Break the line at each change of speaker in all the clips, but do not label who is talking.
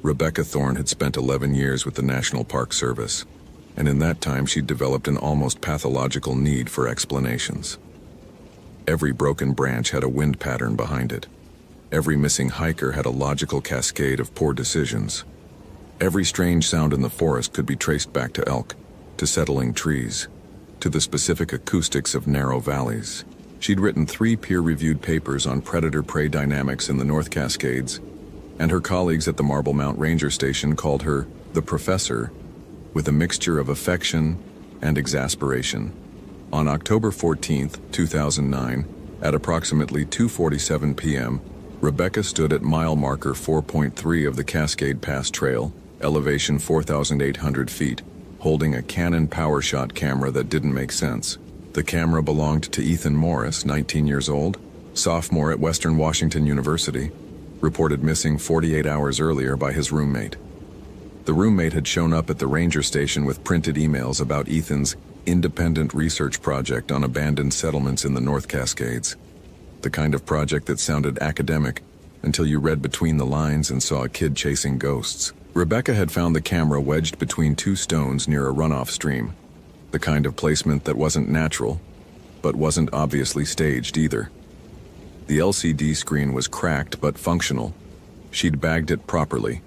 Rebecca Thorne had spent 11 years with the National Park Service, and in that time she'd developed an almost pathological need for explanations. Every broken branch had a wind pattern behind it. Every missing hiker had a logical cascade of poor decisions. Every strange sound in the forest could be traced back to elk, to settling trees, to the specific acoustics of narrow valleys. She'd written 3 peer-reviewed papers on predator-prey dynamics in the North Cascades, and her colleagues at the Marble Mount Ranger Station called her the Professor, with a mixture of affection and exasperation. On October 14, 2009, at approximately 2:47 p.m., Rebecca stood at mile marker 4.3 of the Cascade Pass Trail, elevation 4,800 feet, holding a Canon PowerShot camera that didn't make sense. The camera belonged to Ethan Morris, 19 years old, sophomore at Western Washington University, reported missing 48 hours earlier by his roommate. The roommate had shown up at the ranger station with printed emails about Ethan's independent research project on abandoned settlements in the North Cascades. The kind of project that sounded academic until you read between the lines and saw a kid chasing ghosts. Rebecca had found the camera wedged between 2 stones near a runoff stream, the kind of placement that wasn't natural, but wasn't obviously staged either. The LCD screen was cracked but functional. She'd bagged it properly,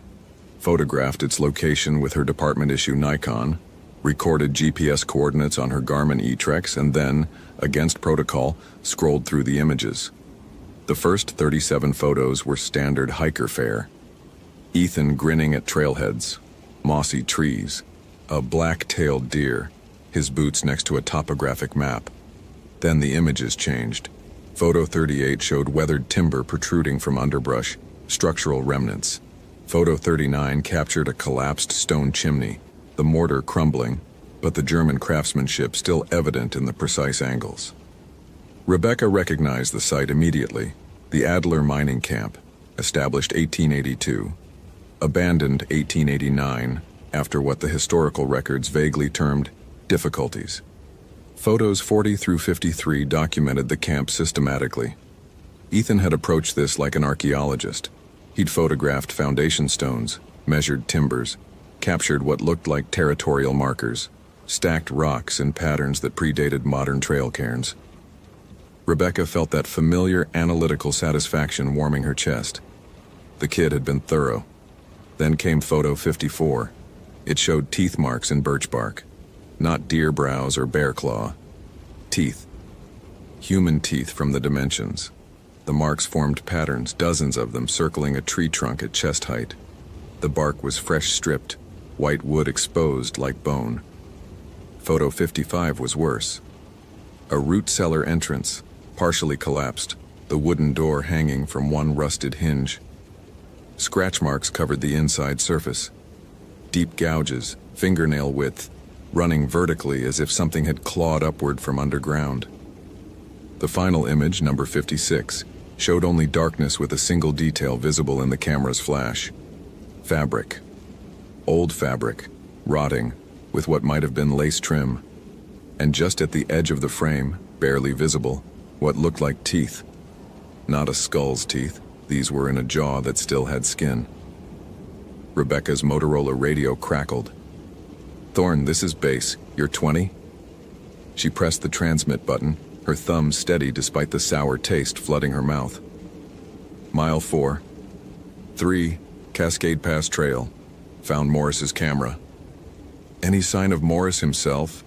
photographed its location with her department-issue Nikon, recorded GPS coordinates on her Garmin eTrex, and then, against protocol, scrolled through the images. The first 37 photos were standard hiker fare. Ethan grinning at trailheads, mossy trees, a black-tailed deer, his boots next to a topographic map. Then the images changed. Photo 38 showed weathered timber protruding from underbrush, structural remnants. Photo 39 captured a collapsed stone chimney, the mortar crumbling, but the German craftsmanship still evident in the precise angles. Rebecca recognized the site immediately, the Adler mining camp, established 1882, abandoned 1889, after what the historical records vaguely termed difficulties. Photos 40 through 53 documented the camp systematically. Ethan had approached this like an archaeologist. He'd photographed foundation stones, measured timbers, captured what looked like territorial markers, stacked rocks in patterns that predated modern trail cairns. Rebecca felt that familiar analytical satisfaction warming her chest. The kid had been thorough. Then came photo 54. It showed teeth marks in birch bark. Not deer brows or bear claw. Teeth. Human teeth from the dimensions. The marks formed patterns, dozens of them circling a tree trunk at chest height. The bark was fresh stripped, white wood exposed like bone. Photo 55 was worse. A root cellar entrance, partially collapsed, the wooden door hanging from one rusted hinge. Scratch marks covered the inside surface. Deep gouges, fingernail width, running vertically as if something had clawed upward from underground. The final image, number 56, showed only darkness with a single detail visible in the camera's flash. Fabric. Old fabric, rotting, with what might have been lace trim. And just at the edge of the frame, barely visible, what looked like teeth. Not a skull's teeth, these were in a jaw that still had skin. Rebecca's Motorola radio crackled. "Thorne, this is base. You're 20?" She pressed the transmit button, her thumb steady despite the sour taste flooding her mouth. "Mile 4. 3, Cascade Pass Trail. Found Morris's camera." "Any sign of Morris himself?"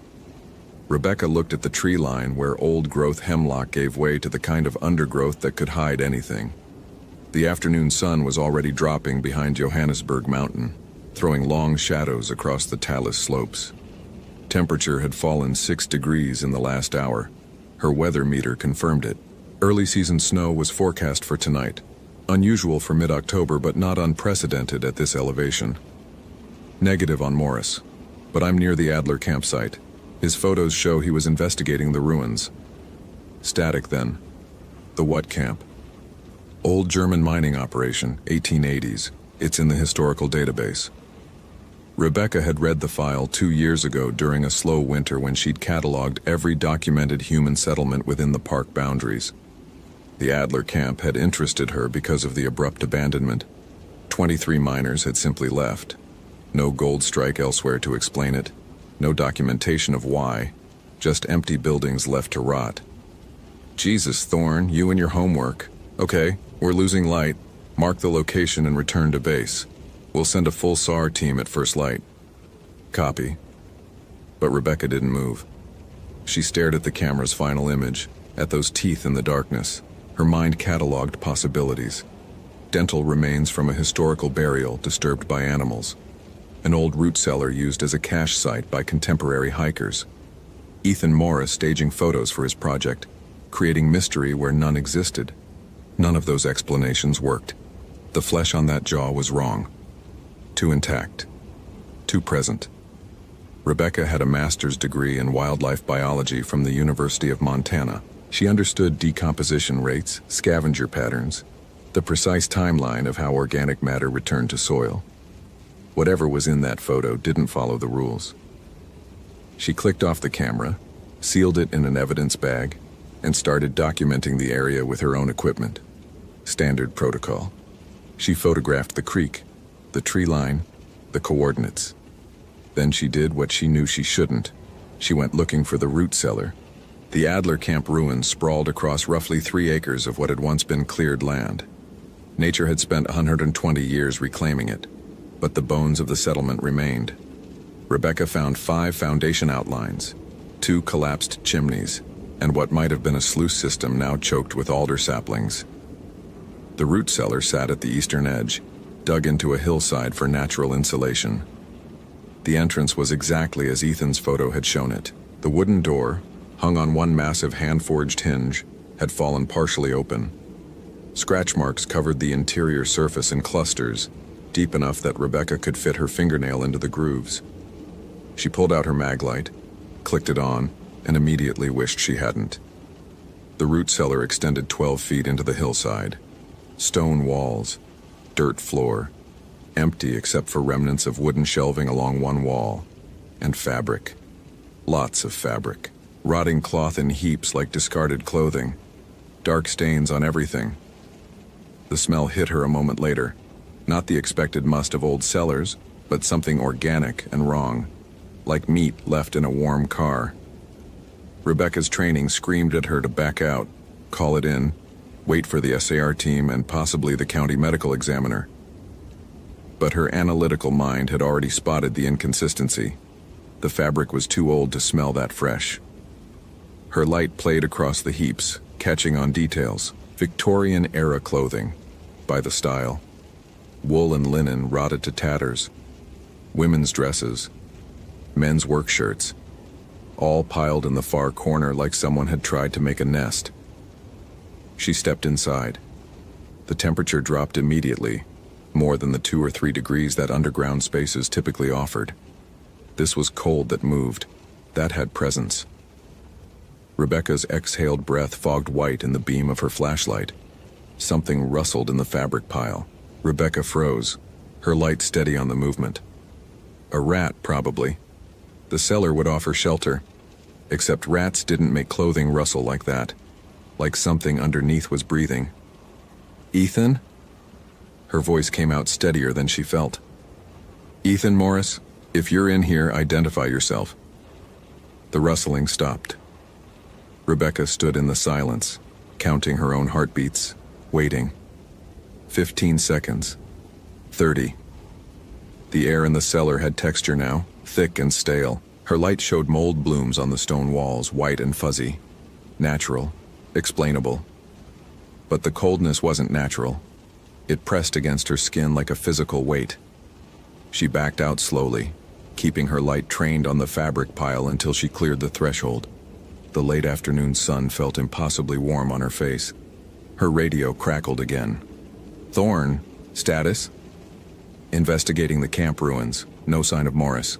Rebecca looked at the tree line where old-growth hemlock gave way to the kind of undergrowth that could hide anything. The afternoon sun was already dropping behind Johannesburg Mountain, throwing long shadows across the talus slopes. Temperature had fallen 6 degrees in the last hour. Her weather meter confirmed it. Early season snow was forecast for tonight. Unusual for mid-October, but not unprecedented at this elevation. Negative on Morris, but I'm near the Adler campsite. His photos show he was investigating the ruins. Static then. The what camp? Old German mining operation, 1880s. It's in the historical database. Rebecca had read the file 2 years ago during a slow winter when she'd cataloged every documented human settlement within the park boundaries. The Adler camp had interested her because of the abrupt abandonment, 23 miners had simply left. No gold strike elsewhere to explain it, no documentation of why, just empty buildings left to rot. Jesus, Thorne, you and your homework. Okay, we're losing light. Mark the location and return to base. We'll send a full SAR team at first light. Copy. But Rebecca didn't move. She stared at the camera's final image, at those teeth in the darkness. Her mind cataloged possibilities. Dental remains from a historical burial disturbed by animals. An old root cellar used as a cache site by contemporary hikers. Ethan Morris staging photos for his project, creating mystery where none existed. None of those explanations worked. The flesh on that jaw was wrong. Too intact. Too present. Rebecca had a master's degree in wildlife biology from the University of Montana. She understood decomposition rates, scavenger patterns, the precise timeline of how organic matter returned to soil. Whatever was in that photo didn't follow the rules. She clicked off the camera, sealed it in an evidence bag, and started documenting the area with her own equipment. Standard protocol. She photographed the creek, the tree line, the coordinates. Then she did what she knew she shouldn't. She went looking for the root cellar. The Adler Camp ruins sprawled across roughly 3 acres of what had once been cleared land. Nature had spent 120 years reclaiming it, but the bones of the settlement remained. Rebecca found 5 foundation outlines, 2 collapsed chimneys, and what might have been a sluice system now choked with alder saplings. The root cellar sat at the eastern edge, dug into a hillside for natural insulation. The entrance was exactly as Ethan's photo had shown it. The wooden door, hung on one massive hand-forged hinge, had fallen partially open. Scratch marks covered the interior surface in clusters, deep enough that Rebecca could fit her fingernail into the grooves. She pulled out her mag light, clicked it on, and immediately wished she hadn't. The root cellar extended 12 feet into the hillside. Stone walls, dirt floor, empty except for remnants of wooden shelving along one wall, and fabric. Lots of fabric. Rotting cloth in heaps like discarded clothing. Dark stains on everything. The smell hit her a moment later. Not the expected must of old cellars, but something organic and wrong, like meat left in a warm car. Rebecca's training screamed at her to back out, call it in, wait for the SAR team and possibly the county medical examiner. But her analytical mind had already spotted the inconsistency. The fabric was too old to smell that fresh. Her light played across the heaps, catching on details. Victorian-era clothing, by the style. Wool and linen rotted to tatters. Women's dresses. Men's work shirts. All piled in the far corner like someone had tried to make a nest. She stepped inside. The temperature dropped immediately, more than the 2 or 3 degrees that underground spaces typically offered. This was cold that moved. That had presence. Rebecca's exhaled breath fogged white in the beam of her flashlight. Something rustled in the fabric pile. Rebecca froze, her light steady on the movement. A rat, probably. The cellar would offer shelter, except rats didn't make clothing rustle like that, like something underneath was breathing. Ethan? Her voice came out steadier than she felt. Ethan Morris, if you're in here, identify yourself. The rustling stopped. Rebecca stood in the silence, counting her own heartbeats, waiting. 15 seconds. 30. The air in the cellar had texture now, thick and stale. Her light showed mold blooms on the stone walls, white and fuzzy. Natural, explainable. But the coldness wasn't natural. It pressed against her skin like a physical weight. She backed out slowly, keeping her light trained on the fabric pile until she cleared the threshold. The late afternoon sun felt impossibly warm on her face. Her radio crackled again. Thorne, status? Investigating the camp ruins. No sign of Morris.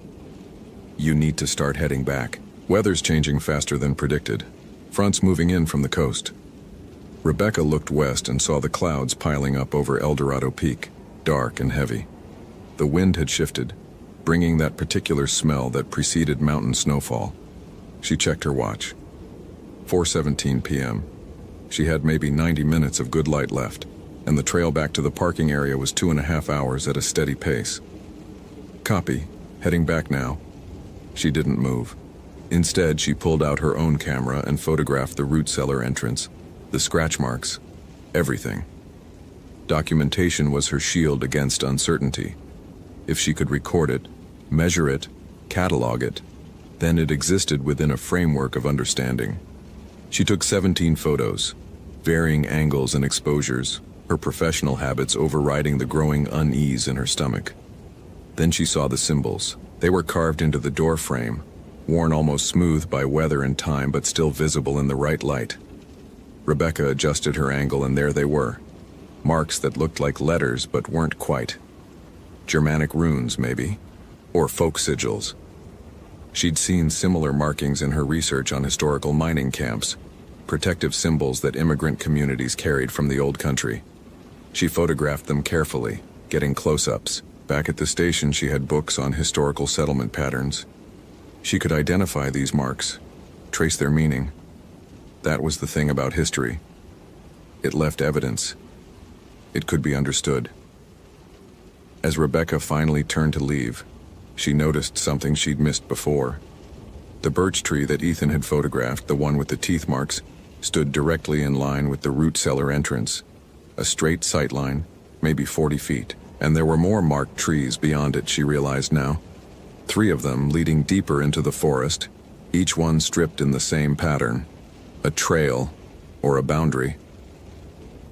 You need to start heading back. Weather's changing faster than predicted. Fronts moving in from the coast. Rebecca looked west and saw the clouds piling up over El Dorado Peak, dark and heavy. The wind had shifted, bringing that particular smell that preceded mountain snowfall. She checked her watch. 4:17 p.m. She had maybe 90 minutes of good light left. and the trail back to the parking area was 2.5 hours at a steady pace. Copy. Heading back now. She didn't move. Instead, she pulled out her own camera and photographed the root cellar entrance, the scratch marks, everything. Documentation was her shield against uncertainty. If she could record it, measure it, catalog it, then it existed within a framework of understanding. She took 17 photos, varying angles and exposures, her professional habits overriding the growing unease in her stomach. Then she saw the symbols. They were carved into the door frame, worn almost smooth by weather and time but still visible in the right light. Rebecca adjusted her angle and there they were. Marks that looked like letters but weren't quite. Germanic runes, maybe, or folk sigils. She'd seen similar markings in her research on historical mining camps, protective symbols that immigrant communities carried from the old country. She photographed them carefully, getting close-ups. Back at the station, she had books on historical settlement patterns. She could identify these marks, trace their meaning. That was the thing about history. It left evidence. It could be understood. As Rebecca finally turned to leave, she noticed something she'd missed before. The birch tree that Ethan had photographed, the one with the teeth marks, stood directly in line with the root cellar entrance. A straight sight line, maybe 40 feet. And there were more marked trees beyond it, she realized now. 3 of them leading deeper into the forest, each one stripped in the same pattern. A trail, or a boundary.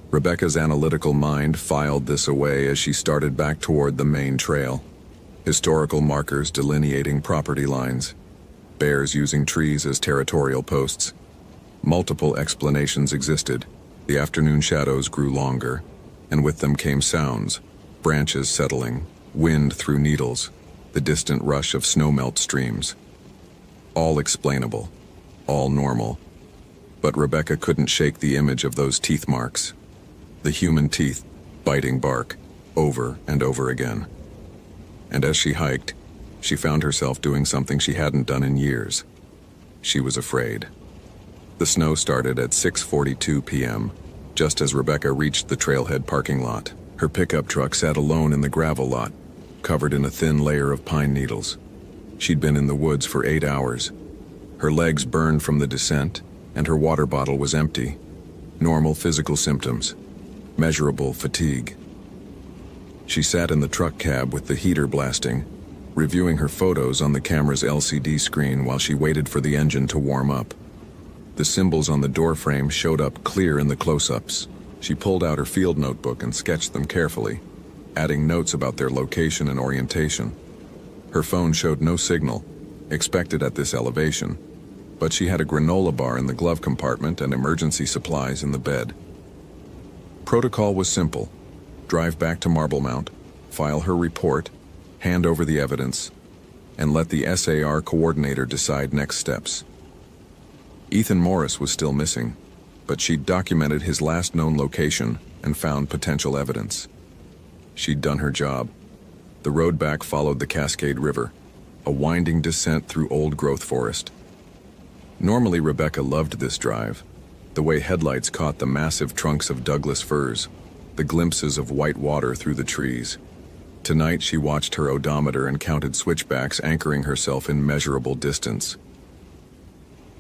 Rebecca's analytical mind filed this away as she started back toward the main trail. Historical markers delineating property lines. Bears using trees as territorial posts. Multiple explanations existed. The afternoon shadows grew longer, and with them came sounds. Branches settling, wind through needles, the distant rush of snowmelt streams. All explainable, all normal. But Rebecca couldn't shake the image of those teeth marks. The human teeth, biting bark, over and over again. And as she hiked, she found herself doing something she hadn't done in years. She was afraid. The snow started at 6:42 p.m., just as Rebecca reached the trailhead parking lot. Her pickup truck sat alone in the gravel lot, covered in a thin layer of pine needles. She'd been in the woods for 8 hours. Her legs burned from the descent, and her water bottle was empty. Normal physical symptoms. Measurable fatigue. She sat in the truck cab with the heater blasting, reviewing her photos on the camera's LCD screen while she waited for the engine to warm up. The symbols on the doorframe showed up clear in the close-ups. She pulled out her field notebook and sketched them carefully, adding notes about their location and orientation. Her phone showed no signal, expected at this elevation, but she had a granola bar in the glove compartment and emergency supplies in the bed. Protocol was simple. Drive back to Marble Mount, file her report, hand over the evidence, and let the SAR coordinator decide next steps. Ethan Morris was still missing, but she'd documented his last known location and found potential evidence. She'd done her job. The road back followed the Cascade River, a winding descent through old-growth forest. Normally, Rebecca loved this drive, the way headlights caught the massive trunks of Douglas firs, the glimpses of white water through the trees. Tonight, she watched her odometer and counted switchbacks, anchoring herself in measurable distance.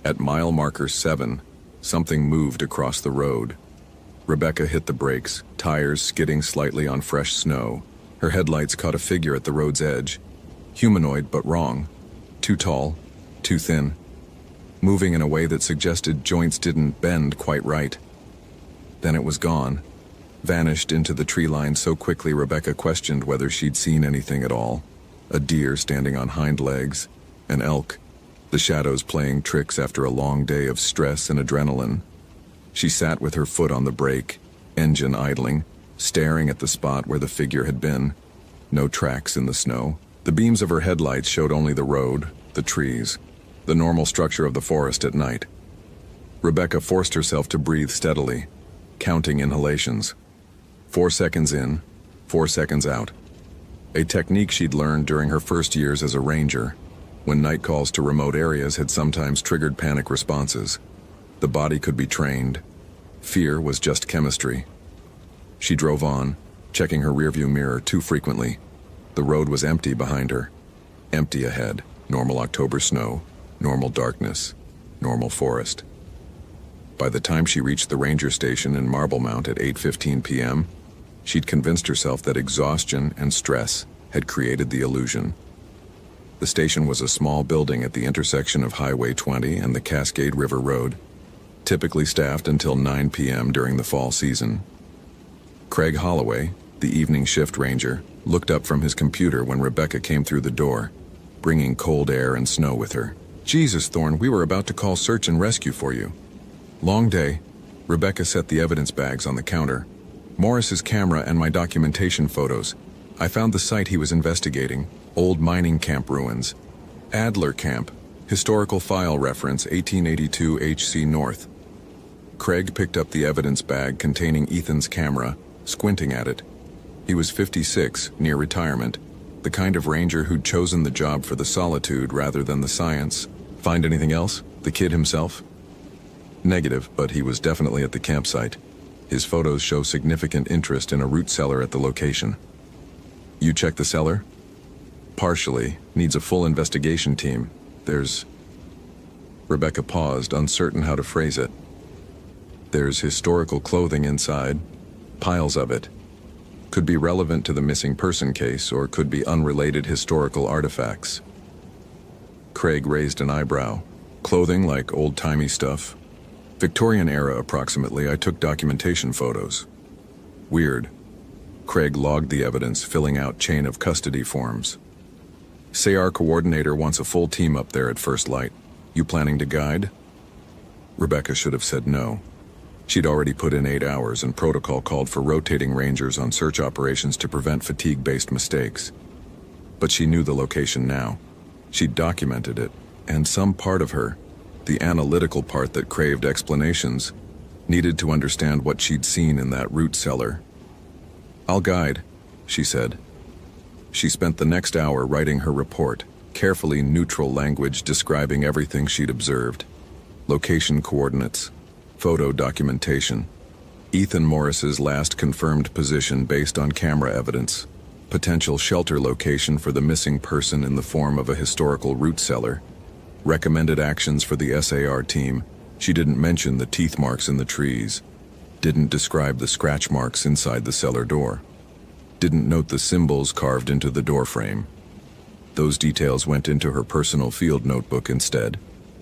At mile marker 7, something moved across the road. Rebecca hit the brakes, tires skidding slightly on fresh snow. Her headlights caught a figure at the road's edge. Humanoid, but wrong. Too tall, too thin. Moving in a way that suggested joints didn't bend quite right. Then it was gone, vanished into the tree line so quickly Rebecca questioned whether she'd seen anything at all. A deer standing on hind legs, an elk, the shadows playing tricks after a long day of stress and adrenaline. She sat with her foot on the brake, engine idling, staring at the spot where the figure had been. No tracks in the snow. The beams of her headlights showed only the road, the trees, the normal structure of the forest at night. Rebecca forced herself to breathe steadily, counting inhalations. 4 seconds in, 4 seconds out. A technique she'd learned during her first years as a ranger, when night calls to remote areas had sometimes triggered panic responses. The body could be trained. Fear was just chemistry. She drove on, checking her rearview mirror too frequently. The road was empty behind her. Empty ahead. Normal October snow, normal darkness, normal forest. By the time she reached the ranger station in Marblemount at 8:15 p.m., she'd convinced herself that exhaustion and stress had created the illusion. The station was a small building at the intersection of Highway 20 and the Cascade River Road, typically staffed until 9 p.m. during the fall season. Craig Holloway, the evening shift ranger, looked up from his computer when Rebecca came through the door, bringing cold air and snow with her. "Jesus, Thorne, we were about to call search and rescue for you." "Long day." Rebecca set the evidence bags on the counter. "Morris's camera and my documentation photos. I found the site he was investigating, old mining camp ruins. Adler Camp, historical file reference 1882 HC North." Craig picked up the evidence bag containing Ethan's camera, squinting at it. He was 56, near retirement, the kind of ranger who'd chosen the job for the solitude rather than the science. "Find anything else? The kid himself?" "Negative, but he was definitely at the campsite. His photos show significant interest in a root cellar at the location." "You checked the cellar?" "Partially. Needs a full investigation team. There's..." Rebecca paused, uncertain how to phrase it. "There's historical clothing inside. Piles of it. Could be relevant to the missing person case, or could be unrelated historical artifacts." Craig raised an eyebrow. "Clothing like old-timey stuff?" "Victorian era, approximately. I took documentation photos." "Weird." Craig logged the evidence, filling out chain of custody forms. "Say our coordinator wants a full team up there at first light. You planning to guide?" Rebecca should have said no. She'd already put in 8 hours, and protocol called for rotating rangers on search operations to prevent fatigue-based mistakes. But she knew the location now. She'd documented it, and some part of her, the analytical part that craved explanations, needed to understand what she'd seen in that root cellar. "I'll guide," she said. She spent the next hour writing her report, carefully neutral language describing everything she'd observed. Location coordinates, photo documentation, Ethan Morris's last confirmed position based on camera evidence, potential shelter location for the missing person in the form of a historical root cellar, recommended actions for the SAR team. She didn't mention the teeth marks in the trees, didn't describe the scratch marks inside the cellar door, didn't note the symbols carved into the door frame. Those details went into her personal field notebook instead,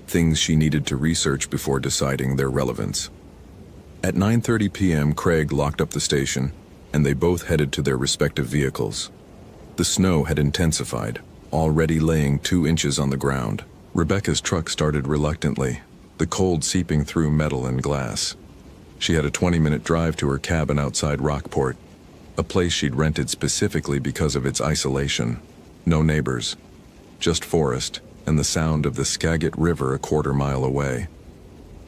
things she needed to research before deciding their relevance. At 9:30 p.m., Craig locked up the station, and they both headed to their respective vehicles. The snow had intensified, already laying 2 inches on the ground. Rebecca's truck started reluctantly, the cold seeping through metal and glass. She had a 20-minute drive to her cabin outside Rockport, a place she'd rented specifically because of its isolation. No neighbors, just forest, and the sound of the Skagit River a quarter-mile away.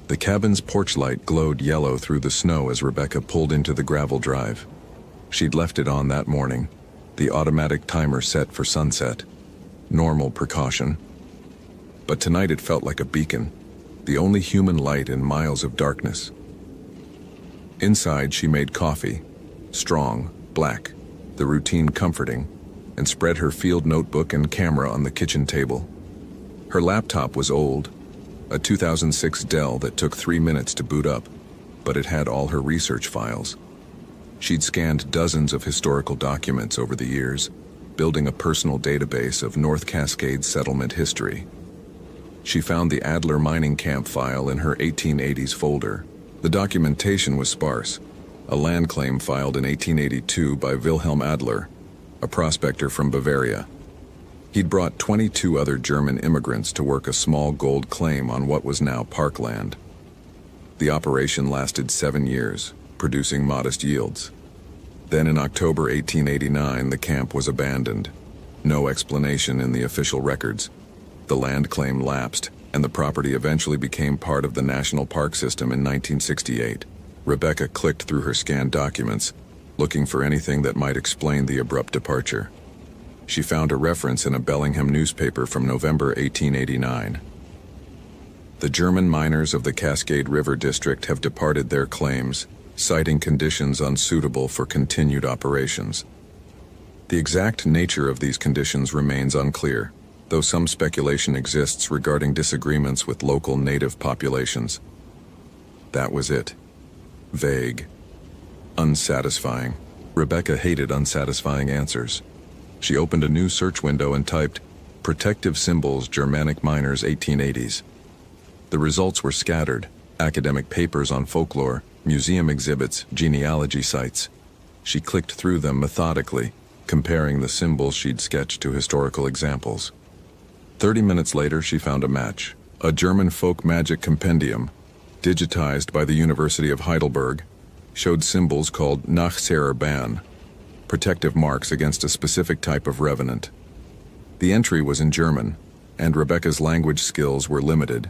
The cabin's porch light glowed yellow through the snow as Rebecca pulled into the gravel drive. She'd left it on that morning, the automatic timer set for sunset. Normal precaution. But tonight it felt like a beacon, the only human light in miles of darkness. Inside, she made coffee, strong, black, the routine comforting, and spread her field notebook and camera on the kitchen table. Her laptop was old, a 2006 Dell that took 3 minutes to boot up, but it had all her research files. She'd scanned dozens of historical documents over the years, building a personal database of North Cascades settlement history. She found the Adler mining camp file in her 1880s folder. The documentation was sparse, a land claim filed in 1882 by Wilhelm Adler, a prospector from Bavaria. He'd brought 22 other German immigrants to work a small gold claim on what was now parkland. The operation lasted 7 years, producing modest yields. Then in October 1889, the camp was abandoned. No explanation in the official records. The land claim lapsed, and the property eventually became part of the National Park System in 1968. Rebecca clicked through her scanned documents, looking for anything that might explain the abrupt departure. She found a reference in a Bellingham newspaper from November 1889. "The German miners of the Cascade River District have departed their claims. citing conditions unsuitable for continued operations. The exact nature of these conditions remains unclear, though some speculation exists regarding disagreements with local native populations. That was it. Vague. Unsatisfying. Rebecca hated unsatisfying answers. She opened a new search window and typed, "Protective Symbols Germanic Miners 1880s." The results were scattered: academic papers on folklore, museum exhibits, genealogy sites. She clicked through them methodically, comparing the symbols she'd sketched to historical examples. 30 minutes later, she found a match. A German folk magic compendium, digitized by the University of Heidelberg, showed symbols called Nachzehrer Ban, protective marks against a specific type of revenant. The entry was in German, and Rebecca's language skills were limited,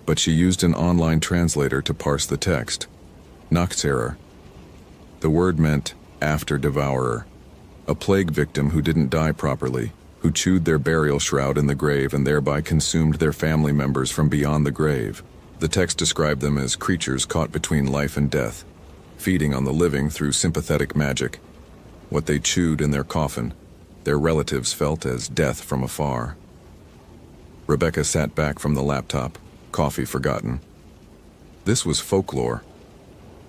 but she used an online translator to parse the text. Nachzehrer. The word meant after devourer, a plague victim who didn't die properly, who chewed their burial shroud in the grave and thereby consumed their family members from beyond the grave. The text described them as creatures caught between life and death, feeding on the living through sympathetic magic. What they chewed in their coffin, their relatives felt as death from afar. Rebecca sat back from the laptop, coffee forgotten. This was folklore.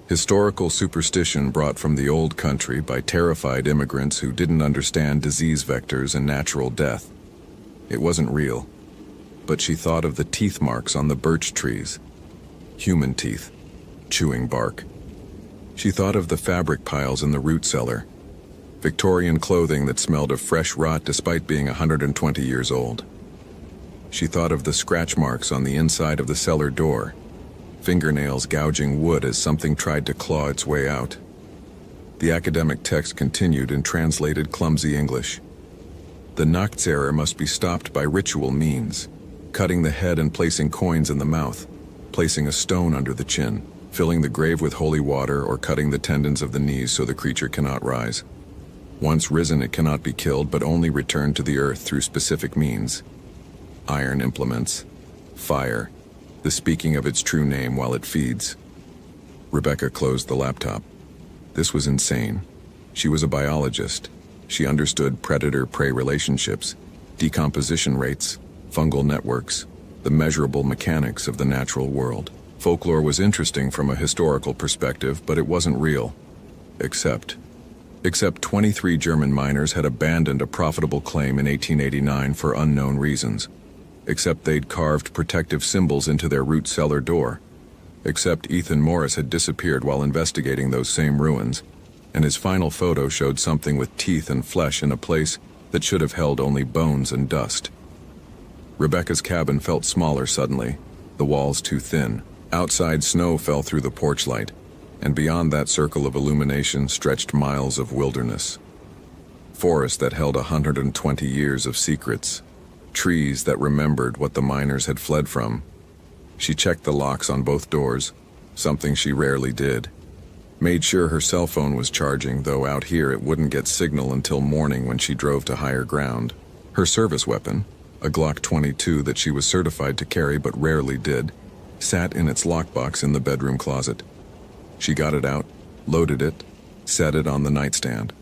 Historical superstition brought from the old country by terrified immigrants who didn't understand disease vectors and natural death. It wasn't real, but she thought of the teeth marks on the birch trees. Human teeth, chewing bark. She thought of the fabric piles in the root cellar. Victorian clothing that smelled of fresh rot despite being 120 years old. She thought of the scratch marks on the inside of the cellar door, fingernails gouging wood as something tried to claw its way out. The academic text continued in translated clumsy English. The Nachzehrer must be stopped by ritual means, cutting the head and placing coins in the mouth, placing a stone under the chin, filling the grave with holy water, or cutting the tendons of the knees so the creature cannot rise. Once risen, it cannot be killed, but only returned to the earth through specific means. Iron implements, fire, the speaking of its true name while it feeds. Rebecca closed the laptop. This was insane. She was a biologist. She understood predator-prey relationships, decomposition rates, fungal networks, the measurable mechanics of the natural world. Folklore was interesting from a historical perspective, but it wasn't real. Except 23 German miners had abandoned a profitable claim in 1889 for unknown reasons. Except they'd carved protective symbols into their root cellar door. Except Ethan Morris had disappeared while investigating those same ruins, and his final photo showed something with teeth and flesh in a place that should have held only bones and dust. Rebecca's cabin felt smaller suddenly, the walls too thin. Outside, snow fell through the porch light, and beyond that circle of illumination stretched miles of wilderness. Forest that held 120 years of secrets. Trees that remembered what the miners had fled from. She checked the locks on both doors, something she rarely did. Made sure her cell phone was charging, though out here it wouldn't get signal until morning when she drove to higher ground. Her service weapon, a Glock 22 that she was certified to carry but rarely did, sat in its lockbox in the bedroom closet. She got it out, loaded it, set it on the nightstand.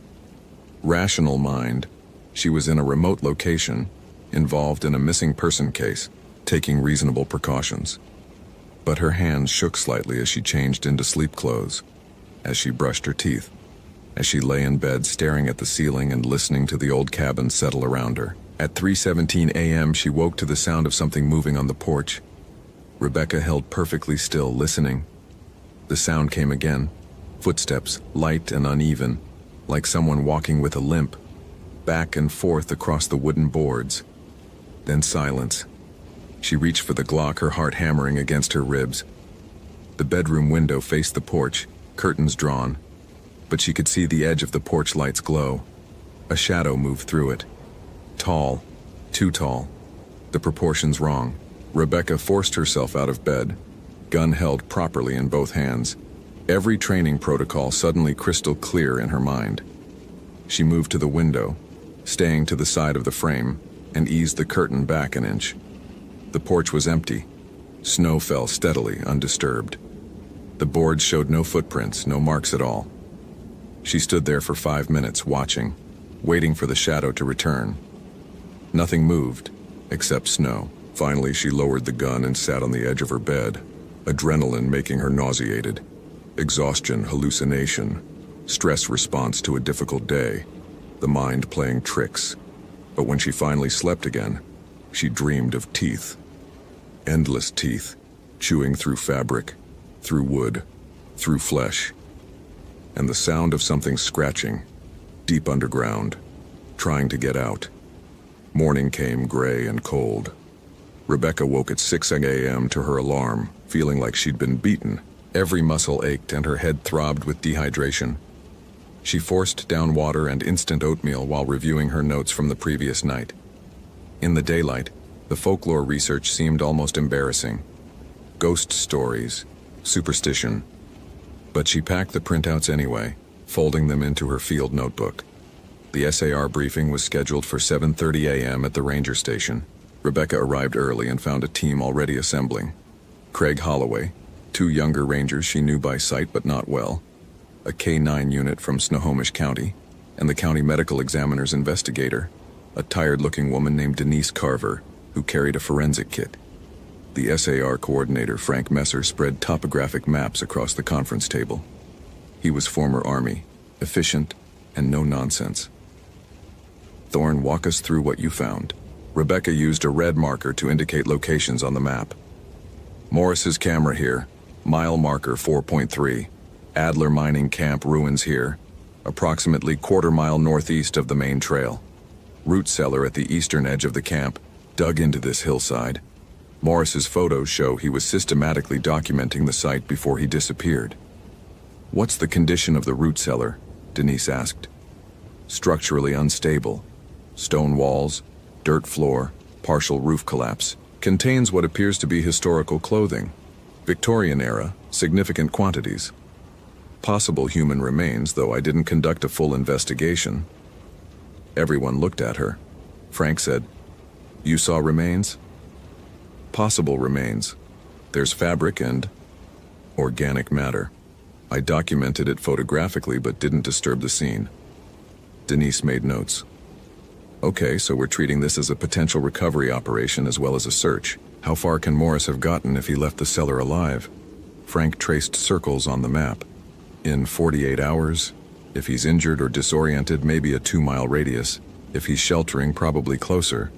Rational mind, she was in a remote location, involved in a missing person case, taking reasonable precautions. But her hands shook slightly as she changed into sleep clothes, as she brushed her teeth, as she lay in bed staring at the ceiling and listening to the old cabin settle around her. At 3:17 a.m., she woke to the sound of something moving on the porch. Rebecca held perfectly still, listening. The sound came again, footsteps, light and uneven, like someone walking with a limp, back and forth across the wooden boards. Then silence. She reached for the Glock, her heart hammering against her ribs. The bedroom window faced the porch, curtains drawn, but she could see the edge of the porch light's glow. A shadow moved through it. Tall, too tall, the proportions wrong. Rebecca forced herself out of bed, gun held properly in both hands, every training protocol suddenly crystal clear in her mind. She moved to the window, staying to the side of the frame, and eased the curtain back an inch. The porch was empty. Snow fell steadily, undisturbed. The boards showed no footprints, no marks at all. She stood there for 5 minutes, watching, waiting for the shadow to return. Nothing moved, except snow. Finally, she lowered the gun and sat on the edge of her bed, adrenaline making her nauseated. Exhaustion, hallucination, stress response to a difficult day, the mind playing tricks. But when she finally slept again, she dreamed of teeth. Endless teeth, chewing through fabric, through wood, through flesh. And the sound of something scratching, deep underground, trying to get out. Morning came gray and cold. Rebecca woke at 6 a.m. to her alarm, feeling like she'd been beaten. Every muscle ached and her head throbbed with dehydration. She forced down water and instant oatmeal while reviewing her notes from the previous night. In the daylight, the folklore research seemed almost embarrassing. Ghost stories, superstition. But she packed the printouts anyway, folding them into her field notebook. The SAR briefing was scheduled for 7:30 a.m. at the ranger station. Rebecca arrived early and found a team already assembling. Craig Holloway, 2 younger rangers she knew by sight but not well, a K-9 unit from Snohomish County, and the county medical examiner's investigator, a tired-looking woman named Denise Carver, who carried a forensic kit. The SAR coordinator, Frank Messer, spread topographic maps across the conference table. He was former Army, efficient, and no nonsense. Thorne, walk us through what you found. Rebecca used a red marker to indicate locations on the map. Morris's camera here, mile marker 4.3. Adler Mining Camp ruins here, approximately quarter-mile northeast of the main trail. Root cellar at the eastern edge of the camp, dug into this hillside. Morris's photos show he was systematically documenting the site before he disappeared. What's the condition of the root cellar? Denise asked. Structurally unstable. Stone walls, dirt floor, partial roof collapse. Contains what appears to be historical clothing. Victorian era, significant quantities. Possible human remains, though I didn't conduct a full investigation. Everyone looked at her. Frank said, "You saw remains?" Possible remains. There's fabric and organic matter. I documented it photographically but didn't disturb the scene. Denise made notes. Okay, so we're treating this as a potential recovery operation as well as a search. How far can Morris have gotten if he left the cellar alive? Frank traced circles on the map. In 48 hours, if he's injured or disoriented, maybe a 2-mile radius. If he's sheltering, probably closer.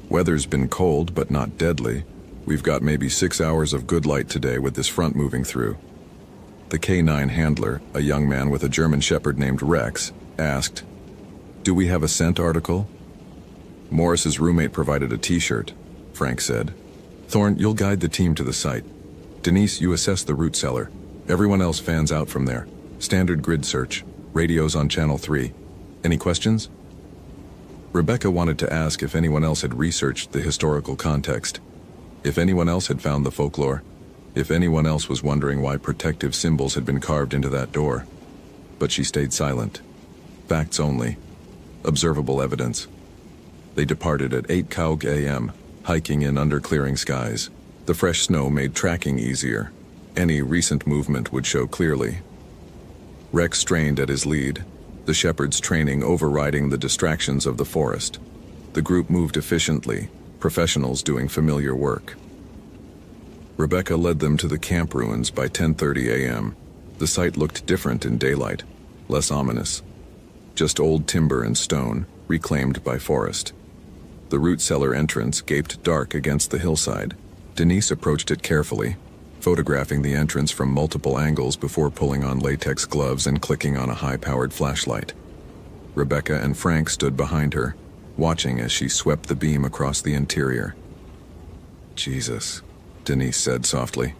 Weather's been cold, but not deadly. We've got maybe 6 hours of good light today with this front moving through. The K-9 handler, a young man with a German shepherd named Rex, asked, "Do we have a scent article?" Morris's roommate provided a t-shirt, Frank said. Thorne, you'll guide the team to the site. Denise, you assess the root cellar. Everyone else fans out from there. Standard grid search. Radios on channel 3. Any questions? Rebecca wanted to ask if anyone else had researched the historical context. If anyone else had found the folklore. If anyone else was wondering why protective symbols had been carved into that door. But she stayed silent. Facts only. Observable evidence. They departed at 8 a.m., hiking in under-clearing skies. The fresh snow made tracking easier. Any recent movement would show clearly. Rex strained at his lead, the shepherd's training overriding the distractions of the forest. The group moved efficiently, professionals doing familiar work. Rebecca led them to the camp ruins by 10:30 a.m. The site looked different in daylight, less ominous. Just old timber and stone, reclaimed by forest. The root cellar entrance gaped dark against the hillside. Denise approached it carefully, photographing the entrance from multiple angles before pulling on latex gloves and clicking on a high-powered flashlight. Rebecca and Frank stood behind her, watching as she swept the beam across the interior. "Jesus," Denise said softly.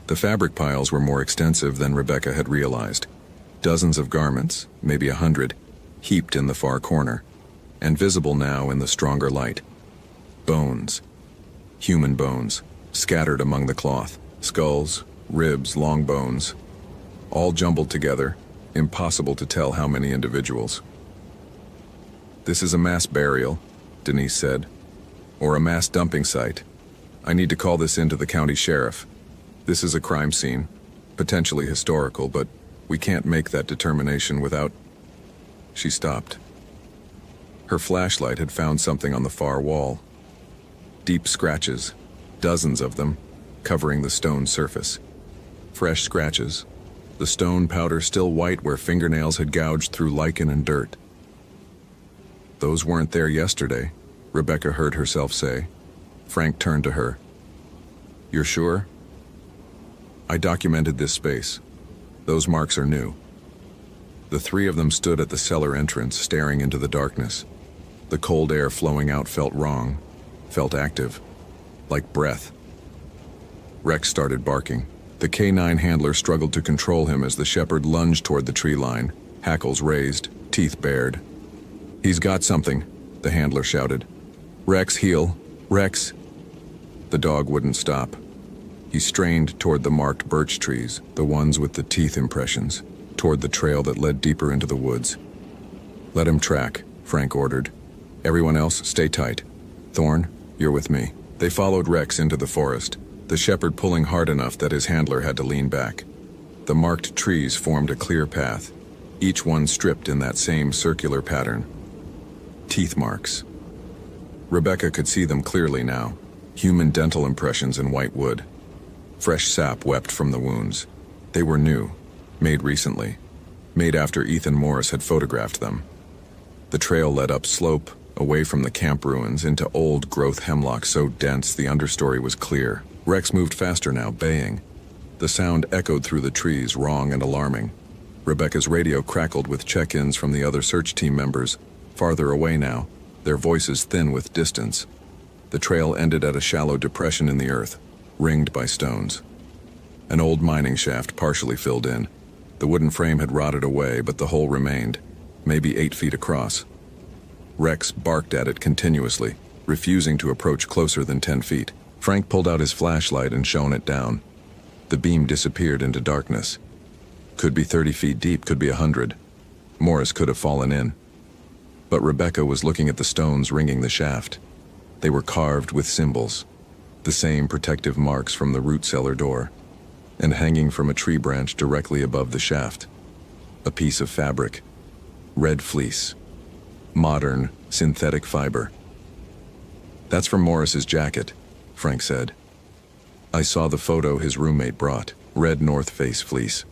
The fabric piles were more extensive than Rebecca had realized. Dozens of garments, maybe 100, heaped in the far corner, and visible now in the stronger light. Bones. Human bones, scattered among the cloth. Skulls, ribs, long bones. All jumbled together, impossible to tell how many individuals. "This is a mass burial," Denise said. "Or a mass dumping site. I need to call this in to the county sheriff. This is a crime scene. potentially historical, but we can't make that determination without... She stopped. Her flashlight had found something on the far wall. Deep scratches, dozens of them, covering the stone surface. Fresh scratches, the stone powder still white where fingernails had gouged through lichen and dirt. Those weren't there yesterday, Rebecca heard herself say. Frank turned to her. You're sure? I documented this space. Those marks are new. The three of them stood at the cellar entrance, staring into the darkness. The cold air flowing out felt wrong, felt active, like breath. Rex started barking. The K9 handler struggled to control him as the shepherd lunged toward the tree line, hackles raised, teeth bared. He's got something, the handler shouted. Rex, heel. Rex. The dog wouldn't stop. He strained toward the marked birch trees, the ones with the teeth impressions, toward the trail that led deeper into the woods. Let him track, Frank ordered. Everyone else, stay tight. Thorne, you're with me. They followed Rex into the forest, the shepherd pulling hard enough that his handler had to lean back. The marked trees formed a clear path, each one stripped in that same circular pattern. Teeth marks. Rebecca could see them clearly now, human dental impressions in white wood. Fresh sap wept from the wounds. They were new, made recently, made after Ethan Morris had photographed them. The trail led up slope, away from the camp ruins, into old-growth hemlock so dense the understory was clear. Rex moved faster now, baying. The sound echoed through the trees, wrong and alarming. Rebecca's radio crackled with check-ins from the other search team members, farther away now, their voices thin with distance. The trail ended at a shallow depression in the earth, ringed by stones. An old mining shaft partially filled in. The wooden frame had rotted away, but the hole remained, maybe 8 feet across. Rex barked at it continuously, refusing to approach closer than 10 feet. Frank pulled out his flashlight and shone it down. The beam disappeared into darkness. Could be 30 feet deep, could be 100. Morris could have fallen in. But Rebecca was looking at the stones ringing the shaft. They were carved with symbols, the same protective marks from the root cellar door, and hanging from a tree branch directly above the shaft. A piece of fabric. Red fleece. Modern, synthetic fiber. That's from Morris's jacket, Frank said. I saw the photo his roommate brought, red North Face fleece.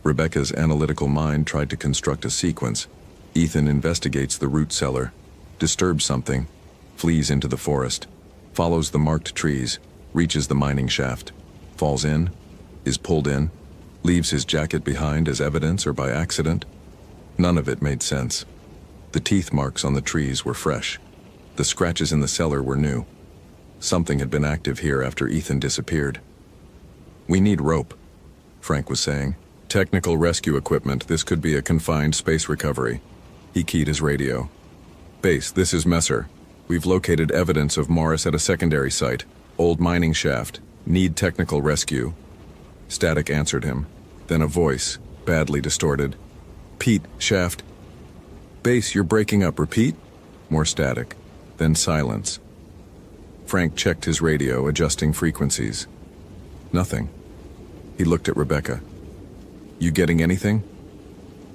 Rebecca's analytical mind tried to construct a sequence. Ethan investigates the root cellar, disturbs something, flees into the forest, follows the marked trees, reaches the mining shaft, falls in, is pulled in, leaves his jacket behind as evidence or by accident. None of it made sense. The teeth marks on the trees were fresh. The scratches in the cellar were new. Something had been active here after Ethan disappeared. We need rope, Frank was saying. Technical rescue equipment. This could be a confined space recovery. He keyed his radio. Base, this is Messer. We've located evidence of Morris at a secondary site. Old mining shaft. Need technical rescue. Static answered him. Then a voice, badly distorted. Pete, shaft. Base, you're breaking up. Repeat? More static. Then silence. Frank checked his radio, adjusting frequencies. Nothing. He looked at Rebecca. You getting anything?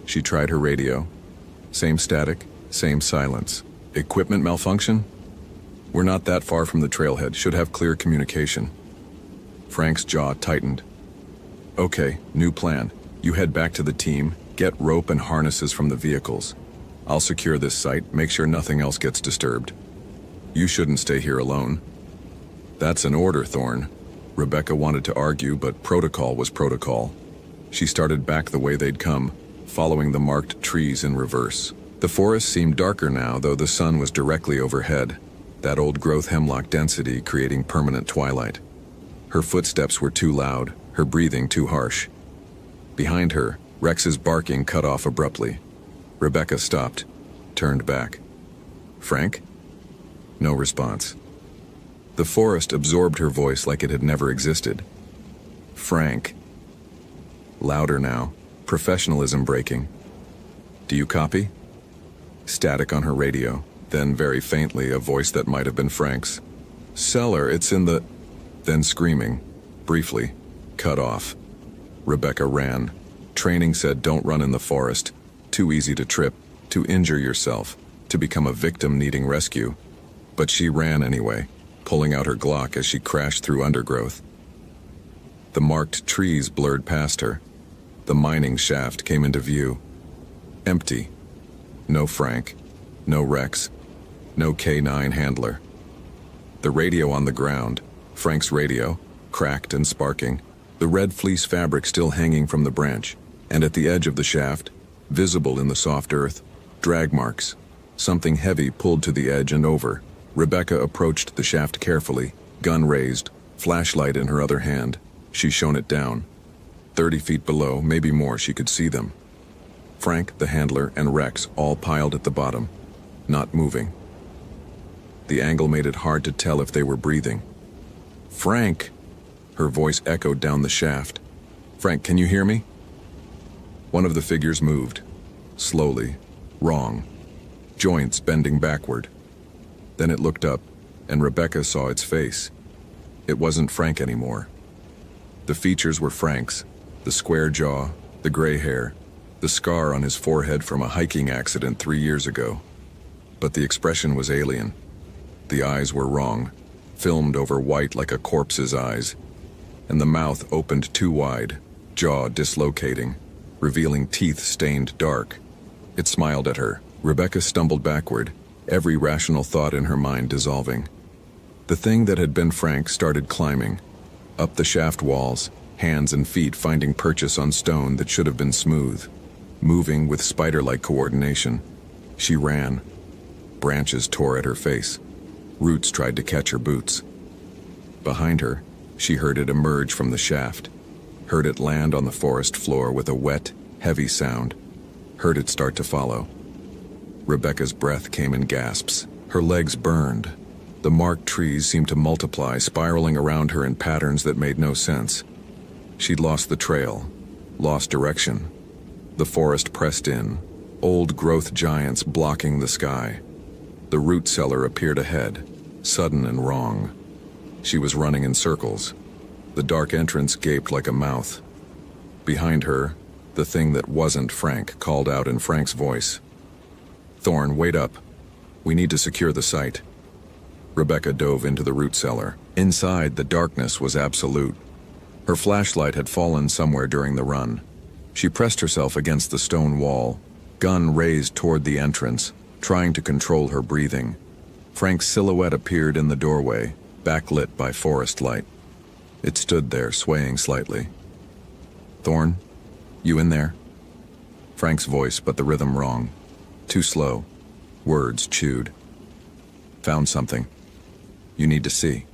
She tried her radio. Same static, same silence. Equipment malfunction? We're not that far from the trailhead, should have clear communication. Frank's jaw tightened. Okay, new plan. You head back to the team, get rope and harnesses from the vehicles. I'll secure this site, make sure nothing else gets disturbed. You shouldn't stay here alone. That's an order, Thorne. Rebecca wanted to argue, but protocol was protocol. She started back the way they'd come, following the marked trees in reverse. The forest seemed darker now, though the sun was directly overhead, that old-growth hemlock density creating permanent twilight. Her footsteps were too loud, her breathing too harsh. Behind her, Rex's barking cut off abruptly. Rebecca stopped, turned back. Frank? No response. The forest absorbed her voice like it had never existed. Frank. Louder now, professionalism breaking. Do you copy? Static on her radio, then very faintly a voice that might have been Frank's. Cellar, it's in the... Then screaming, briefly, cut off. Rebecca ran. Training said don't run in the forest. Too easy to trip, to injure yourself, to become a victim needing rescue. But she ran anyway, pulling out her Glock as she crashed through undergrowth. The marked trees blurred past her. The mining shaft came into view. Empty. No Frank. No Rex. No K9 handler. The radio on the ground, Frank's radio, cracked and sparking, the red fleece fabric still hanging from the branch, and at the edge of the shaft, visible in the soft earth, drag marks. Something heavy pulled to the edge and over. Rebecca approached the shaft carefully, gun raised, flashlight in her other hand. She shone it down. 30 feet below, maybe more, she could see them. Frank, the handler, and Rex all piled at the bottom, not moving. The angle made it hard to tell if they were breathing. "Frank!" Her voice echoed down the shaft. "Frank, can you hear me?" One of the figures moved. Slowly. Wrong. Joints bending backward. Then it looked up, and Rebecca saw its face. It wasn't Frank anymore. The features were Frank's. The square jaw, the gray hair, the scar on his forehead from a hiking accident 3 years ago. But the expression was alien. The eyes were wrong, filmed over white like a corpse's eyes, and the mouth opened too wide, jaw dislocating, revealing teeth stained dark. It smiled at her. Rebecca stumbled backward, every rational thought in her mind dissolving. The thing that had been Frank started climbing, up the shaft walls, hands and feet finding purchase on stone that should have been smooth, moving with spider-like coordination. She ran. Branches tore at her face. Roots tried to catch her boots. Behind her, she heard it emerge from the shaft, heard it land on the forest floor with a wet, heavy sound, heard it start to follow. Rebecca's breath came in gasps. Her legs burned. The marked trees seemed to multiply, spiraling around her in patterns that made no sense. She'd lost the trail, lost direction. The forest pressed in, old growth giants blocking the sky. The root cellar appeared ahead, sudden and wrong. She was running in circles. The dark entrance gaped like a mouth. Behind her, the thing that wasn't Frank called out in Frank's voice. "Thorne, wait up. We need to secure the site." Rebecca dove into the root cellar. Inside, the darkness was absolute. Her flashlight had fallen somewhere during the run. She pressed herself against the stone wall, gun raised toward the entrance, trying to control her breathing. Frank's silhouette appeared in the doorway, backlit by forest light. It stood there, swaying slightly. "Thorne, you in there?" Frank's voice, but the rhythm wrong. Too slow. Words chewed. "Found something. You need to see."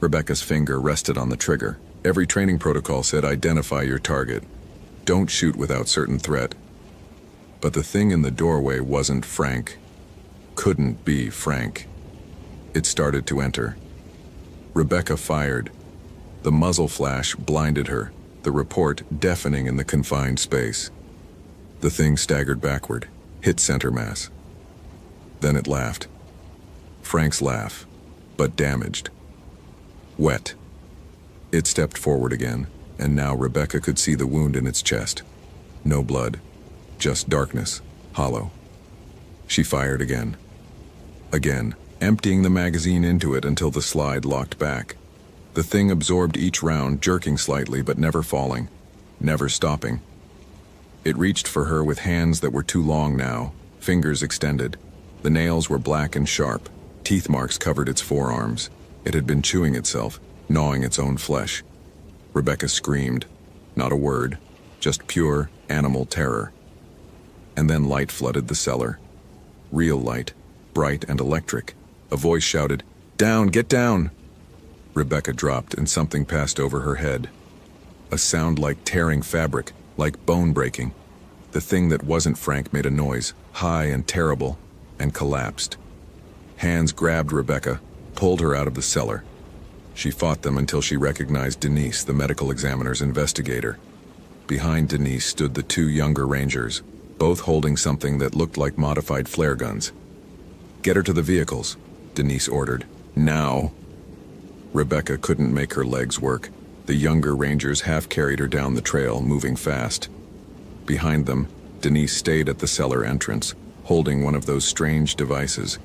Rebecca's finger rested on the trigger. Every training protocol said identify your target. Don't shoot without certain threat. But the thing in the doorway wasn't Frank. Couldn't be Frank. It started to enter. Rebecca fired. The muzzle flash blinded her, the report deafening in the confined space. The thing staggered backward, hit center mass. Then it laughed. Frank's laugh, but damaged. Wet. It stepped forward again, and now Rebecca could see the wound in its chest. No blood, just darkness, hollow. She fired again. Again, emptying the magazine into it until the slide locked back. The thing absorbed each round, jerking slightly but never falling, never stopping. It reached for her with hands that were too long now, fingers extended. The nails were black and sharp. Teeth marks covered its forearms. It had been chewing itself, gnawing its own flesh. Rebecca screamed. Not a word, just pure animal terror. And then light flooded the cellar. Real light, bright and electric. A voice shouted, "Down, get down!" Rebecca dropped and something passed over her head. A sound like tearing fabric, like bone breaking. The thing that wasn't Frank made a noise, high and terrible, and collapsed. Hands grabbed Rebecca, pulled her out of the cellar. She fought them until she recognized Denise, the medical examiner's investigator. Behind Denise stood the two younger rangers, both holding something that looked like modified flare guns. "Get her to the vehicles," Denise ordered. "Now." Rebecca couldn't make her legs work. The younger rangers half carried her down the trail, moving fast. Behind them, Denise stayed at the cellar entrance, holding one of those strange devices.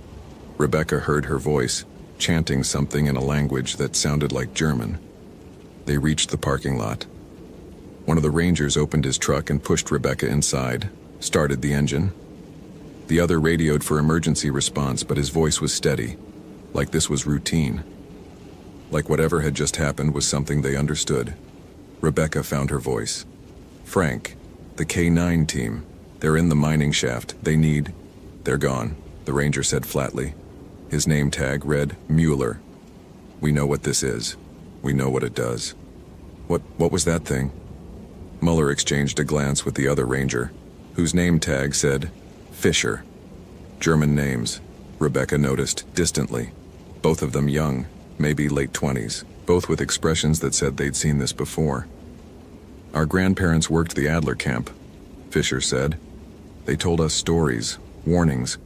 Rebecca heard her voice, chanting something in a language that sounded like German. They reached the parking lot. One of the rangers opened his truck and pushed Rebecca inside, started the engine. The other radioed for emergency response, but his voice was steady, like this was routine. Like whatever had just happened was something they understood. Rebecca found her voice. "Frank, the K9 team. They're in the mining shaft. They're gone," the ranger said flatly. His name tag read Mueller. "We know what this is. We know what it does." What was that thing?" Mueller exchanged a glance with the other ranger, whose name tag said Fisher. German names, Rebecca noticed distantly. Both of them young, maybe late 20s, both with expressions that said they'd seen this before. "Our grandparents worked the Adler camp," Fisher said. "They told us stories, warnings.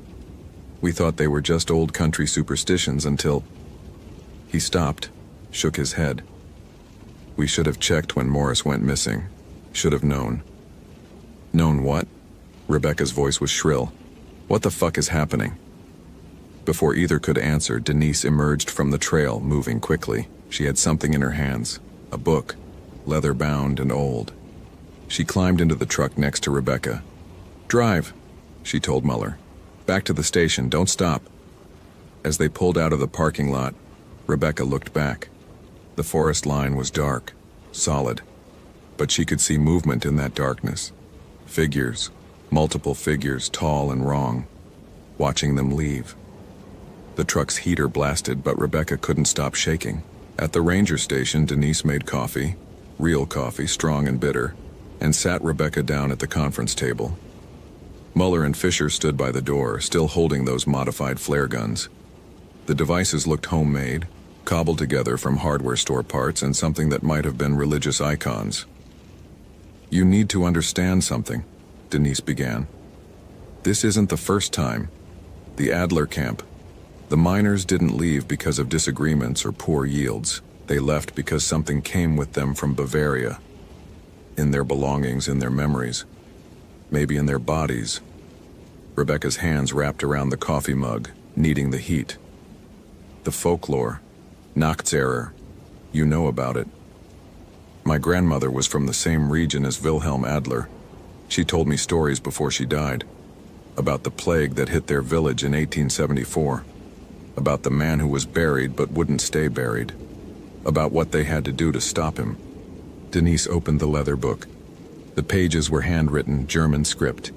We thought they were just old country superstitions until—" He stopped, shook his head. "We should have checked when Morris went missing. Should have known." "Known what?" Rebecca's voice was shrill. "What the fuck is happening?" Before either could answer, Denise emerged from the trail, moving quickly. She had something in her hands, a book, leather-bound and old. She climbed into the truck next to Rebecca. "Drive," she told Mueller. "Back to the station, don't stop." As they pulled out of the parking lot, Rebecca looked back. The forest line was dark, solid, but she could see movement in that darkness. Figures, multiple figures, tall and wrong, watching them leave. The truck's heater blasted, but Rebecca couldn't stop shaking. At the ranger station, Denise made coffee, real coffee, strong and bitter, and sat Rebecca down at the conference table. Mueller and Fisher stood by the door, still holding those modified flare guns. The devices looked homemade, cobbled together from hardware store parts and something that might have been religious icons. "You need to understand something," Denise began. "This isn't the first time. The Adler camp. The miners didn't leave because of disagreements or poor yields. They left because something came with them from Bavaria. In their belongings, in their memories. Maybe in their bodies." Rebecca's hands wrapped around the coffee mug, kneading the heat. "The folklore. Nachtzerer. You know about it. My grandmother was from the same region as Wilhelm Adler. She told me stories before she died. About the plague that hit their village in 1874. About the man who was buried but wouldn't stay buried. About what they had to do to stop him." Denise opened the leather book. The pages were handwritten German script.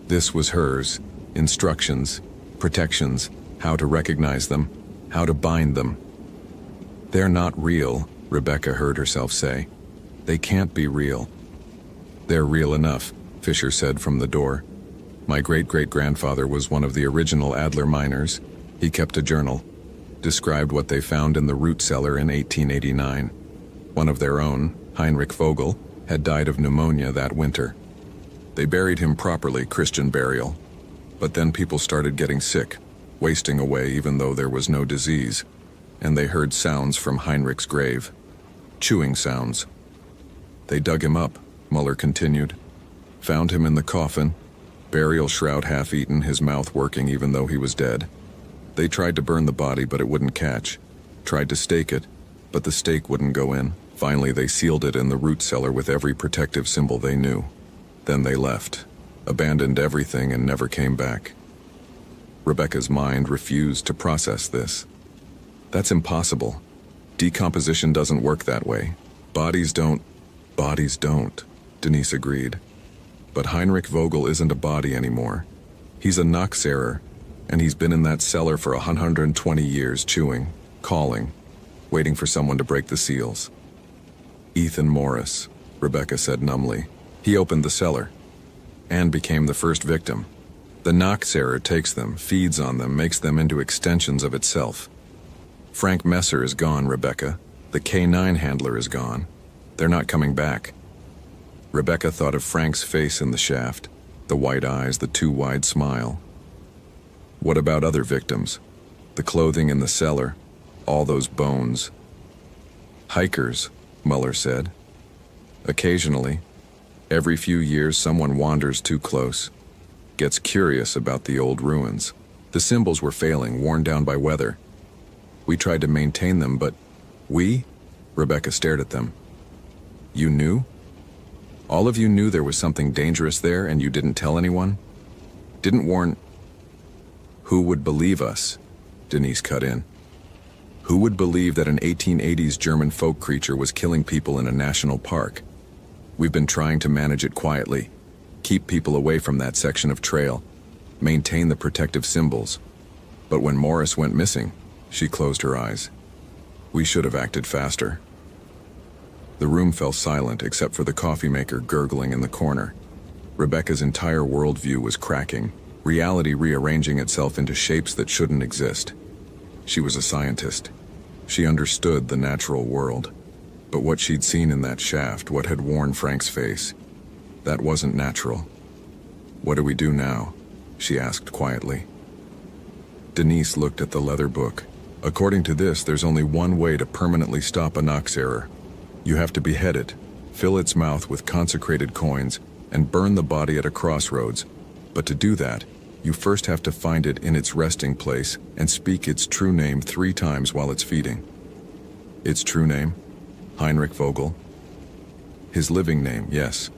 This was hers. Instructions, protections, how to recognize them, how to bind them. "They're not real," Rebecca heard herself say. "They can't be real." "They're real enough," Fisher said from the door. "My great-great-grandfather was one of the original Adler miners. He kept a journal, described what they found in the root cellar in 1889. One of their own, Heinrich Vogel, had died of pneumonia that winter. They buried him properly, Christian burial. But then people started getting sick, wasting away even though there was no disease, and they heard sounds from Heinrich's grave. Chewing sounds. They dug him up," Mueller continued. "Found him in the coffin, burial shroud half-eaten, his mouth working even though he was dead. They tried to burn the body, but it wouldn't catch. Tried to stake it, but the stake wouldn't go in. Finally, they sealed it in the root cellar with every protective symbol they knew. Then they left, abandoned everything and never came back." Rebecca's mind refused to process this. "That's impossible. Decomposition doesn't work that way. Bodies don't, Denise agreed. "But Heinrich Vogel isn't a body anymore. He's a Nachtzerer, and he's been in that cellar for 120 years, chewing, calling, waiting for someone to break the seals." "Ethan Morris," Rebecca said numbly. "He opened the cellar and became the first victim. The Nachtzerer takes them, feeds on them, makes them into extensions of itself. Frank Messer is gone, Rebecca. The K9 handler is gone. They're not coming back." Rebecca thought of Frank's face in the shaft, the white eyes, the too wide smile. What about other victims? The clothing in the cellar, all those bones. "Hikers," Muller said. Occasionally, every few years someone wanders too close, gets curious about the old ruins. The symbols were failing, worn down by weather. We tried to maintain them, but we? Rebecca stared at them. You knew? All of you knew there was something dangerous there and you didn't tell anyone? Didn't warn? Who would believe us? Denise cut in. Who would believe that an 1880s German folk creature was killing people in a national park? We've been trying to manage it quietly, keep people away from that section of trail, maintain the protective symbols. But when Morris went missing, she closed her eyes. We should have acted faster. The room fell silent except for the coffee maker gurgling in the corner. Rebecca's entire worldview was cracking, reality rearranging itself into shapes that shouldn't exist. She was a scientist. She understood the natural world. But what she'd seen in that shaft, what had worn Frank's face, that wasn't natural. What do we do now? She asked quietly. Denise looked at the leather book. According to this, there's only one way to permanently stop a Nox error. You have to behead it, fill its mouth with consecrated coins, and burn the body at a crossroads. But to do that, you first have to find it in its resting place and speak its true name 3 times while it's feeding. Its true name? Heinrich Vogel? His living name, yes.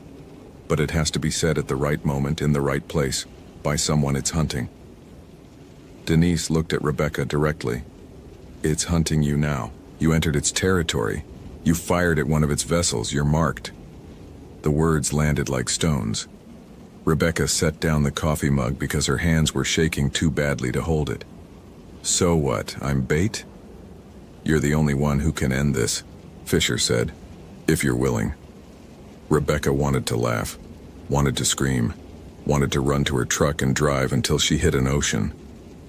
But it has to be said at the right moment in the right place, by someone it's hunting. Denise looked at Rebecca directly. It's hunting you now. You entered its territory. You fired at one of its vessels. You're marked. The words landed like stones. Rebecca set down the coffee mug because her hands were shaking too badly to hold it. So what, I'm bait? You're the only one who can end this, Fisher said, if you're willing. Rebecca wanted to laugh, wanted to scream, wanted to run to her truck and drive until she hit an ocean.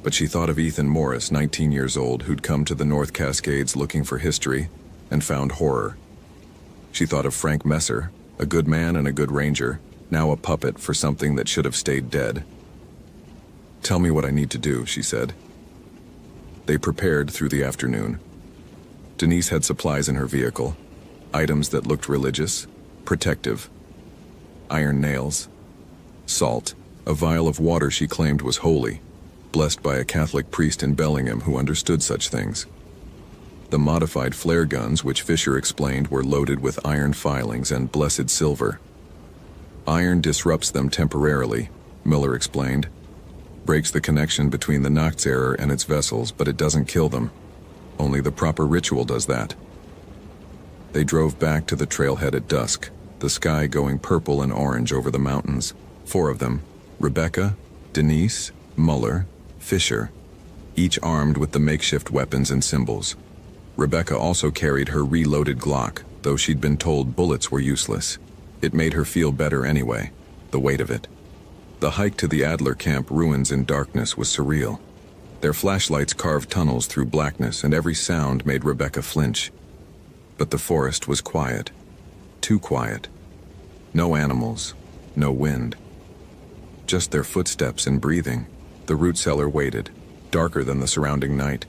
But she thought of Ethan Morris, 19 years old, who'd come to the North Cascades looking for history and found horror. She thought of Frank Messer, a good man and a good ranger, now a puppet for something that should have stayed dead. Tell me what I need to do, she said. They prepared through the afternoon. Denise had supplies in her vehicle, items that looked religious, protective. Iron nails, salt, a vial of water she claimed was holy, blessed by a Catholic priest in Bellingham who understood such things. The modified flare guns, which Fisher explained were loaded with iron filings and blessed silver. Iron disrupts them temporarily, Miller explained. Breaks the connection between the Nox error and its vessels, but it doesn't kill them. Only the proper ritual does that. They drove back to the trailhead at dusk, the sky going purple and orange over the mountains. 4 of them, Rebecca, Denise, Muller, Fisher, each armed with the makeshift weapons and symbols. Rebecca also carried her reloaded Glock, though she'd been told bullets were useless. It made her feel better anyway, the weight of it. The hike to the Adler camp ruins in darkness was surreal. Their flashlights carved tunnels through blackness, and every sound made Rebecca flinch. But the forest was quiet. Too quiet. No animals, no wind. Just their footsteps and breathing. The root cellar waited, darker than the surrounding night.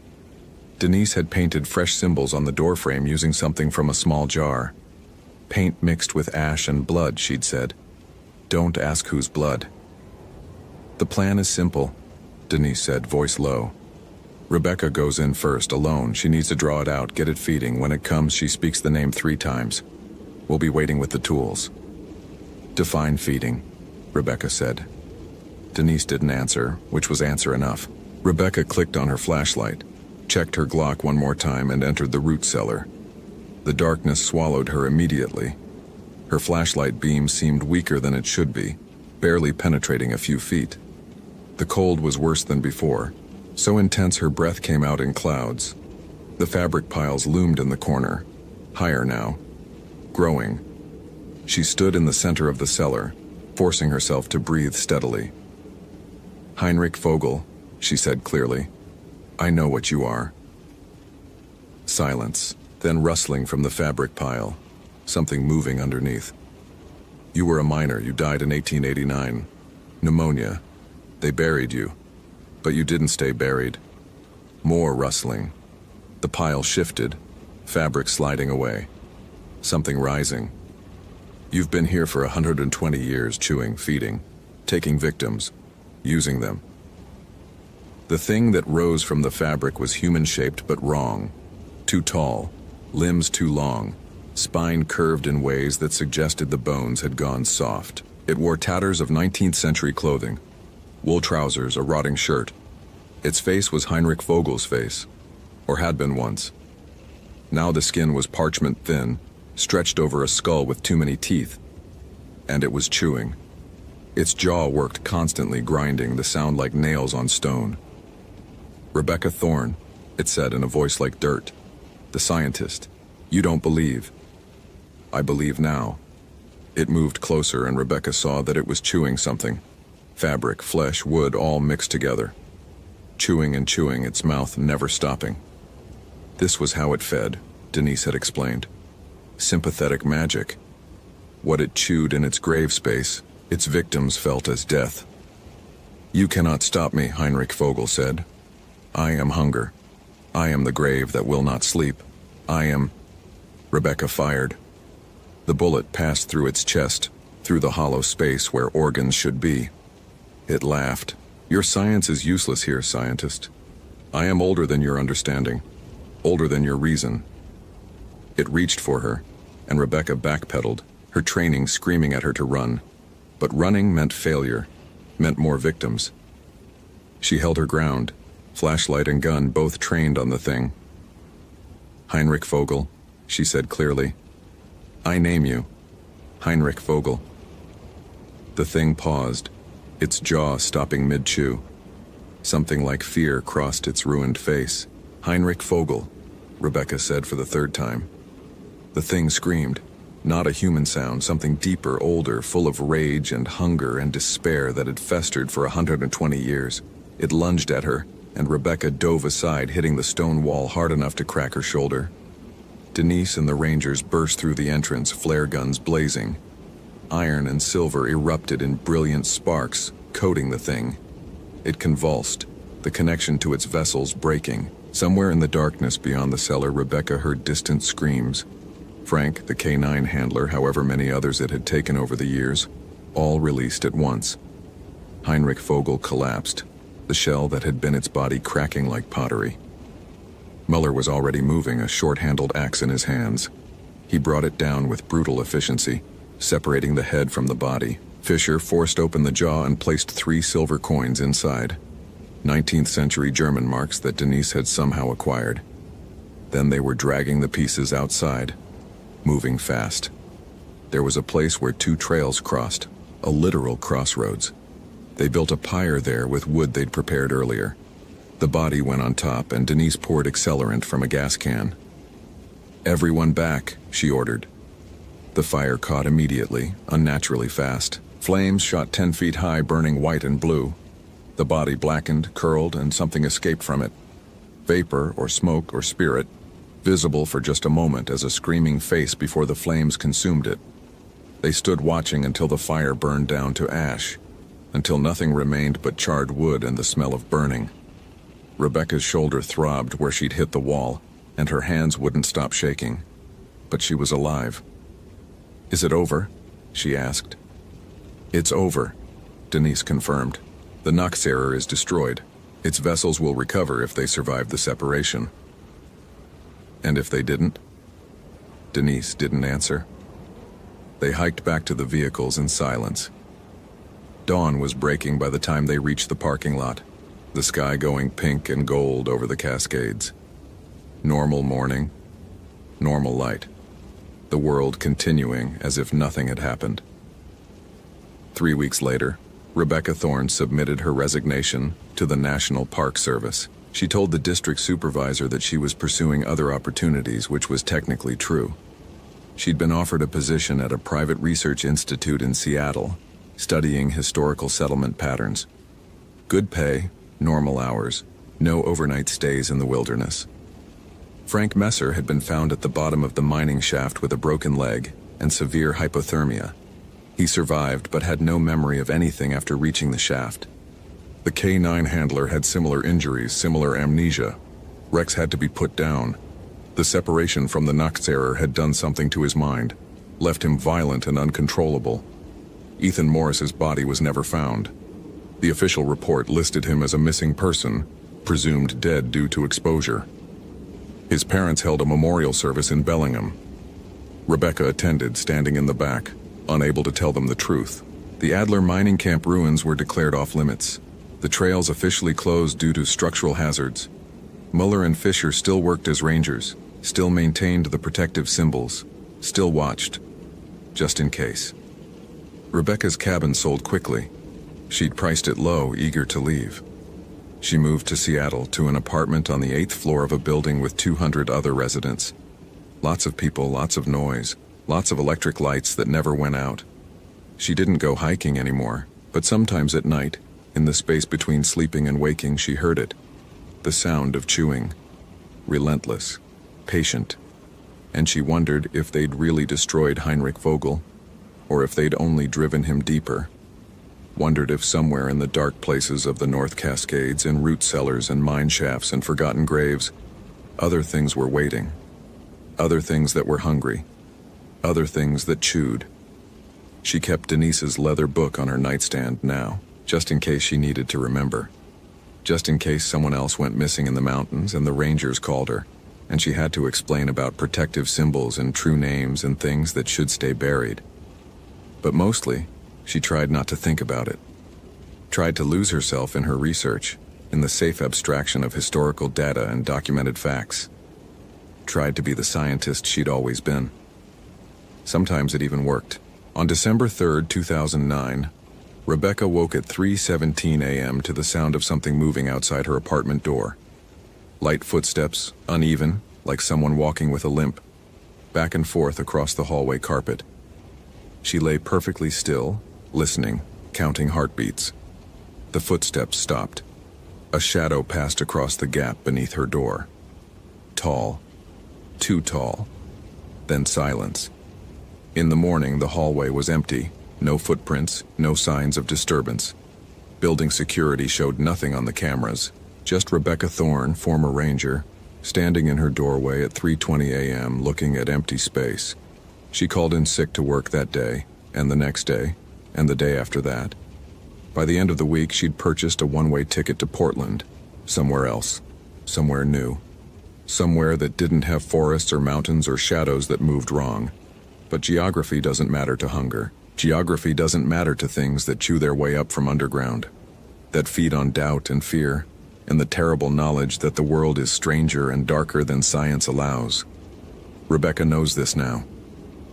Denise had painted fresh symbols on the doorframe using something from a small jar. Paint mixed with ash and blood, she'd said. Don't ask whose blood. The plan is simple, Denise said, voice low. Rebecca goes in first, alone. She needs to draw it out, get it feeding. When it comes, she speaks the name 3 times. We'll be waiting with the tools. Define feeding, Rebecca said. Denise didn't answer, which was answer enough. Rebecca clicked on her flashlight, checked her Glock one more time, and entered the root cellar. The darkness swallowed her immediately. Her flashlight beam seemed weaker than it should be, barely penetrating a few feet. The cold was worse than before, so intense her breath came out in clouds. The fabric piles loomed in the corner, higher now, growing. She stood in the center of the cellar, forcing herself to breathe steadily. Heinrich Vogel, she said clearly. I know what you are. Silence, then rustling from the fabric pile, something moving underneath. You were a miner. You died in 1889. Pneumonia. They buried you. But you didn't stay buried. More rustling. The pile shifted, fabric sliding away. something rising. You've been here for 120 years, chewing, feeding, taking victims, using them. The thing that rose from the fabric was human-shaped but wrong. Too tall, limbs too long, spine curved in ways that suggested the bones had gone soft. It wore tatters of 19th century clothing, wool trousers, a rotting shirt. Its face was Heinrich Vogel's face, or had been once. Now the skin was parchment thin, stretched over a skull with too many teeth, and it was chewing. Its jaw worked constantly, grinding, the sound like nails on stone. "Rebecca Thorne," it said in a voice like dirt. "The scientist. You don't believe." "I believe now." It moved closer, and Rebecca saw that it was chewing something. Fabric, flesh, wood, all mixed together. Chewing and chewing, its mouth never stopping. This was how it fed, Denise had explained. Sympathetic magic. What it chewed in its grave space, its victims felt as death. "You cannot stop me," Heinrich Vogel said. "I am hunger. I am the grave that will not sleep. I am—" Rebecca fired. The bullet passed through its chest, through the hollow space where organs should be. It laughed. "Your science is useless here, scientist. I am older than your understanding, older than your reason." It reached for her, and Rebecca backpedaled, her training screaming at her to run. But running meant failure, meant more victims. She held her ground, flashlight and gun both trained on the thing. "Heinrich Vogel," she said clearly. "I name you. Heinrich Vogel." The thing paused, its jaw stopping mid-chew. Something like fear crossed its ruined face. "Heinrich Vogel," Rebecca said for the third time. The thing screamed, not a human sound, something deeper, older, full of rage and hunger and despair that had festered for 120 years. It lunged at her, and Rebecca dove aside, hitting the stone wall hard enough to crack her shoulder. Denise and the Rangers burst through the entrance, flare guns blazing. Iron and silver erupted in brilliant sparks, coating the thing. It convulsed, the connection to its vessels breaking. Somewhere in the darkness beyond the cellar, Rebecca heard distant screams. Frank, the K9 handler, however many others it had taken over the years, all released at once. Heinrich Vogel collapsed, the shell that had been its body cracking like pottery. Muller was already moving, a short-handled axe in his hands. He brought it down with brutal efficiency, separating the head from the body. Fischer forced open the jaw and placed 3 silver coins inside, 19th century German marks that Denise had somehow acquired. Then they were dragging the pieces outside, moving fast. There was a place where 2 trails crossed, a literal crossroads. They built a pyre there with wood they'd prepared earlier. The body went on top, and Denise poured accelerant from a gas can. "Everyone back," she ordered. The fire caught immediately, unnaturally fast. Flames shot 10 feet high, burning white and blue. The body blackened, curled, and something escaped from it. Vapor or smoke or spirit, visible for just a moment as a screaming face before the flames consumed it. They stood watching until the fire burned down to ash, until nothing remained but charred wood and the smell of burning. Rebecca's shoulder throbbed where she'd hit the wall, and her hands wouldn't stop shaking. But she was alive. "Is it over?" she asked. "It's over," Denise confirmed. "The Noxerer is destroyed. Its vessels will recover if they survive the separation." "And if they didn't?" Denise didn't answer. They hiked back to the vehicles in silence. Dawn was breaking by the time they reached the parking lot, the sky going pink and gold over the Cascades. Normal morning, normal light. The world continuing as if nothing had happened. 3 weeks later, Rebecca Thorne submitted her resignation to the National Park Service. She told the district supervisor that she was pursuing other opportunities, which was technically true. She'd been offered a position at a private research institute in Seattle, studying historical settlement patterns. Good pay, normal hours, no overnight stays in the wilderness. Frank Messer had been found at the bottom of the mining shaft with a broken leg and severe hypothermia. He survived but had no memory of anything after reaching the shaft. The K9 handler had similar injuries, similar amnesia. Rex had to be put down. The separation from the Nachtzehrer had done something to his mind, left him violent and uncontrollable. Ethan Morris's body was never found. The official report listed him as a missing person, presumed dead due to exposure. His parents held a memorial service in Bellingham. Rebecca attended, standing in the back, unable to tell them the truth. The Adler mining camp ruins were declared off-limits. The trails officially closed due to structural hazards. Muller and Fisher still worked as rangers, still maintained the protective symbols, still watched, just in case. Rebecca's cabin sold quickly. She'd priced it low, eager to leave. She moved to Seattle, to an apartment on the 8th floor of a building with 200 other residents. Lots of people, lots of noise, lots of electric lights that never went out. She didn't go hiking anymore, but sometimes at night, in the space between sleeping and waking, she heard it. The sound of chewing. Relentless. Patient. And she wondered if they'd really destroyed Heinrich Vogel, or if they'd only driven him deeper. Wondered if somewhere in the dark places of the North Cascades, in root cellars and mine shafts and forgotten graves, other things were waiting. Other things that were hungry. Other things that chewed. She kept Denise's leather book on her nightstand now, just in case she needed to remember. Just in case someone else went missing in the mountains and the rangers called her, and she had to explain about protective symbols and true names and things that should stay buried. But mostly, she tried not to think about it. Tried to lose herself in her research, in the safe abstraction of historical data and documented facts. Tried to be the scientist she'd always been. Sometimes it even worked. On December 3, 2009, Rebecca woke at 3:17 a.m. to the sound of something moving outside her apartment door. Light footsteps, uneven, like someone walking with a limp, back and forth across the hallway carpet. She lay perfectly still, listening, counting heartbeats. The footsteps stopped. A shadow passed across the gap beneath her door. Tall. Too tall. Then silence. In the morning, the hallway was empty. No footprints, no signs of disturbance. Building security showed nothing on the cameras. Just Rebecca Thorne, former ranger, standing in her doorway at 3:20 a.m. looking at empty space. She called in sick to work that day, and the next day, and the day after that. By the end of the week, she'd purchased a one-way ticket to Portland, somewhere else, somewhere new. Somewhere that didn't have forests or mountains or shadows that moved wrong. But geography doesn't matter to hunger. Geography doesn't matter to things that chew their way up from underground, that feed on doubt and fear, and the terrible knowledge that the world is stranger and darker than science allows. Rebecca knows this now.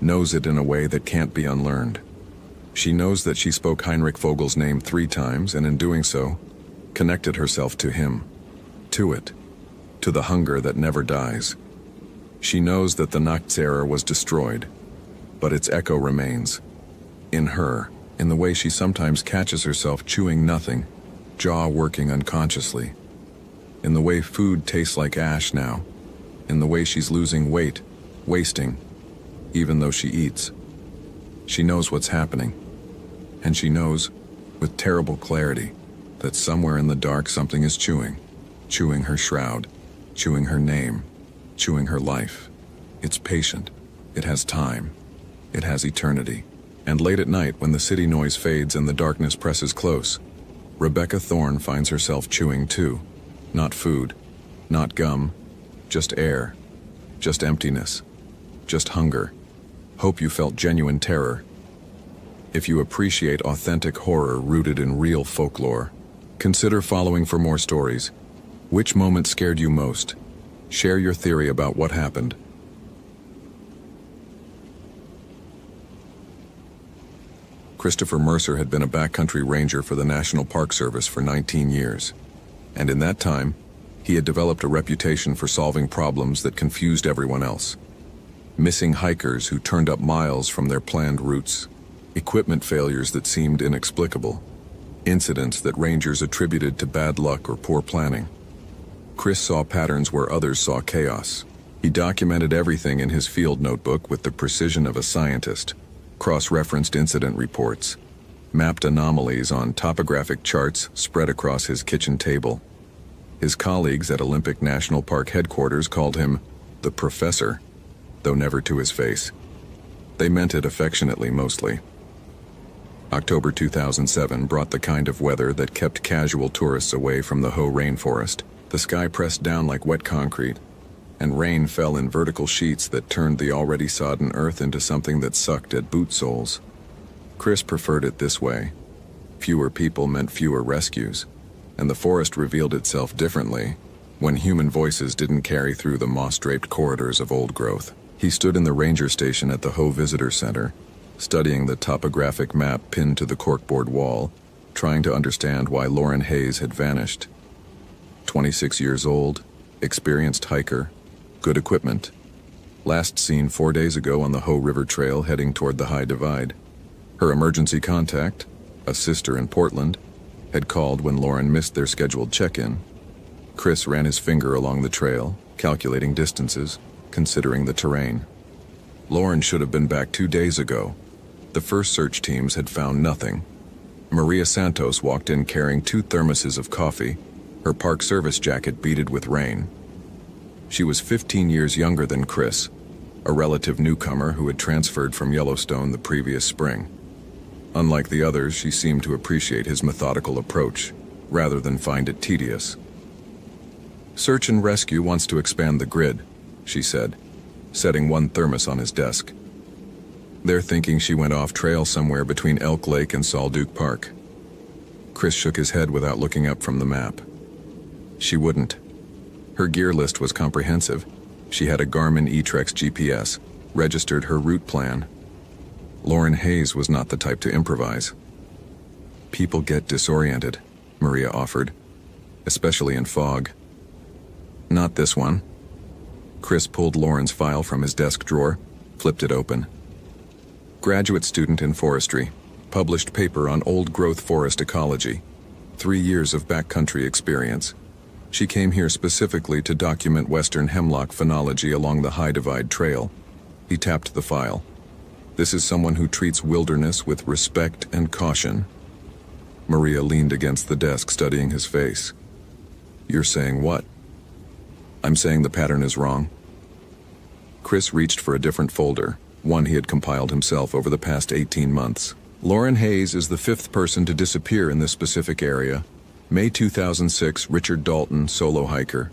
Knows it in a way that can't be unlearned. She knows that she spoke Heinrich Vogel's name 3 times, and in doing so, connected herself to him. To it. To the hunger that never dies. She knows that the Nachtzehrer was destroyed, but its echo remains. In her, in the way she sometimes catches herself chewing nothing, jaw working unconsciously. In the way food tastes like ash now. In the way she's losing weight, wasting, even though she eats. She knows what's happening. And she knows, with terrible clarity, that somewhere in the dark something is chewing. Chewing her shroud, chewing her name, chewing her life. It's patient. It has time. It has eternity. And late at night, when the city noise fades and the darkness presses close, Rebecca Thorne finds herself chewing too. Not food, not gum, just air, just emptiness, just hunger. Hope you felt genuine terror. If you appreciate authentic horror rooted in real folklore, consider following for more stories. Which moment scared you most? Share your theory about what happened. Christopher Mercer had been a backcountry ranger for the National Park Service for 19 years. And in that time, he had developed a reputation for solving problems that confused everyone else. Missing hikers who turned up miles from their planned routes, equipment failures that seemed inexplicable, incidents that rangers attributed to bad luck or poor planning. Chris saw patterns where others saw chaos. He documented everything in his field notebook with the precision of a scientist, cross-referenced incident reports, mapped anomalies on topographic charts spread across his kitchen table. His colleagues at Olympic National Park headquarters called him the professor, though never to his face. They meant it affectionately mostly. October 2007 brought the kind of weather that kept casual tourists away from the Hoh rainforest. The sky pressed down like wet concrete, and rain fell in vertical sheets that turned the already sodden earth into something that sucked at boot soles. Chris preferred it this way. Fewer people meant fewer rescues, and the forest revealed itself differently when human voices didn't carry through the moss-draped corridors of old growth. He stood in the ranger station at the Hoh Visitor Center, studying the topographic map pinned to the corkboard wall, trying to understand why Lauren Hayes had vanished. 26 years old, experienced hiker, good equipment. Last seen 4 days ago on the Hoh River Trail heading toward the High Divide. Her emergency contact, a sister in Portland, had called when Lauren missed their scheduled check-in. Chris ran his finger along the trail, calculating distances, considering the terrain. Lauren should have been back 2 days ago. The first search teams had found nothing. Maria Santos walked in carrying 2 thermoses of coffee, her park service jacket beaded with rain. She was 15 years younger than Chris, a relative newcomer who had transferred from Yellowstone the previous spring. Unlike the others, she seemed to appreciate his methodical approach, rather than find it tedious. "Search and Rescue wants to expand the grid," she said, setting 1 thermos on his desk. They're thinking she went off trail somewhere between Elk Lake and Salduke Park. Chris shook his head without looking up from the map. She wouldn't. Her gear list was comprehensive. She had a Garmin eTrex GPS, registered her route plan. Lauren Hayes was not the type to improvise. "People get disoriented," Maria offered, "especially in fog." "Not this one." Chris pulled Lauren's file from his desk drawer, flipped it open. Graduate student in forestry, published paper on old-growth forest ecology, 3 years of backcountry experience. She came here specifically to document western hemlock phenology along the High Divide Trail. He tapped the file. "This is someone who treats wilderness with respect and caution." Maria leaned against the desk, studying his face. "You're saying what?" "I'm saying the pattern is wrong." Chris reached for a different folder, one he had compiled himself over the past 18 months. Lauren Hayes is the 5th person to disappear in this specific area. May 2006, Richard Dalton, solo hiker.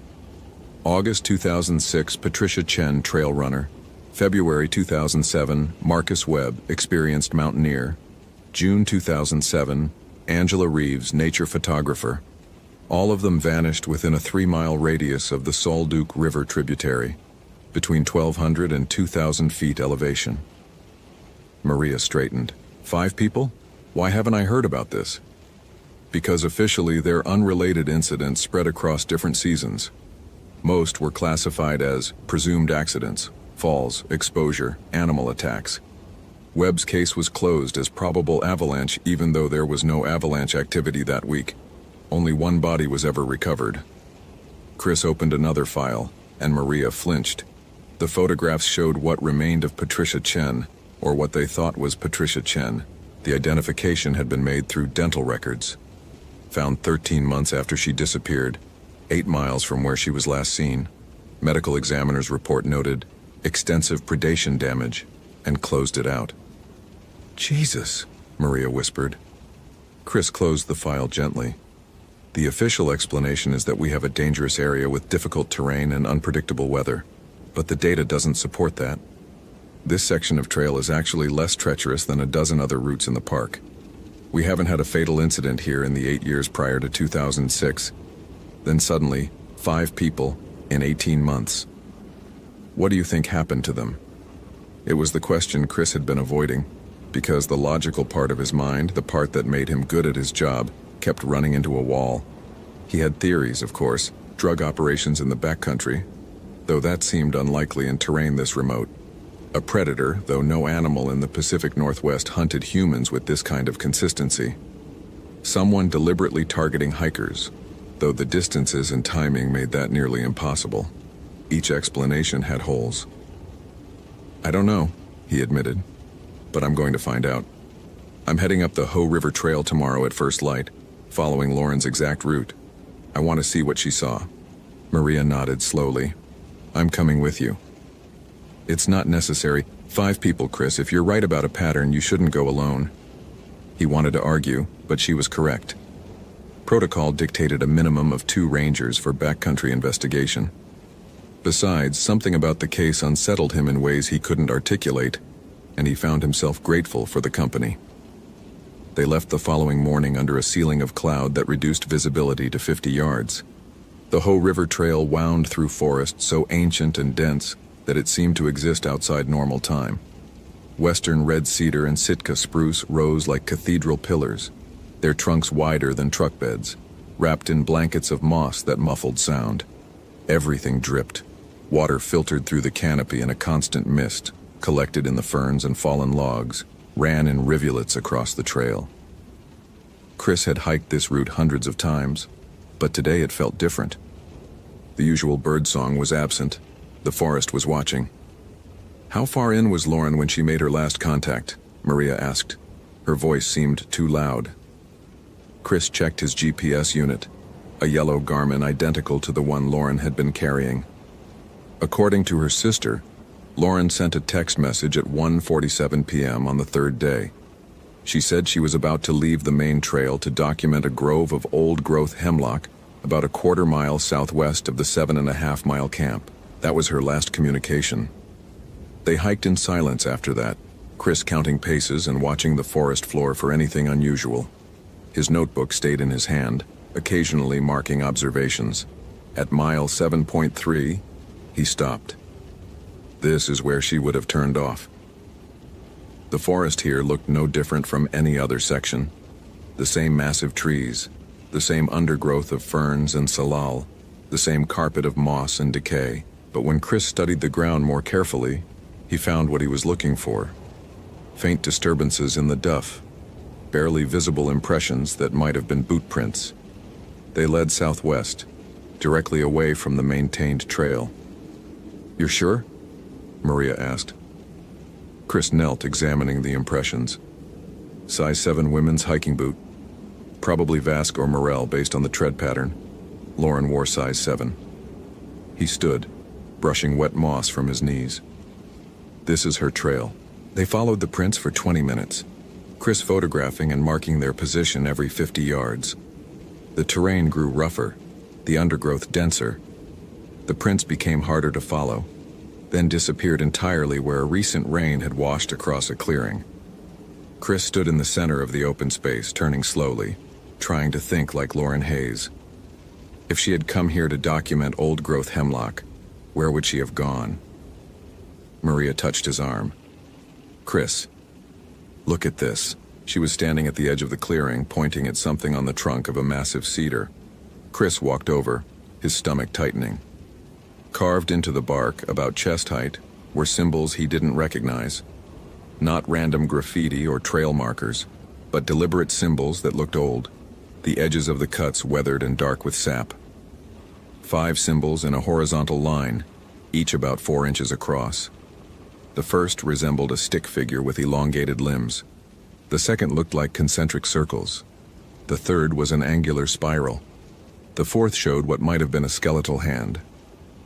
August 2006, Patricia Chen, trail runner. February 2007, Marcus Webb, experienced mountaineer. June 2007, Angela Reeves, nature photographer. All of them vanished within a 3-mile radius of the Salduke River tributary, between 1,200 and 2,000 feet elevation. Maria straightened. 5 people? Why haven't I heard about this? Because officially they're unrelated incidents spread across different seasons. Most were classified as presumed accidents, falls, exposure, animal attacks. Webb's case was closed as probable avalanche even though there was no avalanche activity that week. Only 1 body was ever recovered. Chris opened another file, and Maria flinched. The photographs showed what remained of Patricia Chen, or what they thought was Patricia Chen. The identification had been made through dental records. Found 13 months after she disappeared, 8 miles from where she was last seen. Medical examiner's report noted extensive predation damage, and closed it out. "Jesus," Maria whispered. Chris closed the file gently. "The official explanation is that we have a dangerous area with difficult terrain and unpredictable weather, but the data doesn't support that. This section of trail is actually less treacherous than a dozen other routes in the park. We haven't had a fatal incident here in the 8 years prior to 2006. Then suddenly, 5 people in 18 months. What do you think happened to them?" It was the question Chris had been avoiding, because the logical part of his mind, the part that made him good at his job, kept running into a wall. He had theories, of course, drug operations in the backcountry, though that seemed unlikely in terrain this remote. A predator, though no animal in the Pacific Northwest hunted humans with this kind of consistency. Someone deliberately targeting hikers, though the distances and timing made that nearly impossible. Each explanation had holes. "I don't know," he admitted, "but I'm going to find out. I'm heading up the Hoh River Trail tomorrow at first light, following Lauren's exact route. I want to see what she saw." Maria nodded slowly. I'm coming with you. It's not necessary. 5 people, Chris. If you're right about a pattern, you shouldn't go alone. He wanted to argue, but she was correct. Protocol dictated a minimum of 2 rangers for backcountry investigation. Besides, something about the case unsettled him in ways he couldn't articulate, and he found himself grateful for the company. They left the following morning under a ceiling of cloud that reduced visibility to 50 yards. The Hoh River Trail wound through forest so ancient and dense that it seemed to exist outside normal time. Western red cedar and Sitka spruce rose like cathedral pillars, their trunks wider than truck beds, wrapped in blankets of moss that muffled sound. Everything dripped. Water filtered through the canopy in a constant mist, collected in the ferns and fallen logs, ran in rivulets across the trail. Chris had hiked this route hundreds of times, but today it felt different. The usual birdsong was absent. The forest was watching. How far in was Lauren when she made her last contact? Maria asked. Her voice seemed too loud. Chris checked his GPS unit, a yellow Garmin identical to the one Lauren had been carrying. According to her sister, Lauren sent a text message at 1:47 p.m. on the 3rd day. She said she was about to leave the main trail to document a grove of old-growth hemlock about a quarter-mile southwest of the 7.5-mile camp. That was her last communication. They hiked in silence after that, Chris counting paces and watching the forest floor for anything unusual. His notebook stayed in his hand, occasionally marking observations. At mile 7.3, he stopped. This is where she would have turned off. The forest here looked no different from any other section. The same massive trees, the same undergrowth of ferns and salal, the same carpet of moss and decay. But when Chris studied the ground more carefully, he found what he was looking for. Faint disturbances in the duff, barely visible impressions that might have been boot prints. They led southwest, directly away from the maintained trail. "You're sure?" Maria asked. Chris knelt, examining the impressions. Size 7 women's hiking boot. Probably Vasque or Morel based on the tread pattern. Lauren wore size 7. He stood, brushing wet moss from his knees. This is her trail. They followed the prints for 20 minutes, Chris photographing and marking their position every 50 yards. The terrain grew rougher, the undergrowth denser. The prints became harder to follow, then disappeared entirely where a recent rain had washed across a clearing. Chris stood in the center of the open space, turning slowly, trying to think like Lauren Hayes. If she had come here to document old-growth hemlock, where would she have gone? Maria touched his arm. "Chris, look at this." She was standing at the edge of the clearing, pointing at something on the trunk of a massive cedar. Chris walked over, his stomach tightening. Carved into the bark, about chest height, were symbols he didn't recognize. Not random graffiti or trail markers, but deliberate symbols that looked old, the edges of the cuts weathered and dark with sap. 5 symbols in a horizontal line, each about 4 inches across. The first resembled a stick figure with elongated limbs. The second looked like concentric circles. The third was an angular spiral. The fourth showed what might have been a skeletal hand.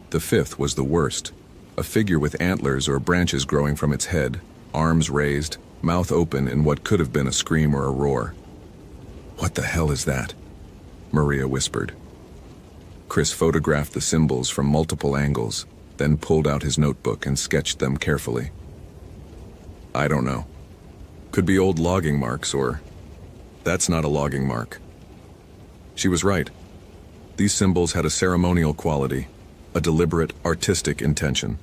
The fifth was the worst, a figure with antlers or branches growing from its head, arms raised, mouth open in what could have been a scream or a roar. "What the hell is that?" Maria whispered. Chris photographed the symbols from multiple angles, then pulled out his notebook and sketched them carefully. "I don't know. Could be old logging marks or... That's not a logging mark." She was right. These symbols had a ceremonial quality, a deliberate, artistic intention.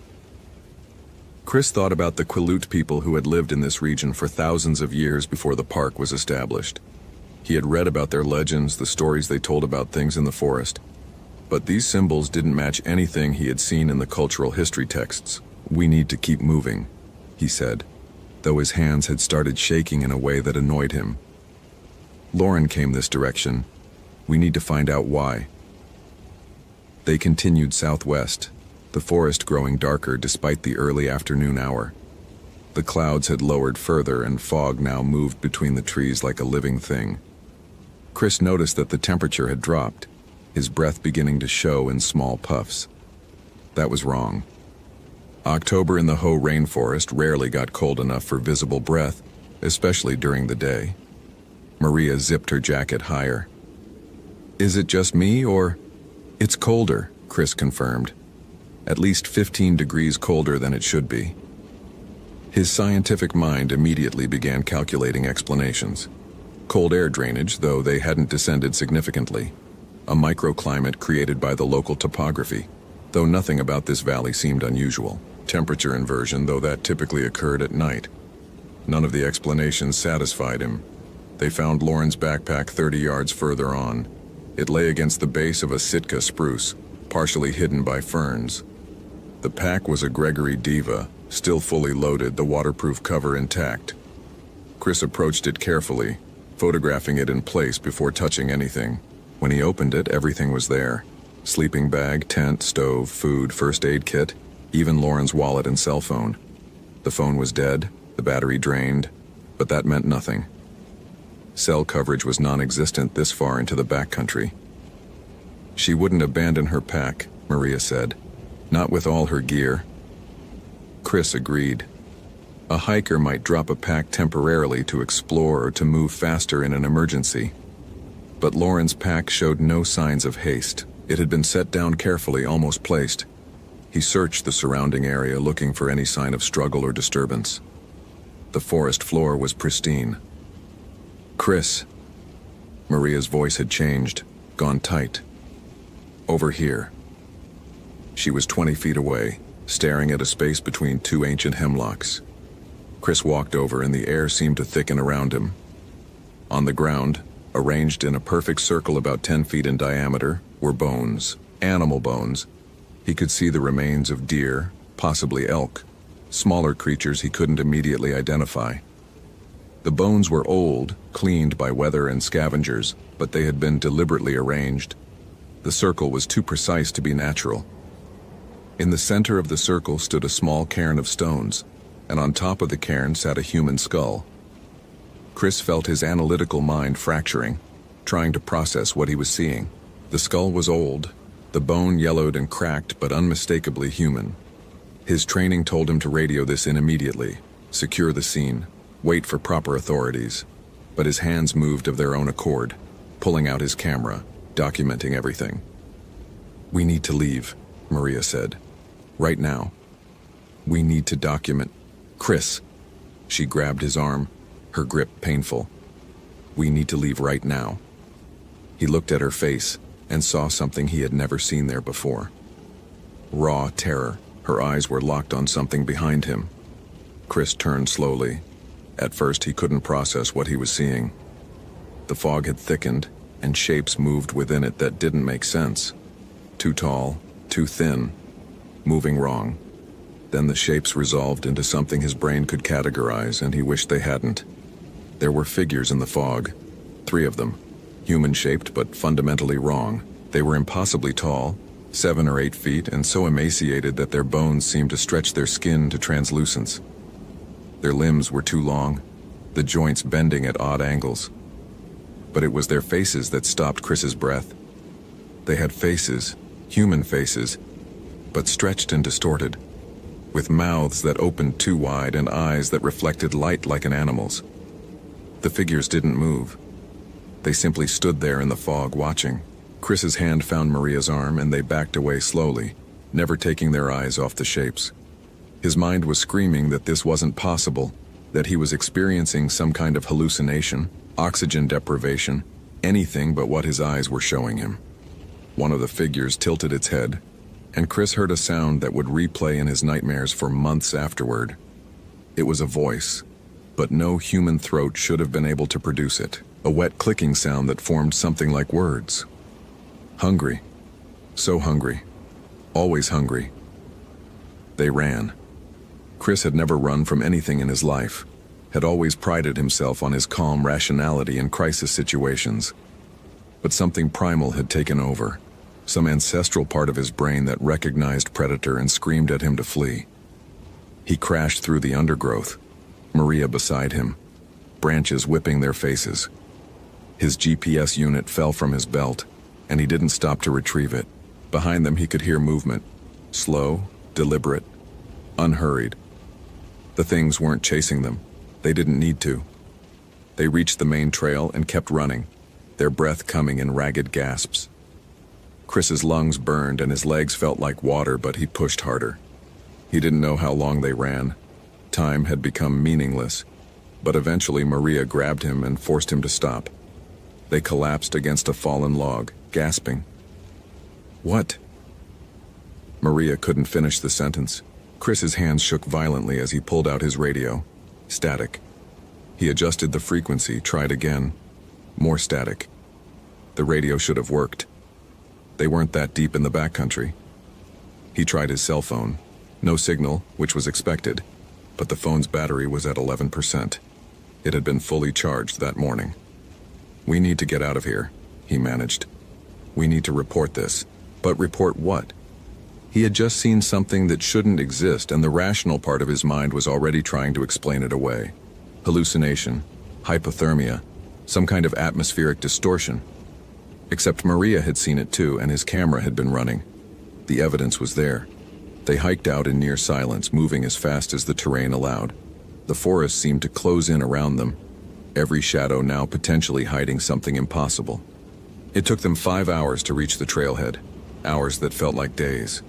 Chris thought about the Quileute people who had lived in this region for thousands of years before the park was established. He had read about their legends, the stories they told about things in the forest. But these symbols didn't match anything he had seen in the cultural history texts. "We need to keep moving," he said, though his hands had started shaking in a way that annoyed him. "Lauren came this direction. We need to find out why." They continued southwest, the forest growing darker despite the early afternoon hour. The clouds had lowered further and fog now moved between the trees like a living thing. Chris noticed that the temperature had dropped, his breath beginning to show in small puffs. That was wrong. October in the Hoh rainforest rarely got cold enough for visible breath, especially during the day. Maria zipped her jacket higher. "Is it just me, or—" "It's colder," Chris confirmed. "At least 15 degrees colder than it should be." His scientific mind immediately began calculating explanations. Cold air drainage, though they hadn't descended significantly. A microclimate created by the local topography, though nothing about this valley seemed unusual. Temperature inversion, though that typically occurred at night. None of the explanations satisfied him. They found Lauren's backpack 30 yards further on. It lay against the base of a Sitka spruce, partially hidden by ferns. The pack was a Gregory Diva, still fully loaded, the waterproof cover intact. Chris approached it carefully, photographing it in place before touching anything. When he opened it, everything was there. Sleeping bag, tent, stove, food, first aid kit, even Lauren's wallet and cell phone. The phone was dead, the battery drained, but that meant nothing. Cell coverage was non-existent this far into the backcountry. She wouldn't abandon her pack, Maria said. Not with all her gear. Chris agreed. A hiker might drop a pack temporarily to explore or to move faster in an emergency. But Lauren's pack showed no signs of haste. It had been set down carefully, almost placed. He searched the surrounding area, looking for any sign of struggle or disturbance. The forest floor was pristine. "Chris." Maria's voice had changed, gone tight. "Over here." She was 20 feet away, staring at a space between two ancient hemlocks. Chris walked over and the air seemed to thicken around him. On the ground, arranged in a perfect circle about 10 feet in diameter, were bones, animal bones. He could see the remains of deer, possibly elk, smaller creatures he couldn't immediately identify. The bones were old, cleaned by weather and scavengers, but they had been deliberately arranged. The circle was too precise to be natural. In the center of the circle stood a small cairn of stones, and on top of the cairn sat a human skull. Chris felt his analytical mind fracturing, trying to process what he was seeing. The skull was old, the bone yellowed and cracked, but unmistakably human. His training told him to radio this in immediately, secure the scene, wait for proper authorities. But his hands moved of their own accord, pulling out his camera, documenting everything. "We need to leave," Maria said. "Right now. We need to document." "Chris." She grabbed his arm, her grip painful. "We need to leave right now." He looked at her face and saw something he had never seen there before. Raw terror. Her eyes were locked on something behind him. Chris turned slowly. At first he couldn't process what he was seeing. The fog had thickened, and shapes moved within it that didn't make sense. Too tall, too thin, moving wrong. Then the shapes resolved into something his brain could categorize, and he wished they hadn't. There were figures in the fog, 3 of them, human-shaped but fundamentally wrong. They were impossibly tall, 7 or 8 feet, and so emaciated that their bones seemed to stretch their skin to translucence. Their limbs were too long, the joints bending at odd angles. But it was their faces that stopped Chris's breath. They had faces, human faces, but stretched and distorted, with mouths that opened too wide and eyes that reflected light like an animal's. The figures didn't move. They simply stood there in the fog watching. Chris's hand found Maria's arm and they backed away slowly, never taking their eyes off the shapes. His mind was screaming that this wasn't possible, that he was experiencing some kind of hallucination, oxygen deprivation, anything but what his eyes were showing him. One of the figures tilted its head, and Chris heard a sound that would replay in his nightmares for months afterward. It was a voice, but no human throat should have been able to produce it. A wet clicking sound that formed something like words. Hungry. So hungry. Always hungry. They ran. Chris had never run from anything in his life, had always prided himself on his calm rationality in crisis situations. But something primal had taken over, some ancestral part of his brain that recognized predator and screamed at him to flee. He crashed through the undergrowth, Maria beside him, branches whipping their faces. His GPS unit fell from his belt, and he didn't stop to retrieve it. Behind them he could hear movement, Slow, deliberate, unhurried. The things weren't chasing them. They didn't need to. They reached the main trail and kept running, their breath coming in ragged gasps. Chris's lungs burned and his legs felt like water, but he pushed harder. He didn't know how long they ran. Time had become meaningless, but eventually Maria grabbed him and forced him to stop. They collapsed against a fallen log, gasping. "What?" Maria couldn't finish the sentence. Chris's hands shook violently as he pulled out his radio. Static. He adjusted the frequency, tried again. More static. The radio should have worked. They weren't that deep in the backcountry. He tried his cell phone. No signal, which was expected, but the phone's battery was at 11%. It had been fully charged that morning. "We need to get out of here," he managed. "We need to report this." But report what? He had just seen something that shouldn't exist, and the rational part of his mind was already trying to explain it away. Hallucination, hypothermia, some kind of atmospheric distortion. Except Maria had seen it too, and his camera had been running. The evidence was there. They hiked out in near silence, moving as fast as the terrain allowed. The forest seemed to close in around them, every shadow now potentially hiding something impossible. It took them 5 hours to reach the trailhead, hours that felt like days.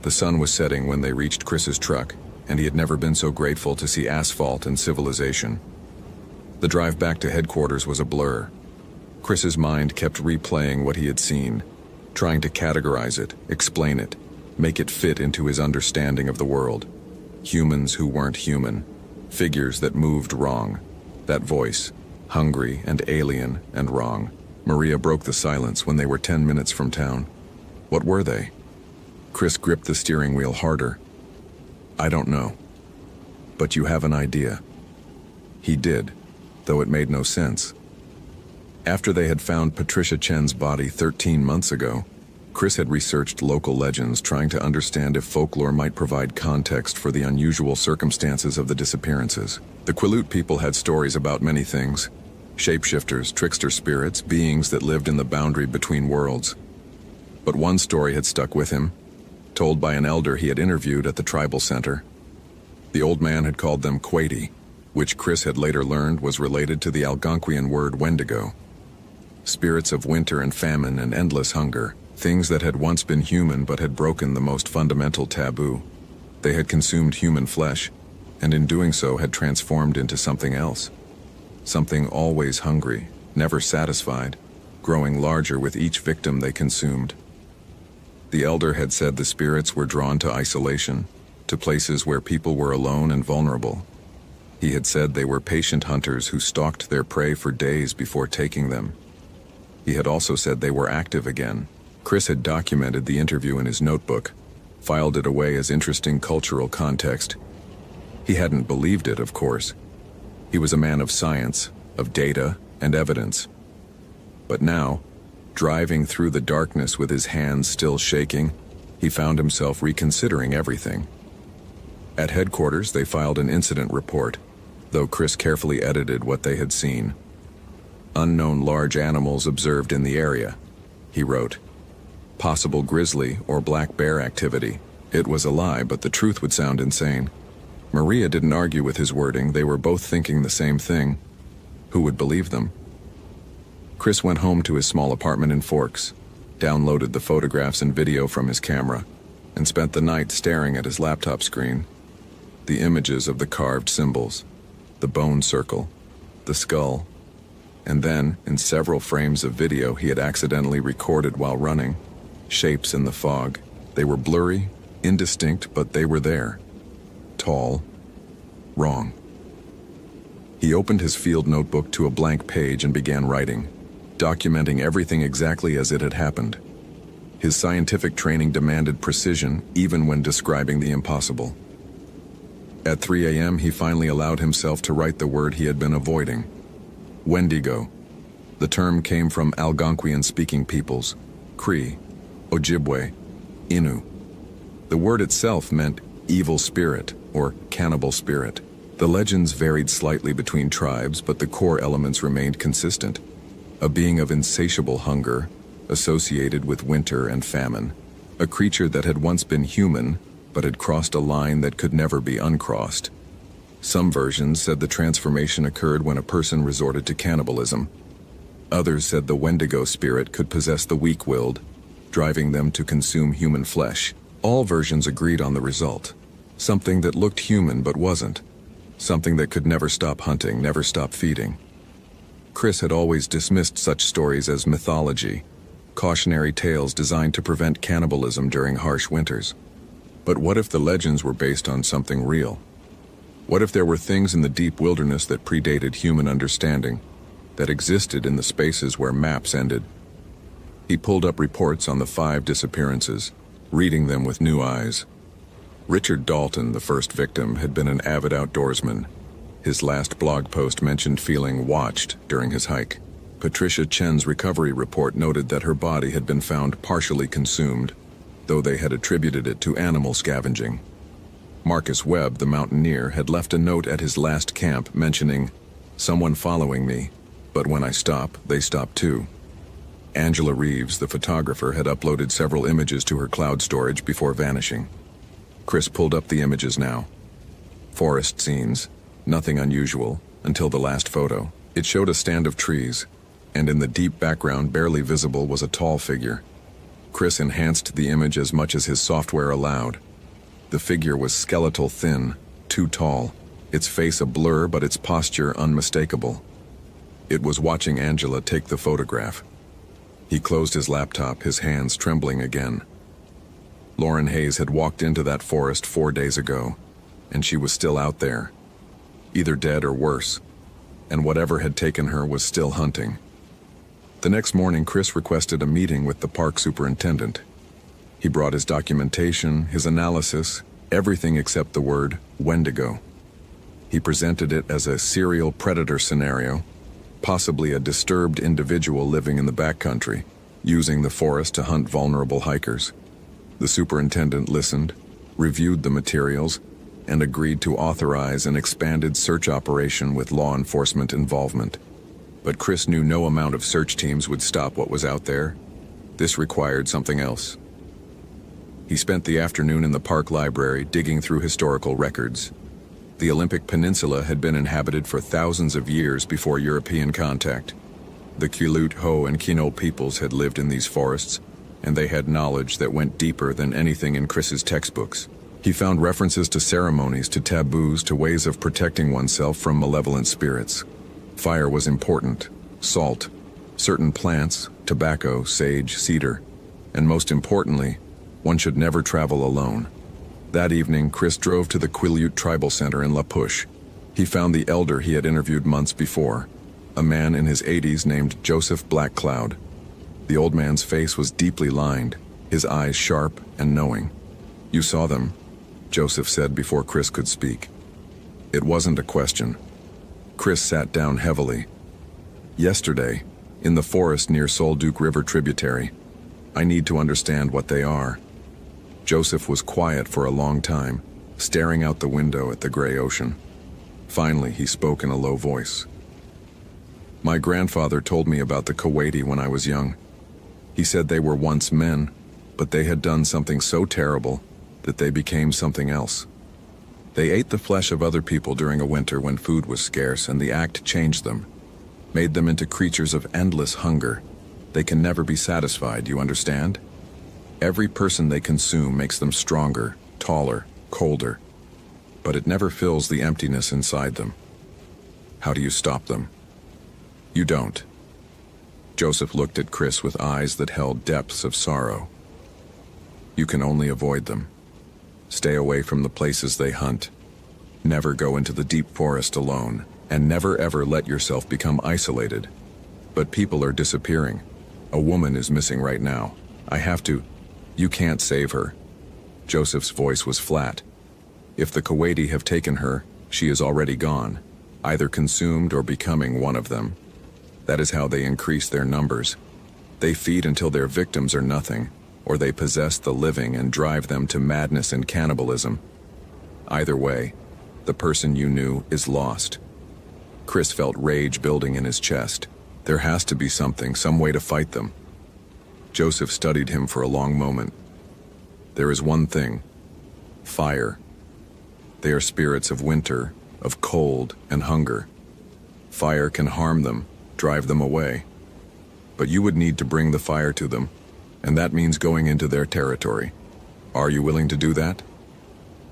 The sun was setting when they reached Chris's truck, and he had never been so grateful to see asphalt and civilization. The drive back to headquarters was a blur. Chris's mind kept replaying what he had seen, trying to categorize it, explain it, make it fit into his understanding of the world. Humans who weren't human, figures that moved wrong. That voice, hungry and alien and wrong. Maria broke the silence when they were 10 minutes from town. What were they? Chris gripped the steering wheel harder. "I don't know. But you have an idea." He did, though it made no sense. After they had found Patricia Chen's body 13 months ago, Chris had researched local legends, trying to understand if folklore might provide context for the unusual circumstances of the disappearances. The Quileute people had stories about many things: shapeshifters, trickster spirits, beings that lived in the boundary between worlds. But one story had stuck with him, told by an elder he had interviewed at the tribal center. The old man had called them Quadi, which Chris had later learned was related to the Algonquian word Wendigo. Spirits of winter and famine and endless hunger, things that had once been human but had broken the most fundamental taboo. They had consumed human flesh, and in doing so had transformed into something else. Something always hungry, never satisfied, growing larger with each victim they consumed. The elder had said the spirits were drawn to isolation, to places where people were alone and vulnerable. He had said they were patient hunters who stalked their prey for days before taking them. He had also said they were active again. Chris had documented the interview in his notebook, filed it away as interesting cultural context. He hadn't believed it, of course. He was a man of science, of data and evidence. But now, driving through the darkness with his hands still shaking, he found himself reconsidering everything. At headquarters, they filed an incident report, though Chris carefully edited what they had seen. "Unknown large animals observed in the area," he wrote. "Possible grizzly or black bear activity." It was a lie, but the truth would sound insane. Maria didn't argue with his wording. They were both thinking the same thing. Who would believe them? Chris went home to his small apartment in Forks, downloaded the photographs and video from his camera, and spent the night staring at his laptop screen. The images of the carved symbols, the bone circle, the skull, and then, in several frames of video he had accidentally recorded while running, shapes in the fog. They were blurry, indistinct, but they were there. Tall. Wrong. He opened his field notebook to a blank page and began writing, documenting everything exactly as it had happened. His scientific training demanded precision, even when describing the impossible. At 3 a.m., he finally allowed himself to write the word he had been avoiding: Wendigo. The term came from Algonquian-speaking peoples: Cree, Ojibwe, Innu. The word itself meant evil spirit or cannibal spirit. The legends varied slightly between tribes, but the core elements remained consistent: a being of insatiable hunger, associated with winter and famine, A creature that had once been human, but had crossed a line that could never be uncrossed. Some versions said the transformation occurred when a person resorted to cannibalism. Others said the Wendigo spirit could possess the weak-willed, driving them to consume human flesh. All versions agreed on the result. Something that looked human but wasn't. Something that could never stop hunting, never stop feeding. Chris had always dismissed such stories as mythology, cautionary tales designed to prevent cannibalism during harsh winters. But what if the legends were based on something real? What if there were things in the deep wilderness that predated human understanding, that existed in the spaces where maps ended? He pulled up reports on the 5 disappearances, reading them with new eyes. Richard Dalton, the first victim, had been an avid outdoorsman. His last blog post mentioned feeling watched during his hike. Patricia Chen's recovery report noted that her body had been found partially consumed, though they had attributed it to animal scavenging. Marcus Webb, the mountaineer, had left a note at his last camp mentioning, "Someone following me, but when I stop, they stop too." Angela Reeves, the photographer, had uploaded several images to her cloud storage before vanishing. Chris pulled up the images now. Forest scenes, nothing unusual, until the last photo. It showed a stand of trees, and in the deep background, barely visible, was a tall figure. Chris enhanced the image as much as his software allowed. The figure was skeletal thin, too tall, its face a blur but its posture unmistakable. It was watching Angela take the photograph. He closed his laptop, his hands trembling again. Lauren Hayes had walked into that forest 4 days ago, and she was still out there, either dead or worse, and whatever had taken her was still hunting. The next morning, Chris requested a meeting with the park superintendent. He brought his documentation, his analysis, everything except the word Wendigo. He presented it as a serial predator scenario, possibly a disturbed individual living in the backcountry, using the forest to hunt vulnerable hikers. The superintendent listened, reviewed the materials, and agreed to authorize an expanded search operation with law enforcement involvement. But Chris knew no amount of search teams would stop what was out there. This required something else. He spent the afternoon in the park library digging through historical records. The Olympic Peninsula had been inhabited for thousands of years before European contact. The Quileute, Ho, and Quinault peoples had lived in these forests, and they had knowledge that went deeper than anything in Chris's textbooks. He found references to ceremonies, to taboos, to ways of protecting oneself from malevolent spirits. Fire was important, salt, certain plants, tobacco, sage, cedar, and most importantly, one should never travel alone. That evening, Chris drove to the Quileute Tribal Center in La Push. He found the elder he had interviewed months before, a man in his 80s named Joseph Blackcloud. The old man's face was deeply lined, his eyes sharp and knowing. "You saw them," Joseph said before Chris could speak. It wasn't a question. Chris sat down heavily. "Yesterday, in the forest near Solduc River tributary. I need to understand what they are." Joseph was quiet for a long time, staring out the window at the gray ocean. Finally, he spoke in a low voice. "My grandfather told me about the Kuwaiti when I was young. He said they were once men, but they had done something so terrible that they became something else. They ate the flesh of other people during a winter when food was scarce, and the act changed them, made them into creatures of endless hunger. They can never be satisfied, you understand? Every person they consume makes them stronger, taller, colder, but it never fills the emptiness inside them. How do you stop them? You don't." Joseph looked at Chris with eyes that held depths of sorrow. "You can only avoid them. Stay away from the places they hunt. Never go into the deep forest alone, and never ever let yourself become isolated. But people are disappearing. A woman is missing right now. I have to. You can't save her." Joseph's voice was flat. "If the Kuwaiti have taken her, she is already gone, either consumed or becoming one of them. That is how they increase their numbers. They feed until their victims are nothing, or they possess the living and drive them to madness and cannibalism. Either way, the person you knew is lost." Chris felt rage building in his chest. There has to be something, some way to fight them. Joseph studied him for a long moment. There is one thing: fire. They are spirits of winter, of cold and hunger. Fire can harm them, drive them away. But you would need to bring the fire to them, and that means going into their territory. Are you willing to do that?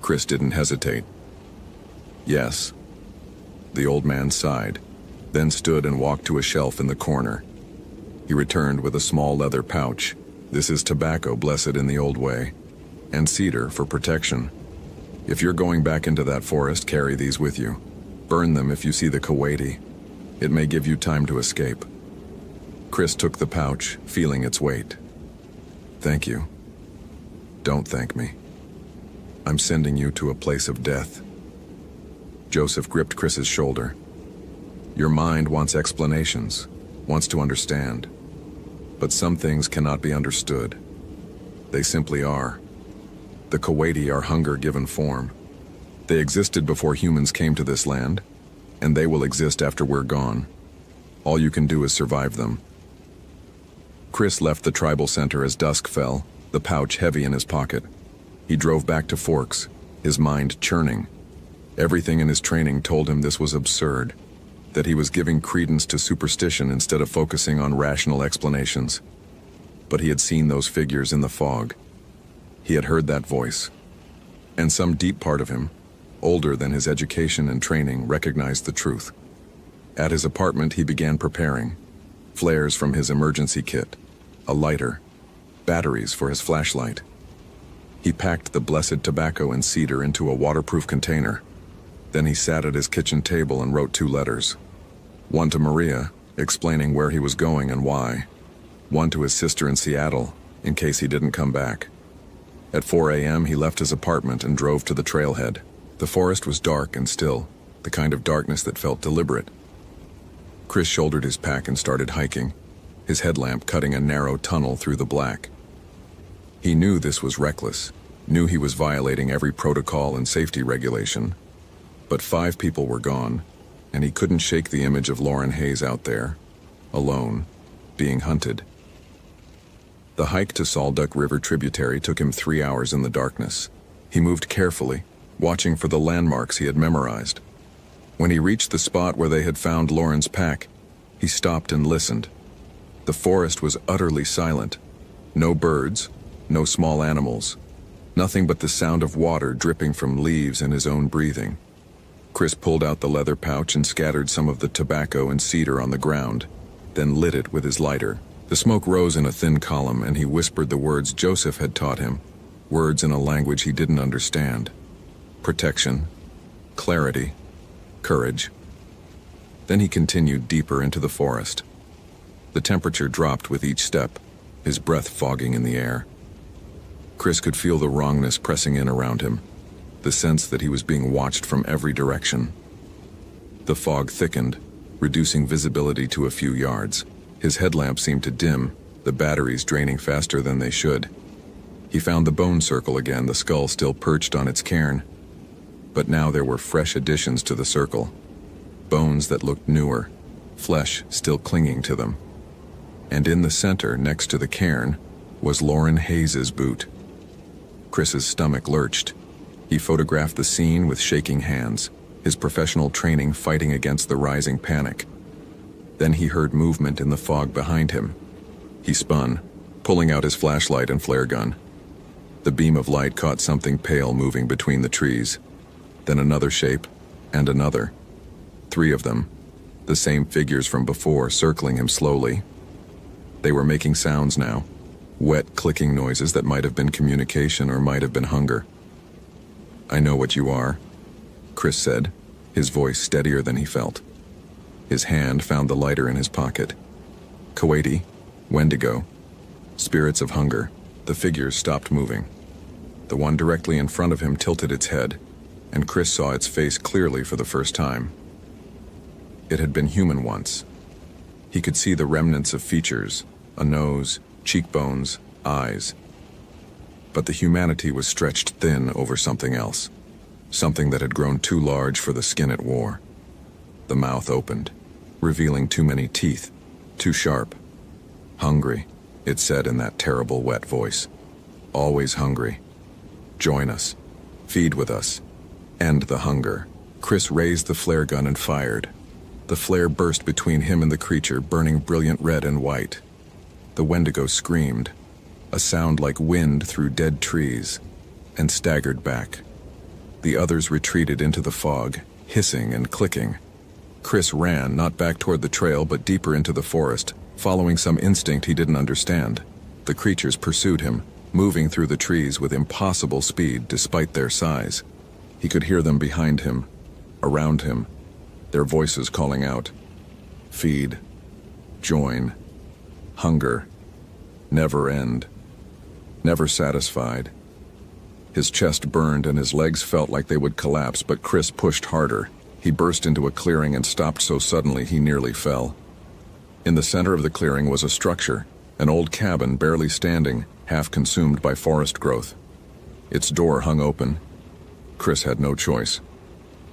Chris didn't hesitate. Yes. The old man sighed, then stood and walked to a shelf in the corner. He returned with a small leather pouch. This is tobacco, blessed in the old way, and cedar for protection. If you're going back into that forest, carry these with you. Burn them if you see the coyote. It may give you time to escape. Chris took the pouch, feeling its weight. Thank you. Don't thank me. I'm sending you to a place of death. Joseph gripped Chris's shoulder. Your mind wants explanations, wants to understand. But some things cannot be understood. They simply are. The coyote are hunger given form. They existed before humans came to this land, and they will exist after we're gone. All you can do is survive them. Chris left the tribal center as dusk fell, the pouch heavy in his pocket. He drove back to Forks, his mind churning. Everything in his training told him this was absurd, that he was giving credence to superstition instead of focusing on rational explanations. But he had seen those figures in the fog. He had heard that voice. And some deep part of him, older than his education and training, recognized the truth. At his apartment, he began preparing. Flares from his emergency kit, a lighter, batteries for his flashlight. He packed the blessed tobacco and cedar into a waterproof container. Then he sat at his kitchen table and wrote 2 letters. One to Maria, explaining where he was going and why. One to his sister in Seattle, in case he didn't come back. At 4 a.m., he left his apartment and drove to the trailhead. The forest was dark and still, the kind of darkness that felt deliberate. Chris shouldered his pack and started hiking, his headlamp cutting a narrow tunnel through the black. He knew this was reckless, knew he was violating every protocol and safety regulation. But 5 people were gone, and he couldn't shake the image of Lauren Hayes out there, alone, being hunted. The hike to Salduck River tributary took him 3 hours in the darkness. He moved carefully, watching for the landmarks he had memorized. When he reached the spot where they had found Lauren's pack, he stopped and listened. The forest was utterly silent. No birds, no small animals, nothing but the sound of water dripping from leaves and his own breathing. Chris pulled out the leather pouch and scattered some of the tobacco and cedar on the ground, then lit it with his lighter. The smoke rose in a thin column, and he whispered the words Joseph had taught him, words in a language he didn't understand. Protection, clarity, courage. Then he continued deeper into the forest. The temperature dropped with each step, his breath fogging in the air. Chris could feel the wrongness pressing in around him, the sense that he was being watched from every direction. The fog thickened, reducing visibility to a few yards. His headlamp seemed to dim, the batteries draining faster than they should. He found the bone circle again, the skull still perched on its cairn. But now there were fresh additions to the circle. Bones that looked newer, flesh still clinging to them. And in the center, next to the cairn, was Lauren Hayes's boot. Chris's stomach lurched. He photographed the scene with shaking hands, his professional training fighting against the rising panic. Then he heard movement in the fog behind him. He spun, pulling out his flashlight and flare gun. The beam of light caught something pale moving between the trees. Then another shape, and another. 3 of them, the same figures from before, circling him slowly. They were making sounds now, wet clicking noises that might have been communication or might have been hunger. I know what you are, Chris said, his voice steadier than he felt. His hand found the lighter in his pocket. Coyote, Wendigo, spirits of hunger. The figures stopped moving. The one directly in front of him tilted its head, and Chris saw its face clearly for the first time. It had been human once. He could see the remnants of features, a nose, cheekbones, eyes. But the humanity was stretched thin over something else, something that had grown too large for the skin it wore. The mouth opened, revealing too many teeth, too sharp. Hungry, it said in that terrible wet voice. Always hungry, Join us. Feed with us. End the hunger. Chris raised the flare gun and fired. The flare burst between him and the creature, burning brilliant red and white. The Wendigo screamed, a sound like wind through dead trees, and staggered back. The others retreated into the fog, hissing and clicking. Chris ran, not back toward the trail, but deeper into the forest, following some instinct he didn't understand. The creatures pursued him, moving through the trees with impossible speed despite their size. He could hear them behind him, around him, their voices calling out. Feed. Join. Hunger. Never end. Never satisfied. His chest burned and his legs felt like they would collapse, but Chris pushed harder. He burst into a clearing and stopped so suddenly he nearly fell. In the center of the clearing was a structure, an old cabin barely standing, half consumed by forest growth. Its door hung open. Chris had no choice.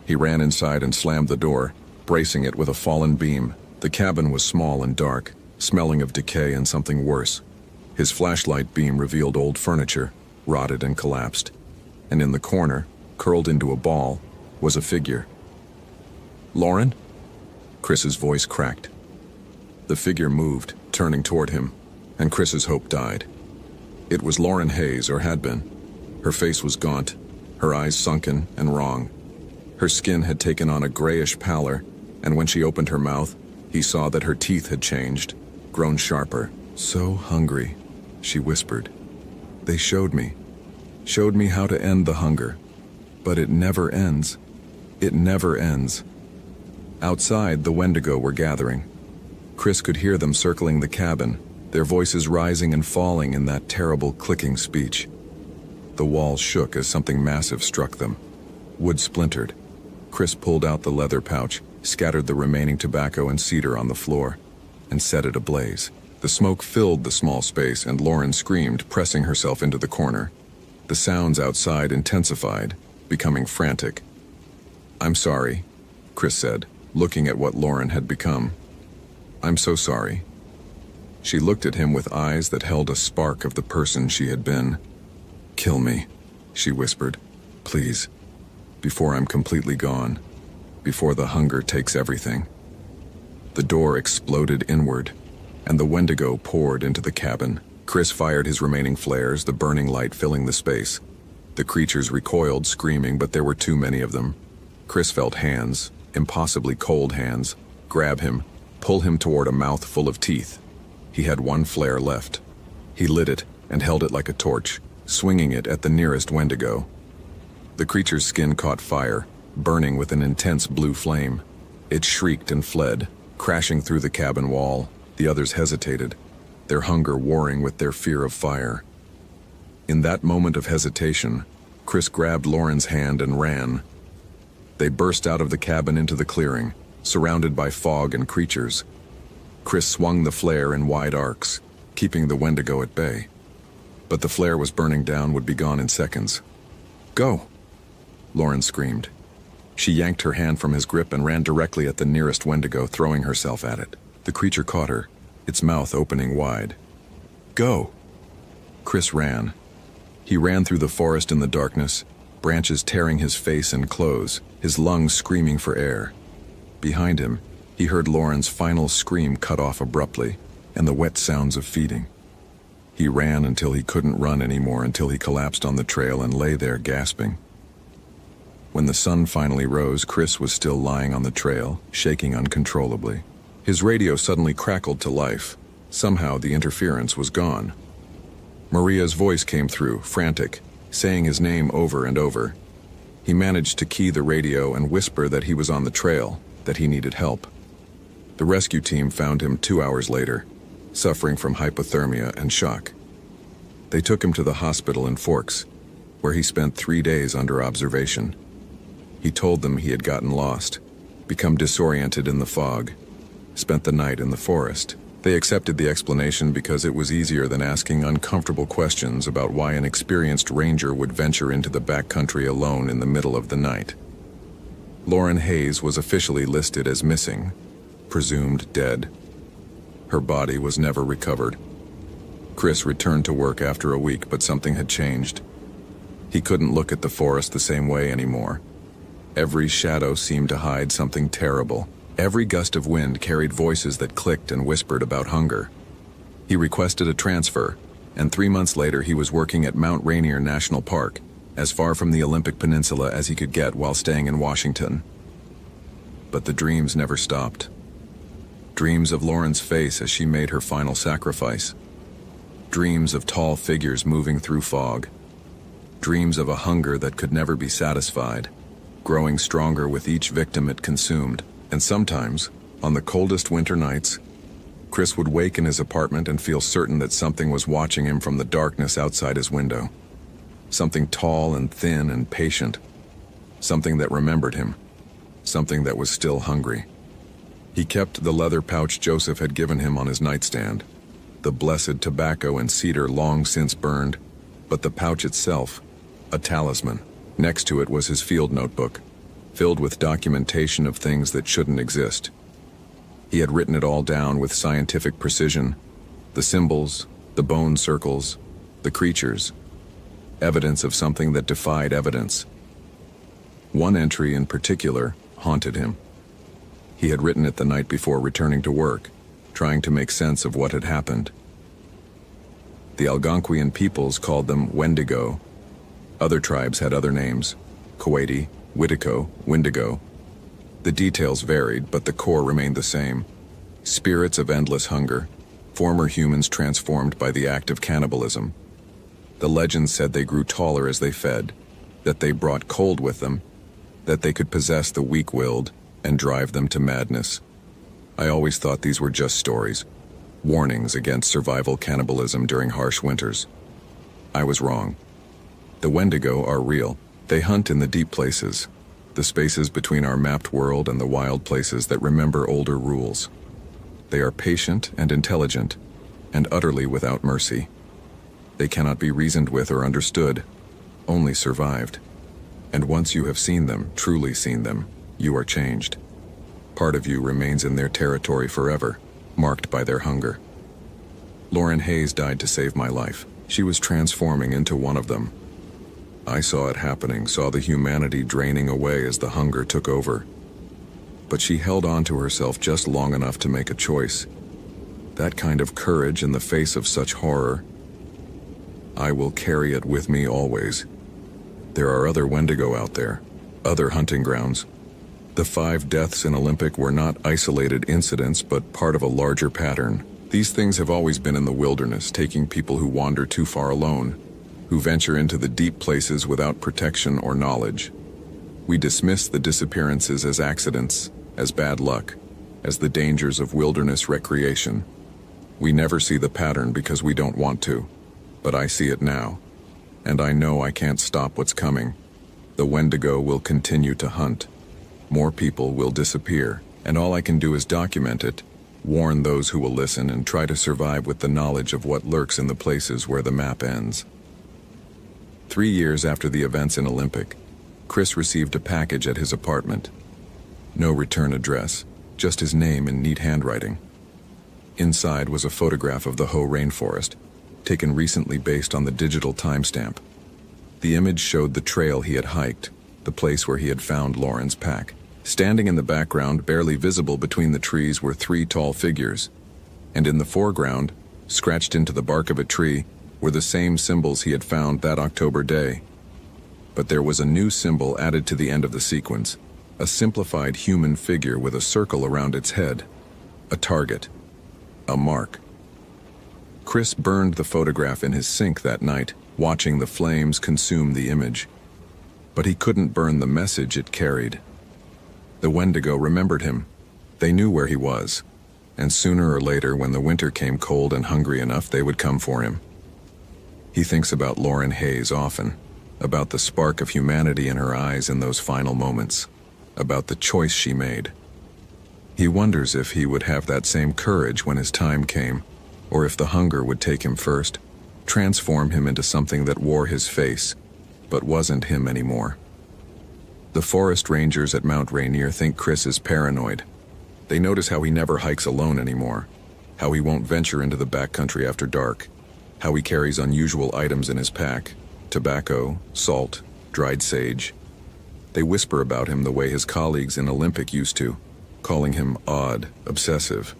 He ran inside and slammed the door, bracing it with a fallen beam. The cabin was small and dark, smelling of decay and something worse. His flashlight beam revealed old furniture, rotted and collapsed. And in the corner, curled into a ball, was a figure. "Lauren?" Chris's voice cracked. The figure moved, turning toward him, and Chris's hope died. It was Lauren Hayes, or had been. Her face was gaunt, her eyes sunken and wrong. Her skin had taken on a grayish pallor, and when she opened her mouth, he saw that her teeth had changed, grown sharper. "So hungry," she whispered. "They showed me how to end the hunger. But it never ends. It never ends." Outside, the Wendigo were gathering. Chris could hear them circling the cabin, their voices rising and falling in that terrible clicking speech. The walls shook as something massive struck them. Wood splintered. Chris pulled out the leather pouch, scattered the remaining tobacco and cedar on the floor, and set it ablaze. The smoke filled the small space, and Lauren screamed, pressing herself into the corner. The sounds outside intensified, becoming frantic. "I'm sorry," Chris said, looking at what Lauren had become. "I'm so sorry." She looked at him with eyes that held a spark of the person she had been. "Kill me," she whispered. "Please. Before I'm completely gone. Before the hunger takes everything." The door exploded inward, and the Wendigo poured into the cabin. Chris fired his remaining flares, the burning light filling the space. The creatures recoiled, screaming, but there were too many of them. Chris felt hands, impossibly cold hands, grab him, pull him toward a mouth full of teeth. He had one flare left. He lit it and held it like a torch, swinging it at the nearest Wendigo. The creature's skin caught fire, burning with an intense blue flame. It shrieked and fled, crashing through the cabin wall. The others hesitated, their hunger warring with their fear of fire. In that moment of hesitation, Chris grabbed Lauren's hand and ran. They burst out of the cabin into the clearing, surrounded by fog and creatures. Chris swung the flare in wide arcs, keeping the Wendigo at bay. But the flare was burning down, would be gone in seconds. "Go!" Lauren screamed. She yanked her hand from his grip and ran directly at the nearest Wendigo, throwing herself at it. The creature caught her, its mouth opening wide. "Go!" Chris ran. He ran through the forest in the darkness, branches tearing his face and clothes, his lungs screaming for air. Behind him, he heard Lauren's final scream cut off abruptly, and the wet sounds of feeding. He ran until he couldn't run anymore, until he collapsed on the trail and lay there gasping. When the sun finally rose, Chris was still lying on the trail, shaking uncontrollably. His radio suddenly crackled to life. Somehow the interference was gone. Maria's voice came through, frantic, saying his name over and over. He managed to key the radio and whisper that he was on the trail, that he needed help. The rescue team found him 2 hours later, suffering from hypothermia and shock. They took him to the hospital in Forks, where he spent 3 days under observation. He told them he had gotten lost, become disoriented in the fog, spent the night in the forest. They accepted the explanation because it was easier than asking uncomfortable questions about why an experienced ranger would venture into the backcountry alone in the middle of the night. Lauren Hayes was officially listed as missing, presumed dead. Her body was never recovered. Chris returned to work after a week, but something had changed. He couldn't look at the forest the same way anymore. Every shadow seemed to hide something terrible. Every gust of wind carried voices that clicked and whispered about hunger. He requested a transfer, and 3 months later he was working at Mount Rainier National Park, as far from the Olympic Peninsula as he could get while staying in Washington. But the dreams never stopped. Dreams of Lauren's face as she made her final sacrifice. Dreams of tall figures moving through fog. Dreams of a hunger that could never be satisfied, growing stronger with each victim it consumed. And sometimes, on the coldest winter nights, Chris would wake in his apartment and feel certain that something was watching him from the darkness outside his window. Something tall and thin and patient. Something that remembered him. Something that was still hungry. He kept the leather pouch Joseph had given him on his nightstand. The blessed tobacco and cedar long since burned, but the pouch itself, a talisman. Next to it was his field notebook, filled with documentation of things that shouldn't exist. He had written it all down with scientific precision. The symbols, the bone circles, the creatures. Evidence of something that defied evidence. One entry in particular haunted him. He had written it the night before returning to work, trying to make sense of what had happened. The Algonquian peoples called them Wendigo. Other tribes had other names: Coati, Witico, Wendigo. The details varied, but the core remained the same. Spirits of endless hunger, former humans transformed by the act of cannibalism. The legends said they grew taller as they fed, that they brought cold with them, that they could possess the weak-willed and drive them to madness. I always thought these were just stories, warnings against survival cannibalism during harsh winters. I was wrong. The Wendigo are real. They hunt in the deep places, the spaces between our mapped world and the wild places that remember older rules. They are patient and intelligent, and utterly without mercy. They cannot be reasoned with or understood, only survived. And once you have seen them, truly seen them, you are changed. Part of you remains in their territory forever, marked by their hunger. Lauren Hayes died to save my life. She was transforming into one of them. I saw it happening, saw the humanity draining away as the hunger took over. But she held on to herself just long enough to make a choice. That kind of courage in the face of such horror. I will carry it with me always. There are other Wendigo out there, other hunting grounds. The 5 deaths in Olympic were not isolated incidents, but part of a larger pattern. These things have always been in the wilderness, taking people who wander too far alone, who venture into the deep places without protection or knowledge. We dismiss the disappearances as accidents, as bad luck, as the dangers of wilderness recreation. We never see the pattern because we don't want to, but I see it now, and I know I can't stop what's coming. The Wendigo will continue to hunt. More people will disappear, and all I can do is document it, warn those who will listen, and try to survive with the knowledge of what lurks in the places where the map ends. 3 years after the events in Olympic, Chris received a package at his apartment. No return address, just his name in neat handwriting. Inside was a photograph of the Hoh rainforest, taken recently based on the digital timestamp. The image showed the trail he had hiked, the place where he had found Lauren's pack. Standing in the background, barely visible between the trees, were 3 tall figures, and in the foreground, scratched into the bark of a tree, were the same symbols he had found that October day. But there was a new symbol added to the end of the sequence, a simplified human figure with a circle around its head, a target, a mark. Chris burned the photograph in his sink that night, watching the flames consume the image. But he couldn't burn the message it carried. The Wendigo remembered him. They knew where he was, and sooner or later, when the winter came cold and hungry enough, they would come for him. He thinks about Lauren Hayes often, about the spark of humanity in her eyes in those final moments, about the choice she made. He wonders if he would have that same courage when his time came, or if the hunger would take him first, transform him into something that wore his face, but wasn't him anymore. The forest rangers at Mount Rainier think Chris is paranoid. They notice how he never hikes alone anymore, how he won't venture into the backcountry after dark, how he carries unusual items in his pack, Tobacco, salt, dried sage. They whisper about him the way his colleagues in Olympic used to, calling him odd, obsessive.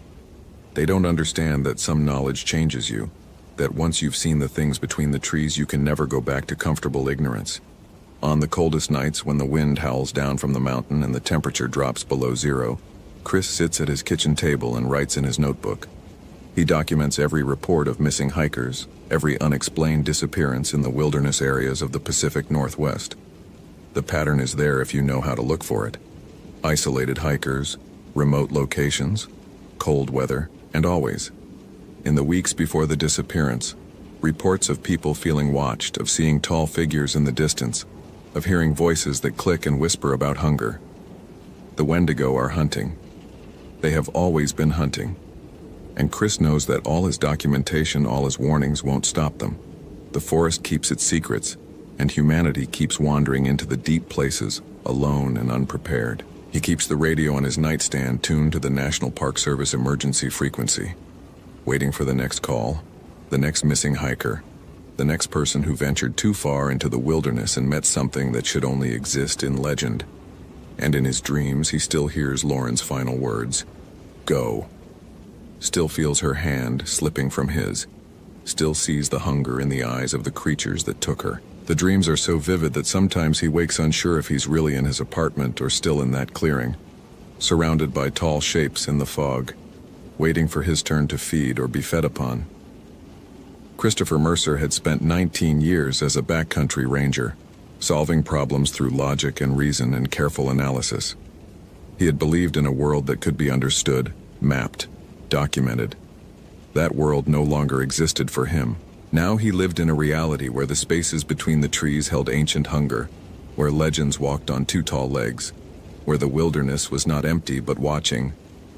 They don't understand that some knowledge changes you, that once you've seen the things between the trees you can never go back to comfortable ignorance. On the coldest nights when the wind howls down from the mountain and the temperature drops below zero, Chris sits at his kitchen table and writes in his notebook. He documents every report of missing hikers, every unexplained disappearance in the wilderness areas of the Pacific Northwest. The pattern is there if you know how to look for it. Isolated hikers, remote locations, cold weather, and always. In the weeks before the disappearance, reports of people feeling watched, of seeing tall figures in the distance, of hearing voices that click and whisper about hunger. The Wendigo are hunting. They have always been hunting. And Chris knows that all his documentation, all his warnings won't stop them. The forest keeps its secrets, and humanity keeps wandering into the deep places, alone and unprepared. He keeps the radio on his nightstand tuned to the National Park Service emergency frequency, waiting for the next call, the next missing hiker, the next person who ventured too far into the wilderness and met something that should only exist in legend. And in his dreams, he still hears Lauren's final words, "Go." Still feels her hand slipping from his, still sees the hunger in the eyes of the creatures that took her. The dreams are so vivid that sometimes he wakes unsure if he's really in his apartment or still in that clearing, surrounded by tall shapes in the fog, waiting for his turn to feed or be fed upon. Christopher Mercer had spent 19 years as a backcountry ranger, solving problems through logic and reason and careful analysis. He had believed in a world that could be understood, mapped, documented. That world no longer existed for him. Now he lived in a reality where the spaces between the trees held ancient hunger, where legends walked on two tall legs, where the wilderness was not empty but watching,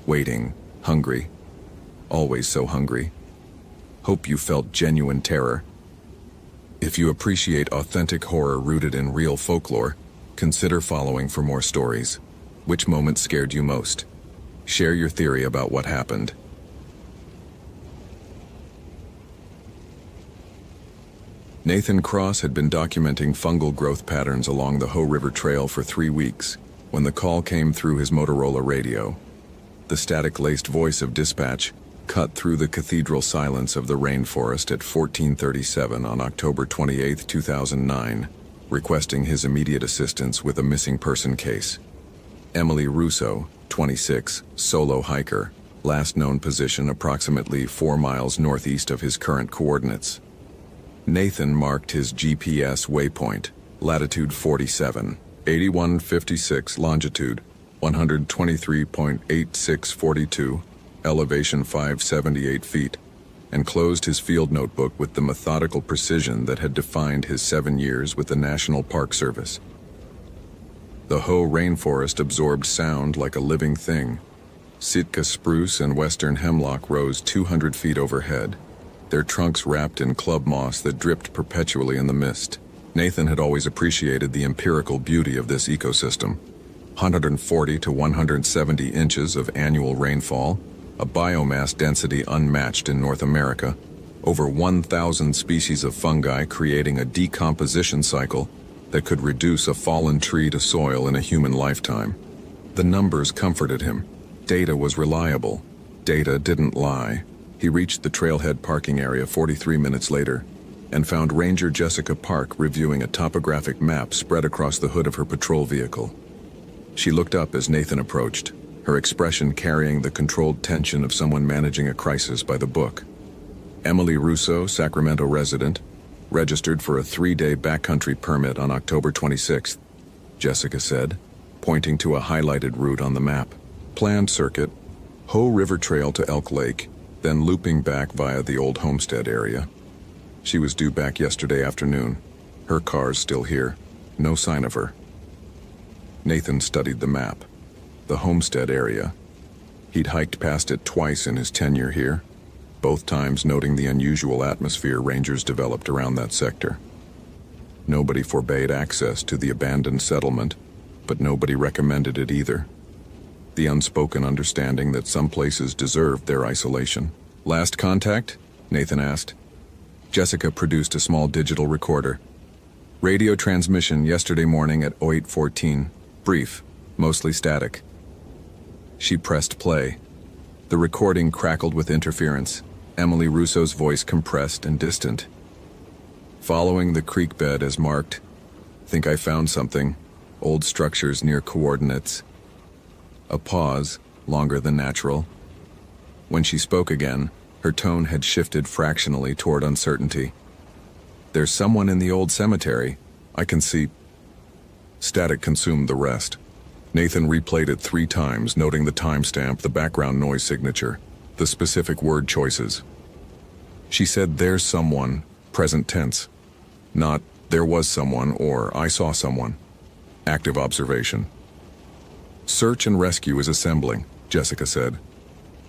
waiting, hungry, always so hungry. Hope you felt genuine terror. If you appreciate authentic horror rooted in real folklore, consider following for more stories. Which moment scared you most? Share your theory about what happened. Nathan Cross had been documenting fungal growth patterns along the Hoh River Trail for 3 weeks when the call came through his Motorola radio. The static-laced voice of dispatch cut through the cathedral silence of the rainforest at 14:37 on October 28, 2009, requesting his immediate assistance with a missing person case. Emily Russo, 26, solo hiker, last known position approximately 4 miles northeast of his current coordinates. Nathan marked his GPS waypoint, latitude 47, 8156, longitude 123.8642, elevation 578 feet, and closed his field notebook with the methodical precision that had defined his 7 years with the National Park Service. The Hoh rainforest absorbed sound like a living thing. Sitka spruce and western hemlock rose 200 feet overhead, their trunks wrapped in club moss that dripped perpetually in the mist. Nathan had always appreciated the empirical beauty of this ecosystem. 140 to 170 inches of annual rainfall, a biomass density unmatched in North America, over 1,000 species of fungi creating a decomposition cycle that could reduce a fallen tree to soil in a human lifetime. The numbers comforted him. Data was reliable. Data didn't lie. He reached the trailhead parking area 43 minutes later and found Ranger Jessica Park reviewing a topographic map spread across the hood of her patrol vehicle. She looked up as Nathan approached, her expression carrying the controlled tension of someone managing a crisis by the book. Emily Russo, Sacramento resident, registered for a 3-day backcountry permit on October 26th, Jessica said, pointing to a highlighted route on the map. Planned circuit, Hoh River Trail to Elk Lake, then looping back via the old homestead area. She was due back yesterday afternoon. Her car's still here. No sign of her. Nathan studied the map. The homestead area. He'd hiked past it twice in his tenure here, both times noting the unusual atmosphere rangers developed around that sector. Nobody forbade access to the abandoned settlement, but nobody recommended it either. The unspoken understanding that some places deserved their isolation. Last contact? Nathan asked. Jessica produced a small digital recorder. Radio transmission yesterday morning at 08:14. Brief, mostly static. She pressed play. The recording crackled with interference. Emily Russo's voice compressed and distant. Following the creek bed as marked. Think I found something. Old structures near coordinates. A pause, longer than natural. When she spoke again, her tone had shifted fractionally toward uncertainty. There's someone in the old cemetery. I can see. Static consumed the rest. Nathan replayed it 3 times, noting the timestamp, the background noise signature, the specific word choices. She said, "There's someone," present tense. Not, "There was someone," or "I saw someone." Active observation. "Search and rescue is assembling," Jessica said.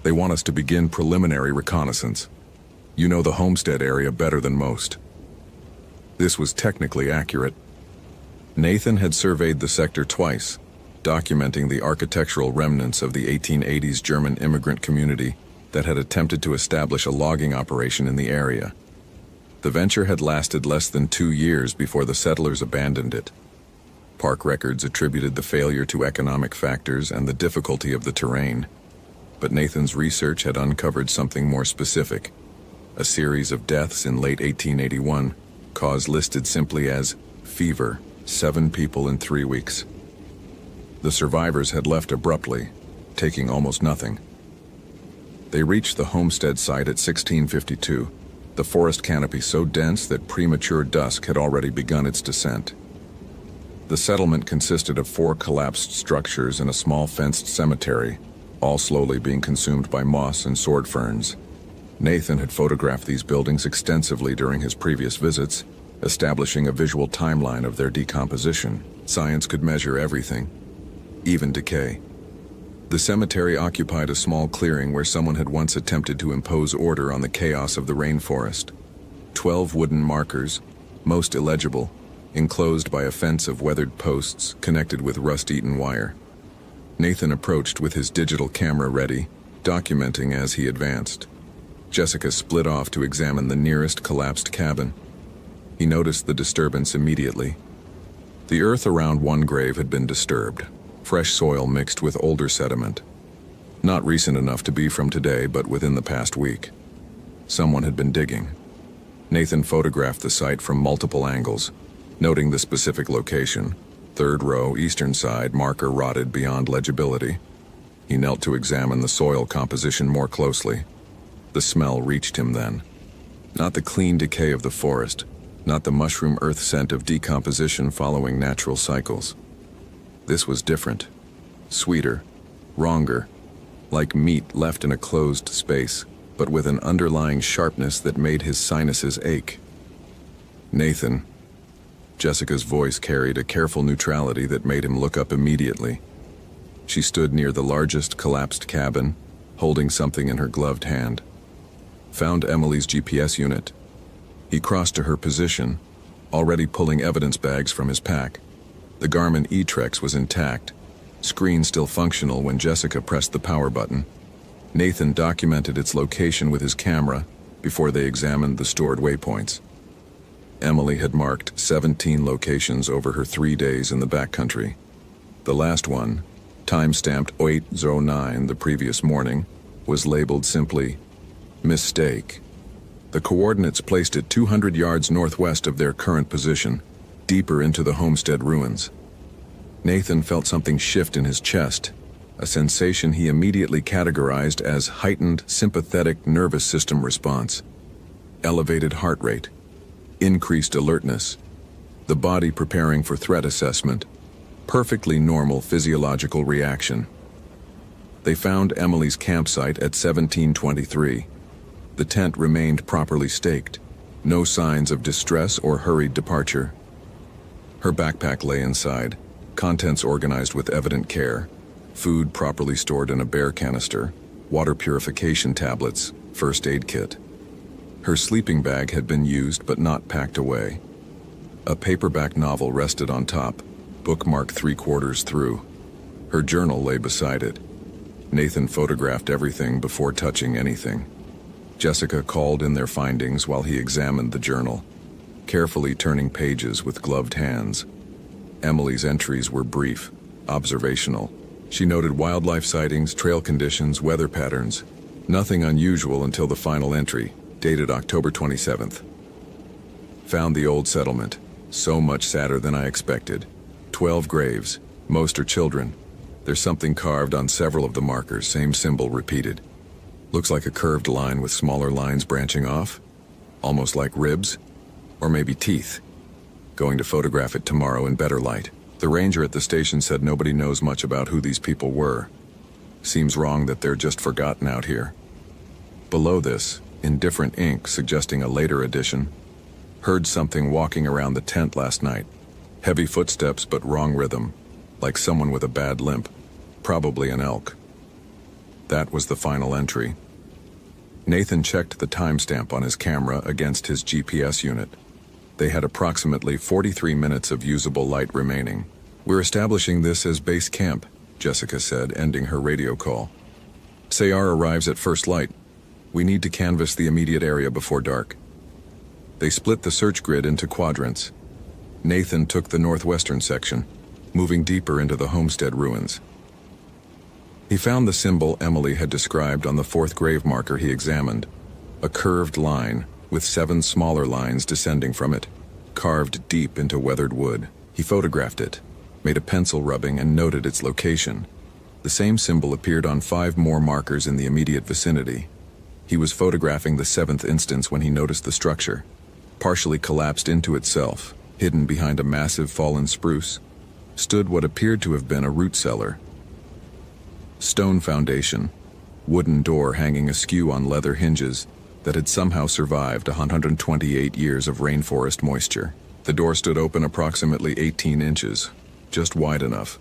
"They want us to begin preliminary reconnaissance. You know the homestead area better than most." This was technically accurate. Nathan had surveyed the sector twice, documenting the architectural remnants of the 1880s German immigrant community that had attempted to establish a logging operation in the area. The venture had lasted less than 2 years before the settlers abandoned it. Park records attributed the failure to economic factors and the difficulty of the terrain. But Nathan's research had uncovered something more specific. A series of deaths in late 1881, cause listed simply as fever, 7 people in 3 weeks. The survivors had left abruptly, taking almost nothing. They reached the homestead site at 1652, the forest canopy so dense that premature dusk had already begun its descent. The settlement consisted of 4 collapsed structures and a small fenced cemetery, all slowly being consumed by moss and sword ferns. Nathan had photographed these buildings extensively during his previous visits, establishing a visual timeline of their decomposition. Science could measure everything, even decay. The cemetery occupied a small clearing where someone had once attempted to impose order on the chaos of the rainforest. 12 wooden markers, most illegible, enclosed by a fence of weathered posts connected with rust-eaten wire. Nathan approached with his digital camera ready, documenting as he advanced. Jessica split off to examine the nearest collapsed cabin. He noticed the disturbance immediately. The earth around one grave had been disturbed, fresh soil mixed with older sediment. Not recent enough to be from today, but within the past week. Someone had been digging. Nathan photographed the site from multiple angles, noting the specific location. 3rd row, eastern side, marker rotted beyond legibility. He knelt to examine the soil composition more closely. The smell reached him then. Not the clean decay of the forest, not the mushroom earth scent of decomposition following natural cycles. This was different, sweeter, wronger, like meat left in a closed space, but with an underlying sharpness that made his sinuses ache. "Nathan," Jessica's voice carried a careful neutrality that made him look up immediately. She stood near the largest collapsed cabin, holding something in her gloved hand. "Found Emily's GPS unit." He crossed to her position, already pulling evidence bags from his pack. The Garmin E-Trex was intact, screen still functional when Jessica pressed the power button. Nathan documented its location with his camera before they examined the stored waypoints. Emily had marked 17 locations over her 3 days in the backcountry. The last one, time-stamped 0809 the previous morning, was labeled simply, "Mistake." The coordinates placed it 200 yards northwest of their current position, deeper into the homestead ruins. Nathan felt something shift in his chest, a sensation he immediately categorized as heightened sympathetic nervous system response. Elevated heart rate, increased alertness, the body preparing for threat assessment, perfectly normal physiological reaction. They found Emily's campsite at 1723. The tent remained properly staked, no signs of distress or hurried departure. Her backpack lay inside, contents organized with evident care, food properly stored in a bear canister, water purification tablets, first aid kit. Her sleeping bag had been used but not packed away. A paperback novel rested on top, bookmarked 3/4 through. Her journal lay beside it. Nathan photographed everything before touching anything. Jessica called in their findings while he examined the journal. carefully turning pages with gloved hands. Emily's entries were brief, observational. She noted wildlife sightings, trail conditions, weather patterns. Nothing unusual until the final entry, dated October 27th. Found the old settlement. So much sadder than I expected. 12 graves. Most are children. There's something carved on several of the markers, same symbol repeated. Looks like a curved line with smaller lines branching off. Almost like ribs. Or maybe teeth. Going to photograph it tomorrow in better light. The ranger at the station said nobody knows much about who these people were. Seems wrong that they're just forgotten out here. Below this, in different ink suggesting a later edition, heard something walking around the tent last night. Heavy footsteps but wrong rhythm, like someone with a bad limp, probably an elk. That was the final entry. Nathan checked the timestamp on his camera against his GPS unit. They had approximately 43 minutes of usable light remaining. We're establishing this as base camp, Jessica said, ending her radio call. Sayar arrives at first light. We need to canvass the immediate area before dark. They split the search grid into quadrants. Nathan took the northwestern section, moving deeper into the homestead ruins. He found the symbol Emily had described on the fourth grave marker he examined, a curved line with 7 smaller lines descending from it, carved deep into weathered wood. He photographed it, made a pencil rubbing, and noted its location. The same symbol appeared on 5 more markers in the immediate vicinity. He was photographing the 7th instance when he noticed the structure, partially collapsed into itself. Hidden behind a massive fallen spruce, stood what appeared to have been a root cellar. Stone foundation, wooden door hanging askew on leather hinges that had somehow survived 128 years of rainforest moisture. The door stood open approximately 18 inches, just wide enough.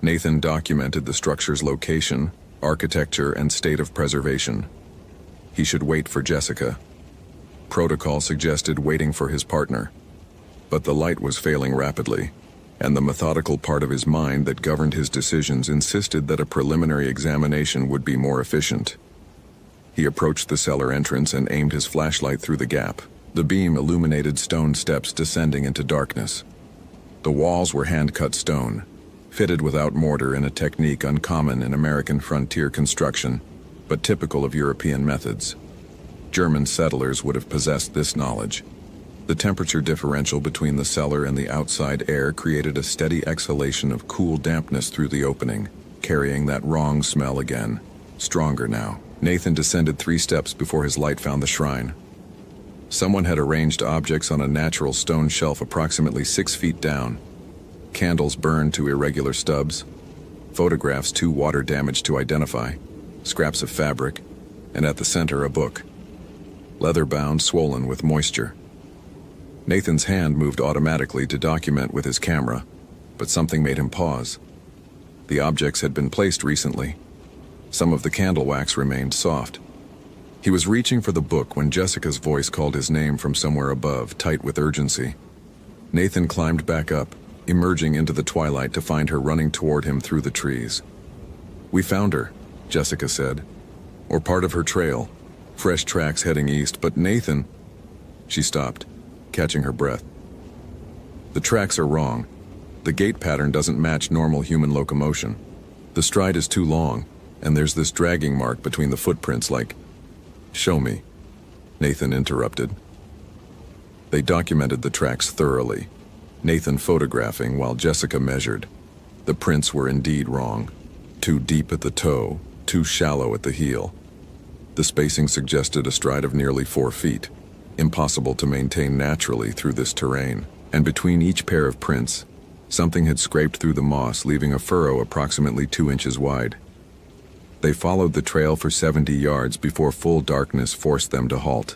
Nathan documented the structure's location, architecture, and state of preservation. He should wait for Jessica. Protocol suggested waiting for his partner. But the light was failing rapidly, and the methodical part of his mind that governed his decisions insisted that a preliminary examination would be more efficient. He approached the cellar entrance and aimed his flashlight through the gap. The beam illuminated stone steps descending into darkness. The walls were hand-cut stone, fitted without mortar in a technique uncommon in American frontier construction, but typical of European methods. German settlers would have possessed this knowledge. The temperature differential between the cellar and the outside air created a steady exhalation of cool dampness through the opening, carrying that wrong smell again, stronger now. Nathan descended 3 steps before his light found the shrine. Someone had arranged objects on a natural stone shelf approximately 6 feet down. Candles burned to irregular stubs, photographs too water damaged to identify, scraps of fabric, and at the center a book. Leather-bound, swollen with moisture. Nathan's hand moved automatically to document with his camera, but something made him pause. The objects had been placed recently. Some of the candle wax remained soft. He was reaching for the book when Jessica's voice called his name from somewhere above, tight with urgency. Nathan climbed back up, emerging into the twilight to find her running toward him through the trees. "We found her," Jessica said. "Or part of her trail. Fresh tracks heading east, but Nathan..." She stopped, catching her breath. "The tracks are wrong. The gait pattern doesn't match normal human locomotion. The stride is too long, and there's this dragging mark between the footprints like..." "Show me," Nathan interrupted. They documented the tracks thoroughly, Nathan photographing while Jessica measured. The prints were indeed wrong. Too deep at the toe, too shallow at the heel. The spacing suggested a stride of nearly 4 feet, impossible to maintain naturally through this terrain. And between each pair of prints, something had scraped through the moss, leaving a furrow approximately 2 inches wide. They followed the trail for 70 yards before full darkness forced them to halt.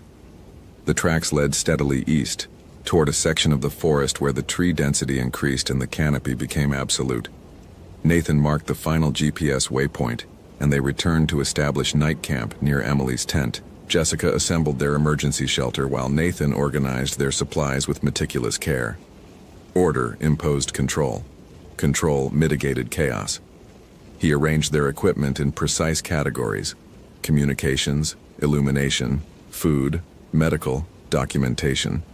The tracks led steadily east, toward a section of the forest where the tree density increased and the canopy became absolute. Nathan marked the final GPS waypoint, and they returned to establish night camp near Emily's tent. Jessica assembled their emergency shelter while Nathan organized their supplies with meticulous care. Order imposed control. Control mitigated chaos. He arranged their equipment in precise categories: communications, illumination, food, medical, documentation.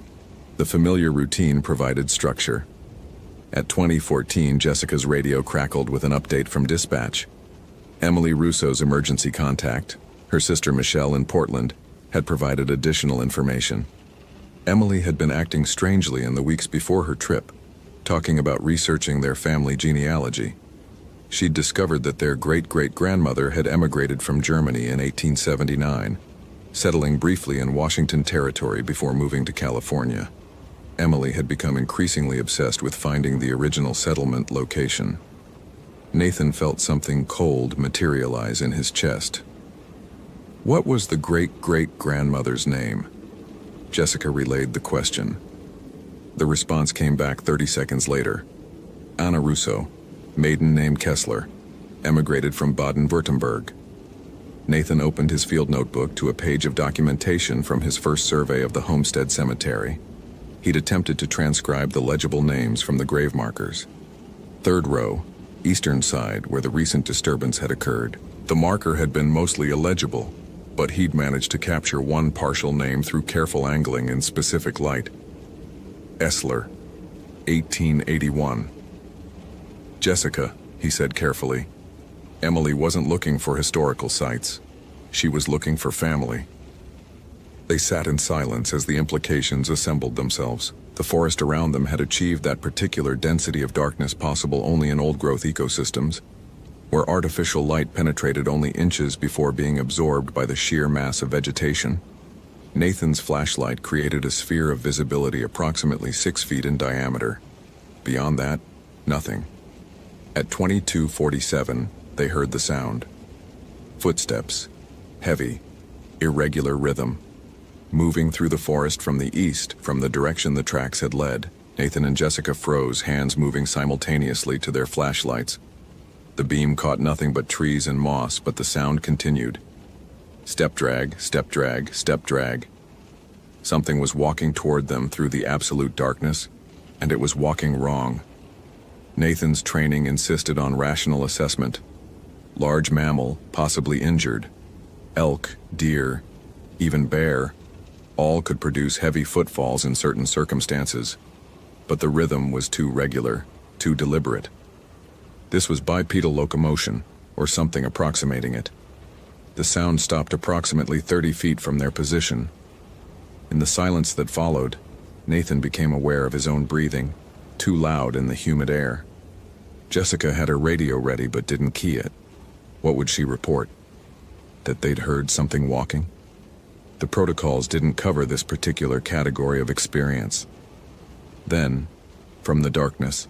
The familiar routine provided structure. At 2014, Jessica's radio crackled with an update from dispatch. Emily Russo's emergency contact, her sister Michelle in Portland, had provided additional information. Emily had been acting strangely in the weeks before her trip, talking about researching their family genealogy. She'd discovered that their great-great-grandmother had emigrated from Germany in 1879, settling briefly in Washington Territory before moving to California. Emily had become increasingly obsessed with finding the original settlement location. Nathan felt something cold materialize in his chest. What was the great-great-grandmother's name? Jessica relayed the question. The response came back 30 seconds later. Anna Russo, maiden name Kessler, emigrated from Baden-Württemberg. Nathan opened his field notebook to a page of documentation from his first survey of the homestead cemetery. He'd attempted to transcribe the legible names from the grave markers. Third row, eastern side where the recent disturbance had occurred. The marker had been mostly illegible, but he'd managed to capture one partial name through careful angling in specific light. Essler, 1881. Jessica, he said carefully. Emily wasn't looking for historical sites. She was looking for family. They sat in silence as the implications assembled themselves. The forest around them had achieved that particular density of darkness possible only in old-growth ecosystems, where artificial light penetrated only inches before being absorbed by the sheer mass of vegetation. Nathan's flashlight created a sphere of visibility approximately 6 feet in diameter. Beyond that, nothing. At 22:47, they heard the sound. Footsteps, heavy, irregular rhythm, moving through the forest from the east, from the direction the tracks had led. Nathan and Jessica froze, hands moving simultaneously to their flashlights. The beam caught nothing but trees and moss, but the sound continued. Step drag, step drag, step drag. Something was walking toward them through the absolute darkness, and it was walking wrong. Nathan's training insisted on rational assessment. Large mammal, possibly injured. Elk, deer, even bear, all could produce heavy footfalls in certain circumstances, but the rhythm was too regular, too deliberate. This was bipedal locomotion, or something approximating it. The sound stopped approximately 30 feet from their position. In the silence that followed, Nathan became aware of his own breathing, too loud in the humid air. Jessica had her radio ready but didn't key it. What would she report? That they'd heard something walking? The protocols didn't cover this particular category of experience. Then, from the darkness,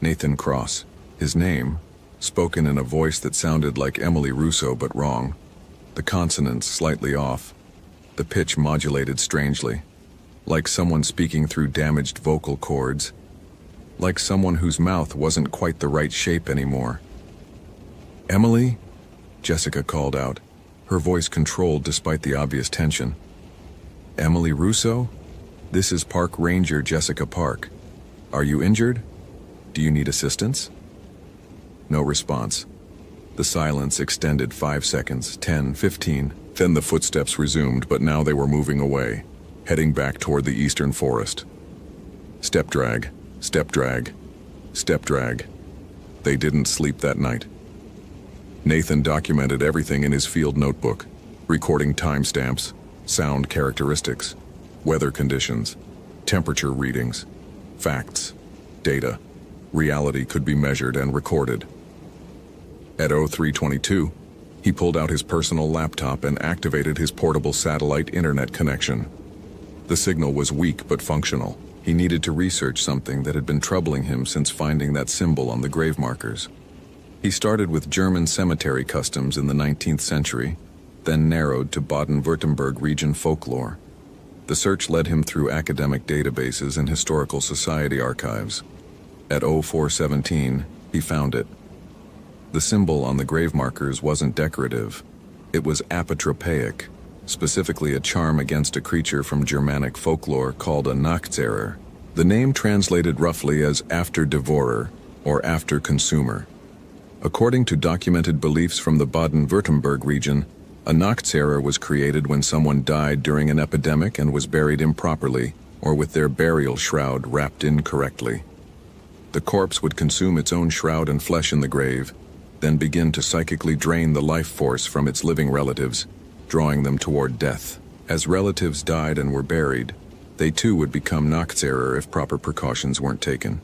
Nathan Cross, his name, spoken in a voice that sounded like Emily Russo but wrong, the consonants slightly off, the pitch modulated strangely, like someone speaking through damaged vocal cords, like someone whose mouth wasn't quite the right shape anymore. "Emily?" Jessica called out, her voice controlled despite the obvious tension. "Emily Russo? This is Park Ranger Jessica Park. Are you injured? Do you need assistance?" No response. The silence extended 5 seconds, 10, 15. Then the footsteps resumed, but now they were moving away, heading back toward the eastern forest. Step drag, step drag, step drag. They didn't sleep that night. Nathan documented everything in his field notebook, recording timestamps, sound characteristics, weather conditions, temperature readings, facts, data. Reality could be measured and recorded. At 03:22, he pulled out his personal laptop and activated his portable satellite internet connection. The signal was weak but functional. He needed to research something that had been troubling him since finding that symbol on the grave markers. He started with German cemetery customs in the 19th century, then narrowed to Baden-Württemberg region folklore. The search led him through academic databases and historical society archives. At 04:17, he found it. The symbol on the grave markers wasn't decorative. It was apotropaic, specifically a charm against a creature from Germanic folklore called a Nachtzehrer. The name translated roughly as after devourer or after consumer. According to documented beliefs from the Baden-Württemberg region, a Nachtzehrer was created when someone died during an epidemic and was buried improperly, or with their burial shroud wrapped incorrectly. The corpse would consume its own shroud and flesh in the grave, then begin to psychically drain the life force from its living relatives, drawing them toward death. As relatives died and were buried, they too would become Nachtzerer if proper precautions weren't taken.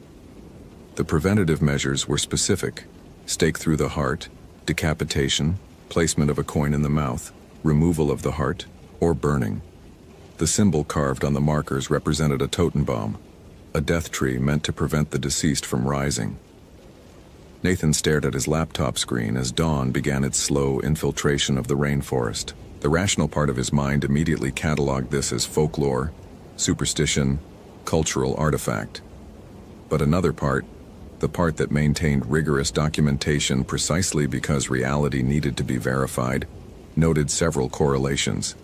The preventative measures were specific: stake through the heart, decapitation, placement of a coin in the mouth, removal of the heart, or burning. The symbol carved on the markers represented a Totenbaum, a death tree meant to prevent the deceased from rising. Nathan stared at his laptop screen as dawn began its slow infiltration of the rainforest. The rational part of his mind immediately cataloged this as folklore, superstition, cultural artifact. But another part, the part that maintained rigorous documentation precisely because reality needed to be verified, noted several correlations.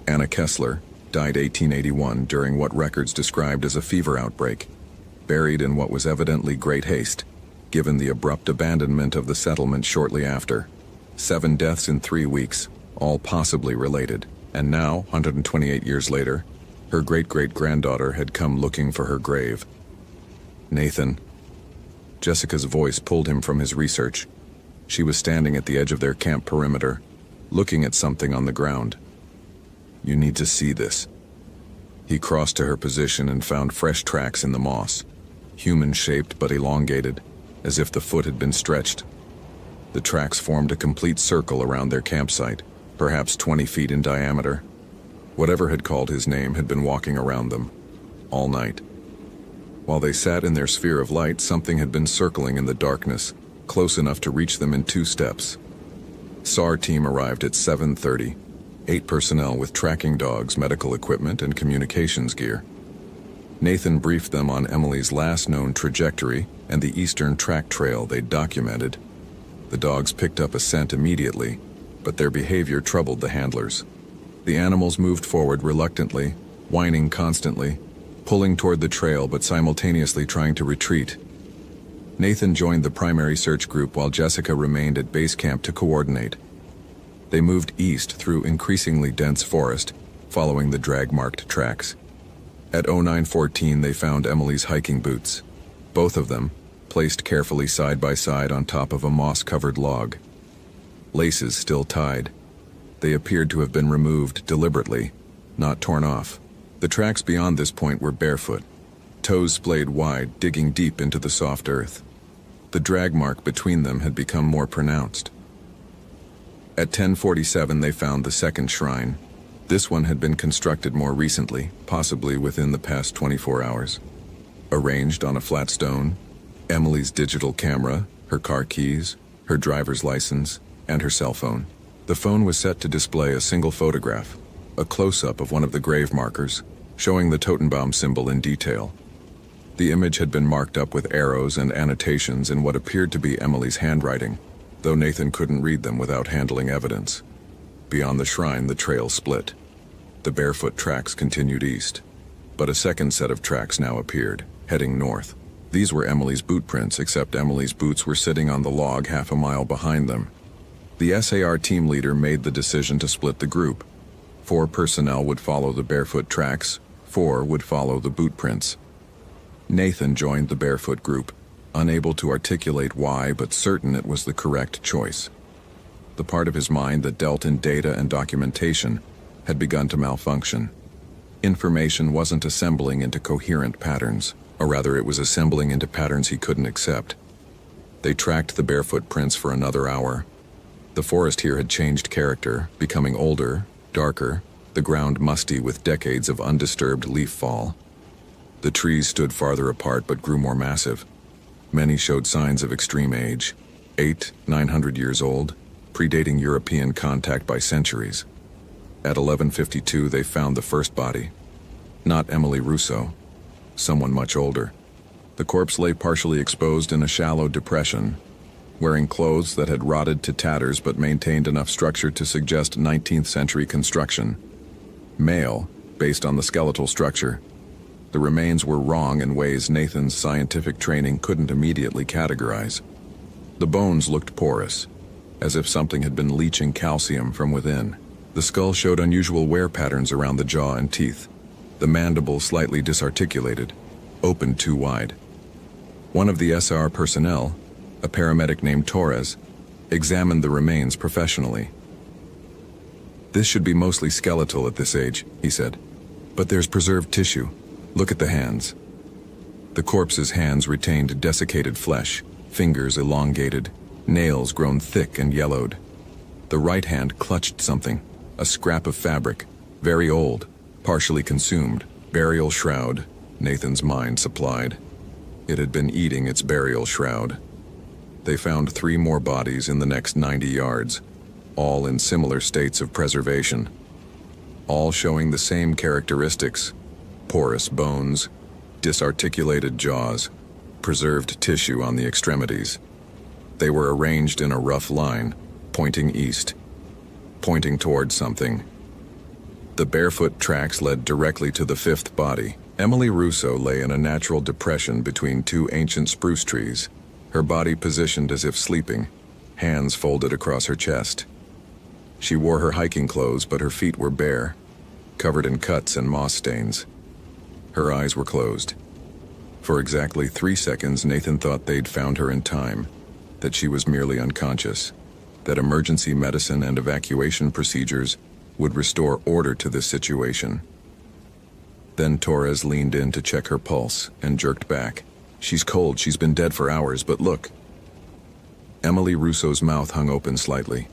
Anna Kessler died 1881 during what records described as a fever outbreak, buried in what was evidently great haste, given the abrupt abandonment of the settlement shortly after. 7 deaths in 3 weeks, all possibly related, and now, 128 years later, her great-great-granddaughter had come looking for her grave. Nathan. Jessica's voice pulled him from his research. She was standing at the edge of their camp perimeter, looking at something on the ground. "You need to see this." He crossed to her position and found fresh tracks in the moss, human-shaped but elongated, as if the foot had been stretched. The tracks formed a complete circle around their campsite, perhaps 20 feet in diameter. Whatever had called his name had been walking around them, all night. While they sat in their sphere of light, something had been circling in the darkness, close enough to reach them in 2 steps. SAR team arrived at 7:30, 8 personnel with tracking dogs, medical equipment, and communications gear. Nathan briefed them on Emily's last known trajectory and the eastern track trail they'd documented. The dogs picked up a scent immediately, but their behavior troubled the handlers. The animals moved forward reluctantly, whining constantly, pulling toward the trail but simultaneously trying to retreat. Nathan joined the primary search group while Jessica remained at base camp to coordinate. They moved east through increasingly dense forest, following the drag-marked tracks. At 09:14 they found Emily's hiking boots, both of them placed carefully side by side on top of a moss-covered log. Laces still tied. They appeared to have been removed deliberately, not torn off. The tracks beyond this point were barefoot, toes splayed wide, digging deep into the soft earth. The drag mark between them had become more pronounced. At 10:47 they found the second shrine. This one had been constructed more recently, possibly within the past 24 hours. Arranged on a flat stone, Emily's digital camera, her car keys, her driver's license, and her cell phone. The phone was set to display a single photograph, a close-up of one of the grave markers, showing the Totenbaum symbol in detail. The image had been marked up with arrows and annotations in what appeared to be Emily's handwriting, though Nathan couldn't read them without handling evidence. Beyond the shrine, the trail split. The barefoot tracks continued east, but a second set of tracks now appeared, heading north. These were Emily's boot prints, except Emily's boots were sitting on the log half a mile behind them. The SAR team leader made the decision to split the group. 4 personnel would follow the barefoot tracks, 4 would follow the boot prints. Nathan joined the barefoot group, unable to articulate why, but certain it was the correct choice. The part of his mind that dealt in data and documentation had begun to malfunction. Information wasn't assembling into coherent patterns, or rather it was assembling into patterns he couldn't accept. They tracked the barefoot prints for another hour. The forest here had changed character, becoming older, darker, the ground musty with decades of undisturbed leaf fall. The trees stood farther apart but grew more massive. Many showed signs of extreme age, 900 years old, predating European contact by centuries. At 11:52 they found the first body. Not Emily Russo, someone much older. The corpse lay partially exposed in a shallow depression, wearing clothes that had rotted to tatters but maintained enough structure to suggest 19th century construction. Male, based on the skeletal structure. The remains were wrong in ways Nathan's scientific training couldn't immediately categorize. The bones looked porous, as if something had been leaching calcium from within. The skull showed unusual wear patterns around the jaw and teeth. the mandible slightly disarticulated, opened too wide. One of the SR personnel, a paramedic named Torres, examined the remains professionally. "This should be mostly skeletal at this age," he said. "But there's preserved tissue. Look at the hands." The corpse's hands retained desiccated flesh, fingers elongated, nails grown thick and yellowed. The right hand clutched something, a scrap of fabric, very old, partially consumed. Burial shroud, Nathan's mind supplied. It had been eating its burial shroud. They found 3 more bodies in the next 90 yards, all in similar states of preservation, all showing the same characteristics: porous bones, disarticulated jaws, preserved tissue on the extremities. They were arranged in a rough line, pointing east, pointing towards something. The barefoot tracks led directly to the 5th body. Emily Russo lay in a natural depression between 2 ancient spruce trees, her body positioned as if sleeping, hands folded across her chest. She wore her hiking clothes, but her feet were bare, covered in cuts and moss stains. Her eyes were closed. For exactly 3 seconds, Nathan thought they'd found her in time, that she was merely unconscious, that emergency medicine and evacuation procedures would restore order to this situation. Then Torres leaned in to check her pulse and jerked back. "She's cold, she's been dead for hours, but look." Emily Russo's mouth hung open slightly.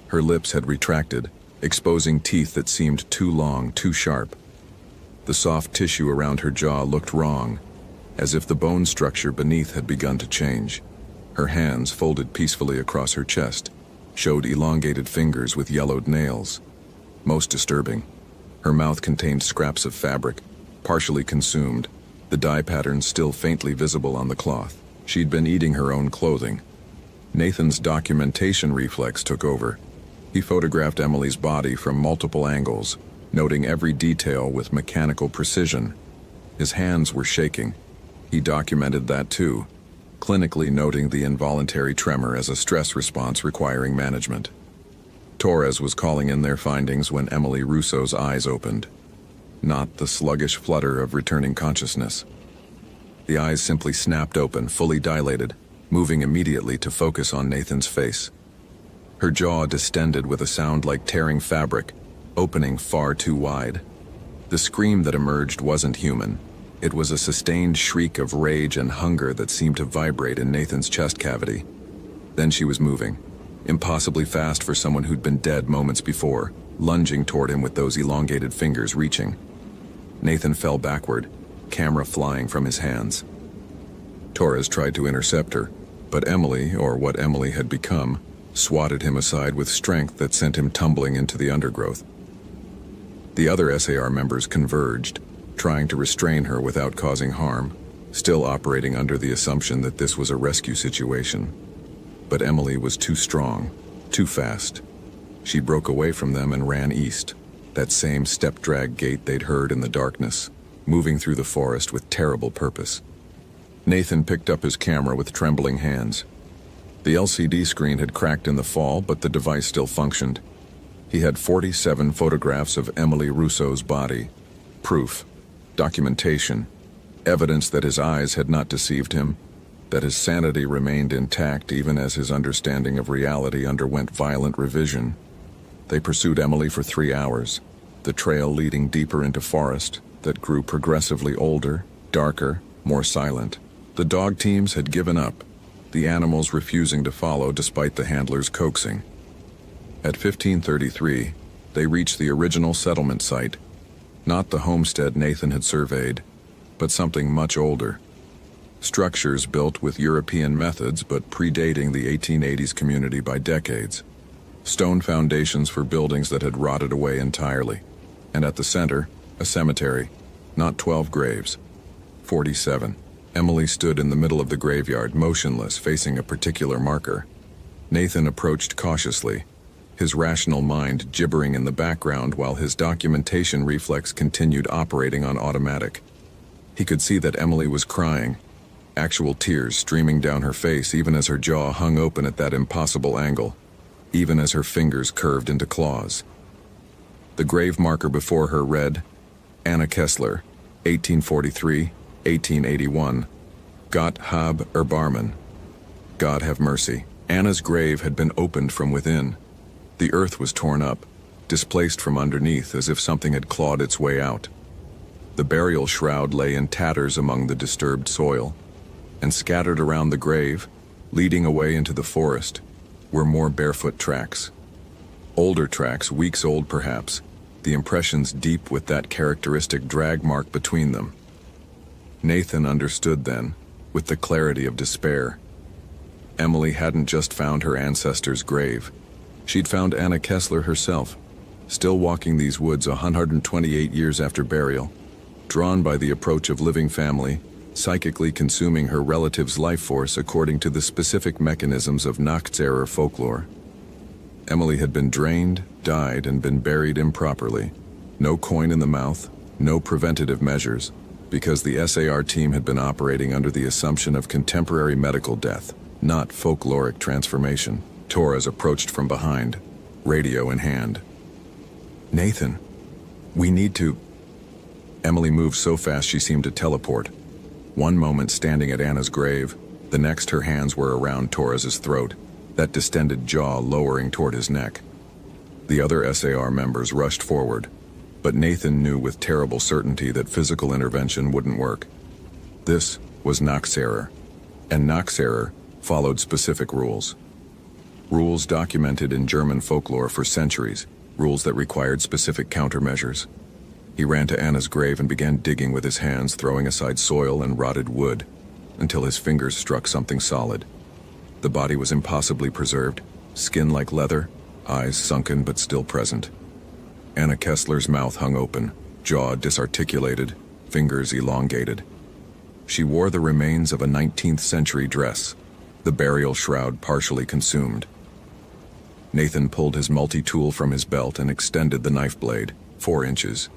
Her lips had retracted, exposing teeth that seemed too long, too sharp. The soft tissue around her jaw looked wrong, as if the bone structure beneath had begun to change. Her hands, folded peacefully across her chest, showed elongated fingers with yellowed nails. Most disturbing, her mouth contained scraps of fabric, partially consumed, the dye patterns still faintly visible on the cloth. She'd been eating her own clothing. Nathan's documentation reflex took over. He photographed Emily's body from multiple angles, noting every detail with mechanical precision. His hands were shaking. He documented that too, clinically noting the involuntary tremor as a stress response requiring management. Torres was calling in their findings when Emily Russo's eyes opened. Not the sluggish flutter of returning consciousness. The eyes simply snapped open, fully dilated, moving immediately to focus on Nathan's face. Her jaw distended with a sound like tearing fabric, opening far too wide. The scream that emerged wasn't human. It was a sustained shriek of rage and hunger that seemed to vibrate in Nathan's chest cavity. Then she was moving, impossibly fast for someone who'd been dead moments before, lunging toward him with those elongated fingers reaching. Nathan fell backward, camera flying from his hands. Torres tried to intercept her, but Emily, or what Emily had become, swatted him aside with strength that sent him tumbling into the undergrowth. The other SAR members converged, trying to restrain her without causing harm, still operating under the assumption that this was a rescue situation. But Emily was too strong, too fast. She broke away from them and ran east, that same step-drag gait they'd heard in the darkness, moving through the forest with terrible purpose. Nathan picked up his camera with trembling hands. The LCD screen had cracked in the fall, but the device still functioned. He had 47 photographs of Emily Russo's body. Proof, documentation, evidence that his eyes had not deceived him, that his sanity remained intact even as his understanding of reality underwent violent revision. They pursued Emily for 3 hours, the trail leading deeper into forest that grew progressively older, darker, more silent. The dog teams had given up, the animals refusing to follow despite the handlers' coaxing. At 1533, they reached the original settlement site, not the homestead Nathan had surveyed, but something much older. Structures built with European methods but predating the 1880s community by decades. Stone foundations for buildings that had rotted away entirely. And at the center, a cemetery, not 12 graves, 47. Emily stood in the middle of the graveyard, motionless, facing a particular marker. Nathan approached cautiously, his rational mind gibbering in the background while his documentation reflex continued operating on automatic. He could see that Emily was crying, actual tears streaming down her face even as her jaw hung open at that impossible angle, even as her fingers curved into claws. The grave marker before her read, Anna Kessler, 1843-1881. Gott hab Erbarmen. God have mercy. Anna's grave had been opened from within. The earth was torn up, displaced from underneath as if something had clawed its way out. The burial shroud lay in tatters among the disturbed soil, and scattered around the grave, leading away into the forest, were more barefoot tracks. Older tracks, weeks old perhaps, the impressions deep with that characteristic drag mark between them. Nathan understood then, with the clarity of despair. Emily hadn't just found her ancestor's grave. She'd found Anna Kessler herself, still walking these woods 128 years after burial, drawn by the approach of living family, psychically consuming her relative's life force according to the specific mechanisms of Nachtzerer folklore. Emily had been drained, died, and been buried improperly. No coin in the mouth, no preventative measures, because the SAR team had been operating under the assumption of contemporary medical death, not folkloric transformation. Torres approached from behind, radio in hand. "Nathan, we need to..." Emily moved so fast she seemed to teleport. One moment standing at Anna's grave, the next her hands were around Torres's throat, that distended jaw lowering toward his neck. The other SAR members rushed forward, but Nathan knew with terrible certainty that physical intervention wouldn't work. This was Nachtzerer, and Nachtzerer followed specific rules. Rules documented in German folklore for centuries, rules that required specific countermeasures. He ran to Anna's grave and began digging with his hands, throwing aside soil and rotted wood, until his fingers struck something solid. The body was impossibly preserved, skin like leather, eyes sunken but still present. Anna Kessler's mouth hung open, jaw disarticulated, fingers elongated. She wore the remains of a 19th century dress, the burial shroud partially consumed. Nathan pulled his multi-tool from his belt and extended the knife blade, 4 inches.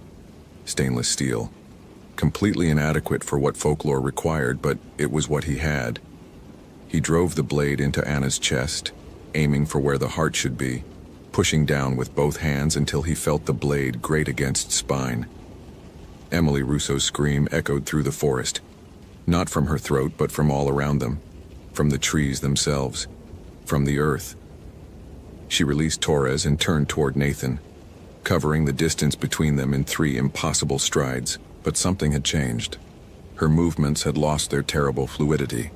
Stainless steel. Completely inadequate for what folklore required, but it was what he had. He drove the blade into Anna's chest, aiming for where the heart should be, pushing down with both hands until he felt the blade grate against spine. Emily Rousseau's scream echoed through the forest, not from her throat but from all around them, from the trees themselves, from the earth. She released Torres and turned toward Nathan, covering the distance between them in 3 impossible strides, but something had changed. Her movements had lost their terrible fluidity.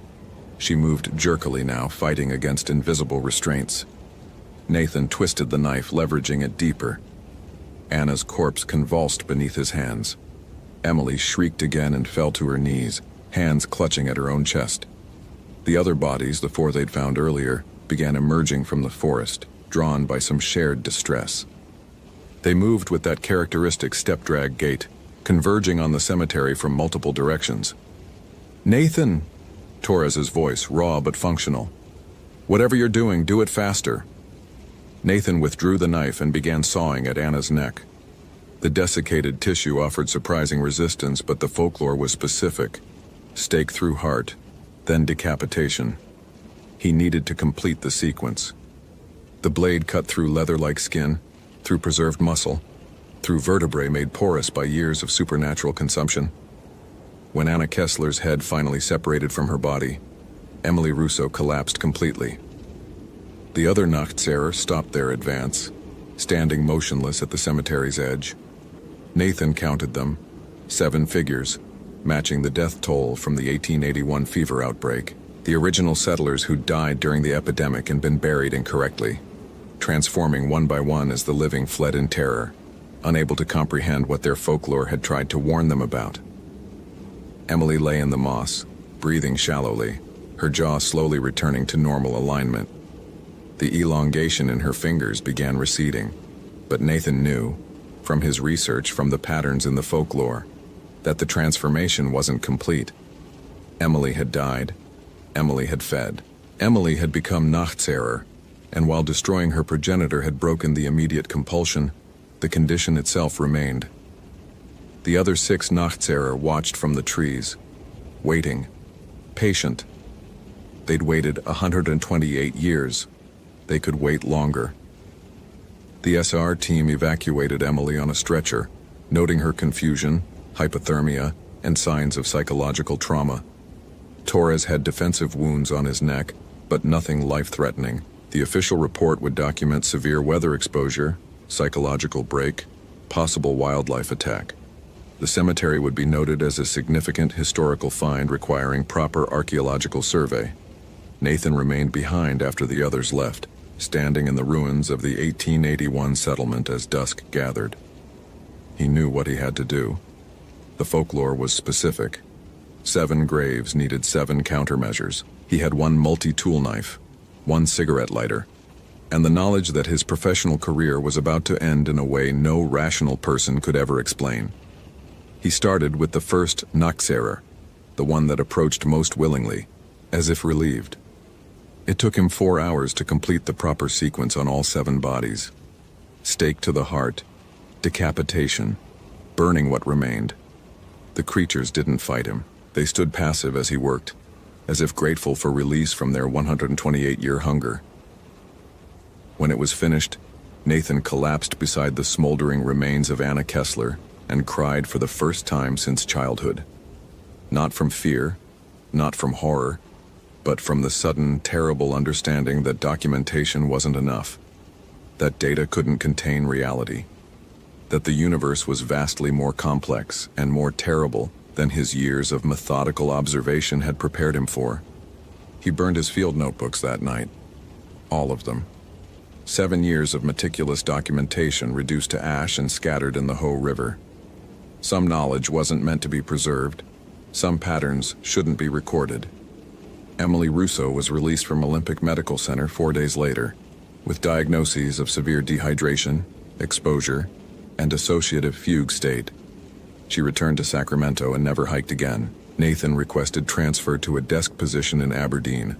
She moved jerkily now, fighting against invisible restraints. Nathan twisted the knife, leveraging it deeper. Anna's corpse convulsed beneath his hands. Emily shrieked again and fell to her knees, hands clutching at her own chest. The other bodies, the 4 they'd found earlier, began emerging from the forest, drawn by some shared distress. They moved with that characteristic step-drag gait, converging on the cemetery from multiple directions. "Nathan!" Torres's voice, raw but functional. "Whatever you're doing, do it faster." Nathan withdrew the knife and began sawing at Anna's neck. The desiccated tissue offered surprising resistance, but the folklore was specific. Stake through heart, then decapitation. He needed to complete the sequence. The blade cut through leather-like skin, through preserved muscle, through vertebrae made porous by years of supernatural consumption. When Anna Kessler's head finally separated from her body, Emily Rousseau collapsed completely. The other Nachtzerer stopped their advance, standing motionless at the cemetery's edge. Nathan counted them, 7 figures, matching the death toll from the 1881 fever outbreak, the original settlers who died during the epidemic and been buried incorrectly, transforming one by one as the living fled in terror, unable to comprehend what their folklore had tried to warn them about. Emily lay in the moss, breathing shallowly, her jaw slowly returning to normal alignment. The elongation in her fingers began receding, but Nathan knew, from his research from the patterns in the folklore, that the transformation wasn't complete. Emily had died. Emily had fed. Emily had become Nachtzerer, and while destroying her progenitor had broken the immediate compulsion, the condition itself remained. The other 6 Nachtzerer watched from the trees, waiting, patient. They'd waited 128 years. They could wait longer. The SR team evacuated Emily on a stretcher, noting her confusion, hypothermia, and signs of psychological trauma. Torres had defensive wounds on his neck, but nothing life-threatening. The official report would document severe weather exposure, psychological break, possible wildlife attack. The cemetery would be noted as a significant historical find requiring proper archaeological survey. Nathan remained behind after the others left, standing in the ruins of the 1881 settlement as dusk gathered. He knew what he had to do. The folklore was specific. 7 graves needed 7 countermeasures. He had 1 multi-tool knife, 1 cigarette lighter, and the knowledge that his professional career was about to end in a way no rational person could ever explain. He started with the first Naxerer, the one that approached most willingly, as if relieved. It took him 4 hours to complete the proper sequence on all 7 bodies. Stake to the heart, decapitation, burning what remained. The creatures didn't fight him. They stood passive as he worked, as if grateful for release from their 128-year hunger. When it was finished, Nathan collapsed beside the smoldering remains of Anna Kessler and cried for the first time since childhood. Not from fear, not from horror, but from the sudden, terrible understanding that documentation wasn't enough, that data couldn't contain reality, that the universe was vastly more complex and more terrible than his years of methodical observation had prepared him for. He burned his field notebooks that night. All of them. 7 years of meticulous documentation reduced to ash and scattered in the Hoh River. Some knowledge wasn't meant to be preserved. Some patterns shouldn't be recorded. Emily Russo was released from Olympic Medical Center 4 days later, with diagnoses of severe dehydration, exposure, and associative fugue state. She returned to Sacramento and never hiked again. Nathan requested transfer to a desk position in Aberdeen,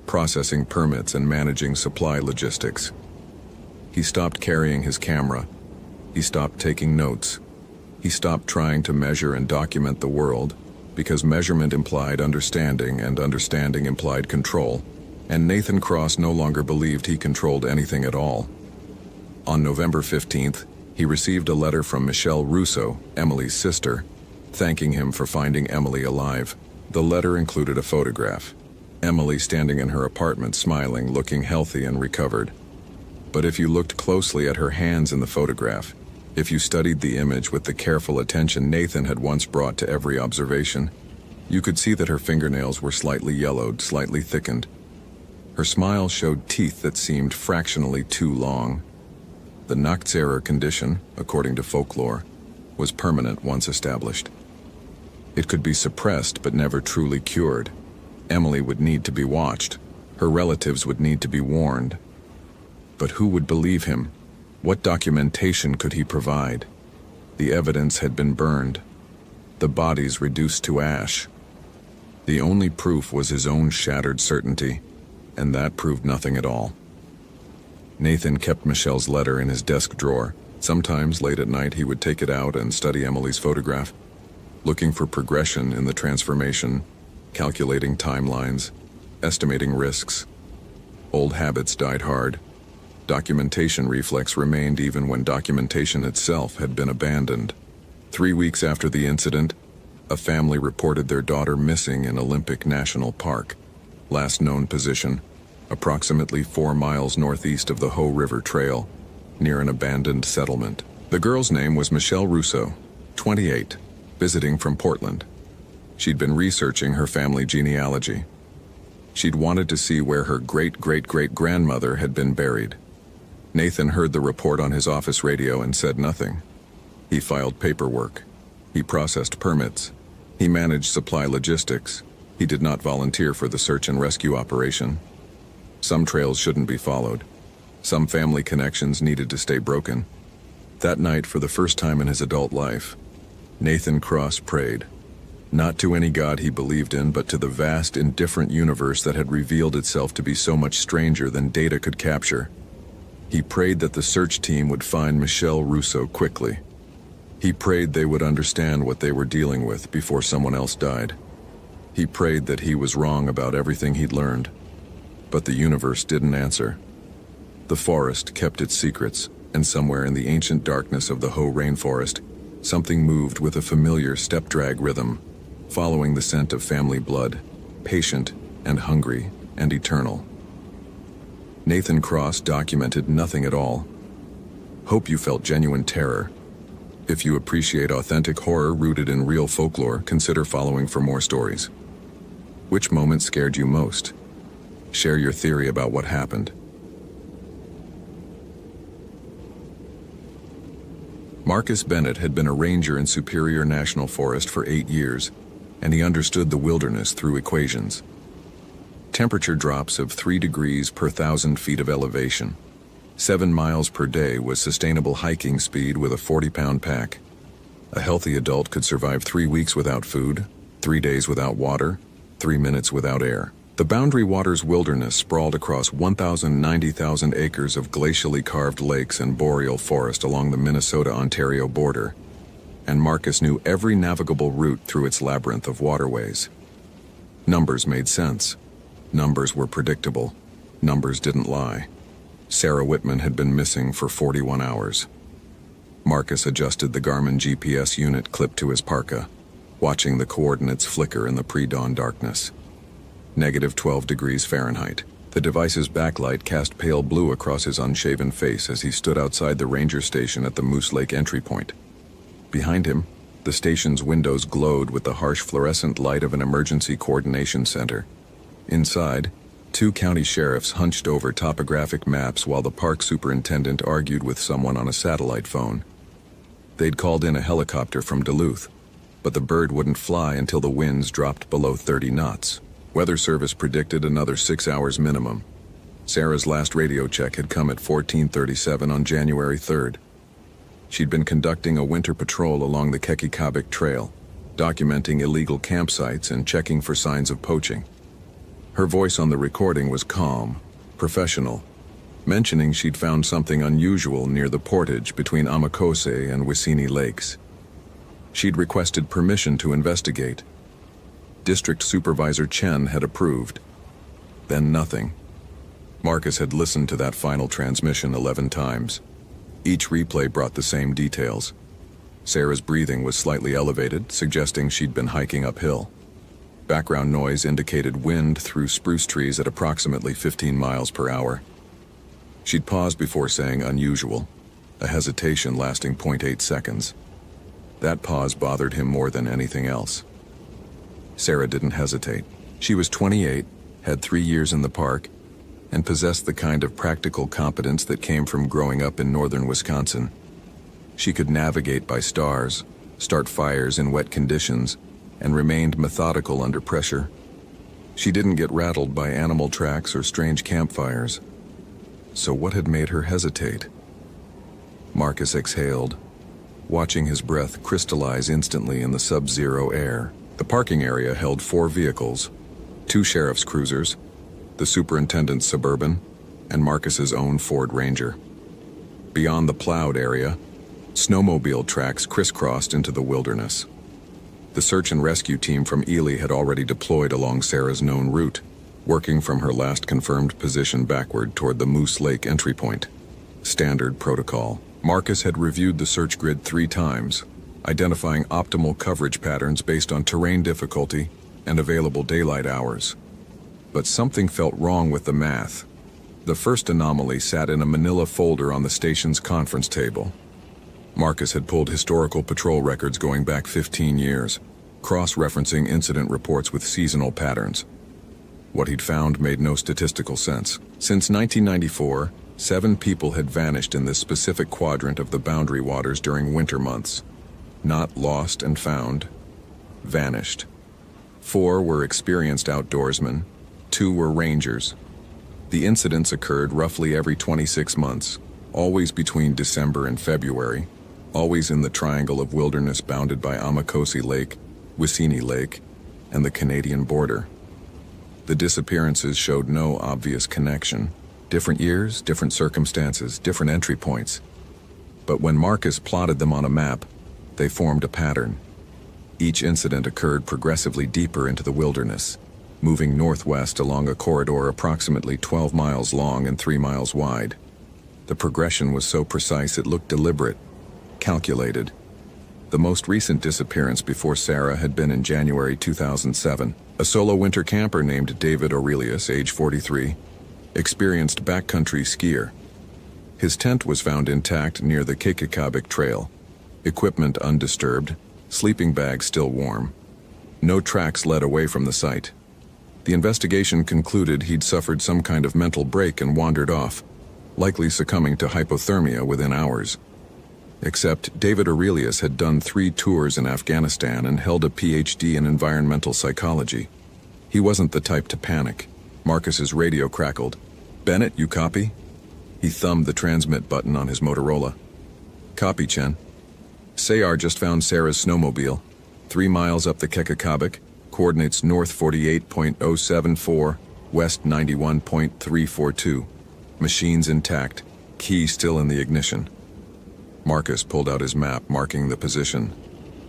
processing permits and managing supply logistics. He stopped carrying his camera. He stopped taking notes. He stopped trying to measure and document the world, because measurement implied understanding and understanding implied control, and Nathan Cross no longer believed he controlled anything at all. On November 15th, he received a letter from Michelle Russo, Emily's sister, thanking him for finding Emily alive. The letter included a photograph. Emily standing in her apartment smiling, looking healthy and recovered. But if you looked closely at her hands in the photograph, if you studied the image with the careful attention Nathan had once brought to every observation, you could see that her fingernails were slightly yellowed, slightly thickened. Her smile showed teeth that seemed fractionally too long. The Nachtzerer condition, according to folklore, was permanent once established. It could be suppressed but never truly cured. Emily would need to be watched. Her relatives would need to be warned. But who would believe him? What documentation could he provide? The evidence had been burned. The bodies reduced to ash. The only proof was his own shattered certainty, and that proved nothing at all. Nathan kept Michelle's letter in his desk drawer. Sometimes, late at night, he would take it out and study Emily's photograph, looking for progression in the transformation, calculating timelines, estimating risks. Old habits died hard. Documentation reflex remained even when documentation itself had been abandoned. 3 weeks after the incident, a family reported their daughter missing in Olympic National Park. Last known position, approximately 4 miles northeast of the Hoh River Trail, near an abandoned settlement. The girl's name was Michelle Russo, 28, visiting from Portland. She'd been researching her family genealogy. She'd wanted to see where her great-great-great-grandmother had been buried. Nathan heard the report on his office radio and said nothing. He filed paperwork. He processed permits. He managed supply logistics. He did not volunteer for the search and rescue operation. Some trails shouldn't be followed. Some family connections needed to stay broken. That night, for the first time in his adult life, Nathan Cross prayed. Not to any god he believed in, but to the vast, indifferent universe that had revealed itself to be so much stranger than data could capture. He prayed that the search team would find Michelle Russo quickly. He prayed they would understand what they were dealing with before someone else died. He prayed that he was wrong about everything he'd learned. But the universe didn't answer. The forest kept its secrets, and somewhere in the ancient darkness of the Hoh rainforest, Something moved with a familiar step-drag rhythm, following the scent of family blood, patient and hungry and eternal. Nathan Cross documented nothing at all. Hope you felt genuine terror. If you appreciate authentic horror rooted in real folklore, consider following for more stories. Which moment scared you most? Share your theory about what happened. Marcus Bennett had been a ranger in Superior National Forest for 8 years, and he understood the wilderness through equations. Temperature drops of 3 degrees per 1,000 feet of elevation. 7 miles per day was sustainable hiking speed with a 40-pound pack. A healthy adult could survive 3 weeks without food, 3 days without water, 3 minutes without air. The Boundary Waters wilderness sprawled across 1,090,000 acres of glacially carved lakes and boreal forest along the Minnesota-Ontario border, and Marcus knew every navigable route through its labyrinth of waterways. Numbers made sense. Numbers were predictable. Numbers didn't lie. Sarah Whitman had been missing for 41 hours. Marcus adjusted the Garmin GPS unit clipped to his parka, watching the coordinates flicker in the pre-dawn darkness. -12 degrees Fahrenheit. The device's backlight cast pale blue across his unshaven face as he stood outside the ranger station at the Moose Lake entry point. Behind him, the station's windows glowed with the harsh fluorescent light of an emergency coordination center. Inside, 2 county sheriffs hunched over topographic maps while the park superintendent argued with someone on a satellite phone. They'd called in a helicopter from Duluth, but the bird wouldn't fly until the winds dropped below 30 knots. Weather Service predicted another 6 hours minimum. Sarah's last radio check had come at 14:37 on January 3rd. She'd been conducting a winter patrol along the Kekikabik Trail, documenting illegal campsites and checking for signs of poaching. Her voice on the recording was calm, professional, mentioning she'd found something unusual near the portage between Amakose and Wissini Lakes. She'd requested permission to investigate. District Supervisor Chen had approved. Then nothing. Marcus had listened to that final transmission 11 times. Each replay brought the same details. Sarah's breathing was slightly elevated, suggesting she'd been hiking uphill. Background noise indicated wind through spruce trees at approximately 15 miles per hour. She'd paused before saying unusual, a hesitation lasting 0.8 seconds. That pause bothered him more than anything else. Sarah didn't hesitate. She was 28, had 3 years in the park, and possessed the kind of practical competence that came from growing up in northern Wisconsin. She could navigate by stars, start fires in wet conditions, and remained methodical under pressure. She didn't get rattled by animal tracks or strange campfires. So what had made her hesitate? Marcus exhaled, watching his breath crystallize instantly in the sub-zero air. The parking area held 4 vehicles, 2 sheriff's cruisers, the superintendent's Suburban, and Marcus's own Ford Ranger. Beyond the plowed area, snowmobile tracks crisscrossed into the wilderness. The search and rescue team from Ely had already deployed along Sarah's known route, working from her last confirmed position backward toward the Moose Lake entry point. Standard protocol. Marcus had reviewed the search grid 3 times, identifying optimal coverage patterns based on terrain difficulty and available daylight hours. But something felt wrong with the math. The first anomaly sat in a manila folder on the station's conference table. Marcus had pulled historical patrol records going back 15 years, cross-referencing incident reports with seasonal patterns. What he'd found made no statistical sense. Since 1994, 7 people had vanished in this specific quadrant of the Boundary Waters during winter months. Not lost and found, vanished. 4 were experienced outdoorsmen, 2 were rangers. The incidents occurred roughly every 26 months, always between December and February, always in the triangle of wilderness bounded by Amakose Lake, Wissini Lake, and the Canadian border. The disappearances showed no obvious connection. Different years, different circumstances, different entry points. But when Marcus plotted them on a map, they formed a pattern. Each incident occurred progressively deeper into the wilderness, moving northwest along a corridor approximately 12 miles long and 3 miles wide. The progression was so precise it looked deliberate, calculated. The most recent disappearance before Sarah had been in January 2007. A solo winter camper named David Aurelius, age 43, experienced backcountry skier. His tent was found intact near the Kikikabik Trail. Equipment undisturbed, sleeping bag still warm. No tracks led away from the site. The investigation concluded he'd suffered some kind of mental break and wandered off, likely succumbing to hypothermia within hours. Except David Aurelius had done 3 tours in Afghanistan and held a PhD in environmental psychology. He wasn't the type to panic. Marcus's radio crackled. "Bennett, you copy?" He thumbed the transmit button on his Motorola. "Copy, Chen. Sayar just found Sarah's snowmobile, 3 miles up the Kekakabik, coordinates north 48.074, west 91.342. Machines intact, key still in the ignition." Marcus pulled out his map marking the position.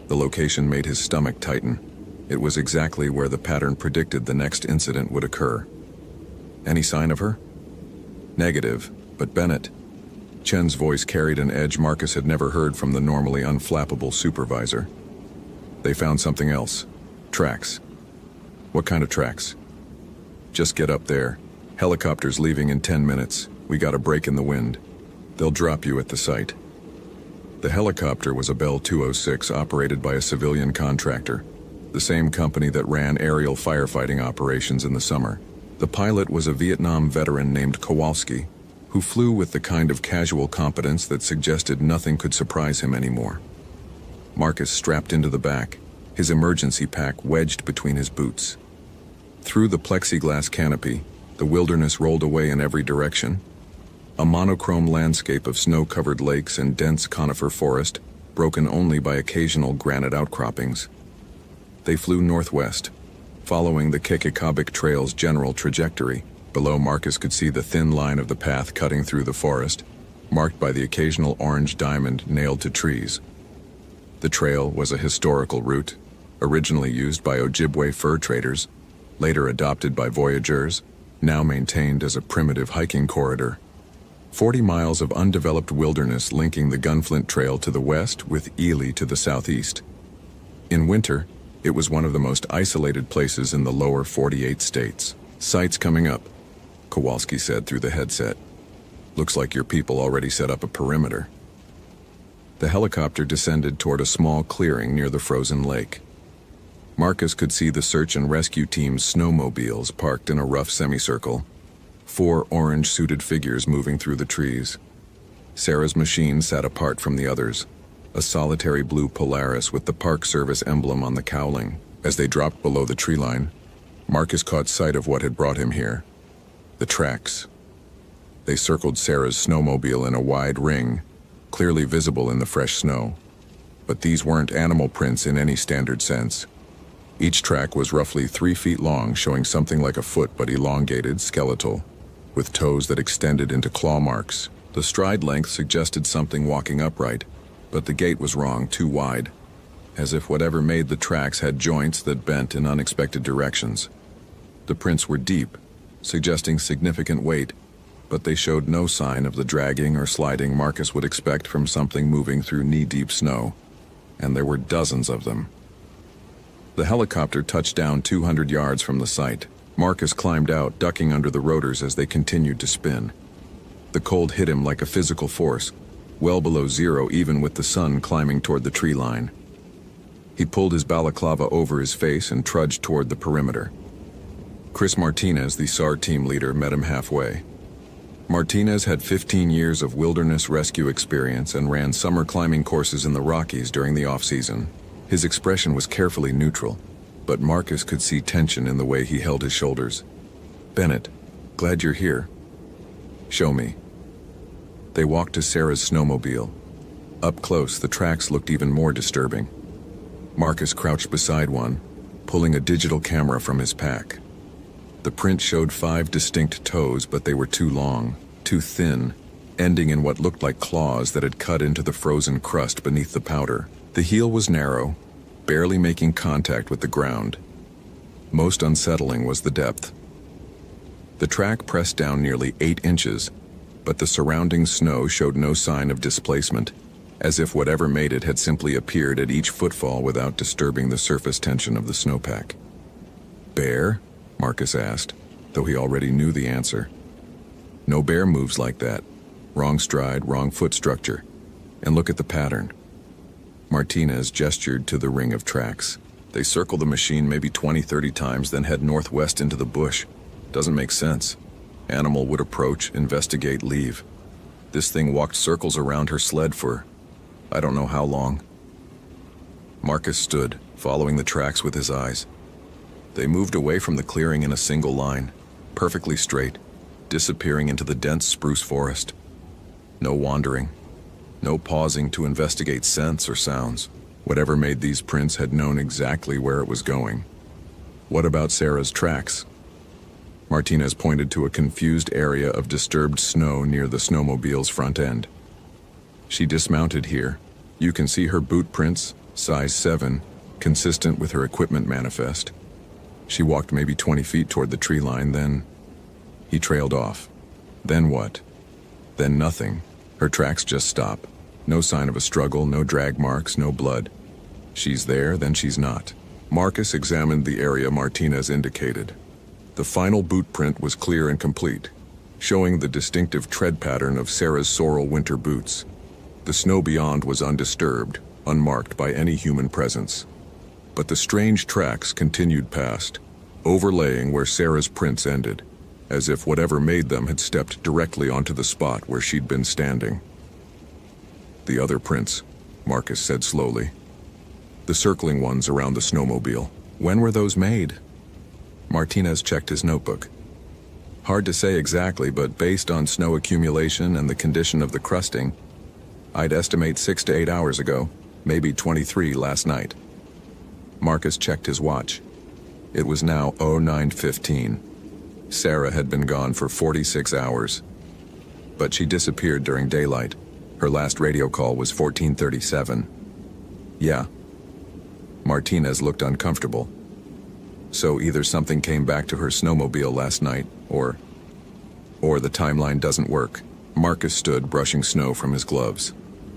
The location made his stomach tighten. It was exactly where the pattern predicted the next incident would occur. "Any sign of her?" "Negative, but Bennett." Chen's voice carried an edge Marcus had never heard from the normally unflappable supervisor. "They found something else. Tracks." "What kind of tracks?" "Just get up there. Helicopter's leaving in 10 minutes. We got a break in the wind. They'll drop you at the site." The helicopter was a Bell 206 operated by a civilian contractor, the same company that ran aerial firefighting operations in the summer. The pilot was a Vietnam veteran named Kowalski, who flew with the kind of casual competence that suggested nothing could surprise him anymore. Marcus strapped into the back, his emergency pack wedged between his boots. Through the plexiglass canopy, the wilderness rolled away in every direction. A monochrome landscape of snow-covered lakes and dense conifer forest, broken only by occasional granite outcroppings. They flew northwest, following the Kekikabik Trail's general trajectory. Below, Marcus could see the thin line of the path cutting through the forest, marked by the occasional orange diamond nailed to trees. The trail was a historical route, originally used by Ojibwe fur traders, later adopted by voyageurs, now maintained as a primitive hiking corridor. 40 miles of undeveloped wilderness linking the Gunflint Trail to the west with Ely to the southeast. In winter, it was one of the most isolated places in the lower 48 states. "Sights coming up," Kowalski said through the headset. "Looks like your people already set up a perimeter." The helicopter descended toward a small clearing near the frozen lake. Marcus could see the search and rescue team's snowmobiles parked in a rough semicircle, 4 orange-suited figures moving through the trees. Sarah's machine sat apart from the others, a solitary blue Polaris with the Park Service emblem on the cowling. As they dropped below the tree line, Marcus caught sight of what had brought him here. The tracks. They circled Sarah's snowmobile in a wide ring, clearly visible in the fresh snow. But these weren't animal prints in any standard sense. Each track was roughly 3 feet long, showing something like a foot but elongated, skeletal, with toes that extended into claw marks. The stride length suggested something walking upright, but the gait was wrong, too wide, as if whatever made the tracks had joints that bent in unexpected directions. The prints were deep, suggesting significant weight, but they showed no sign of the dragging or sliding Marcus would expect from something moving through knee-deep snow, and there were dozens of them. The helicopter touched down 200 yards from the site. Marcus climbed out, ducking under the rotors as they continued to spin. The cold hit him like a physical force, well below zero even with the sun climbing toward the tree line. He pulled his balaclava over his face and trudged toward the perimeter. Chris Martinez, the SAR team leader, met him halfway. Martinez had 15 years of wilderness rescue experience and ran summer climbing courses in the Rockies during the off-season. His expression was carefully neutral, but Marcus could see tension in the way he held his shoulders. "Bennett, glad you're here." "Show me." They walked to Sarah's snowmobile. Up close, the tracks looked even more disturbing. Marcus crouched beside one, pulling a digital camera from his pack. The print showed 5 distinct toes, but they were too long, too thin, ending in what looked like claws that had cut into the frozen crust beneath the powder. The heel was narrow, barely making contact with the ground. Most unsettling was the depth. The track pressed down nearly 8 inches, but the surrounding snow showed no sign of displacement. as if whatever made it had simply appeared at each footfall without disturbing the surface tension of the snowpack. "Bear?" Marcus asked, though he already knew the answer. "No bear moves like that. Wrong stride, wrong foot structure. And look at the pattern." Martinez gestured to the ring of tracks. "They circle the machine maybe 20-30 times, then head northwest into the bush. Doesn't make sense. Animal would approach, investigate, leave. This thing walked circles around her sled for I don't know how long." Marcus stood, following the tracks with his eyes. They moved away from the clearing in a single line, perfectly straight, disappearing into the dense spruce forest. No wandering, no pausing to investigate scents or sounds. Whatever made these prints had known exactly where it was going. "What about Sarah's tracks?" Martinez pointed to a confused area of disturbed snow near the snowmobile's front end. "She dismounted here. You can see her boot prints, size 7, consistent with her equipment manifest. She walked maybe 20 feet toward the tree line, then..." He trailed off. "Then what?" "Then nothing. Her tracks just stop. No sign of a struggle, no drag marks, no blood. She's there, then she's not." Marcus examined the area Martinez indicated. The final boot print was clear and complete, showing the distinctive tread pattern of Sarah's sorrel winter boots. The snow beyond was undisturbed, unmarked by any human presence. But the strange tracks continued past, overlaying where Sarah's prints ended, as if whatever made them had stepped directly onto the spot where she'd been standing. "The other prints," Marcus said slowly. "The circling ones around the snowmobile. When were those made?" Martinez checked his notebook. "Hard to say exactly, but based on snow accumulation and the condition of the crusting, I'd estimate 6 to 8 hours ago, maybe 23 last night." Marcus checked his watch. It was now 09:15. Sarah had been gone for 46 hours. But she disappeared during daylight. Her last radio call was 14:37. "Yeah." Martinez looked uncomfortable. "So either something came back to her snowmobile last night, or the timeline doesn't work." Marcus stood, brushing snow from his gloves.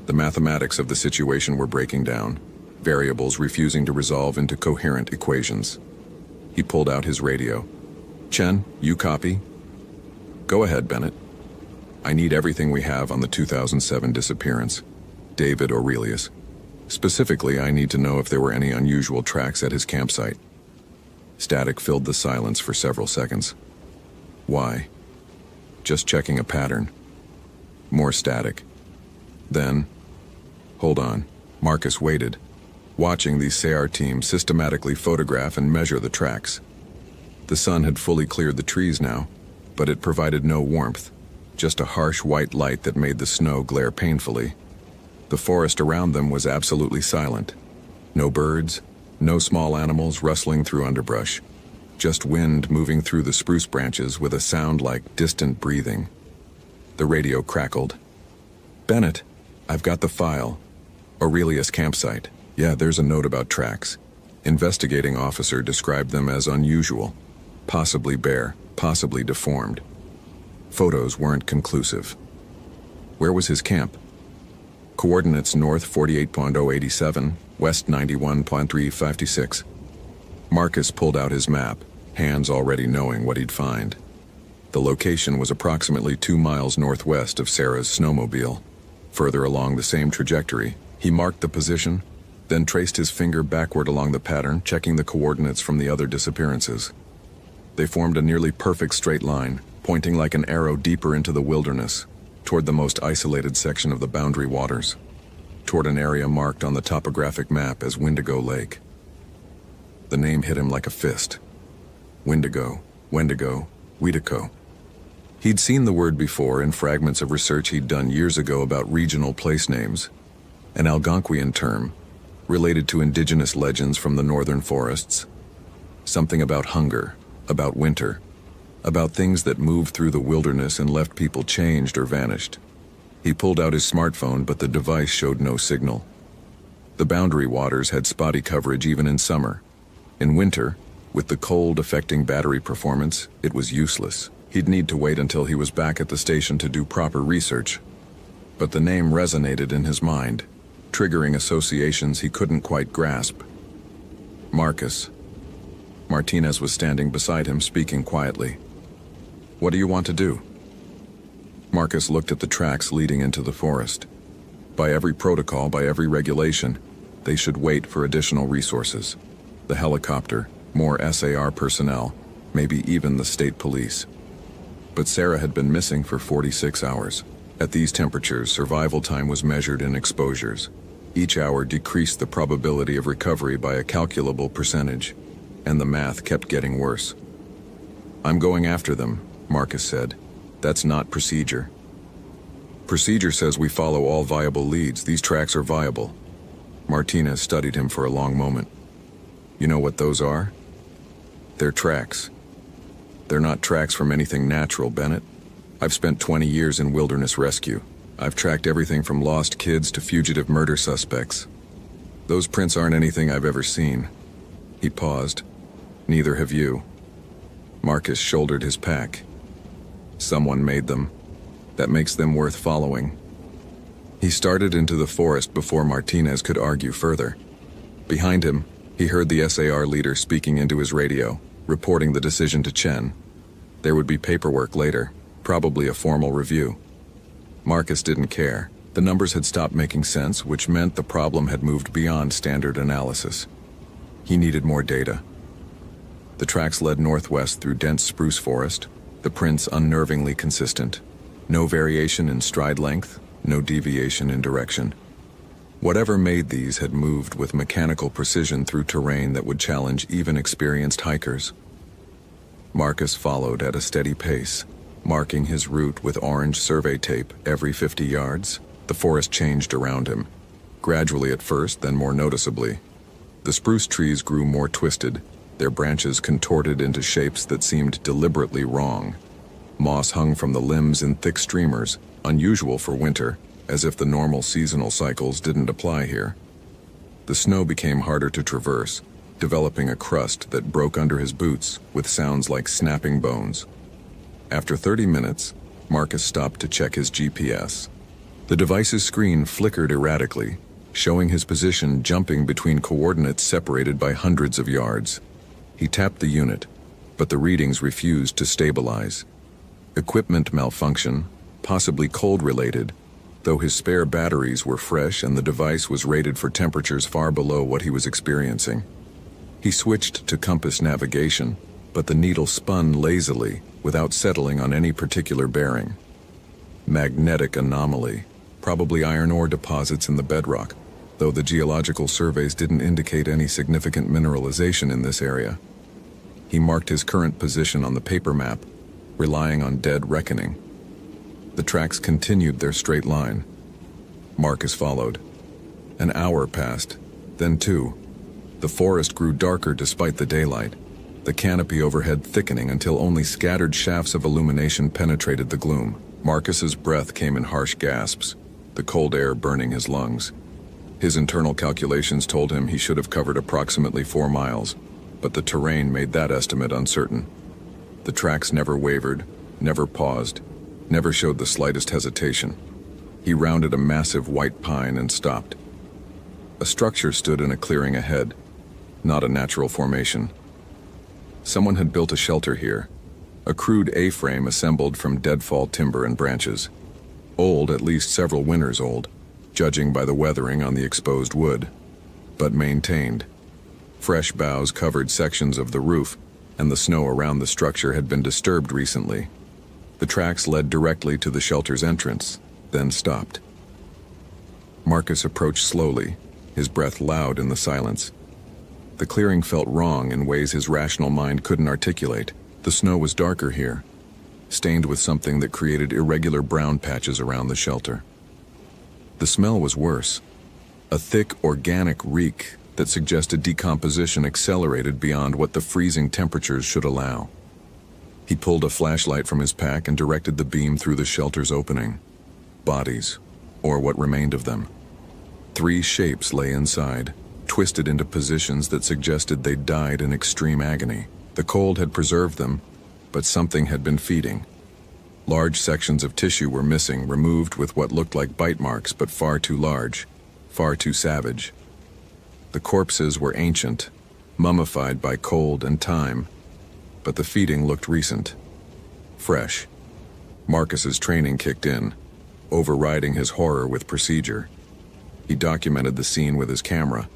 The mathematics of the situation were breaking down, variables refusing to resolve into coherent equations. He pulled out his radio. "Chen, you copy?" "Go ahead, Bennett." "I need everything we have on the 2007 disappearance. David Aurelius. Specifically, I need to know if there were any unusual tracks at his campsite." Static filled the silence for several seconds. "Why?" "Just checking a pattern." More static. Then, "Hold on." Marcus waited, watching the SEAR team systematically photograph and measure the tracks. The sun had fully cleared the trees now, but it provided no warmth, just a harsh white light that made the snow glare painfully. The forest around them was absolutely silent. No birds, no small animals rustling through underbrush, just wind moving through the spruce branches with a sound like distant breathing. The radio crackled. "Bennett, I've got the file. Aurelius campsite. Yeah, there's a note about tracks. Investigating officer described them as unusual. Possibly bare, possibly deformed. Photos weren't conclusive." "Where was his camp?" "Coordinates north 48.087, west 91.356. Marcus pulled out his map, hands already knowing what he'd find. The location was approximately 2 miles northwest of Sarah's snowmobile. Further along the same trajectory, he marked the position, then traced his finger backward along the pattern, checking the coordinates from the other disappearances. They formed a nearly perfect straight line, pointing like an arrow deeper into the wilderness, toward the most isolated section of the boundary waters, toward an area marked on the topographic map as Wendigo Lake. The name hit him like a fist. Wendigo, Wendigo, Weedico. He'd seen the word before in fragments of research he'd done years ago about regional place names, an Algonquian term, related to indigenous legends from the northern forests. Something about hunger, about winter, about things that moved through the wilderness and left people changed or vanished. He pulled out his smartphone, but the device showed no signal. The boundary waters had spotty coverage even in summer. In winter, with the cold affecting battery performance, it was useless. He'd need to wait until he was back at the station to do proper research. but the name resonated in his mind, triggering associations he couldn't quite grasp. Marcus. Martinez was standing beside him, speaking quietly. "What do you want to do?" Marcus looked at the tracks leading into the forest. By every protocol, by every regulation, they should wait for additional resources. The helicopter, more SAR personnel, maybe even the state police. But Sarah had been missing for 46 hours. At these temperatures, survival time was measured in exposures. Each hour decreased the probability of recovery by a calculable percentage, and the math kept getting worse. "I'm going after them," Marcus said. "That's not procedure." "Procedure says we follow all viable leads. These tracks are viable." Martinez studied him for a long moment. "You know what those are?" "They're tracks." "They're not tracks from anything natural, Bennett. I've spent 20 years in wilderness rescue. I've tracked everything from lost kids to fugitive murder suspects. Those prints aren't anything I've ever seen." He paused. "Neither have you." Marcus shouldered his pack. "Someone made them. That makes them worth following." He started into the forest before Martinez could argue further. Behind him, he heard the SAR leader speaking into his radio, reporting the decision to Chen. There would be paperwork later, probably a formal review. Marcus didn't care. The numbers had stopped making sense, which meant the problem had moved beyond standard analysis. He needed more data. The tracks led northwest through dense spruce forest, the prints unnervingly consistent. No variation in stride length, no deviation in direction. Whatever made these had moved with mechanical precision through terrain that would challenge even experienced hikers. Marcus followed at a steady pace, marking his route with orange survey tape every 50 yards. The forest changed around him, gradually at first, then more noticeably. The spruce trees grew more twisted, their branches contorted into shapes that seemed deliberately wrong. Moss hung from the limbs in thick streamers, unusual for winter, as if the normal seasonal cycles didn't apply here. The snow became harder to traverse, developing a crust that broke under his boots with sounds like snapping bones. After 30 minutes, Marcus stopped to check his GPS. The device's screen flickered erratically, showing his position jumping between coordinates separated by hundreds of yards. He tapped the unit, but the readings refused to stabilize. Equipment malfunction, possibly cold-related, though his spare batteries were fresh and the device was rated for temperatures far below what he was experiencing. He switched to compass navigation, but the needle spun lazily without settling on any particular bearing. Magnetic anomaly, probably iron ore deposits in the bedrock, though the geological surveys didn't indicate any significant mineralization in this area. He marked his current position on the paper map, relying on dead reckoning. The tracks continued their straight line. Marcus followed. An hour passed, then two. The forest grew darker despite the daylight, the canopy overhead thickening until only scattered shafts of illumination penetrated the gloom. Marcus's breath came in harsh gasps, the cold air burning his lungs. His internal calculations told him he should have covered approximately 4 miles, but the terrain made that estimate uncertain. The tracks never wavered, never paused, never showed the slightest hesitation. He rounded a massive white pine and stopped. A structure stood in a clearing ahead, not a natural formation. Someone had built a shelter here, a crude A-frame assembled from deadfall timber and branches. Old, at least several winters old, judging by the weathering on the exposed wood, but maintained. Fresh boughs covered sections of the roof, and the snow around the structure had been disturbed recently. The tracks led directly to the shelter's entrance, then stopped. Marcus approached slowly, his breath loud in the silence. The clearing felt wrong in ways his rational mind couldn't articulate. The snow was darker here, stained with something that created irregular brown patches around the shelter. The smell was worse, a thick, organic reek that suggested decomposition accelerated beyond what the freezing temperatures should allow. He pulled a flashlight from his pack and directed the beam through the shelter's opening. Bodies, or what remained of them. 3 shapes lay inside, twisted into positions that suggested they'd died in extreme agony. The cold had preserved them, but something had been feeding. Large sections of tissue were missing, removed with what looked like bite marks, but far too large, far too savage. The corpses were ancient, mummified by cold and time, but the feeding looked recent, fresh. Marcus's training kicked in, overriding his horror with procedure. He documented the scene with his camera,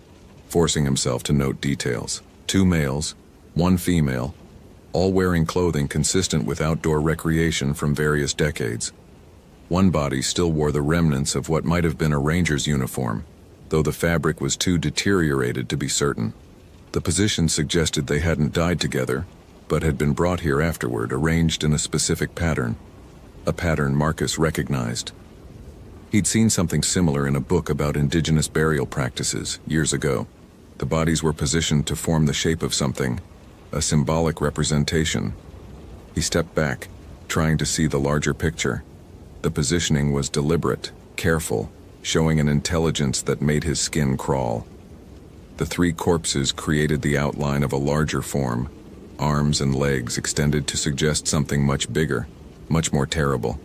forcing himself to note details. 2 males, 1 female, all wearing clothing consistent with outdoor recreation from various decades. One body still wore the remnants of what might have been a ranger's uniform, though the fabric was too deteriorated to be certain. The position suggested they hadn't died together, but had been brought here afterward, arranged in a specific pattern. A pattern Marcus recognized. He'd seen something similar in a book about indigenous burial practices years ago. The bodies were positioned to form the shape of something, a symbolic representation. He stepped back, trying to see the larger picture. The positioning was deliberate, careful, showing an intelligence that made his skin crawl. The 3 corpses created the outline of a larger form, arms and legs extended to suggest something much bigger, much more terrible.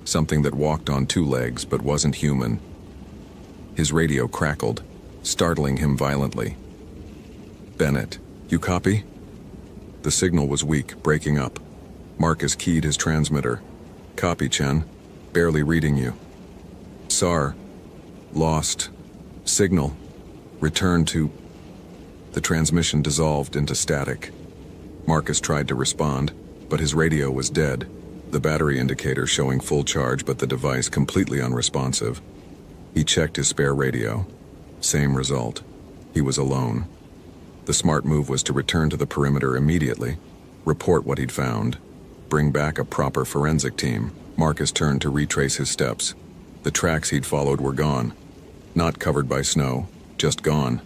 Something that walked on 2 legs but wasn't human. His radio crackled, startling him violently. "Bennett, you copy?" The signal was weak, breaking up. Marcus keyed his transmitter. "Copy, Chen. Barely reading you." "SAR. Lost. Signal. Return to..." The transmission dissolved into static. Marcus tried to respond, but his radio was dead, the battery indicator showing full charge but the device completely unresponsive. He checked his spare radio. Same result. He was alone. The smart move was to return to the perimeter immediately, report what he'd found, bring back a proper forensic team. Marcus turned to retrace his steps. The tracks he'd followed were gone. Not covered by snow, just gone.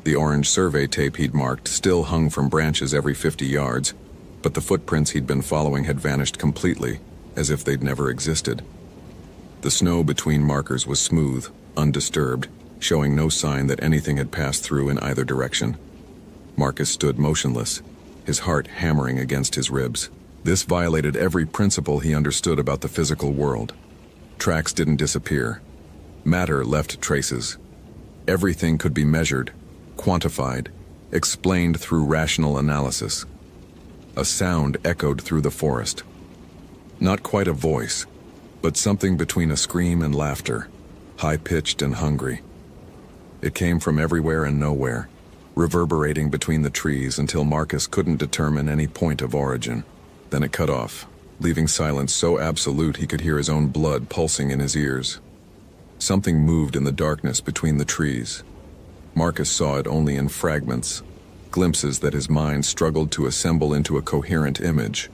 The orange survey tape he'd marked still hung from branches every 50 yards, but the footprints he'd been following had vanished completely, as if they'd never existed. The snow between markers was smooth, undisturbed, showing no sign that anything had passed through in either direction. Marcus stood motionless, his heart hammering against his ribs. This violated every principle he understood about the physical world. Tracks didn't disappear. Matter left traces. Everything could be measured, quantified, explained through rational analysis. A sound echoed through the forest. Not quite a voice, but something between a scream and laughter, high-pitched and hungry. It came from everywhere and nowhere, reverberating between the trees until Marcus couldn't determine any point of origin. Then it cut off, leaving silence so absolute he could hear his own blood pulsing in his ears. Something moved in the darkness between the trees. Marcus saw it only in fragments, glimpses that his mind struggled to assemble into a coherent image.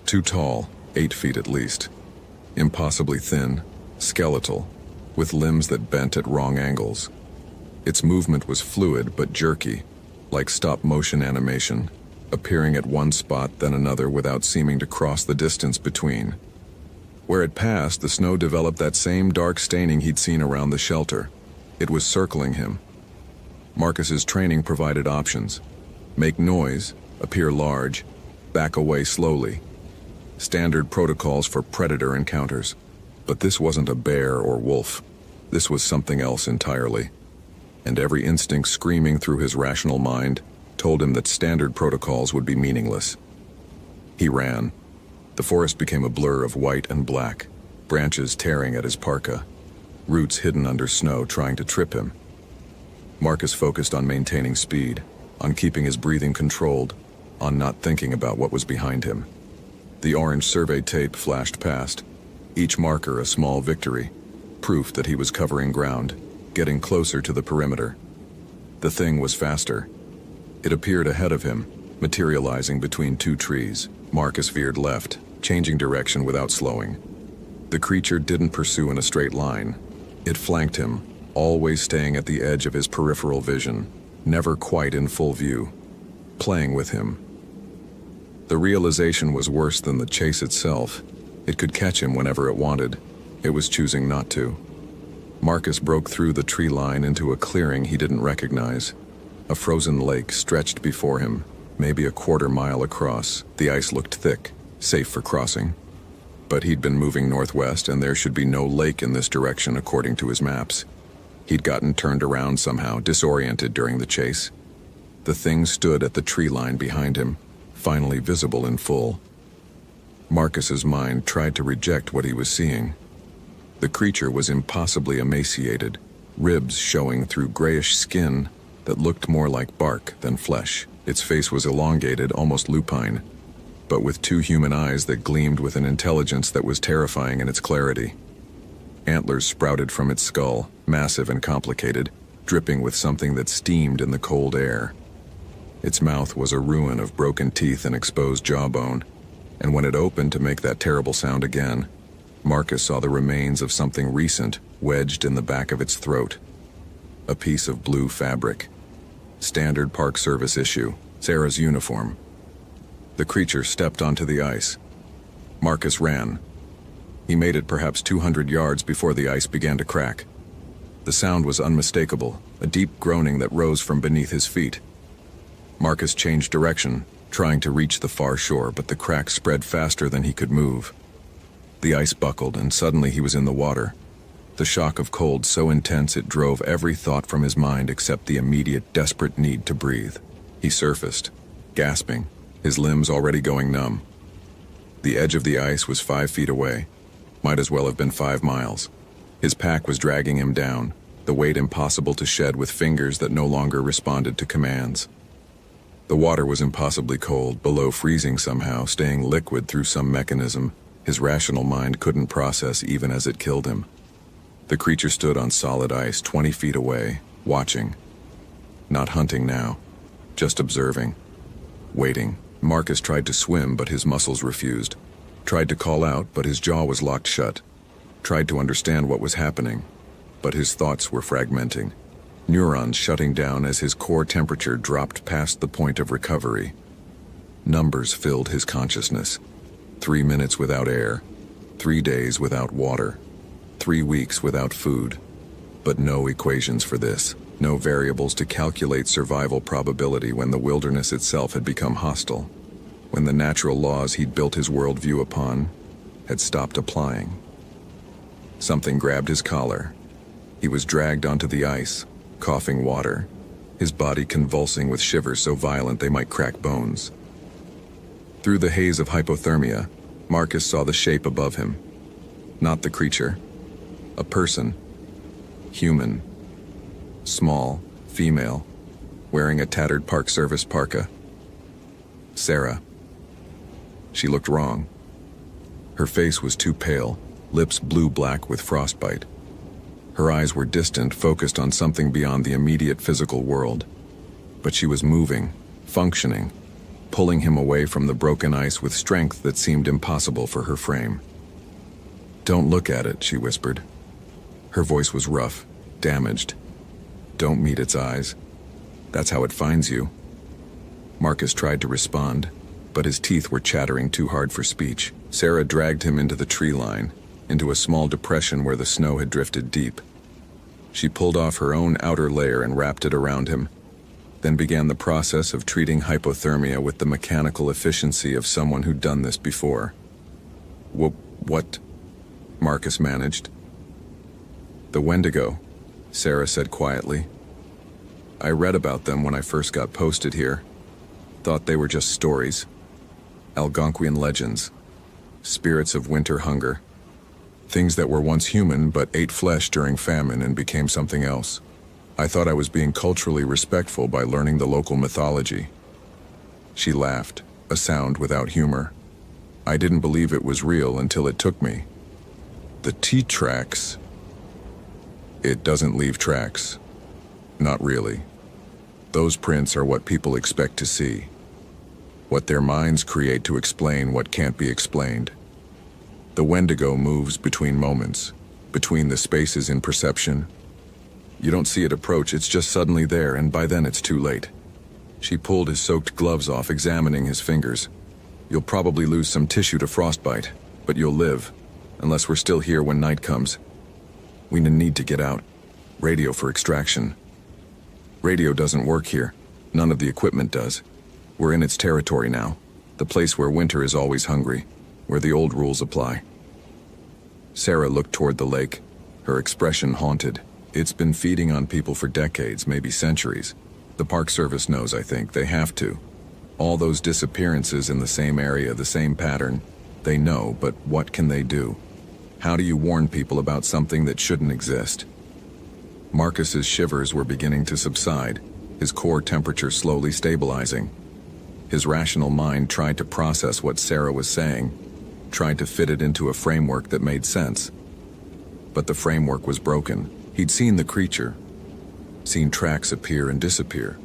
Too tall, 8 feet at least. Impossibly thin, skeletal, with limbs that bent at wrong angles. Its movement was fluid but jerky, like stop-motion animation, appearing at one spot then another without seeming to cross the distance between. Where it passed, the snow developed that same dark staining he'd seen around the shelter. It was circling him. Marcus's training provided options. Make noise, appear large, back away slowly. Standard protocols for predator encounters. But this wasn't a bear or wolf. This was something else entirely. And every instinct screaming through his rational mind told him that standard protocols would be meaningless. He ran. The forest became a blur of white and black, branches tearing at his parka, roots hidden under snow trying to trip him. Marcus focused on maintaining speed, on keeping his breathing controlled, on not thinking about what was behind him. The orange survey tape flashed past, each marker a small victory, proof that he was covering ground, getting closer to the perimeter. The thing was faster. It appeared ahead of him, materializing between 2 trees. Marcus veered left, changing direction without slowing. The creature didn't pursue in a straight line. It flanked him, always staying at the edge of his peripheral vision, never quite in full view, playing with him. The realization was worse than the chase itself. It could catch him whenever it wanted. It was choosing not to. Marcus broke through the tree line into a clearing he didn't recognize. A frozen lake stretched before him, maybe a 1/4 mile across. The ice looked thick, safe for crossing. But he'd been moving northwest, and there should be no lake in this direction according to his maps. He'd gotten turned around somehow, disoriented during the chase. The thing stood at the tree line behind him, finally visible in full. Marcus's mind tried to reject what he was seeing. The creature was impossibly emaciated, ribs showing through grayish skin that looked more like bark than flesh. Its face was elongated, almost lupine, but with two human eyes that gleamed with an intelligence that was terrifying in its clarity. Antlers sprouted from its skull, massive and complicated, dripping with something that steamed in the cold air. Its mouth was a ruin of broken teeth and exposed jawbone, and when it opened to make that terrible sound again, Marcus saw the remains of something recent wedged in the back of its throat. A piece of blue fabric. Standard Park Service issue, Sarah's uniform. The creature stepped onto the ice. Marcus ran. He made it perhaps 200 yards before the ice began to crack. The sound was unmistakable, a deep groaning that rose from beneath his feet. Marcus changed direction, trying to reach the far shore, but the crack spread faster than he could move. The ice buckled, and suddenly he was in the water. The shock of cold so intense it drove every thought from his mind except the immediate, desperate need to breathe. He surfaced, gasping, his limbs already going numb. The edge of the ice was 5 feet away. Might as well have been 5 miles. His pack was dragging him down, the weight impossible to shed with fingers that no longer responded to commands. The water was impossibly cold, below freezing somehow, staying liquid through some mechanism his rational mind couldn't process even as it killed him. The creature stood on solid ice 20 feet away, watching. Not hunting now, just observing. Waiting. Marcus tried to swim, but his muscles refused. Tried to call out, but his jaw was locked shut. Tried to understand what was happening, but his thoughts were fragmenting. Neurons shutting down as his core temperature dropped past the point of recovery. Numbers filled his consciousness. 3 minutes without air, 3 days without water, 3 weeks without food. But no equations for this, no variables to calculate survival probability when the wilderness itself had become hostile, when the natural laws he'd built his worldview upon had stopped applying. Something grabbed his collar. He was dragged onto the ice, coughing water, his body convulsing with shivers so violent they might crack bones. Through the haze of hypothermia, Marcus saw the shape above him. Not the creature. A person. Human. Small, female, wearing a tattered Park Service parka. Sarah. She looked wrong. Her face was too pale, lips blue-black with frostbite. Her eyes were distant, focused on something beyond the immediate physical world. But she was moving, functioning, pulling him away from the broken ice with strength that seemed impossible for her frame. "Don't look at it," she whispered. Her voice was rough, damaged. "Don't meet its eyes. That's how it finds you." Marcus tried to respond, but his teeth were chattering too hard for speech. Sarah dragged him into the tree line, into a small depression where the snow had drifted deep. She pulled off her own outer layer and wrapped it around him, then began the process of treating hypothermia with the mechanical efficiency of someone who'd done this before. What? Marcus managed. "The Wendigo," Sarah said quietly. "I read about them when I first got posted here. Thought they were just stories. Algonquian legends. Spirits of winter hunger. Things that were once human but ate flesh during famine and became something else. I thought I was being culturally respectful by learning the local mythology." She laughed, a sound without humor. "I didn't believe it was real until it took me. The T-tracks. It doesn't leave tracks. Not really. Those prints are what people expect to see. What their minds create to explain what can't be explained. The Wendigo moves between moments, between the spaces in perception. You don't see it approach, it's just suddenly there, and by then it's too late." She pulled his soaked gloves off, examining his fingers. "You'll probably lose some tissue to frostbite, but you'll live, unless we're still here when night comes. We need to get out. Radio for extraction." "Radio doesn't work here. None of the equipment does. We're in its territory now, the place where winter is always hungry, where the old rules apply." Sarah looked toward the lake, her expression haunted. It's been feeding on people for decades, maybe centuries. The Park Service knows, I think. They have to. All those disappearances in the same area, the same pattern. They know, but what can they do? How do you warn people about something that shouldn't exist? Marcus's shivers were beginning to subside, his core temperature slowly stabilizing. His rational mind tried to process what Sarah was saying, tried to fit it into a framework that made sense. But the framework was broken. He'd seen the creature, seen tracks appear and disappear,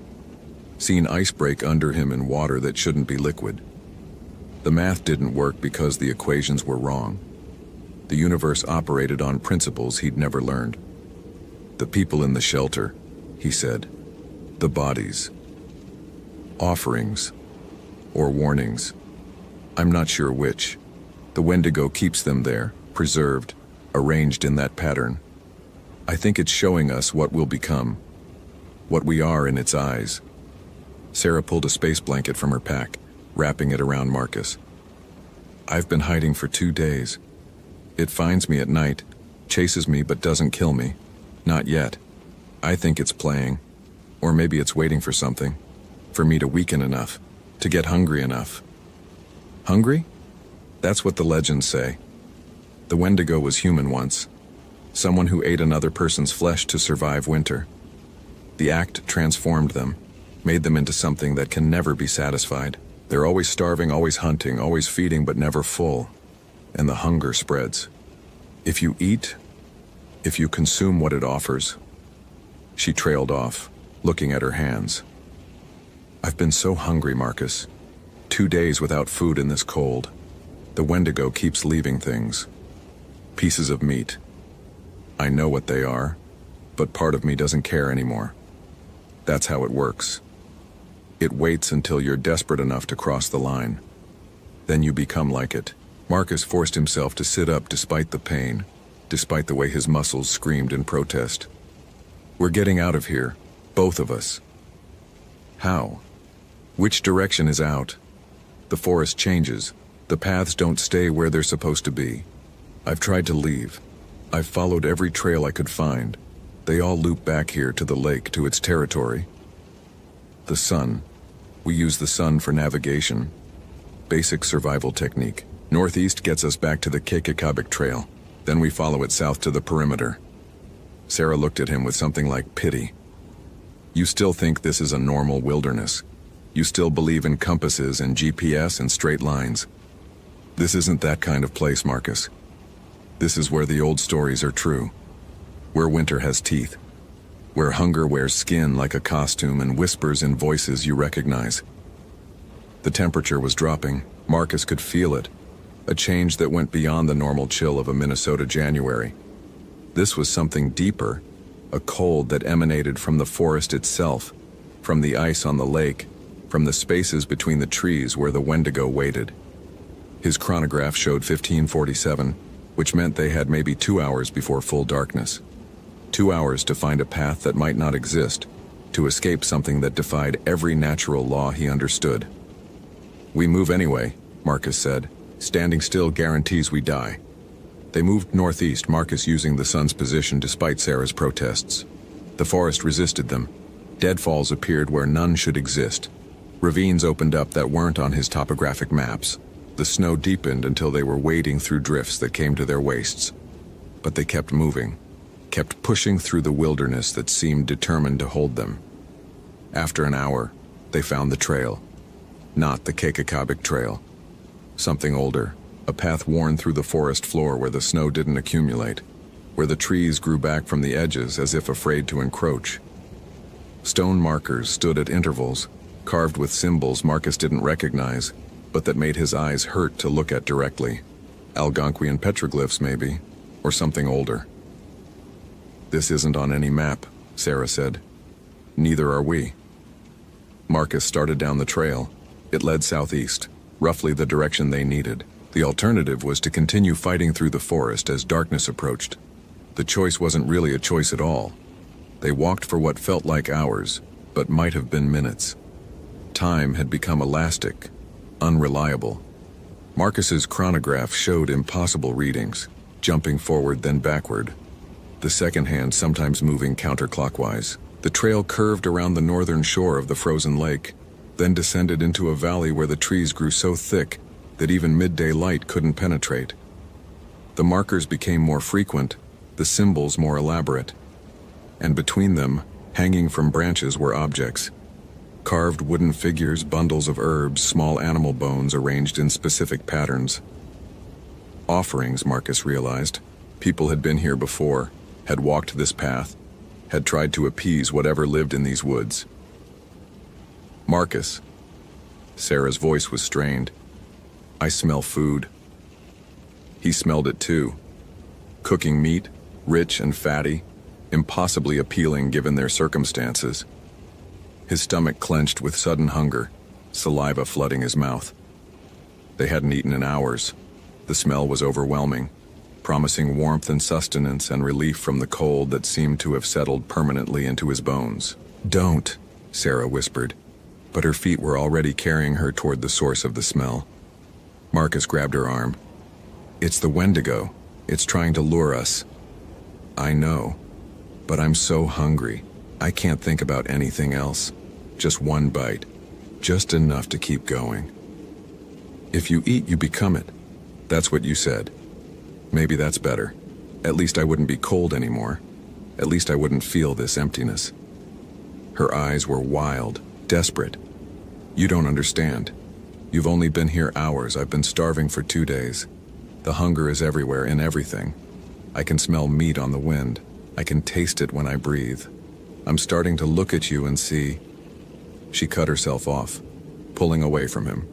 seen ice break under him in water that shouldn't be liquid. The math didn't work because the equations were wrong. The universe operated on principles he'd never learned. The people in the shelter, he said. The bodies. Offerings. Or warnings. I'm not sure which. The Wendigo keeps them there, preserved, arranged in that pattern. I think it's showing us what we'll become. What we are in its eyes. Sarah pulled a space blanket from her pack, wrapping it around Marcus. I've been hiding for 2 days. It finds me at night, chases me but doesn't kill me. Not yet. I think it's playing. Or maybe it's waiting for something. For me to weaken enough. To get hungry enough. Hungry? That's what the legends say. The Wendigo was human once. Someone who ate another person's flesh to survive winter. The act transformed them, made them into something that can never be satisfied. They're always starving, always hunting, always feeding, but never full. And the hunger spreads. If you eat, if you consume what it offers. She trailed off, looking at her hands. I've been so hungry, Marcus. 2 days without food in this cold. The Wendigo keeps leaving things. Pieces of meat. I know what they are, but part of me doesn't care anymore. That's how it works. It waits until you're desperate enough to cross the line. Then you become like it. Marcus forced himself to sit up despite the pain, despite the way his muscles screamed in protest. We're getting out of here, both of us. How? Which direction is out? The forest changes. The paths don't stay where they're supposed to be. I've tried to leave. I've followed every trail I could find. They all loop back here to the lake, to its territory. The sun. We use the sun for navigation. Basic survival technique. Northeast gets us back to the Kakakabik Trail. Then we follow it south to the perimeter. Sarah looked at him with something like pity. You still think this is a normal wilderness. You still believe in compasses and GPS and straight lines. This isn't that kind of place, Marcus. This is where the old stories are true. Where winter has teeth. Where hunger wears skin like a costume and whispers in voices you recognize. The temperature was dropping. Marcus could feel it. A change that went beyond the normal chill of a Minnesota January. This was something deeper. A cold that emanated from the forest itself. From the ice on the lake. From the spaces between the trees where the Wendigo waited. His chronograph showed 1547. Which meant they had maybe 2 hours before full darkness. 2 hours to find a path that might not exist, to escape something that defied every natural law he understood. We move anyway, Marcus said. Standing still guarantees we die. They moved northeast, Marcus using the sun's position despite Sarah's protests. The forest resisted them. Deadfalls appeared where none should exist. Ravines opened up that weren't on his topographic maps. The snow deepened until they were wading through drifts that came to their waists. But they kept moving, kept pushing through the wilderness that seemed determined to hold them. After an hour, they found the trail. Not the Kakakabik Trail. Something older, a path worn through the forest floor where the snow didn't accumulate, where the trees grew back from the edges as if afraid to encroach. Stone markers stood at intervals, carved with symbols Marcus didn't recognize, but that made his eyes hurt to look at directly. Algonquian petroglyphs, maybe, or something older. This isn't on any map, Sarah said. Neither are we. Marcus started down the trail. It led southeast, roughly the direction they needed. The alternative was to continue fighting through the forest as darkness approached. The choice wasn't really a choice at all. They walked for what felt like hours, but might have been minutes. Time had become elastic, unreliable. Marcus's chronograph showed impossible readings. jumping forward then backward, the second hand sometimes moving counterclockwise. The trail curved around the northern shore of the frozen lake, then descended into a valley where the trees grew so thick that even midday light couldn't penetrate. The markers became more frequent, the symbols more elaborate, and between them, hanging from branches, were objects. Carved wooden figures, bundles of herbs, small animal bones arranged in specific patterns. Offerings, Marcus realized. People had been here before, had walked this path, had tried to appease whatever lived in these woods. Marcus. Sarah's voice was strained. I smell food. He smelled it too. Cooking meat, rich and fatty, impossibly appealing given their circumstances. His stomach clenched with sudden hunger, saliva flooding his mouth. They hadn't eaten in hours. The smell was overwhelming, promising warmth and sustenance and relief from the cold that seemed to have settled permanently into his bones. Don't, Sarah whispered, but her feet were already carrying her toward the source of the smell. Marcus grabbed her arm. It's the Wendigo. It's trying to lure us. I know, but I'm so hungry. I can't think about anything else. Just one bite. Just enough to keep going. If you eat, you become it. That's what you said. Maybe that's better. At least I wouldn't be cold anymore. At least I wouldn't feel this emptiness. Her eyes were wild, desperate. You don't understand. You've only been here hours. I've been starving for 2 days. The hunger is everywhere, in everything. I can smell meat on the wind. I can taste it when I breathe. I'm starting to look at you and see. She cut herself off, pulling away from him.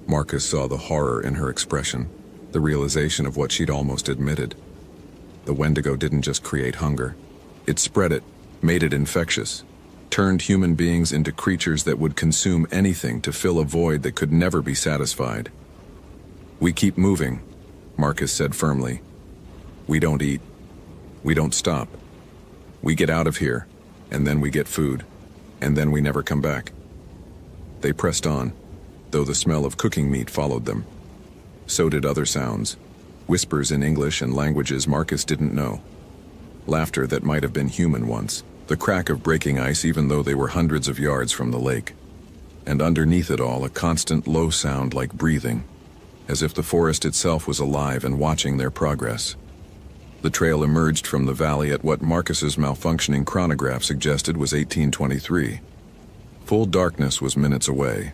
Marcus saw the horror in her expression, the realization of what she'd almost admitted. The Wendigo didn't just create hunger. It spread it, made it infectious, turned human beings into creatures that would consume anything to fill a void that could never be satisfied. We keep moving, Marcus said firmly. We don't eat. We don't stop. We get out of here, and then we get food, and then we never come back. They pressed on, though the smell of cooking meat followed them. So did other sounds, whispers in English and languages Marcus didn't know. Laughter that might have been human once, the crack of breaking ice even though they were hundreds of yards from the lake. And underneath it all, a constant low sound like breathing, as if the forest itself was alive and watching their progress. The trail emerged from the valley at what Marcus's malfunctioning chronograph suggested was 1823. Full darkness was minutes away,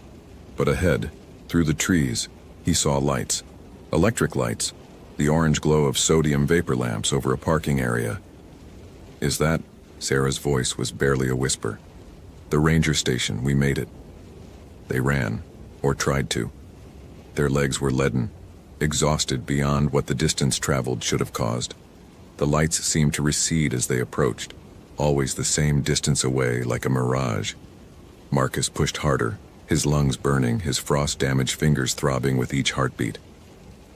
but ahead, through the trees, he saw lights. Electric lights, the orange glow of sodium vapor lamps over a parking area. Is that? Sarah's voice was barely a whisper. The ranger station, we made it. They ran, or tried to. Their legs were leaden, exhausted beyond what the distance traveled should have caused. The lights seemed to recede as they approached, always the same distance away like a mirage. Marcus pushed harder, his lungs burning, his frost-damaged fingers throbbing with each heartbeat.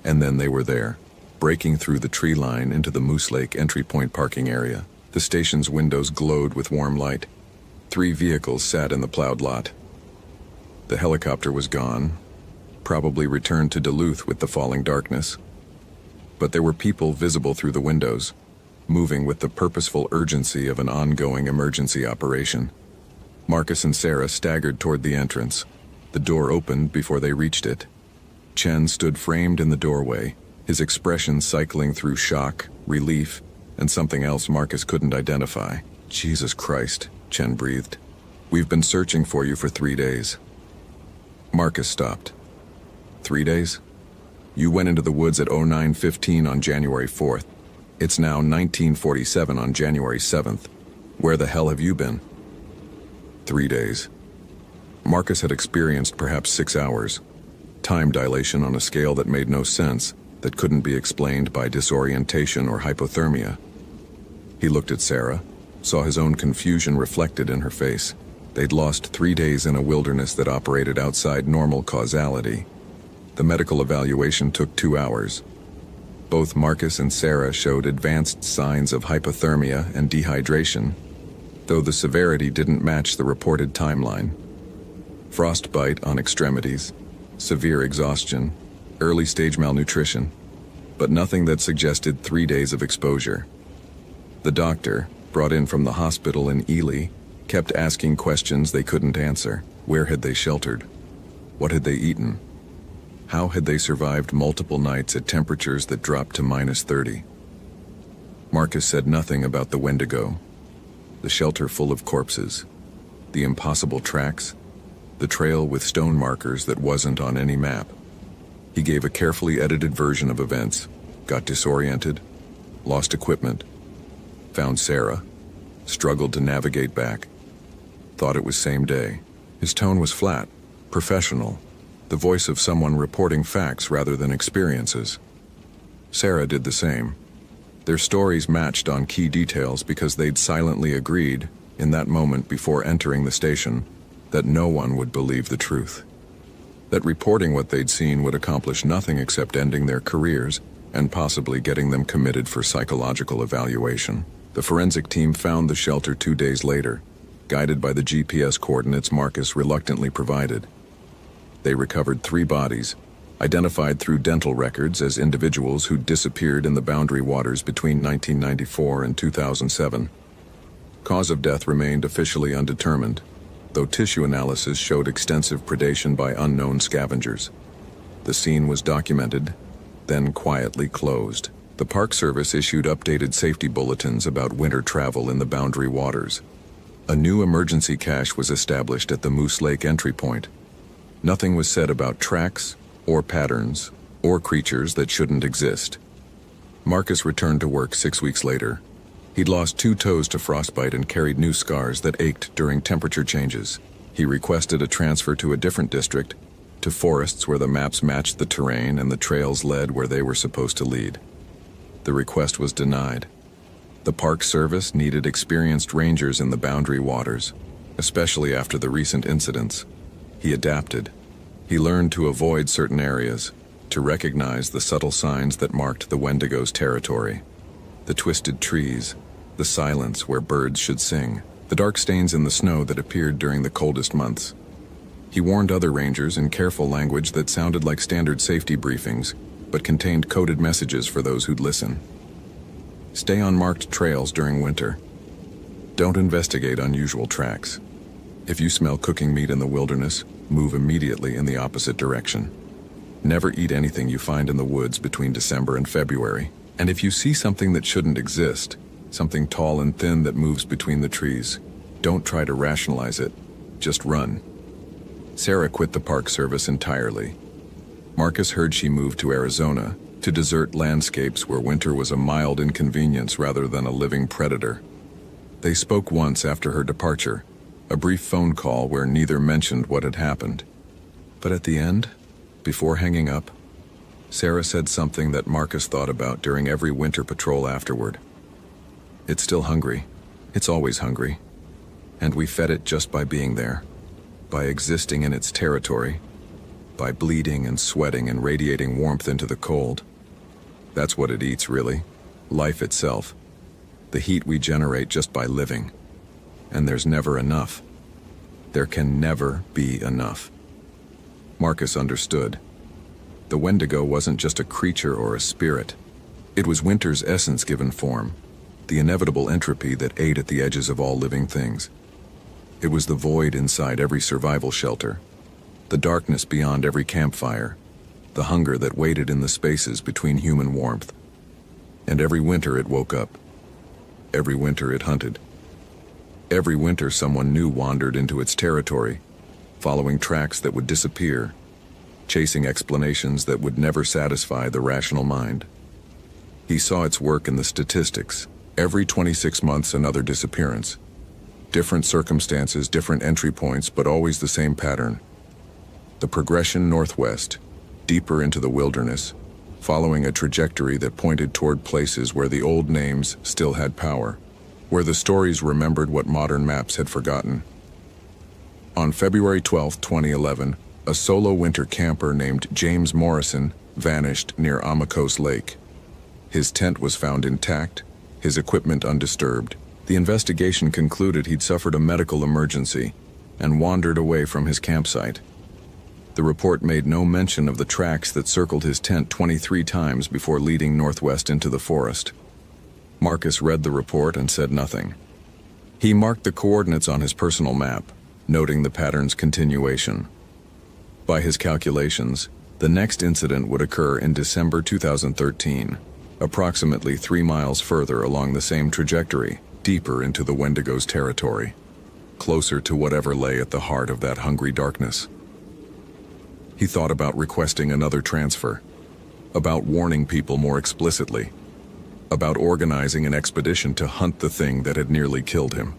And then they were there, breaking through the tree line into the Moose Lake entry point parking area. The station's windows glowed with warm light. 3 vehicles sat in the plowed lot. The helicopter was gone, probably returned to Duluth with the falling darkness. But there were people visible through the windows, moving with the purposeful urgency of an ongoing emergency operation. Marcus and Sarah staggered toward the entrance. The door opened before they reached it. Chen stood framed in the doorway, his expression cycling through shock, relief, and something else Marcus couldn't identify. Jesus Christ, Chen breathed. We've been searching for you for 3 days. Marcus stopped. 3 days? You went into the woods at 09:15 on January 4th. It's now 1947 on January 7th. Where the hell have you been? 3 days. Marcus had experienced perhaps 6 hours. Time dilation on a scale that made no sense, that couldn't be explained by disorientation or hypothermia. He looked at Sarah, saw his own confusion reflected in her face. They'd lost 3 days in a wilderness that operated outside normal causality. The medical evaluation took 2 hours. Both Marcus and Sarah showed advanced signs of hypothermia and dehydration, though the severity didn't match the reported timeline. Frostbite on extremities, severe exhaustion, early-stage malnutrition. but nothing that suggested 3 days of exposure. The doctor, brought in from the hospital in Ely, kept asking questions they couldn't answer. Where had they sheltered? What had they eaten? How had they survived multiple nights at temperatures that dropped to -30? Marcus said nothing about the Wendigo, the shelter full of corpses, the impossible tracks, the trail with stone markers that wasn't on any map. He gave a carefully edited version of events, got disoriented, lost equipment, found Sarah, struggled to navigate back, thought it was same day. His tone was flat, professional, the voice of someone reporting facts rather than experiences. Sarah did the same. Their stories matched on key details because they'd silently agreed, in that moment before entering the station, that no one would believe the truth. That reporting what they'd seen would accomplish nothing except ending their careers and possibly getting them committed for psychological evaluation. The forensic team found the shelter 2 days later, guided by the GPS coordinates Marcus reluctantly provided. They recovered 3 bodies, identified through dental records as individuals who disappeared in the Boundary Waters between 1994 and 2007. Cause of death remained officially undetermined, though tissue analysis showed extensive predation by unknown scavengers. The scene was documented, then quietly closed. The Park Service issued updated safety bulletins about winter travel in the Boundary Waters. A new emergency cache was established at the Moose Lake entry point. Nothing was said about tracks, or patterns, or creatures that shouldn't exist. Marcus returned to work 6 weeks later. He'd lost 2 toes to frostbite and carried new scars that ached during temperature changes. He requested a transfer to a different district, to forests where the maps matched the terrain and the trails led where they were supposed to lead. The request was denied. The Park Service needed experienced rangers in the Boundary Waters, especially after the recent incidents. He adapted. He learned to avoid certain areas, to recognize the subtle signs that marked the Wendigo's territory. The twisted trees, the silence where birds should sing, the dark stains in the snow that appeared during the coldest months. He warned other rangers in careful language that sounded like standard safety briefings, but contained coded messages for those who'd listen. Stay on marked trails during winter. Don't investigate unusual tracks. If you smell cooking meat in the wilderness, move immediately in the opposite direction. Never eat anything you find in the woods between December and February. And if you see something that shouldn't exist, something tall and thin that moves between the trees, don't try to rationalize it. Just run. Sarah quit the Park Service entirely. Marcus heard she moved to Arizona, to desert landscapes where winter was a mild inconvenience rather than a living predator. They spoke once after her departure, a brief phone call where neither mentioned what had happened. But at the end, before hanging up, Sarah said something that Marcus thought about during every winter patrol afterward. It's still hungry. It's always hungry. And we fed it just by being there, by existing in its territory, by bleeding and sweating and radiating warmth into the cold. That's what it eats, really. Life itself. The heat we generate just by living. And there's never enough. There can never be enough. Marcus understood. The Wendigo wasn't just a creature or a spirit. It was winter's essence given form, the inevitable entropy that ate at the edges of all living things. It was the void inside every survival shelter, the darkness beyond every campfire, the hunger that waited in the spaces between human warmth. And every winter it woke up. Every winter it hunted. Every winter someone new wandered into its territory, following tracks that would disappear, chasing explanations that would never satisfy the rational mind. He saw its work in the statistics. Every 26 months another disappearance. Different circumstances, different entry points, but always the same pattern. The progression northwest, deeper into the wilderness, following a trajectory that pointed toward places where the old names still had power, where the stories remembered what modern maps had forgotten. On February 12, 2011, a solo winter camper named James Morrison vanished near Amicos Lake. His tent was found intact, his equipment undisturbed. The investigation concluded he'd suffered a medical emergency and wandered away from his campsite. The report made no mention of the tracks that circled his tent 23 times before leading northwest into the forest. Marcus read the report and said nothing. He marked the coordinates on his personal map, noting the pattern's continuation. By his calculations, the next incident would occur in December 2013, approximately 3 miles further along the same trajectory, deeper into the Wendigo's territory, closer to whatever lay at the heart of that hungry darkness. He thought about requesting another transfer, about warning people more explicitly, about organizing an expedition to hunt the thing that had nearly killed him.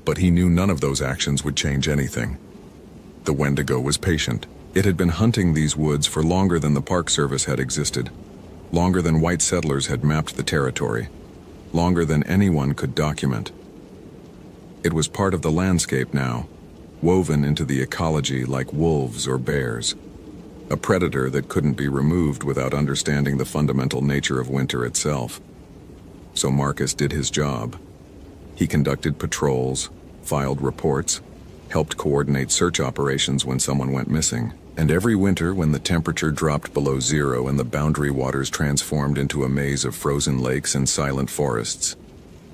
But he knew none of those actions would change anything. The Wendigo was patient. It had been hunting these woods for longer than the Park Service had existed, longer than white settlers had mapped the territory, longer than anyone could document. It was part of the landscape now, woven into the ecology like wolves or bears, a predator that couldn't be removed without understanding the fundamental nature of winter itself. So Marcus did his job. He conducted patrols, filed reports, helped coordinate search operations when someone went missing, and every winter when the temperature dropped below zero and the boundary waters transformed into a maze of frozen lakes and silent forests,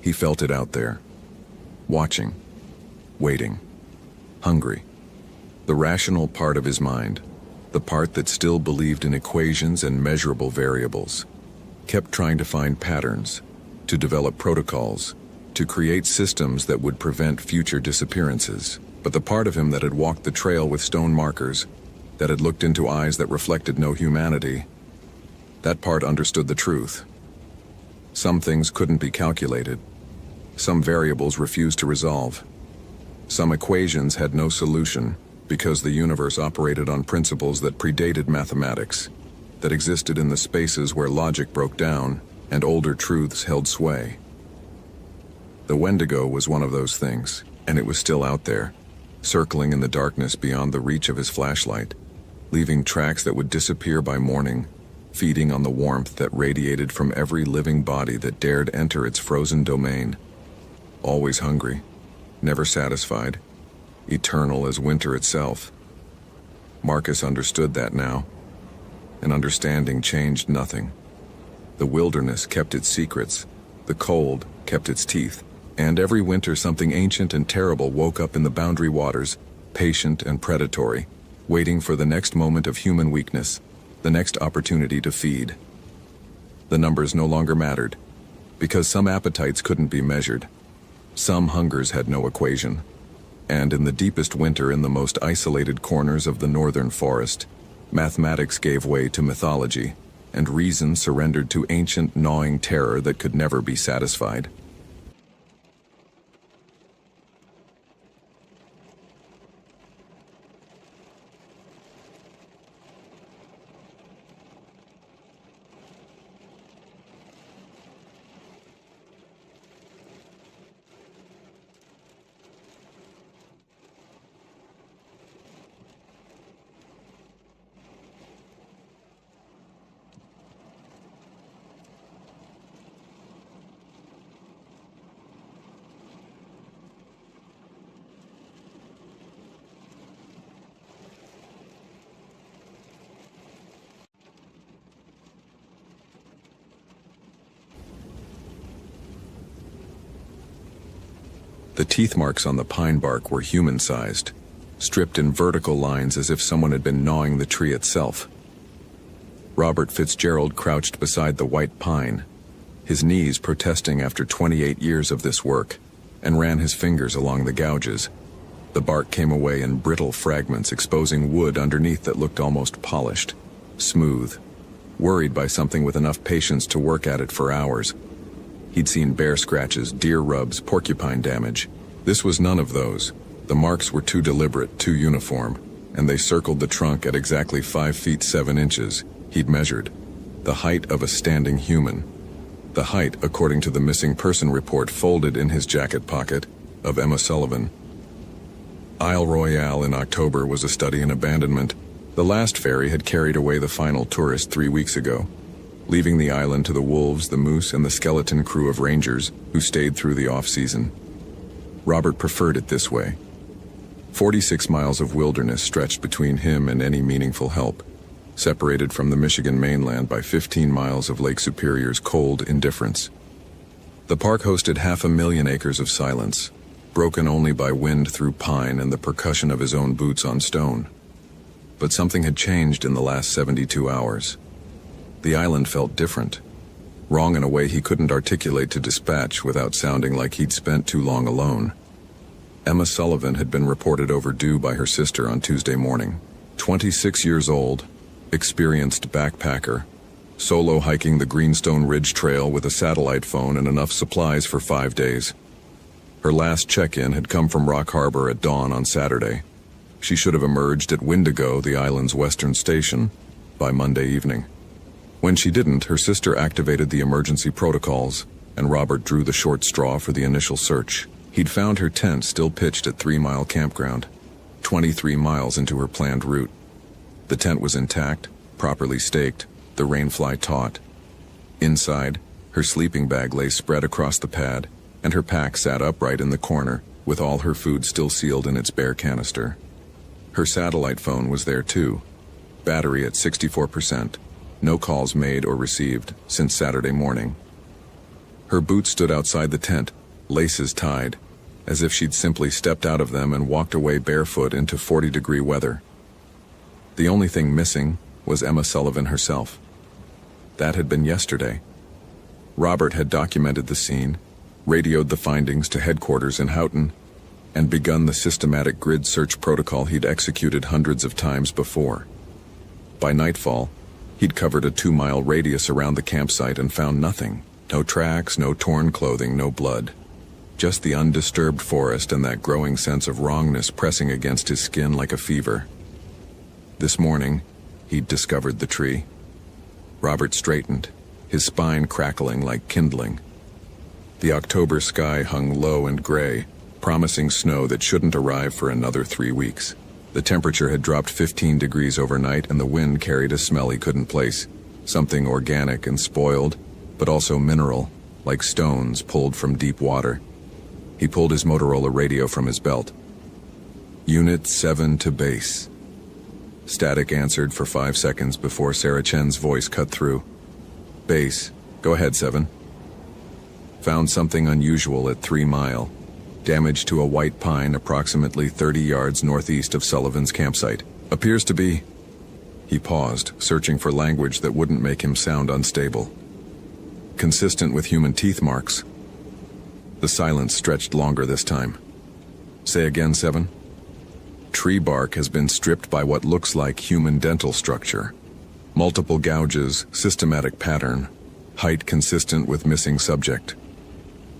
he felt it out there, watching, waiting, hungry. The rational part of his mind, the part that still believed in equations and measurable variables, kept trying to find patterns, to develop protocols, to create systems that would prevent future disappearances. But the part of him that had walked the trail with stone markers, that had looked into eyes that reflected no humanity, that part understood the truth. Some things couldn't be calculated. Some variables refused to resolve. Some equations had no solution because the universe operated on principles that predated mathematics, that existed in the spaces where logic broke down and older truths held sway. The Wendigo was one of those things, and it was still out there, circling in the darkness beyond the reach of his flashlight, leaving tracks that would disappear by morning, feeding on the warmth that radiated from every living body that dared enter its frozen domain. Always hungry, never satisfied, eternal as winter itself. Marcus understood that now, and understanding changed nothing. The wilderness kept its secrets, the cold kept its teeth, and every winter something ancient and terrible woke up in the boundary waters, patient and predatory, waiting for the next moment of human weakness, the next opportunity to feed. The numbers no longer mattered, because some appetites couldn't be measured. Some hungers had no equation. And in the deepest winter in the most isolated corners of the northern forest, mathematics gave way to mythology, and reason surrendered to ancient gnawing terror that could never be satisfied. The teeth marks on the pine bark were human-sized, stripped in vertical lines as if someone had been gnawing the tree itself. Robert Fitzgerald crouched beside the white pine, his knees protesting after 28 years of this work, and ran his fingers along the gouges. The bark came away in brittle fragments, exposing wood underneath that looked almost polished, smooth, worried by something with enough patience to work at it for hours. He'd seen bear scratches, deer rubs, porcupine damage. This was none of those. The marks were too deliberate, too uniform, and they circled the trunk at exactly 5 feet 7 inches. He'd measured the height of a standing human. The height, according to the missing person report folded in his jacket pocket, of Emma Sullivan. Isle Royale in October was a study in abandonment. The last ferry had carried away the final tourist 3 weeks ago, leaving the island to the wolves, the moose, and the skeleton crew of rangers who stayed through the off-season. Robert preferred it this way. 46 miles of wilderness stretched between him and any meaningful help, separated from the Michigan mainland by 15 miles of Lake Superior's cold indifference. The park hosted 500,000 acres of silence, broken only by wind through pine and the percussion of his own boots on stone. But something had changed in the last 72 hours. The island felt different, wrong in a way he couldn't articulate to dispatch without sounding like he'd spent too long alone. Emma Sullivan had been reported overdue by her sister on Tuesday morning. 26 years old, experienced backpacker, solo hiking the Greenstone Ridge Trail with a satellite phone and enough supplies for 5 days. Her last check-in had come from Rock Harbor at dawn on Saturday. She should have emerged at Wendigo, the island's western station, by Monday evening. When she didn't, her sister activated the emergency protocols, and Robert drew the short straw for the initial search. He'd found her tent still pitched at 3 Mile Campground, 23 miles into her planned route. The tent was intact, properly staked, the rainfly taut. Inside, her sleeping bag lay spread across the pad, and her pack sat upright in the corner, with all her food still sealed in its bare canister. Her satellite phone was there too, battery at 64%, no calls made or received since Saturday morning. Her boots stood outside the tent, laces tied, as if she'd simply stepped out of them and walked away barefoot into 40-degree weather. The only thing missing was Emma Sullivan herself. That had been yesterday. Robert had documented the scene, radioed the findings to headquarters in Houghton, and begun the systematic grid search protocol he'd executed hundreds of times before. By nightfall, he'd covered a 2-mile radius around the campsite and found nothing. No tracks, no torn clothing, no blood. Just the undisturbed forest and that growing sense of wrongness pressing against his skin like a fever. This morning, he'd discovered the tree. Robert straightened, his spine crackling like kindling. The October sky hung low and gray, promising snow that shouldn't arrive for another 3 weeks. The temperature had dropped 15 degrees overnight and the wind carried a smell he couldn't place, something organic and spoiled, but also mineral, like stones pulled from deep water. He pulled his Motorola radio from his belt. Unit 7 to base. Static answered for 5 seconds before Sarah Chen's voice cut through. Base, go ahead 7. Found something unusual at 3 Mile. Damage to a white pine approximately 30 yards northeast of Sullivan's campsite. Appears to be... He paused, searching for language that wouldn't make him sound unstable. Consistent with human teeth marks. The silence stretched longer this time. Say again, 7. Tree bark has been stripped by what looks like human dental structure. Multiple gouges, systematic pattern, height consistent with missing subject.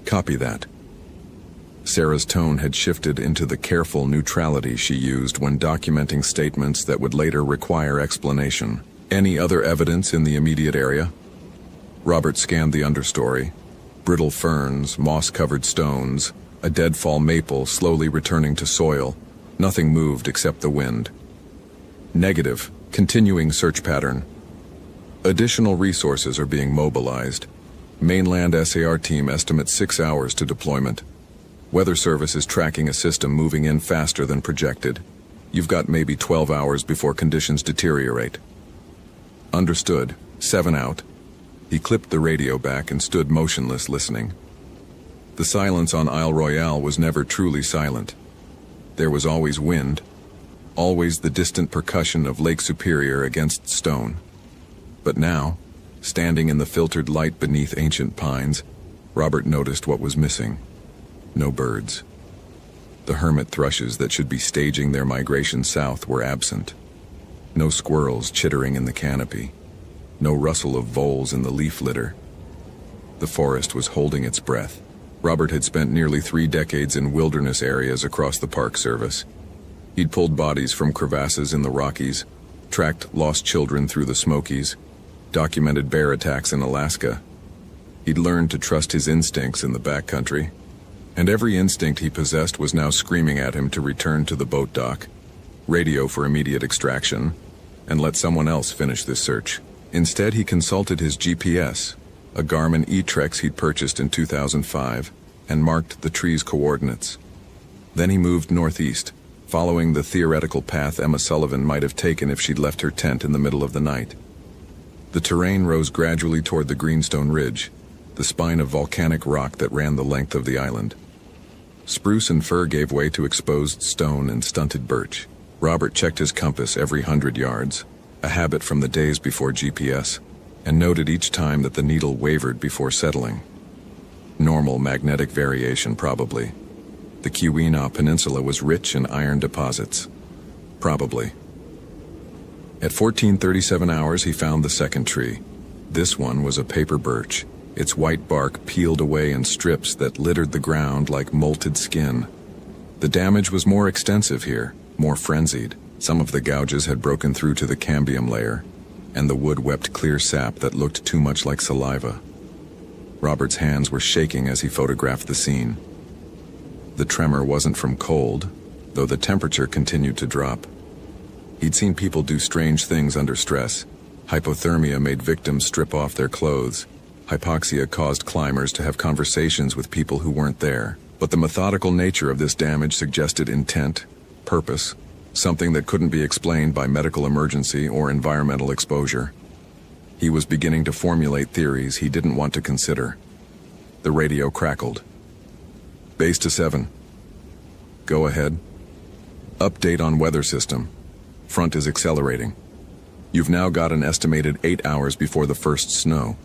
Copy that. Sarah's tone had shifted into the careful neutrality she used when documenting statements that would later require explanation. Any other evidence in the immediate area? Robert scanned the understory. Brittle ferns, moss-covered stones, a deadfall maple slowly returning to soil. Nothing moved except the wind. Negative. Continuing search pattern. Additional resources are being mobilized. Mainland SAR team estimates 6 hours to deployment. Weather Service is tracking a system moving in faster than projected. You've got maybe 12 hours before conditions deteriorate. Understood. 7 out. He clipped the radio back and stood motionless, listening. The silence on Isle Royale was never truly silent. There was always wind, always the distant percussion of Lake Superior against stone. But now, standing in the filtered light beneath ancient pines, Robert noticed what was missing. No birds. The hermit thrushes that should be staging their migration south were absent. No squirrels chittering in the canopy. No rustle of voles in the leaf litter. The forest was holding its breath. Robert had spent nearly 3 decades in wilderness areas across the Park Service. He'd pulled bodies from crevasses in the Rockies, tracked lost children through the Smokies, documented bear attacks in Alaska. He'd learned to trust his instincts in the backcountry, and every instinct he possessed was now screaming at him to return to the boat dock, radio for immediate extraction, and let someone else finish this search. Instead, he consulted his GPS, a Garmin E-Trex he'd purchased in 2005, and marked the tree's coordinates. Then he moved northeast, following the theoretical path Emma Sullivan might have taken if she'd left her tent in the middle of the night. The terrain rose gradually toward the Greenstone Ridge, the spine of volcanic rock that ran the length of the island. Spruce and fir gave way to exposed stone and stunted birch. Robert checked his compass every 100 yards, a habit from the days before GPS, and noted each time that the needle wavered before settling. Normal magnetic variation, probably. The Keweenaw Peninsula was rich in iron deposits. Probably. At 14:37 hours, he found the second tree. This one was a paper birch, its white bark peeled away in strips that littered the ground like molted skin. The damage was more extensive here, more frenzied. Some of the gouges had broken through to the cambium layer, and the wood wept clear sap that looked too much like saliva. Robert's hands were shaking as he photographed the scene. The tremor wasn't from cold, though the temperature continued to drop. He'd seen people do strange things under stress. Hypothermia made victims strip off their clothes. Hypoxia caused climbers to have conversations with people who weren't there. But the methodical nature of this damage suggested intent, purpose, something that couldn't be explained by medical emergency or environmental exposure. He was beginning to formulate theories he didn't want to consider. The radio crackled. Base to 7. Go ahead. Update on weather system. Front is accelerating. You've now got an estimated 8 hours before the first snow.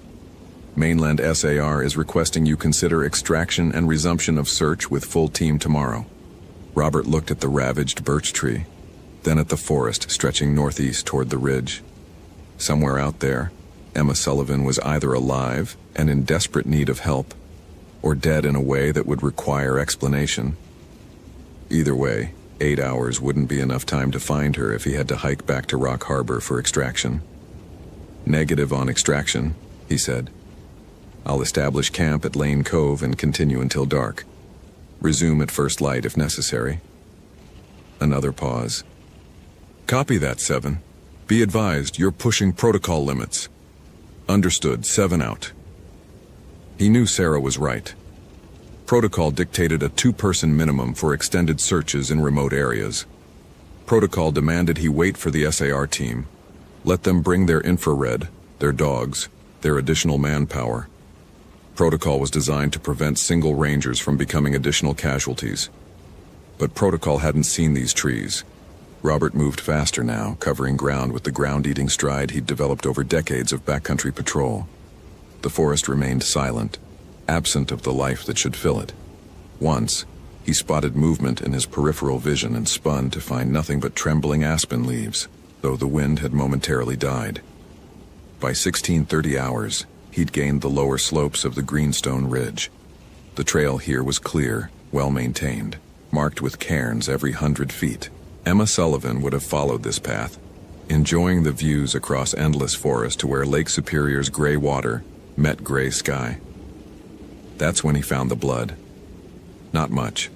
Mainland SAR is requesting you consider extraction and resumption of search with full team tomorrow. Robert looked at the ravaged birch tree, then at the forest stretching northeast toward the ridge. Somewhere out there, Emma Sullivan was either alive and in desperate need of help, or dead in a way that would require explanation. Either way, 8 hours wouldn't be enough time to find her if he had to hike back to Rock Harbor for extraction. Negative on extraction, he said. I'll establish camp at Lane Cove and continue until dark. Resume at first light if necessary. Another pause. Copy that, 7. Be advised, you're pushing protocol limits. Understood, 7 out. He knew Sarah was right. Protocol dictated a 2-person minimum for extended searches in remote areas. Protocol demanded he wait for the SAR team. Let them bring their infrared, their dogs, their additional manpower. Protocol was designed to prevent single rangers from becoming additional casualties. But Protocol hadn't seen these trees. Robert moved faster now, covering ground with the ground-eating stride he'd developed over decades of backcountry patrol. The forest remained silent, absent of the life that should fill it. Once, he spotted movement in his peripheral vision and spun to find nothing but trembling aspen leaves, though the wind had momentarily died. By 16:30 hours, he'd gained the lower slopes of the Greenstone Ridge. The trail here was clear, well-maintained, marked with cairns every 100 feet. Emma Sullivan would have followed this path, enjoying the views across endless forest to where Lake Superior's gray water met gray sky. That's when he found the blood. Not much.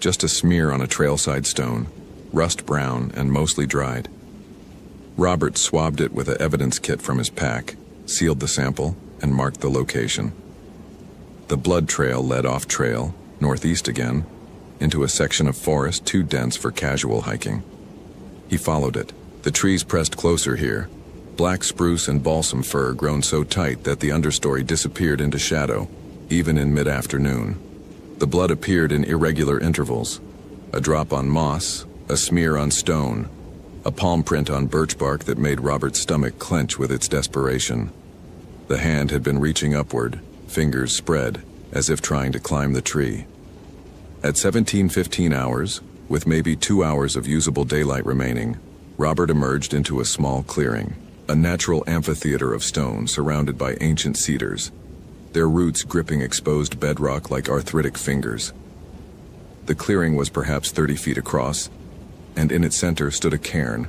Just a smear on a trailside stone, rust brown and mostly dried. Robert swabbed it with an evidence kit from his pack, sealed the sample, and marked the location. The blood trail led off trail, northeast again, into a section of forest too dense for casual hiking. He followed it. The trees pressed closer here, black spruce and balsam fir grown so tight that the understory disappeared into shadow, even in mid-afternoon. The blood appeared in irregular intervals, a drop on moss, a smear on stone, a palm print on birch bark that made Robert's stomach clench with its desperation. The hand had been reaching upward, fingers spread, as if trying to climb the tree. At 17:15 hours, with maybe 2 hours of usable daylight remaining, Robert emerged into a small clearing, a natural amphitheater of stone surrounded by ancient cedars, their roots gripping exposed bedrock like arthritic fingers. The clearing was perhaps 30 feet across, and in its center stood a cairn,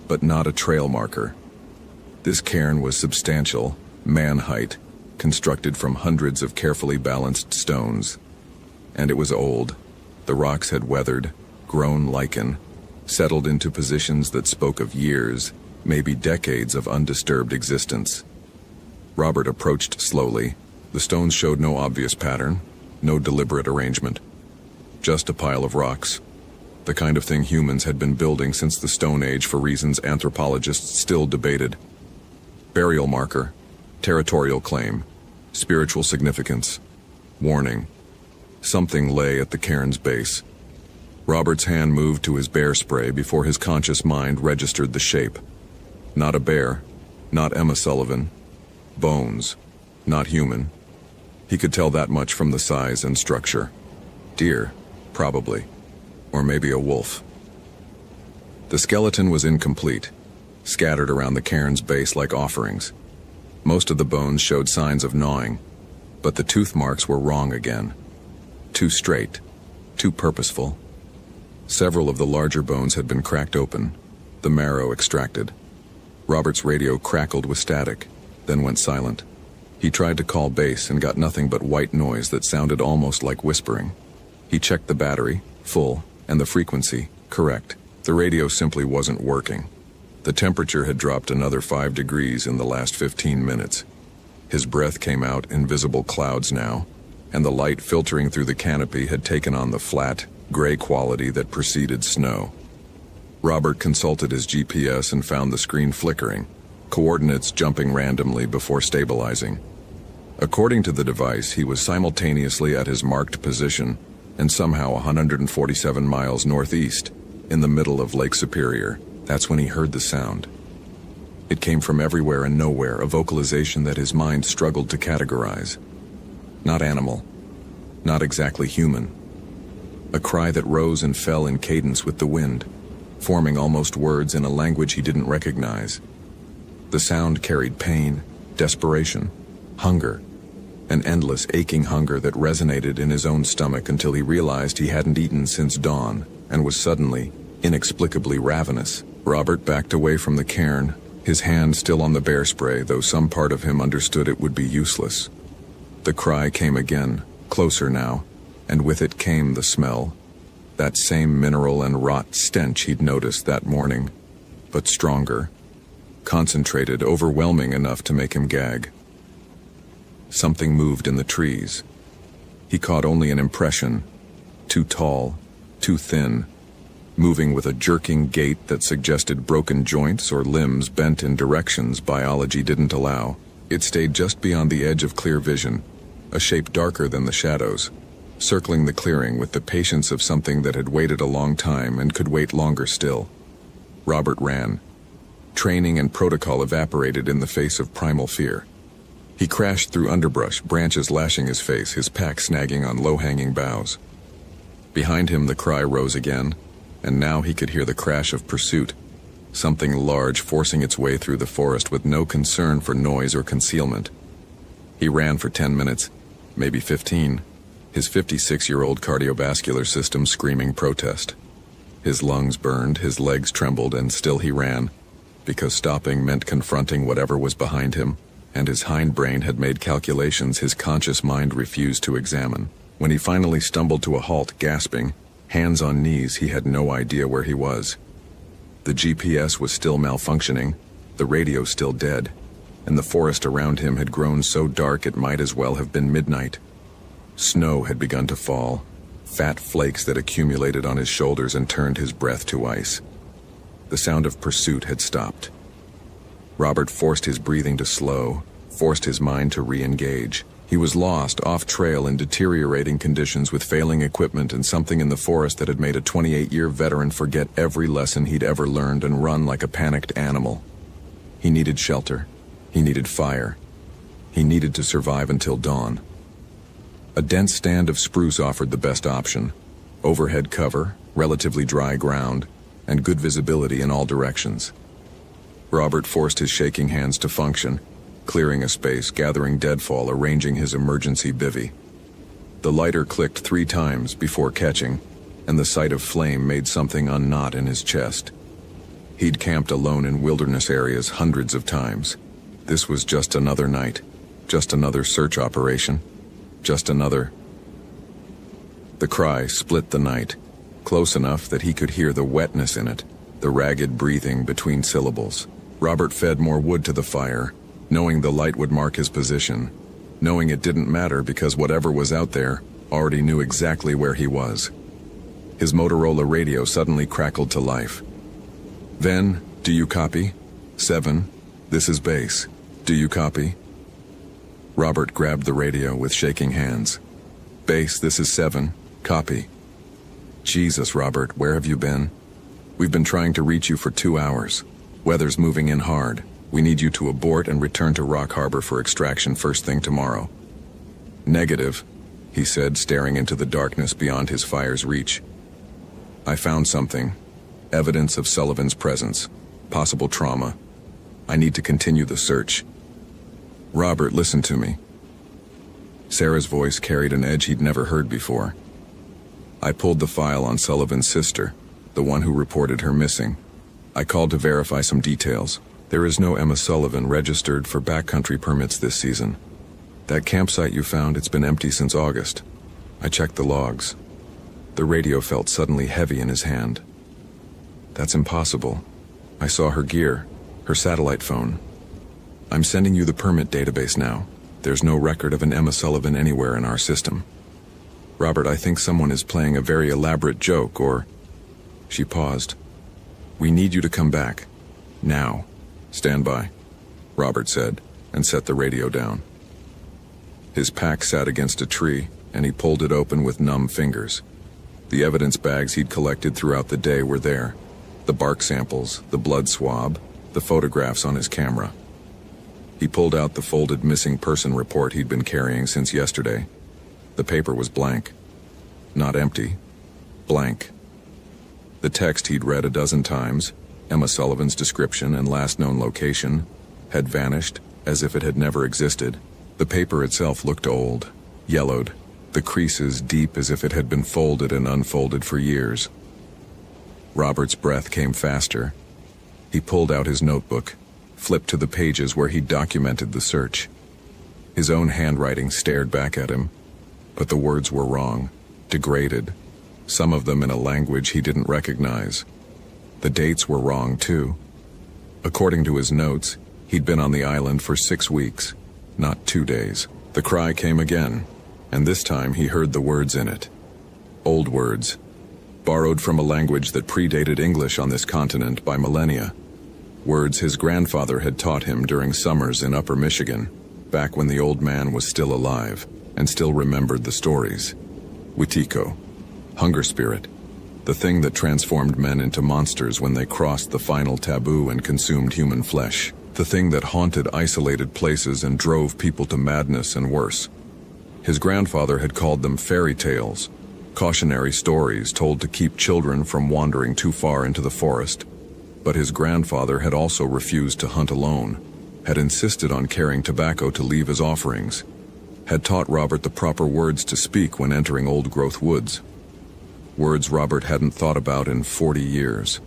but not a trail marker. This cairn was substantial, man-height, constructed from hundreds of carefully balanced stones. And it was old. The rocks had weathered, grown lichen, settled into positions that spoke of years, maybe decades of undisturbed existence. Robert approached slowly. The stones showed no obvious pattern, no deliberate arrangement. Just a pile of rocks. The kind of thing humans had been building since the Stone Age for reasons anthropologists still debated. Burial marker, territorial claim, spiritual significance, warning. Something lay at the cairn's base. Robert's hand moved to his bear spray before his conscious mind registered the shape. Not a bear, not Emma Sullivan. Bones, not human. He could tell that much from the size and structure. Deer, probably. Or maybe a wolf. The skeleton was incomplete, scattered around the cairn's base like offerings. Most of the bones showed signs of gnawing, but the tooth marks were wrong again. Too straight, too purposeful. Several of the larger bones had been cracked open, the marrow extracted. Robert's radio crackled with static, then went silent. He tried to call base and got nothing but white noise that sounded almost like whispering. He checked the battery, full, and the frequency, correct. The radio simply wasn't working. The temperature had dropped another 5 degrees in the last 15 minutes. His breath came out in visible clouds now, and the light filtering through the canopy had taken on the flat, gray quality that preceded snow. Robert consulted his GPS and found the screen flickering, coordinates jumping randomly before stabilizing. According to the device, he was simultaneously at his marked position and somehow 147 miles northeast, in the middle of Lake Superior. That's when he heard the sound. It came from everywhere and nowhere, a vocalization that his mind struggled to categorize. Not animal, not exactly human. A cry that rose and fell in cadence with the wind, forming almost words in a language he didn't recognize. The sound carried pain, desperation, hunger, an endless aching hunger that resonated in his own stomach until he realized he hadn't eaten since dawn and was suddenly, inexplicably ravenous. Robert backed away from the cairn, his hand still on the bear spray, though some part of him understood it would be useless. The cry came again, closer now, and with it came the smell. That same mineral and rot stench he'd noticed that morning, but stronger, concentrated, overwhelming enough to make him gag. Something moved in the trees. He caught only an impression, too tall, too thin, moving with a jerking gait that suggested broken joints or limbs bent in directions biology didn't allow. It stayed just beyond the edge of clear vision, a shape darker than the shadows, circling the clearing with the patience of something that had waited a long time and could wait longer still. Robert ran. Training and protocol evaporated in the face of primal fear. He crashed through underbrush, branches lashing his face, his pack snagging on low-hanging boughs. Behind him the cry rose again, and now he could hear the crash of pursuit, something large forcing its way through the forest with no concern for noise or concealment. He ran for 10 minutes, maybe 15, his 56-year-old cardiovascular system screaming protest. His lungs burned, his legs trembled, and still he ran, because stopping meant confronting whatever was behind him, and his hindbrain had made calculations his conscious mind refused to examine. When he finally stumbled to a halt, gasping, hands on knees, he had no idea where he was. The GPS was still malfunctioning, the radio still dead, and the forest around him had grown so dark it might as well have been midnight. Snow had begun to fall, fat flakes that accumulated on his shoulders and turned his breath to ice. The sound of pursuit had stopped. Robert forced his breathing to slow, forced his mind to re-engage. He was lost, off-trail, in deteriorating conditions with failing equipment and something in the forest that had made a 28-year veteran forget every lesson he'd ever learned and run like a panicked animal. He needed shelter. He needed fire. He needed to survive until dawn. A dense stand of spruce offered the best option. Overhead cover, relatively dry ground, and good visibility in all directions. Robert forced his shaking hands to function, clearing a space, gathering deadfall, arranging his emergency bivvy. The lighter clicked 3 times before catching, and the sight of flame made something unknot in his chest. He'd camped alone in wilderness areas hundreds of times. This was just another night, just another search operation, just another... The cry split the night, close enough that he could hear the wetness in it, the ragged breathing between syllables. Robert fed more wood to the fire, knowing the light would mark his position, knowing it didn't matter because whatever was out there already knew exactly where he was. His Motorola radio suddenly crackled to life. "Ven, do you copy? 7, this is base. Do you copy?" Robert grabbed the radio with shaking hands. "Base, this is 7, copy." "Jesus, Robert, where have you been? We've been trying to reach you for 2 hours. Weather's moving in hard. We need you to abort and return to Rock Harbor for extraction first thing tomorrow." "Negative," he said, staring into the darkness beyond his fire's reach. "I found something. Evidence of Sullivan's presence. Possible trauma. I need to continue the search." "Robert, listen to me." Sarah's voice carried an edge he'd never heard before. "I pulled the file on Sullivan's sister, the one who reported her missing. I called to verify some details. There is no Emma Sullivan registered for backcountry permits this season. That campsite you found, it's been empty since August. I checked the logs." The radio felt suddenly heavy in his hand. "That's impossible. I saw her gear, her satellite phone. I'm sending you the permit database now. There's no record of an Emma Sullivan anywhere in our system. Robert, I think someone is playing a very elaborate joke, or..." She paused. "We need you to come back. Now. Stand by," Robert said, and set the radio down. His pack sat against a tree, and he pulled it open with numb fingers. The evidence bags he'd collected throughout the day were there. The bark samples, the blood swab, the photographs on his camera. He pulled out the folded missing person report he'd been carrying since yesterday. The paper was blank. Not empty. Blank. The text he'd read a dozen times, Emma Sullivan's description and last known location, had vanished as if it had never existed. The paper itself looked old, yellowed, the creases deep as if it had been folded and unfolded for years. Robert's breath came faster. He pulled out his notebook, flipped to the pages where he'd documented the search. His own handwriting stared back at him, but the words were wrong, degraded, some of them in a language he didn't recognize. The dates were wrong, too. According to his notes, he'd been on the island for 6 weeks, not 2 days. The cry came again, and this time he heard the words in it. Old words, borrowed from a language that predated English on this continent by millennia. Words his grandfather had taught him during summers in Upper Michigan, back when the old man was still alive and still remembered the stories. Witiko, hunger spirit, the thing that transformed men into monsters when they crossed the final taboo and consumed human flesh. The thing that haunted isolated places and drove people to madness and worse. His grandfather had called them fairy tales, cautionary stories told to keep children from wandering too far into the forest. But his grandfather had also refused to hunt alone, had insisted on carrying tobacco to leave as offerings, had taught Robert the proper words to speak when entering old-growth woods. Words Robert hadn't thought about in 40 years.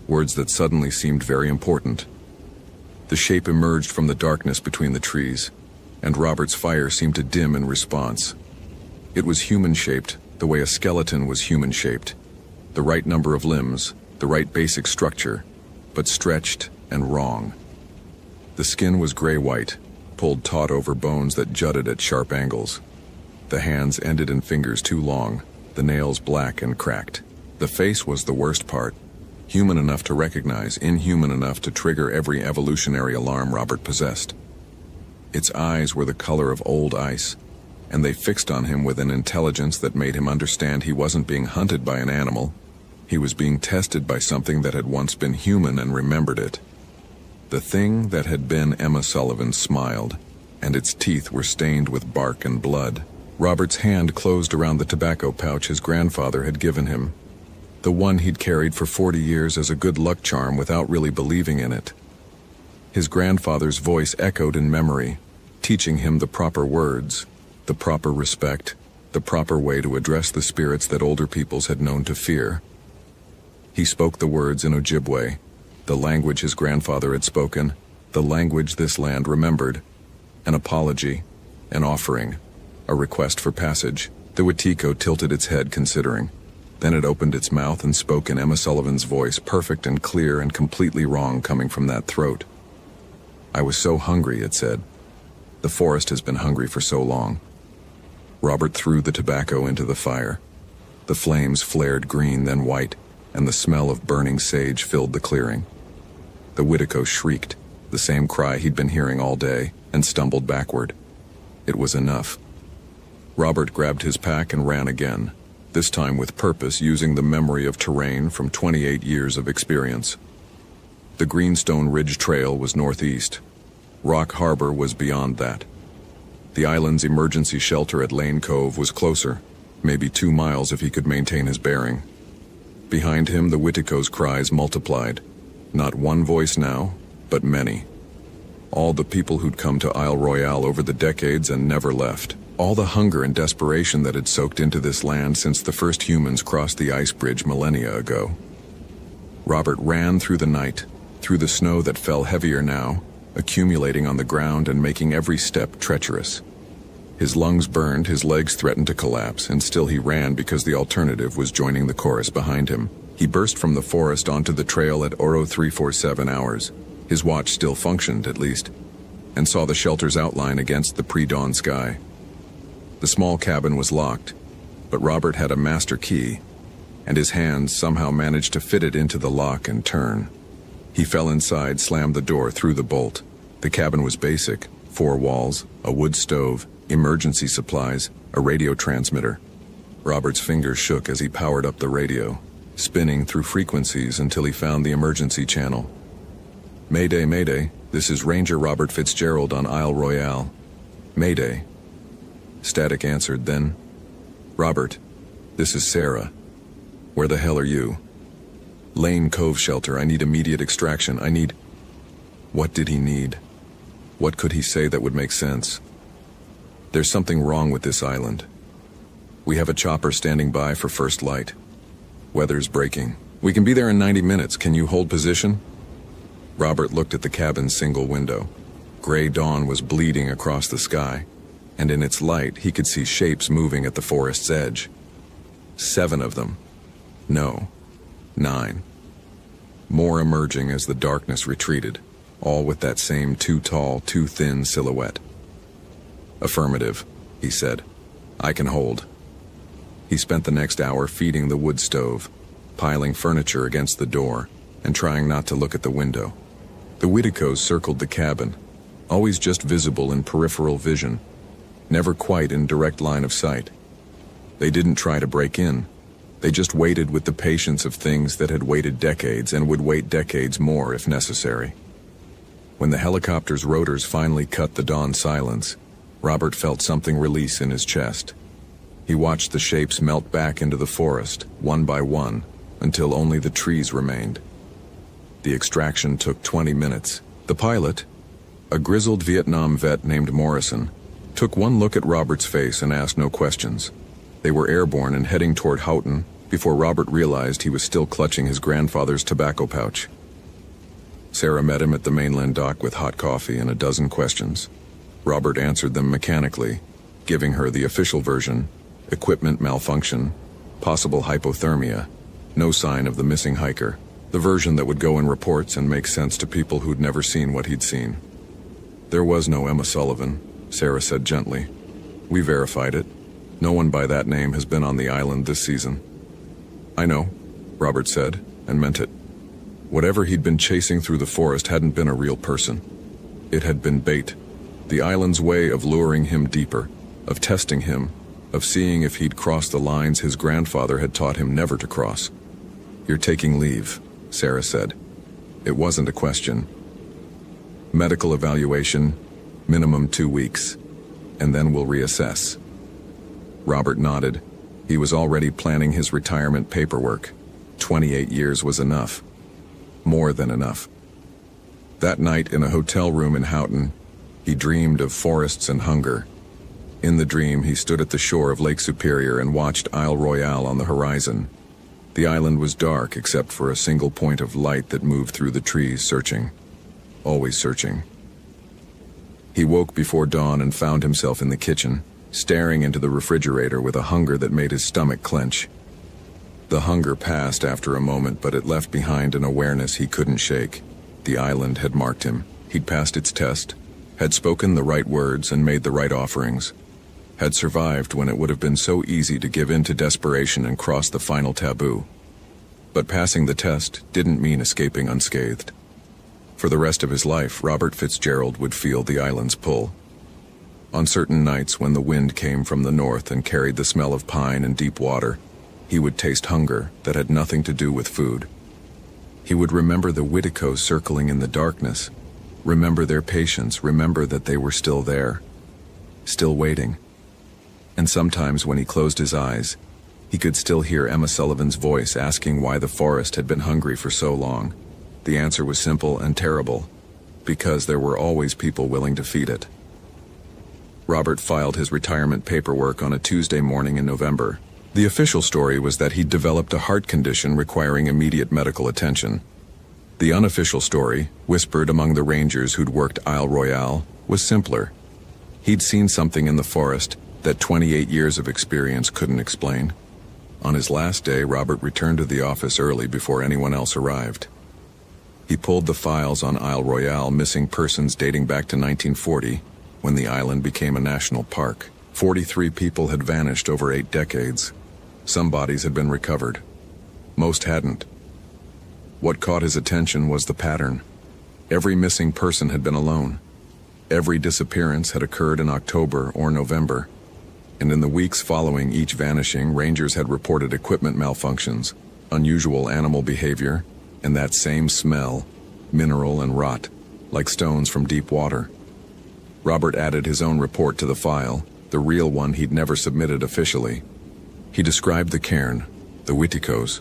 Words that suddenly seemed very important. The shape emerged from the darkness between the trees, and Robert's fire seemed to dim in response. It was human-shaped, the way a skeleton was human-shaped. The right number of limbs, the right basic structure, but stretched and wrong. The skin was gray-white, pulled taut over bones that jutted at sharp angles. The hands ended in fingers too long, the nails black and cracked. The face was the worst part. Human enough to recognize, inhuman enough to trigger every evolutionary alarm Robert possessed. Its eyes were the color of old ice, and they fixed on him with an intelligence that made him understand he wasn't being hunted by an animal. He was being tested by something that had once been human and remembered it. The thing that had been Emma Sullivan smiled, and its teeth were stained with bark and blood. Robert's hand closed around the tobacco pouch his grandfather had given him, the one he'd carried for 40 years as a good luck charm without really believing in it. His grandfather's voice echoed in memory, teaching him the proper words, the proper respect, the proper way to address the spirits that older peoples had known to fear. He spoke the words in Ojibwe, the language his grandfather had spoken, the language this land remembered. An apology, an offering, a request for passage. The Wetiko tilted its head, considering. Then it opened its mouth and spoke in Emma Sullivan's voice, perfect and clear and completely wrong coming from that throat. "I was so hungry," it said. "The forest has been hungry for so long." Robert threw the tobacco into the fire. The flames flared green, then white, and the smell of burning sage filled the clearing. The Whitico shrieked, the same cry he'd been hearing all day, and stumbled backward. It was enough. Robert grabbed his pack and ran again, this time with purpose, using the memory of terrain from 28 years of experience. The Greenstone Ridge Trail was northeast. Rock Harbor was beyond that. The island's emergency shelter at Lane Cove was closer, maybe 2 miles if he could maintain his bearing. Behind him, the Whitico's cries multiplied. Not one voice now, but many. All the people who'd come to Isle Royale over the decades and never left. All the hunger and desperation that had soaked into this land since the first humans crossed the ice bridge millennia ago. Robert ran through the night, through the snow that fell heavier now, accumulating on the ground and making every step treacherous. His lungs burned, his legs threatened to collapse, and still he ran because the alternative was joining the chorus behind him. He burst from the forest onto the trail at Oro 347 hours. His watch still functioned, at least, and saw the shelter's outline against the pre-dawn sky. The small cabin was locked, but Robert had a master key, and his hands somehow managed to fit it into the lock and turn. He fell inside, slammed the door through the bolt. The cabin was basic: 4 walls, a wood stove, emergency supplies, a radio transmitter. Robert's fingers shook as he powered up the radio, spinning through frequencies until he found the emergency channel. Mayday, Mayday, this is Ranger Robert Fitzgerald on Isle Royale. Mayday. Static answered, then, Robert, this is Sarah. Where the hell are you? Lane Cove Shelter, I need immediate extraction, I need... What did he need? What could he say that would make sense? There's something wrong with this island. We have a chopper standing by for first light. Weather's breaking. We can be there in 90 minutes, can you hold position? Robert looked at the cabin's single window. Gray dawn was bleeding across the sky, and in its light he could see shapes moving at the forest's edge. 7 of them. No, 9. More emerging as the darkness retreated, all with that same too tall, too thin silhouette. Affirmative, he said. I can hold. He spent the next hour feeding the wood stove, piling furniture against the door, and trying not to look at the window. The Whiticos circled the cabin, always just visible in peripheral vision, never quite in direct line of sight. They didn't try to break in. They just waited with the patience of things that had waited decades and would wait decades more if necessary. When the helicopter's rotors finally cut the dawn silence, Robert felt something release in his chest. He watched the shapes melt back into the forest, one by one, until only the trees remained. The extraction took 20 minutes. The pilot, a grizzled Vietnam vet named Morrison, took one look at Robert's face and asked no questions. They were airborne and heading toward Houghton before Robert realized he was still clutching his grandfather's tobacco pouch. Sarah met him at the mainland dock with hot coffee and a dozen questions. Robert answered them mechanically, giving her the official version: equipment malfunction, possible hypothermia, no sign of the missing hiker, the version that would go in reports and make sense to people who'd never seen what he'd seen. There was no Emma Sullivan, Sarah said gently. We verified it. No one by that name has been on the island this season. I know, Robert said, and meant it. Whatever he'd been chasing through the forest hadn't been a real person. It had been bait. The island's way of luring him deeper, of testing him, of seeing if he'd cross the lines his grandfather had taught him never to cross. You're taking leave, Sarah said. It wasn't a question. Medical evaluation, minimum 2 weeks, and then we'll reassess. Robert nodded. He was already planning his retirement paperwork. 28 years was enough. More than enough. That night in a hotel room in Houghton, he dreamed of forests and hunger. In the dream, he stood at the shore of Lake Superior and watched Isle Royale on the horizon. The island was dark except for a single point of light that moved through the trees, searching. Always searching. He woke before dawn and found himself in the kitchen, staring into the refrigerator with a hunger that made his stomach clench. The hunger passed after a moment, but it left behind an awareness he couldn't shake. The island had marked him. He'd passed its test, had spoken the right words and made the right offerings. had survived when it would have been so easy to give in to desperation and cross the final taboo. But passing the test didn't mean escaping unscathed. For the rest of his life, Robert Fitzgerald would feel the island's pull. On certain nights when the wind came from the north and carried the smell of pine and deep water, he would taste hunger that had nothing to do with food. He would remember the Whiticos circling in the darkness, remember their patience, remember that they were still there, still waiting. And sometimes when he closed his eyes, he could still hear Emma Sullivan's voice asking why the forest had been hungry for so long. The answer was simple and terrible, because there were always people willing to feed it. Robert filed his retirement paperwork on a Tuesday morning in November. The official story was that he'd developed a heart condition requiring immediate medical attention. The unofficial story, whispered among the rangers who'd worked Isle Royale, was simpler. He'd seen something in the forest that 28 years of experience couldn't explain. On his last day, Robert returned to the office early before anyone else arrived. He pulled the files on Isle Royale missing persons dating back to 1940, when the island became a national park. 43 people had vanished over 8 decades. Some bodies had been recovered. Most hadn't. What caught his attention was the pattern. Every missing person had been alone. Every disappearance had occurred in October or November. And in the weeks following each vanishing, rangers had reported equipment malfunctions, unusual animal behavior, and that same smell, mineral and rot, like stones from deep water. Robert added his own report to the file, the real one he'd never submitted officially. He described the cairn, the Whiticos,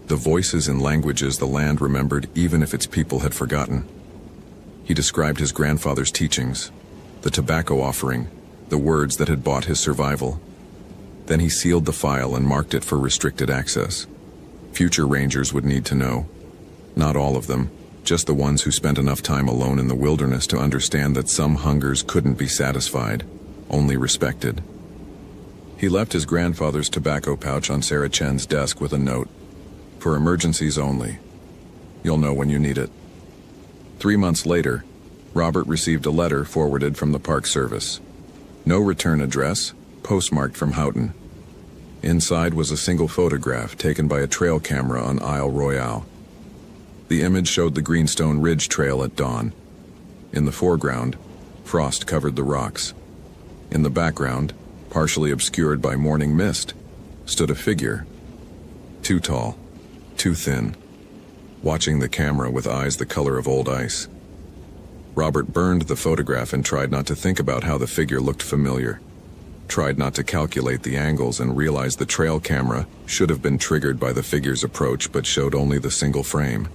the voices and languages the land remembered even if its people had forgotten. He described his grandfather's teachings, the tobacco offering, the words that had bought his survival. Then he sealed the file and marked it for restricted access. Future rangers would need to know. Not all of them, just the ones who spent enough time alone in the wilderness to understand that some hungers couldn't be satisfied, only respected. He left his grandfather's tobacco pouch on Sarah Chen's desk with a note. For emergencies only. You'll know when you need it. 3 months later, Robert received a letter forwarded from the Park Service. No return address, postmarked from Houghton. Inside was a single photograph taken by a trail camera on Isle Royale. The image showed the Greenstone Ridge Trail at dawn. In the foreground, frost covered the rocks. In the background, partially obscured by morning mist, stood a figure. Too tall, too thin, watching the camera with eyes the color of old ice. Robert burned the photograph and tried not to think about how the figure looked familiar. Tried not to calculate the angles and realized the trail camera should have been triggered by the figure's approach but showed only the single frame,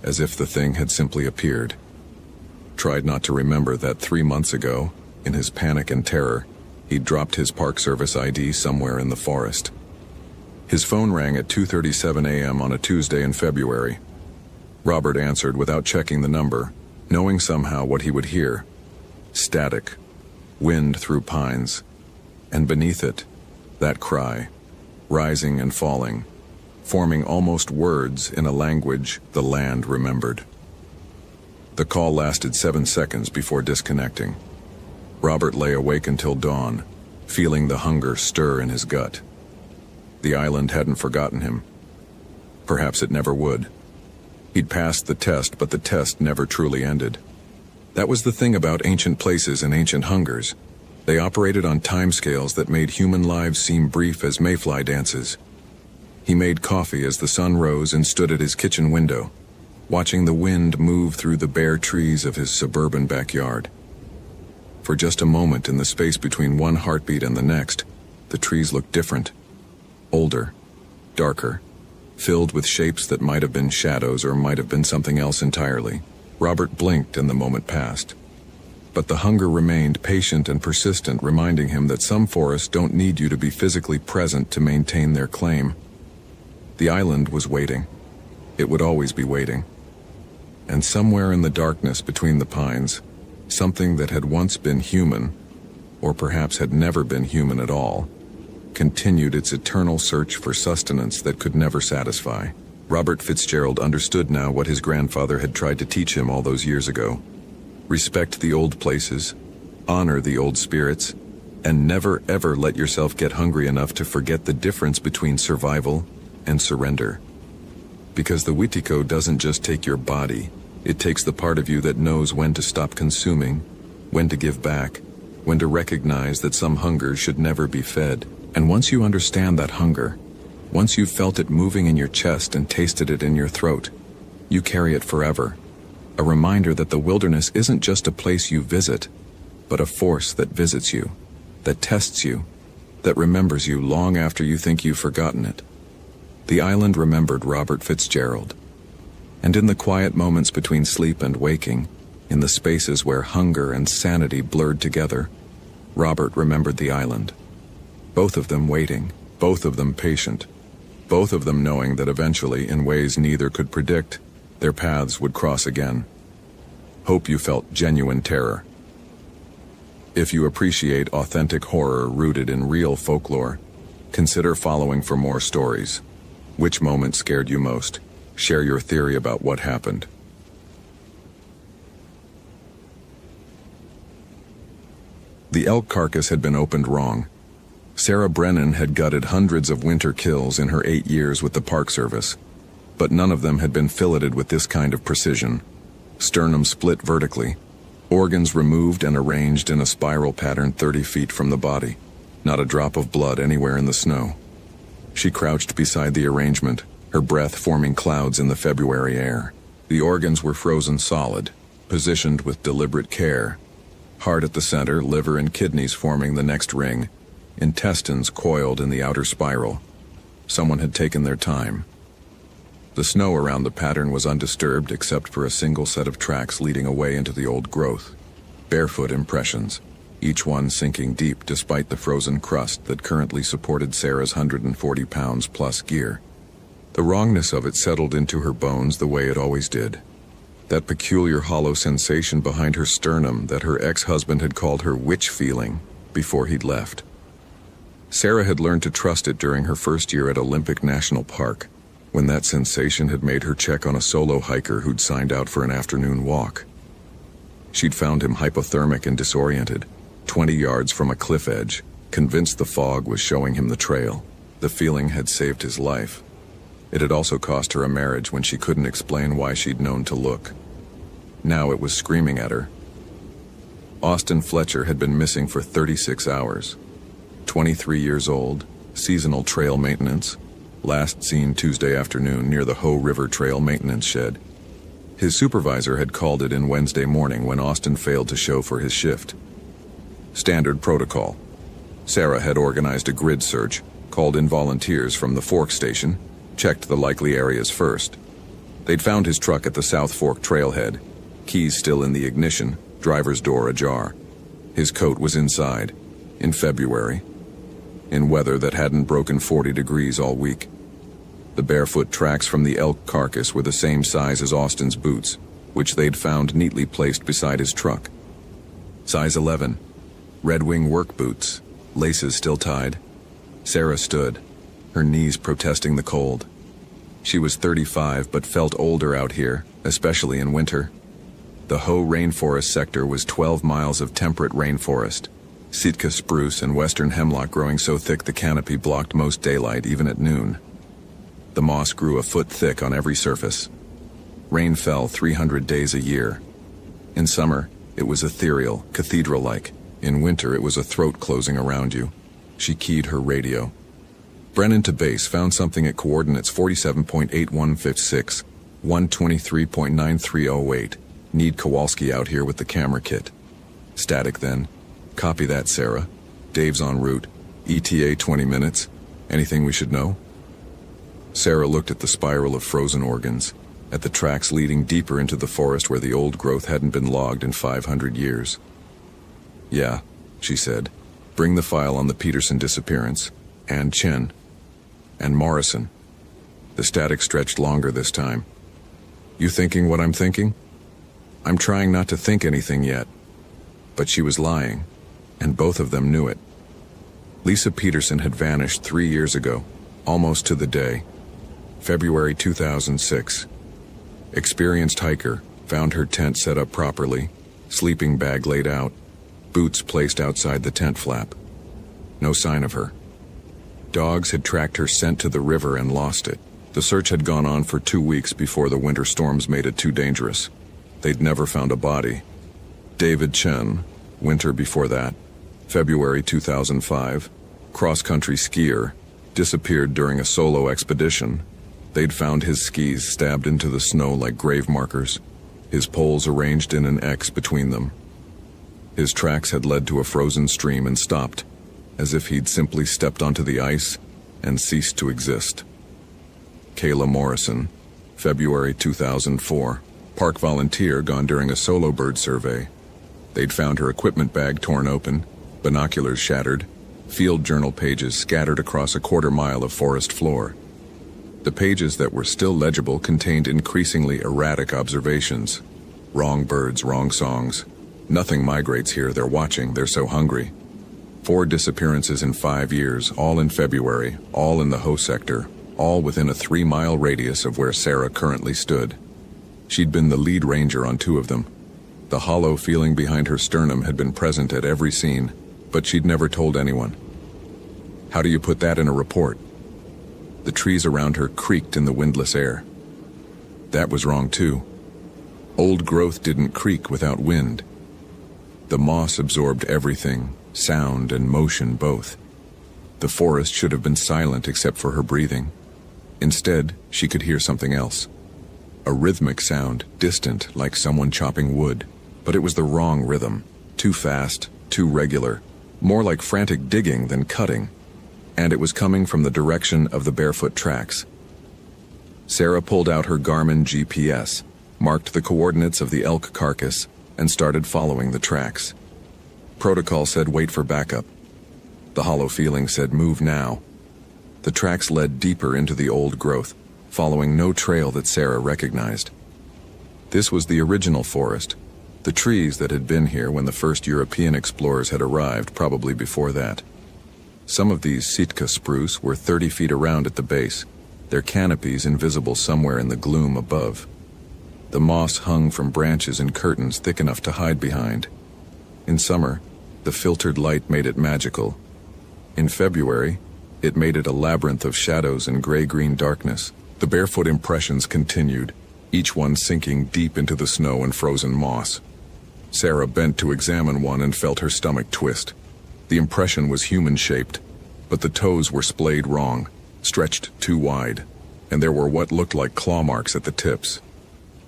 as if the thing had simply appeared. Tried not to remember that 3 months ago, in his panic and terror, he'd dropped his Park Service ID somewhere in the forest. His phone rang at 2:37 a.m. on a Tuesday in February. Robert answered without checking the number, knowing somehow what he would hear. Static, wind through pines, and beneath it, that cry, rising and falling, forming almost words in a language the land remembered. The call lasted 7 seconds before disconnecting. Robert lay awake until dawn, feeling the hunger stir in his gut. The island hadn't forgotten him. Perhaps it never would. He'd passed the test, but the test never truly ended. That was the thing about ancient places and ancient hungers. They operated on timescales that made human lives seem brief as mayfly dances. He made coffee as the sun rose and stood at his kitchen window, watching the wind move through the bare trees of his suburban backyard. For just a moment in the space between one heartbeat and the next, the trees looked different. Older, darker, filled with shapes that might have been shadows or might have been something else entirely. Robert blinked and the moment passed. But the hunger remained, patient and persistent, reminding him that some forests don't need you to be physically present to maintain their claim. The island was waiting. It would always be waiting. And somewhere in the darkness between the pines, something that had once been human, or perhaps had never been human at all, continued its eternal search for sustenance that could never satisfy. Robert Fitzgerald understood now what his grandfather had tried to teach him all those years ago. Respect the old places, honor the old spirits, And never ever let yourself get hungry enough to forget the difference between survival and surrender. Because the Witiko doesn't just take your body, it takes the part of you that knows when to stop consuming, when to give back, when to recognize that some hunger should never be fed. And once you understand that hunger, once you've felt it moving in your chest and tasted it in your throat, you carry it forever. A reminder that the wilderness isn't just a place you visit, but a force that visits you, that tests you, that remembers you long after you think you've forgotten it. The island remembered Robert Fitzgerald. And in the quiet moments between sleep and waking, in the spaces where hunger and sanity blurred together, Robert remembered the island. Both of them waiting, both of them patient, both of them knowing that eventually, in ways neither could predict, their paths would cross again. Hope you felt genuine terror. If you appreciate authentic horror rooted in real folklore, consider following for more stories. Which moment scared you most? Share your theory about what happened. The elk carcass had been opened wrong. Sarah Brennan had gutted hundreds of winter kills in her 8 years with the Park Service, but none of them had been filleted with this kind of precision. Sternum split vertically, organs removed and arranged in a spiral pattern 30 feet from the body. Not a drop of blood anywhere in the snow. She crouched beside the arrangement, her breath forming clouds in the February air. The organs were frozen solid, positioned with deliberate care. Heart at the center, liver and kidneys forming the next ring, intestines coiled in the outer spiral. Someone had taken their time. The snow around the pattern was undisturbed except for a single set of tracks leading away into the old growth. Barefoot impressions, each one sinking deep despite the frozen crust that currently supported Sarah's 140 pounds plus gear. The wrongness of it settled into her bones the way it always did. That peculiar hollow sensation behind her sternum that her ex-husband had called her witch feeling before he'd left. Sarah had learned to trust it during her first year at Olympic National Park, when that sensation had made her check on a solo hiker who'd signed out for an afternoon walk. She'd found him hypothermic and disoriented, 20 yards from a cliff edge, convinced the fog was showing him the trail. The feeling had saved his life. It had also cost her a marriage when she couldn't explain why she'd known to look. Now it was screaming at her. Austin Fletcher had been missing for 36 hours. 23 years old, seasonal trail maintenance, last seen Tuesday afternoon near the Hoh River Trail maintenance shed. His supervisor had called it in Wednesday morning when Austin failed to show for his shift. Standard protocol. Sarah had organized a grid search, called in volunteers from the Fork station, checked the likely areas first. They'd found his truck at the South Fork trailhead, keys still in the ignition, driver's door ajar. His coat was inside, in February, in weather that hadn't broken 40 degrees all week. The barefoot tracks from the elk carcass were the same size as Austin's boots, which they'd found neatly placed beside his truck. Size 11, Red Wing work boots, laces still tied. Sarah stood, her knees protesting the cold. She was 35 but felt older out here, especially in winter. The Hoh rainforest sector was 12 miles of temperate rainforest, Sitka spruce and western hemlock growing so thick the canopy blocked most daylight even at noon. The moss grew a foot thick on every surface. Rain fell 300 days a year. In summer, it was ethereal, cathedral-like. In winter, it was a throat closing around you. She keyed her radio. Brennan to base found something at coordinates 47.8156, 123.9308. Need Kowalski out here with the camera kit. Static then. Copy that, Sarah. Dave's en route. ETA 20 minutes. Anything we should know? Sarah looked at the spiral of frozen organs, at the tracks leading deeper into the forest where the old growth hadn't been logged in 500 years. Yeah, she said. Bring the file on the Peterson disappearance, and Chen, and Morrison. The static stretched longer this time. You thinking what I'm thinking? I'm trying not to think anything yet. But she was lying, and both of them knew it. Lisa Peterson had vanished 3 years ago, almost to the day. February 2006. Experienced hiker, found her tent set up properly, sleeping bag laid out, boots placed outside the tent flap. No sign of her. Dogs had tracked her scent to the river and lost it. The search had gone on for 2 weeks before the winter storms made it too dangerous. They'd never found a body. David Chen, winter before that, February 2005, cross-country skier, disappeared during a solo expedition. They'd found his skis stabbed into the snow like grave markers, his poles arranged in an X between them. His tracks had led to a frozen stream and stopped, as if he'd simply stepped onto the ice and ceased to exist. Kayla Morrison, February 2004, park volunteer gone during a solo bird survey. They'd found her equipment bag torn open, binoculars shattered, field journal pages scattered across a quarter-mile of forest floor. The pages that were still legible contained increasingly erratic observations. Wrong birds, wrong songs. Nothing migrates here, they're watching, they're so hungry. 4 disappearances in 5 years, all in February, all in the Ho sector, all within a 3-mile radius of where Sarah currently stood. She'd been the lead ranger on 2 of them. The hollow feeling behind her sternum had been present at every scene, but she'd never told anyone. How do you put that in a report? The trees around her creaked in the windless air. That was wrong too. Old growth didn't creak without wind. The moss absorbed everything, sound and motion both. The forest should have been silent except for her breathing. Instead, she could hear something else. A rhythmic sound, distant, like someone chopping wood. But it was the wrong rhythm. Too fast, too regular. More like frantic digging than cutting. And it was coming from the direction of the barefoot tracks. Sarah pulled out her Garmin GPS, marked the coordinates of the elk carcass, and started following the tracks. Protocol said wait for backup. The hollow feeling said move now. The tracks led deeper into the old growth, following no trail that Sarah recognized. This was the original forest, the trees that had been here when the first European explorers had arrived, probably before that. Some of these Sitka spruce were 30 feet around at the base, their canopies invisible somewhere in the gloom above. The moss hung from branches and curtains thick enough to hide behind. In summer, the filtered light made it magical. In February, it made it a labyrinth of shadows and gray-green darkness. The barefoot impressions continued, each one sinking deep into the snow and frozen moss. Sarah bent to examine one and felt her stomach twist. The impression was human-shaped, but the toes were splayed wrong, stretched too wide, and there were what looked like claw marks at the tips.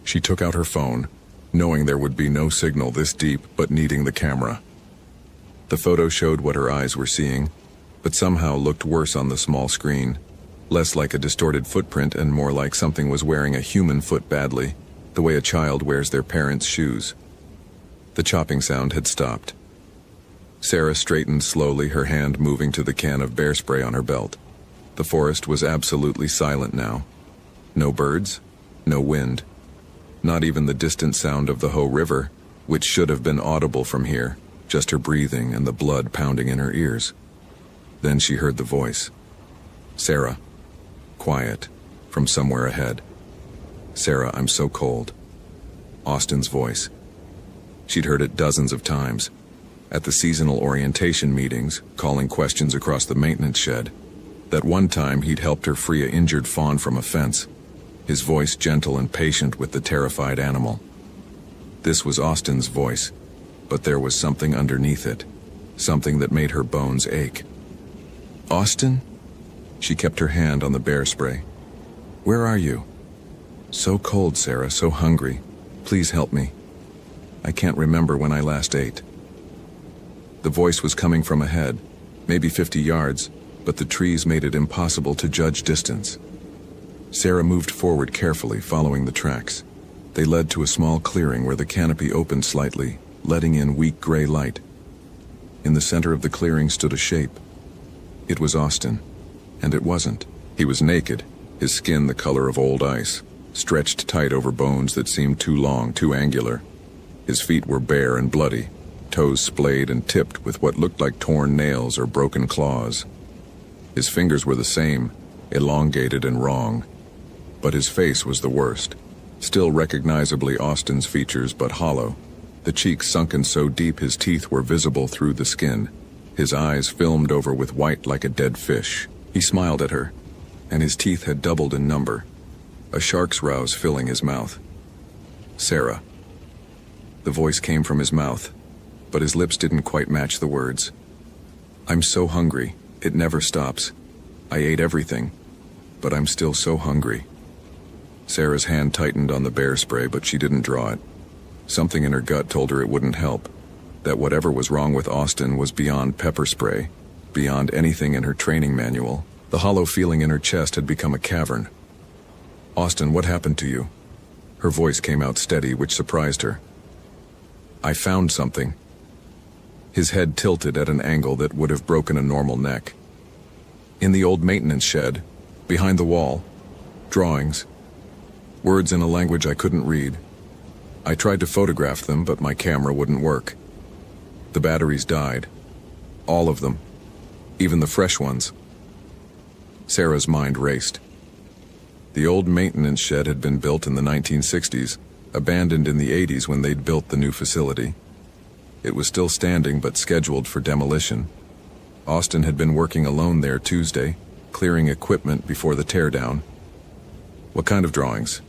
She took out her phone, knowing there would be no signal this deep but needing the camera. The photo showed what her eyes were seeing, but somehow looked worse on the small screen. Less like a distorted footprint and more like something was wearing a human foot badly, the way a child wears their parents' shoes. The chopping sound had stopped. Sarah straightened slowly, her hand moving to the can of bear spray on her belt. The forest was absolutely silent now. No birds, no wind. Not even the distant sound of the Ho River, which should have been audible from here, just her breathing and the blood pounding in her ears. Then she heard the voice. Sarah. Quiet, from somewhere ahead. Sarah, I'm so cold. Austin's voice. She'd heard it dozens of times. At the seasonal orientation meetings, calling questions across the maintenance shed. That one time he'd helped her free an injured fawn from a fence, his voice gentle and patient with the terrified animal. This was Austin's voice, but there was something underneath it, something that made her bones ache. Austin? She kept her hand on the bear spray. Where are you? So cold, Sarah, so hungry. Please help me. I can't remember when I last ate. The voice was coming from ahead, maybe 50 yards, but the trees made it impossible to judge distance. Sarah moved forward carefully, following the tracks. They led to a small clearing where the canopy opened slightly, letting in weak gray light. In the center of the clearing stood a shape. It was Austin. And it wasn't. He was naked, his skin the color of old ice, stretched tight over bones that seemed too long, too angular. His feet were bare and bloody, toes splayed and tipped with what looked like torn nails or broken claws. His fingers were the same, elongated and wrong. But his face was the worst, still recognizably Austin's features but hollow, the cheeks sunken so deep his teeth were visible through the skin. his eyes filmed over with white like a dead fish. He smiled at her, and his teeth had doubled in number, a shark's rouse filling his mouth. "Sarah." The voice came from his mouth, but his lips didn't quite match the words. "I'm so hungry, it never stops. I ate everything, but I'm still so hungry." Sarah's hand tightened on the bear spray, but she didn't draw it. Something in her gut told her it wouldn't help, that whatever was wrong with Austin was beyond pepper spray, beyond anything in her training manual. The hollow feeling in her chest had become a cavern. "Austin, what happened to you?" Her voice came out steady, which surprised her. "I found something." His head tilted at an angle that would have broken a normal neck. "In the old maintenance shed, behind the wall. Drawings. Words in a language I couldn't read. I tried to photograph them, but my camera wouldn't work. The batteries died. All of them. Even the fresh ones." Sarah's mind raced. The old maintenance shed had been built in the 1960s, abandoned in the 80s when they'd built the new facility. It was still standing but scheduled for demolition. Austin had been working alone there Tuesday, clearing equipment before the teardown. "What kind of drawings?"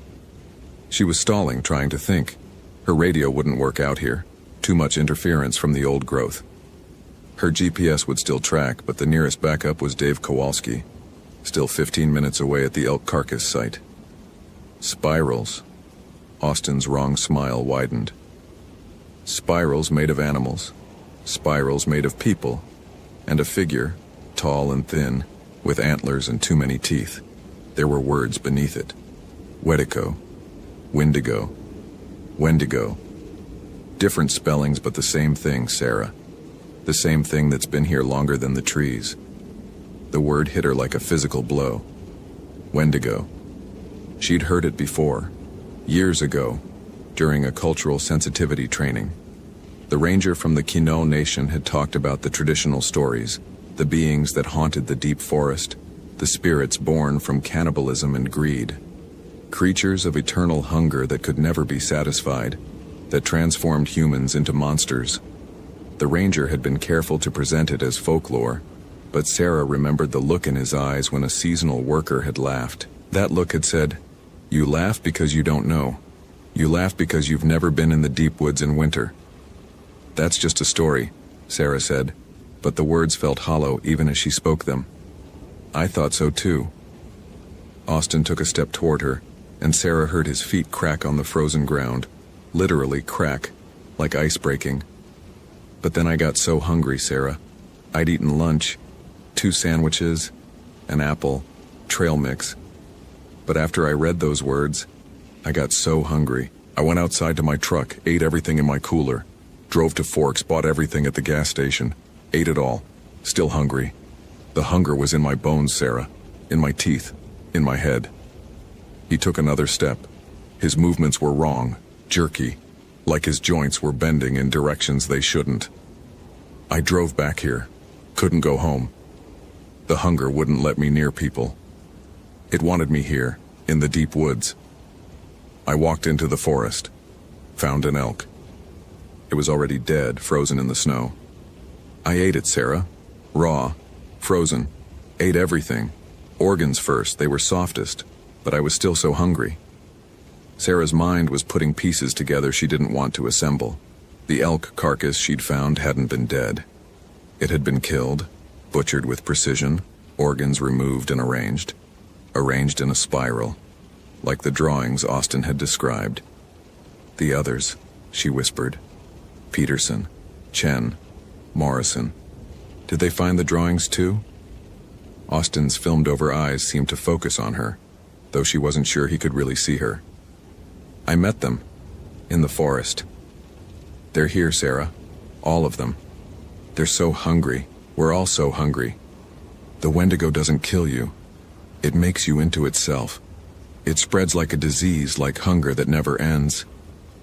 She was stalling, trying to think. Her radio wouldn't work out here. Too much interference from the old growth. Her GPS would still track, but the nearest backup was Dave Kowalski, still 15 minutes away at the elk carcass site. Spirals. Austin's wrong smile widened. Spirals made of animals. Spirals made of people. And a figure, tall and thin, with antlers and too many teeth. There were words beneath it. Wedico. Wendigo. Wendigo. Different spellings, but the same thing, Sarah. The same thing that's been here longer than the trees. The word hit her like a physical blow. Wendigo. She'd heard it before, years ago, during a cultural sensitivity training. The ranger from the Kino Nation had talked about the traditional stories, the beings that haunted the deep forest, the spirits born from cannibalism and greed. Creatures of eternal hunger that could never be satisfied, that transformed humans into monsters. The ranger had been careful to present it as folklore, but Sarah remembered the look in his eyes when a seasonal worker had laughed. That look had said, "You laugh because you don't know. You laugh because you've never been in the deep woods in winter." "That's just a story," Sarah said, but the words felt hollow even as she spoke them. "I thought so too." Austin took a step toward her, and Sarah heard his feet crack on the frozen ground, literally crack, like ice breaking. "But then I got so hungry, Sarah. I'd eaten lunch, 2 sandwiches, an apple, trail mix. But after I read those words, I got so hungry. I went outside to my truck, ate everything in my cooler, drove to Forks, bought everything at the gas station, ate it all, still hungry. The hunger was in my bones, Sarah, in my teeth, in my head." He took another step. His movements were wrong, jerky, like his joints were bending in directions they shouldn't. "I drove back here, couldn't go home. The hunger wouldn't let me near people. It wanted me here, in the deep woods. I walked into the forest, found an elk. It was already dead, frozen in the snow. I ate it, Sarah. Raw, frozen, ate everything. Organs first, they were softest, but I was still so hungry." Sarah's mind was putting pieces together she didn't want to assemble. The elk carcass she'd found hadn't been dead. It had been killed, butchered with precision, organs removed and arranged in a spiral, like the drawings Austin had described. "The others," she whispered. "Peterson, Chen, Morrison. Did they find the drawings too?" Austin's filmed-over eyes seemed to focus on her, though she wasn't sure he could really see her. "I met them. In the forest. They're here, Sarah. All of them. They're so hungry. We're all so hungry. The Wendigo doesn't kill you. It makes you into itself. It spreads like a disease, like hunger that never ends.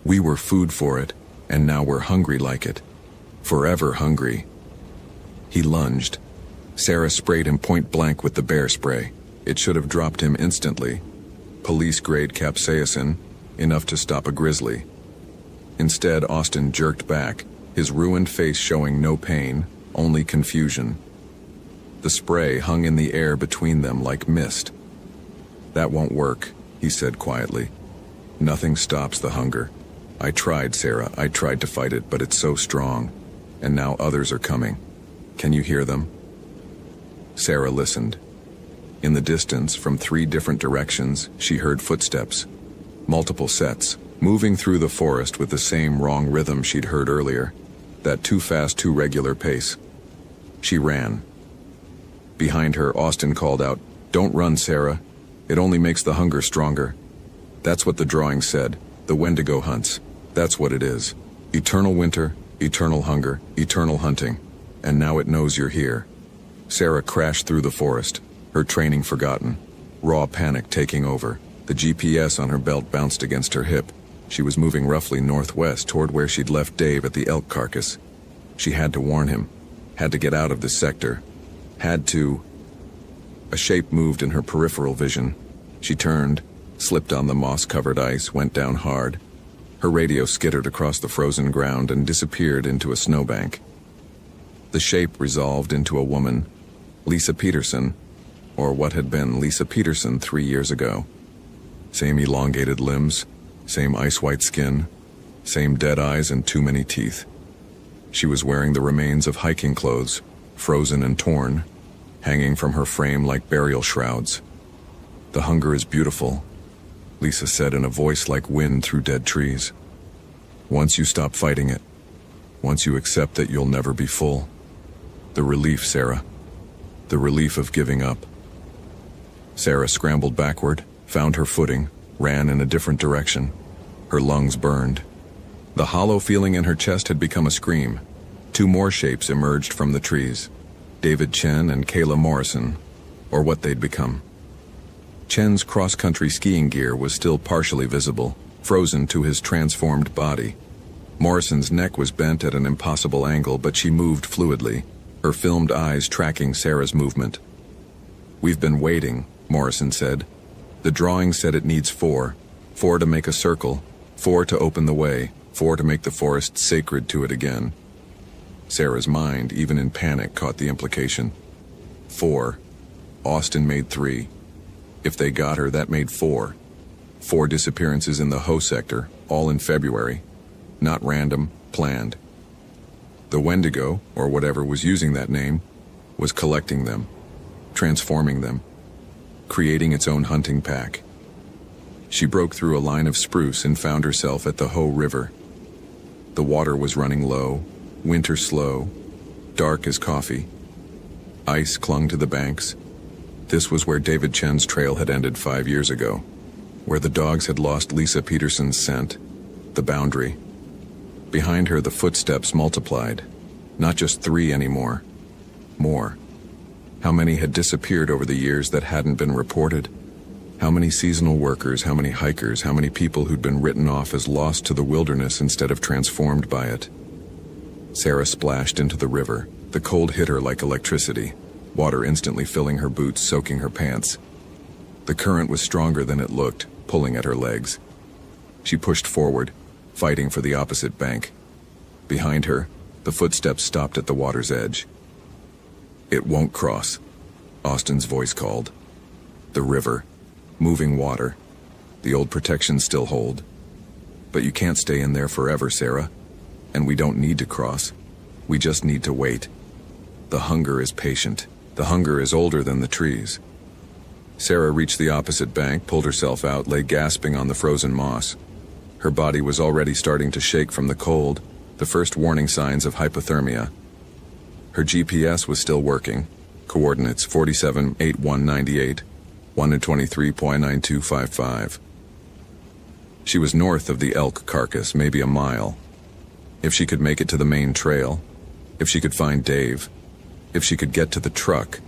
We were food for it, and now we're hungry like it. Forever hungry." He lunged. Sarah sprayed him point blank with the bear spray. It should have dropped him instantly. Police-grade capsaicin, enough to stop a grizzly. Instead, Austin jerked back, his ruined face showing no pain, only confusion. The spray hung in the air between them like mist. "That won't work," he said quietly. "Nothing stops the hunger. I tried, Sarah, I tried to fight it, but it's so strong. And now others are coming. Can you hear them?" Sarah listened. In the distance, from 3 different directions, she heard footsteps. Multiple sets, moving through the forest with the same wrong rhythm she'd heard earlier. That too fast, too regular pace. She ran. Behind her, Austin called out, "Don't run, Sarah. It only makes the hunger stronger." That's what the drawing said. The Wendigo hunts. That's what it is. Eternal winter, eternal hunger, eternal hunting. And now it knows you're here. Sarah crashed through the forest, her training forgotten. Raw panic taking over. The GPS on her belt bounced against her hip. She was moving roughly northwest toward where she'd left Dave at the elk carcass. She had to warn him. Had to get out of this sector. Had to... A shape moved in her peripheral vision. She turned, slipped on the moss-covered ice, went down hard. Her radio skittered across the frozen ground and disappeared into a snowbank. The shape resolved into a woman, Lisa Peterson, or what had been Lisa Peterson 3 years ago. Same elongated limbs, same ice-white skin, same dead eyes and too many teeth. She was wearing the remains of hiking clothes, frozen and torn, hanging from her frame like burial shrouds. "The hunger is beautiful," Lisa said in a voice like wind through dead trees. "Once you stop fighting it, once you accept that you'll never be full. The relief, Sarah. The relief of giving up." Sarah scrambled backward, found her footing, ran in a different direction. Her lungs burned. The hollow feeling in her chest had become a scream. 2 more shapes emerged from the trees. David Chen and Kayla Morrison, or what they'd become. Chen's cross-country skiing gear was still partially visible, frozen to his transformed body. Morrison's neck was bent at an impossible angle, but she moved fluidly, her filmed eyes tracking Sarah's movement. "We've been waiting," Morrison said. "The drawing said it needs 4. 4 to make a circle, 4 to open the way, 4 to make the forest sacred to it again." Sarah's mind, even in panic, caught the implication. 4. Austin made 3. If they got her, that made 4. 4 disappearances in the Ho sector, all in February. Not random, planned. The Wendigo, or whatever was using that name, was collecting them, transforming them, creating its own hunting pack. She broke through a line of spruce and found herself at the Ho River. The water was running low, winter slow, dark as coffee. Ice clung to the banks. This was where David Chen's trail had ended 5 years ago, where the dogs had lost Lisa Peterson's scent, the boundary. Behind her, the footsteps multiplied. Not just 3 anymore. More. How many had disappeared over the years that hadn't been reported? How many seasonal workers, how many hikers, how many people who'd been written off as lost to the wilderness instead of transformed by it? Sarah splashed into the river. The cold hit her like electricity, water instantly filling her boots, soaking her pants. The current was stronger than it looked, pulling at her legs. She pushed forward, fighting for the opposite bank. Behind her, the footsteps stopped at the water's edge. "It won't cross," Austin's voice called. The river, moving water. The old protections still hold. "But you can't stay in there forever, Sarah. And we don't need to cross. We just need to wait. The hunger is patient. The hunger is older than the trees." Sarah reached the opposite bank, pulled herself out, lay gasping on the frozen moss. Her body was already starting to shake from the cold, the first warning signs of hypothermia. Her GPS was still working. Coordinates 478198, 123.9255. She was north of the elk carcass, maybe a mile. If she could make it to the main trail, if she could find Dave, if she could get to the truck.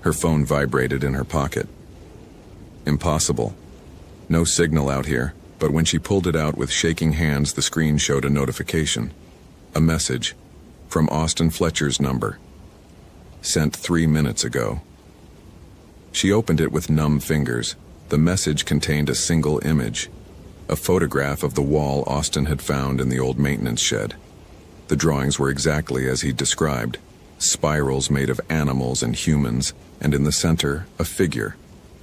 Her phone vibrated in her pocket. Impossible. No signal out here, but when she pulled it out with shaking hands, the screen showed a notification. A message from Austin Fletcher's number. Sent 3 minutes ago. She opened it with numb fingers. The message contained a single image. A photograph of the wall Austin had found in the old maintenance shed. The drawings were exactly as he'd described. spirals made of animals and humans, and in the center, a figure.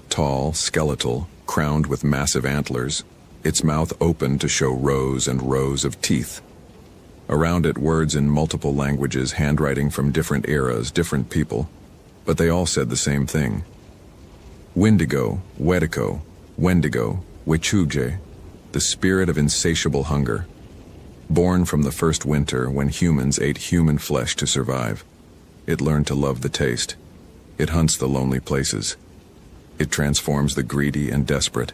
Tall, skeletal, crowned with massive antlers, its mouth open to show rows and rows of teeth. Around it, words in multiple languages, handwriting from different eras, different people, but they all said the same thing. Wendigo, Wediko, Wendigo, Wechugje, the spirit of insatiable hunger. Born from the first winter when humans ate human flesh to survive, it learned to love the taste. It hunts the lonely places. It transforms the greedy and desperate.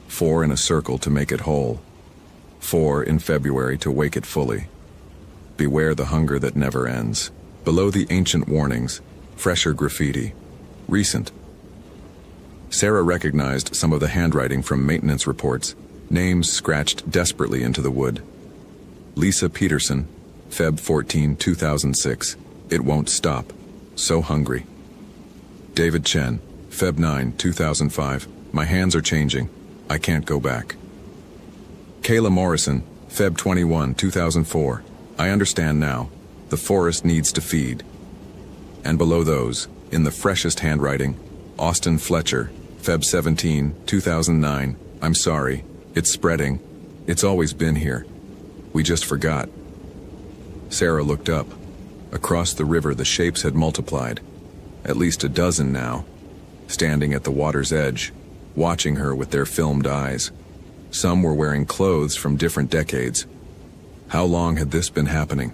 4 in a circle to make it whole. 4 in February to wake it fully. Beware the hunger that never ends. Below the ancient warnings, fresher graffiti. Recent. Sarah recognized some of the handwriting from maintenance reports, names scratched desperately into the wood. Lisa Peterson, Feb 14, 2006. It won't stop. So hungry. David Chen, Feb 9, 2005. My hands are changing. I can't go back. Kayla Morrison, Feb 21, 2004. I understand now. The forest needs to feed. And below those, in the freshest handwriting, Austin Fletcher, Feb 17, 2009. I'm sorry. It's spreading. It's always been here. We just forgot. Sarah looked up. Across the river, the shapes had multiplied. At least a dozen now, standing at the water's edge, watching her with their filmed eyes. Some were wearing clothes from different decades. How long had this been happening?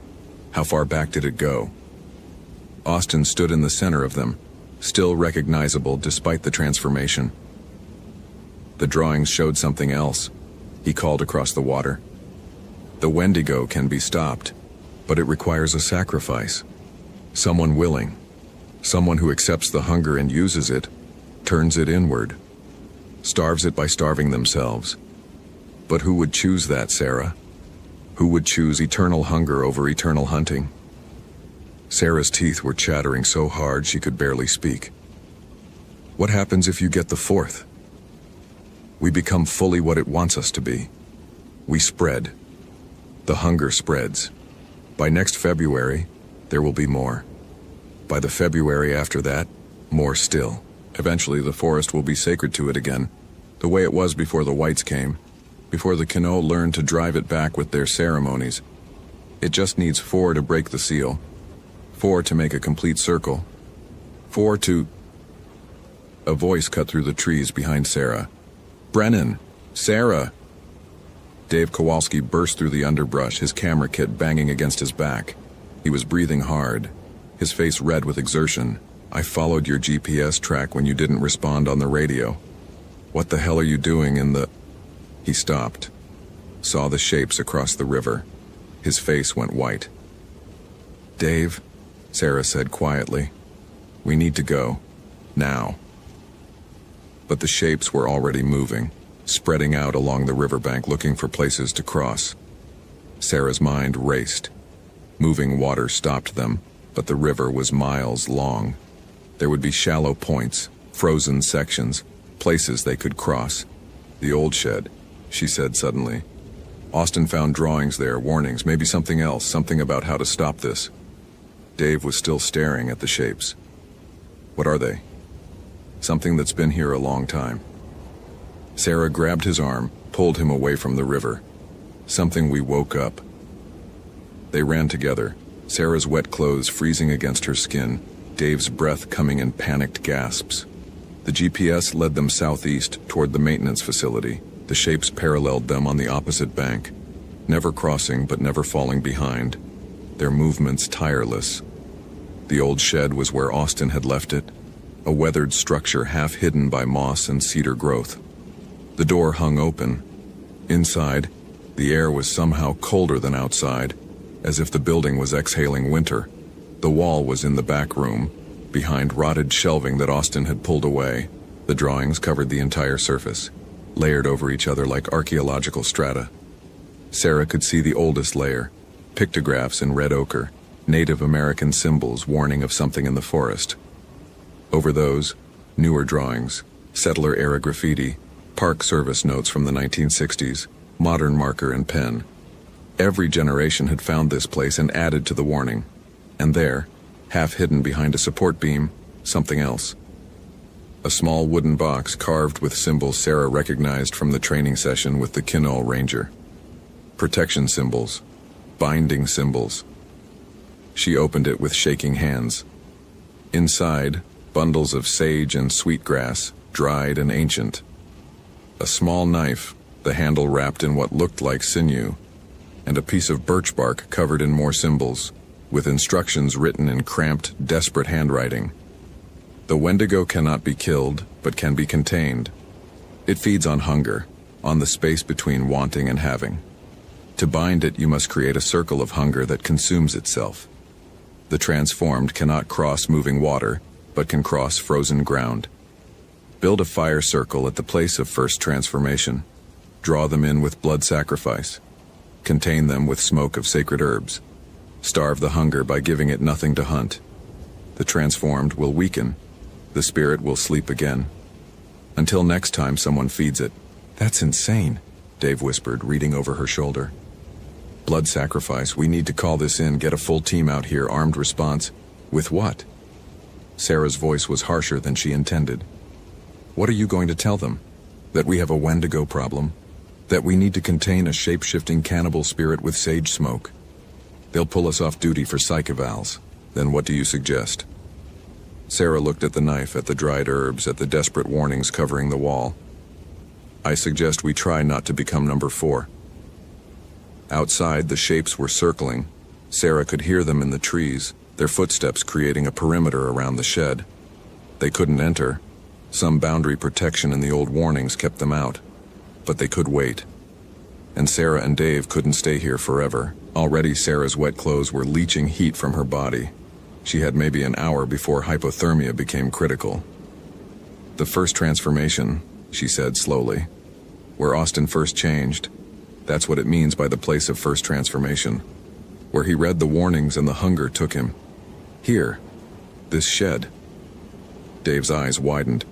How far back did it go? Austin stood in the center of them, still recognizable despite the transformation. The drawings showed something else. He called across the water. The Wendigo can be stopped, but it requires a sacrifice. Someone willing. Someone who accepts the hunger and uses it, turns it inward, starves it by starving themselves. But who would choose that, Sarah? Who would choose eternal hunger over eternal hunting? Sarah's teeth were chattering so hard she could barely speak. What happens if you get the fourth? We become fully what it wants us to be. We spread. The hunger spreads. By next February, there will be more. By the February after that, more still. Eventually, the forest will be sacred to it again, the way it was before the whites came, before the Kino learned to drive it back with their ceremonies. It just needs 4 to break the seal, 4 to make a complete circle, 4 to... A voice cut through the trees behind Sarah. Brennan! Sarah! Dave Kowalski burst through the underbrush, his camera kit banging against his back. He was breathing hard, his face red with exertion. I followed your GPS track when you didn't respond on the radio. What the hell are you doing in the... He stopped, saw the shapes across the river. His face went white. Dave, Sarah said quietly, we need to go. Now. But the shapes were already moving, spreading out along the riverbank looking for places to cross. Sarah's mind raced. Moving water stopped them, but the river was miles long. There would be shallow points, frozen sections, places they could cross. The old shed, she said suddenly. Austin found drawings there, warnings, maybe something else, something about how to stop this. Dave was still staring at the shapes. What are they? Something that's been here a long time. Sarah grabbed his arm, pulled him away from the river. Something we woke up. They ran together, Sarah's wet clothes freezing against her skin, Dave's breath coming in panicked gasps. The GPS led them southeast toward the maintenance facility. The shapes paralleled them on the opposite bank, never crossing but never falling behind, their movements tireless. The old shed was where Austin had left it, a weathered structure half hidden by moss and cedar growth. The door hung open. Inside, the air was somehow colder than outside, as if the building was exhaling winter. The wall was in the back room, behind rotted shelving that Austin had pulled away. The drawings covered the entire surface, layered over each other like archaeological strata. Sarah could see the oldest layer, pictographs in red ochre, Native American symbols warning of something in the forest. Over those, newer drawings, settler-era graffiti, Park Service notes from the 1960s, modern marker and pen. Every generation had found this place and added to the warning. And there, Half hidden behind a support beam, something else. A small wooden box carved with symbols Sarah recognized from the training session with the Kinol Ranger. Protection symbols. Binding symbols. She opened it with shaking hands. Inside, bundles of sage and sweetgrass, dried and ancient. A small knife, the handle wrapped in what looked like sinew, and a piece of birch bark covered in more symbols, with instructions written in cramped, desperate handwriting. The Wendigo cannot be killed, but can be contained. It feeds on hunger, on the space between wanting and having. To bind it, you must create a circle of hunger that consumes itself. The transformed cannot cross moving water, but can cross frozen ground. Build a fire circle at the place of first transformation. Draw them in with blood sacrifice. Contain them with smoke of sacred herbs. Starve the hunger by giving it nothing to hunt. The transformed will weaken. The spirit will sleep again. Until next time someone feeds it. That's insane, Dave whispered, reading over her shoulder. Blood sacrifice, we need to call this in, get a full team out here, armed response. With what? Sarah's voice was harsher than she intended. What are you going to tell them? That we have a Wendigo problem? That we need to contain a shape-shifting cannibal spirit with sage smoke? They'll pull us off duty for psych evals. Then what do you suggest? Sarah looked at the knife, at the dried herbs, at the desperate warnings covering the wall. I suggest we try not to become number 4. Outside, the shapes were circling. Sarah could hear them in the trees, their footsteps creating a perimeter around the shed. They couldn't enter. Some boundary protection in the old warnings kept them out. But they could wait. And Sarah and Dave couldn't stay here forever. Already Sarah's wet clothes were leaching heat from her body. She had maybe an hour before hypothermia became critical. The first transformation, she said slowly. Where Austin first changed. That's what it means by the place of first transformation. Where he read the warnings and the hunger took him. Here. This shed. Dave's eyes widened.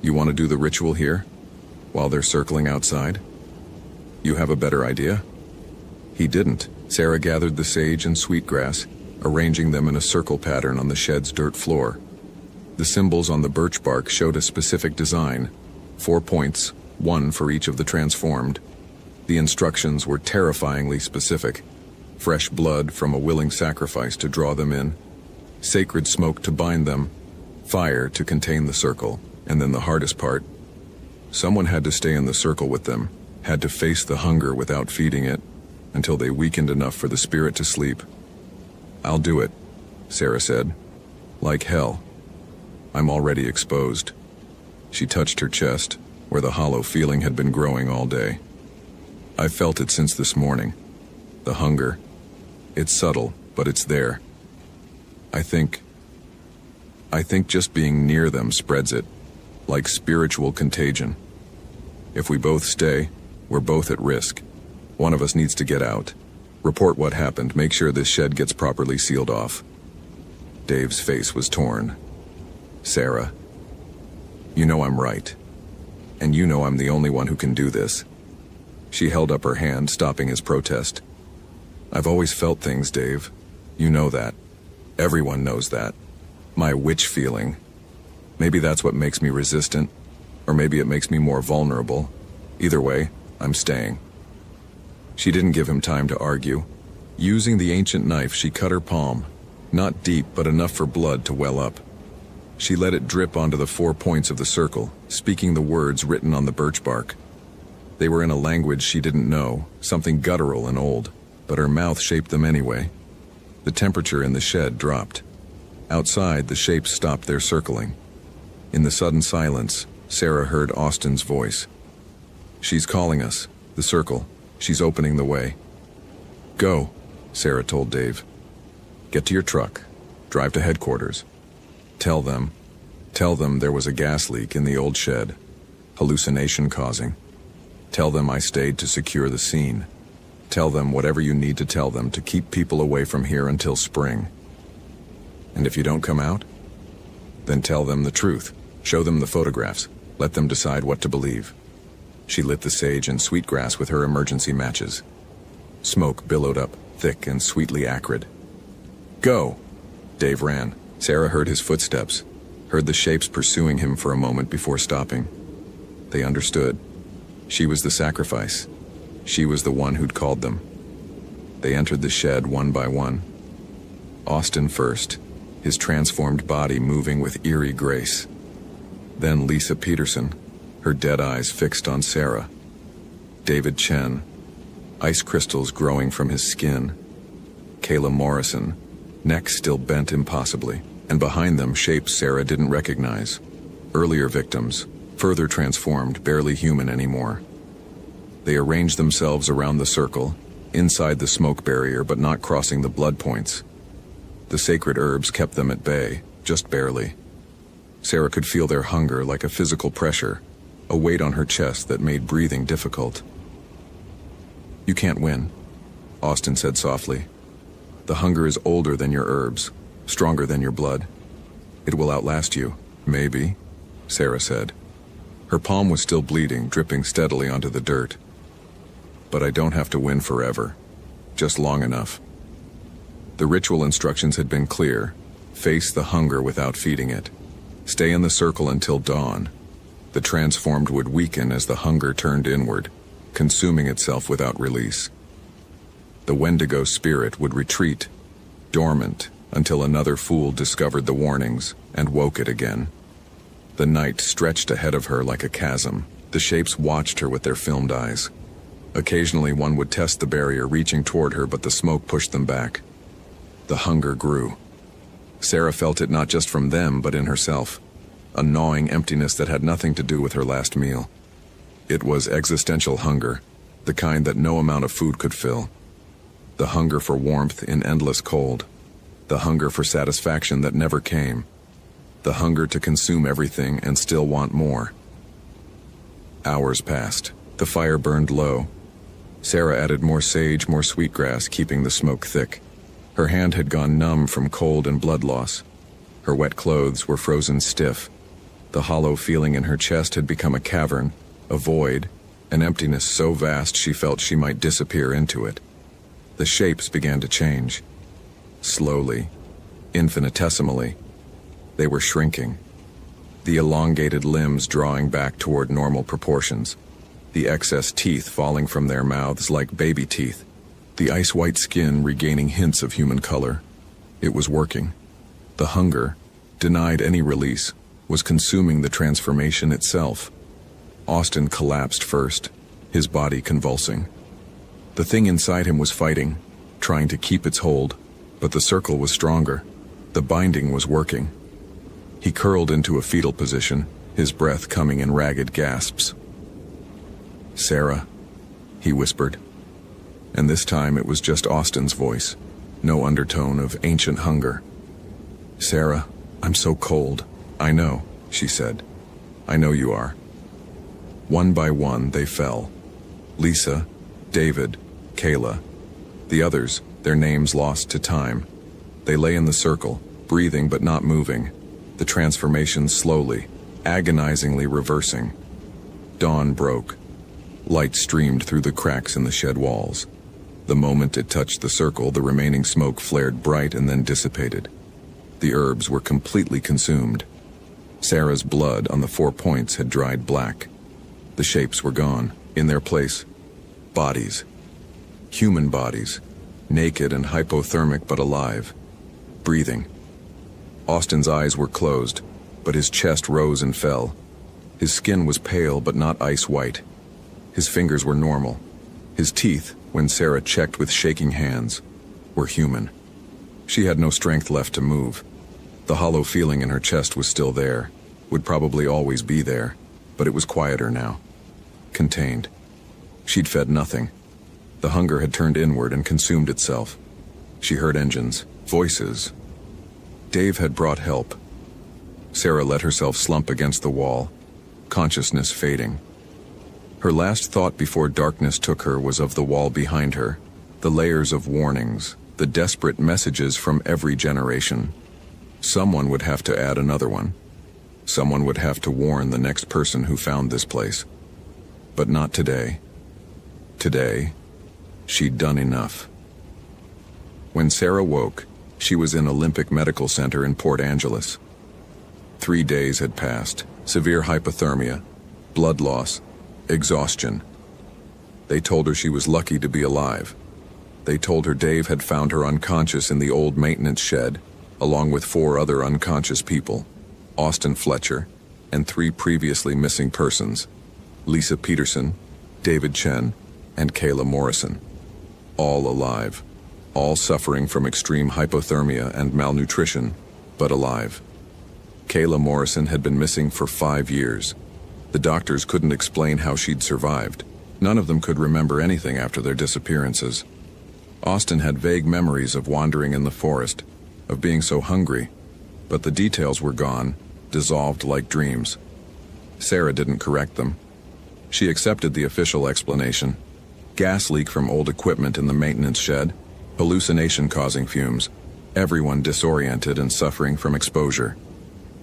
You want to do the ritual here? While they're circling outside? You have a better idea? He didn't. Sarah gathered the sage and sweetgrass, arranging them in a circle pattern on the shed's dirt floor. The symbols on the birch bark showed a specific design. 4 points, 1 for each of the transformed. The instructions were terrifyingly specific. Fresh blood from a willing sacrifice to draw them in. Sacred smoke to bind them. Fire to contain the circle. And then the hardest part. Someone had to stay in the circle with them, had to face the hunger without feeding it, until they weakened enough for the spirit to sleep. I'll do it, Sarah said. Like hell. I'm already exposed. She touched her chest, where the hollow feeling had been growing all day. I've felt it since this morning. The hunger. It's subtle, but it's there. I think just being near them spreads it, like spiritual contagion. If we both stay, we're both at risk. One of us needs to get out. Report what happened, make sure this shed gets properly sealed off. Dave's face was torn. Sarah, you know I'm right. And you know I'm the only one who can do this. She held up her hand, stopping his protest. I've always felt things, Dave. You know that. Everyone knows that. My witch feeling. Maybe that's what makes me resistant, or maybe it makes me more vulnerable. Either way, I'm staying. She didn't give him time to argue. Using the ancient knife, she cut her palm. Not deep, but enough for blood to well up. She let it drip onto the 4 points of the circle, speaking the words written on the birch bark. They were in a language she didn't know, something guttural and old, but her mouth shaped them anyway. The temperature in the shed dropped. Outside, the shapes stopped their circling. In the sudden silence, Sarah heard Austin's voice. She's calling us. The circle. She's opening the way. Go, Sarah told Dave. Get to your truck. Drive to headquarters. Tell them there was a gas leak in the old shed. Hallucination causing. Tell them I stayed to secure the scene. Tell them whatever you need to tell them to keep people away from here until spring. And if you don't come out, then tell them the truth. Show them the photographs. Let them decide what to believe. She lit the sage and sweetgrass with her emergency matches. Smoke billowed up, thick and sweetly acrid. Go, Dave ran. Sarah heard his footsteps, heard the shapes pursuing him for a moment before stopping. They understood. She was the sacrifice. She was the one who'd called them. They entered the shed one by one. Austin first, his transformed body moving with eerie grace. Then Lisa Peterson, her dead eyes fixed on Sarah. David Chen, ice crystals growing from his skin. Kayla Morrison, neck still bent impossibly, and behind them shapes Sarah didn't recognize. Earlier victims, further transformed, barely human anymore. They arranged themselves around the circle, inside the smoke barrier but not crossing the blood points. The sacred herbs kept them at bay, just barely. Sarah could feel their hunger like a physical pressure, a weight on her chest that made breathing difficult. "You can't win," Austin said softly. "The hunger is older than your herbs, stronger than your blood. It will outlast you, maybe," Sarah said. Her palm was still bleeding, dripping steadily onto the dirt. "But I don't have to win forever, just long enough." The ritual instructions had been clear. Face the hunger without feeding it. Stay in the circle until dawn. The transformed would weaken as the hunger turned inward, consuming itself without release. The Wendigo spirit would retreat, dormant, until another fool discovered the warnings and woke it again. The night stretched ahead of her like a chasm. The shapes watched her with their filmed eyes. Occasionally one would test the barrier, reaching toward her, but the smoke pushed them back. The hunger grew. Sarah felt it not just from them, but in herself. A gnawing emptiness that had nothing to do with her last meal. It was existential hunger, the kind that no amount of food could fill. The hunger for warmth in endless cold. The hunger for satisfaction that never came. The hunger to consume everything and still want more. Hours passed. The fire burned low. Sarah added more sage, more sweetgrass, keeping the smoke thick. Her hand had gone numb from cold and blood loss. Her wet clothes were frozen stiff. The hollow feeling in her chest had become a cavern, a void, an emptiness so vast she felt she might disappear into it. The shapes began to change. Slowly, infinitesimally. They were shrinking. The elongated limbs drawing back toward normal proportions. The excess teeth falling from their mouths like baby teeth. The ice-white skin regaining hints of human color. It was working. The hunger, denied any release, was consuming the transformation itself. Austin collapsed first, his body convulsing. The thing inside him was fighting, trying to keep its hold, but the circle was stronger. The binding was working. He curled into a fetal position, his breath coming in ragged gasps. "Sarah," he whispered. And this time it was just Austin's voice, no undertone of ancient hunger. "Sarah, I'm so cold." "I know," she said. "I know you are." One by one they fell. Lisa, David, Kayla. The others, their names lost to time. They lay in the circle, breathing but not moving, the transformation slowly, agonizingly reversing. Dawn broke. Light streamed through the cracks in the shed walls. The moment it touched the circle, the remaining smoke flared bright and then dissipated. The herbs were completely consumed. Sarah's blood on the 4 points had dried black. The shapes were gone. In their place, bodies. Human bodies, naked and hypothermic but alive, breathing. Austin's eyes were closed, but his chest rose and fell. His skin was pale but not ice white. His fingers were normal. His teeth, when Sarah checked with shaking hands, were human. She had no strength left to move. The hollow feeling in her chest was still there, would probably always be there, but it was quieter now. Contained. She'd fed nothing. The hunger had turned inward and consumed itself. She heard engines, voices. Dave had brought help. Sarah let herself slump against the wall, consciousness fading. Her last thought before darkness took her was of the wall behind her, the layers of warnings, the desperate messages from every generation. Someone would have to add another one. Someone would have to warn the next person who found this place. But not today. Today, she'd done enough. When Sarah woke, She was in Olympic Medical Center in Port Angeles. 3 days had passed. Severe hypothermia, blood loss, exhaustion. They told her she was lucky to be alive. They told her Dave had found her unconscious in the old maintenance shed, along with 4 other unconscious people, Austin Fletcher, and 3 previously missing persons, Lisa Peterson, David Chen, and Kayla Morrison. All alive, all suffering from extreme hypothermia and malnutrition, but alive. Kayla Morrison had been missing for 5 years. The doctors couldn't explain how she'd survived. None of them could remember anything after their disappearances. Austin had vague memories of wandering in the forest, of being so hungry, but the details were gone, dissolved like dreams. Sarah didn't correct them. She accepted the official explanation. Gas leak from old equipment in the maintenance shed, hallucination-causing fumes, everyone disoriented and suffering from exposure.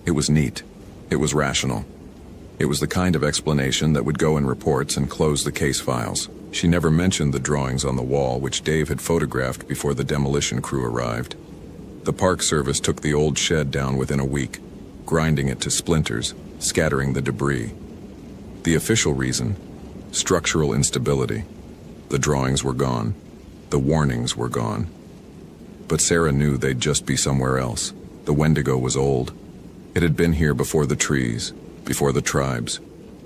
It was neat. It was rational. It was the kind of explanation that would go in reports and close the case files. She never mentioned the drawings on the wall which Dave had photographed before the demolition crew arrived. The Park Service took the old shed down within a week, grinding it to splinters, scattering the debris. The official reason? Structural instability. The drawings were gone. The warnings were gone. But Sarah knew they'd just be somewhere else. The Wendigo was old. It had been here before the trees, before the tribes,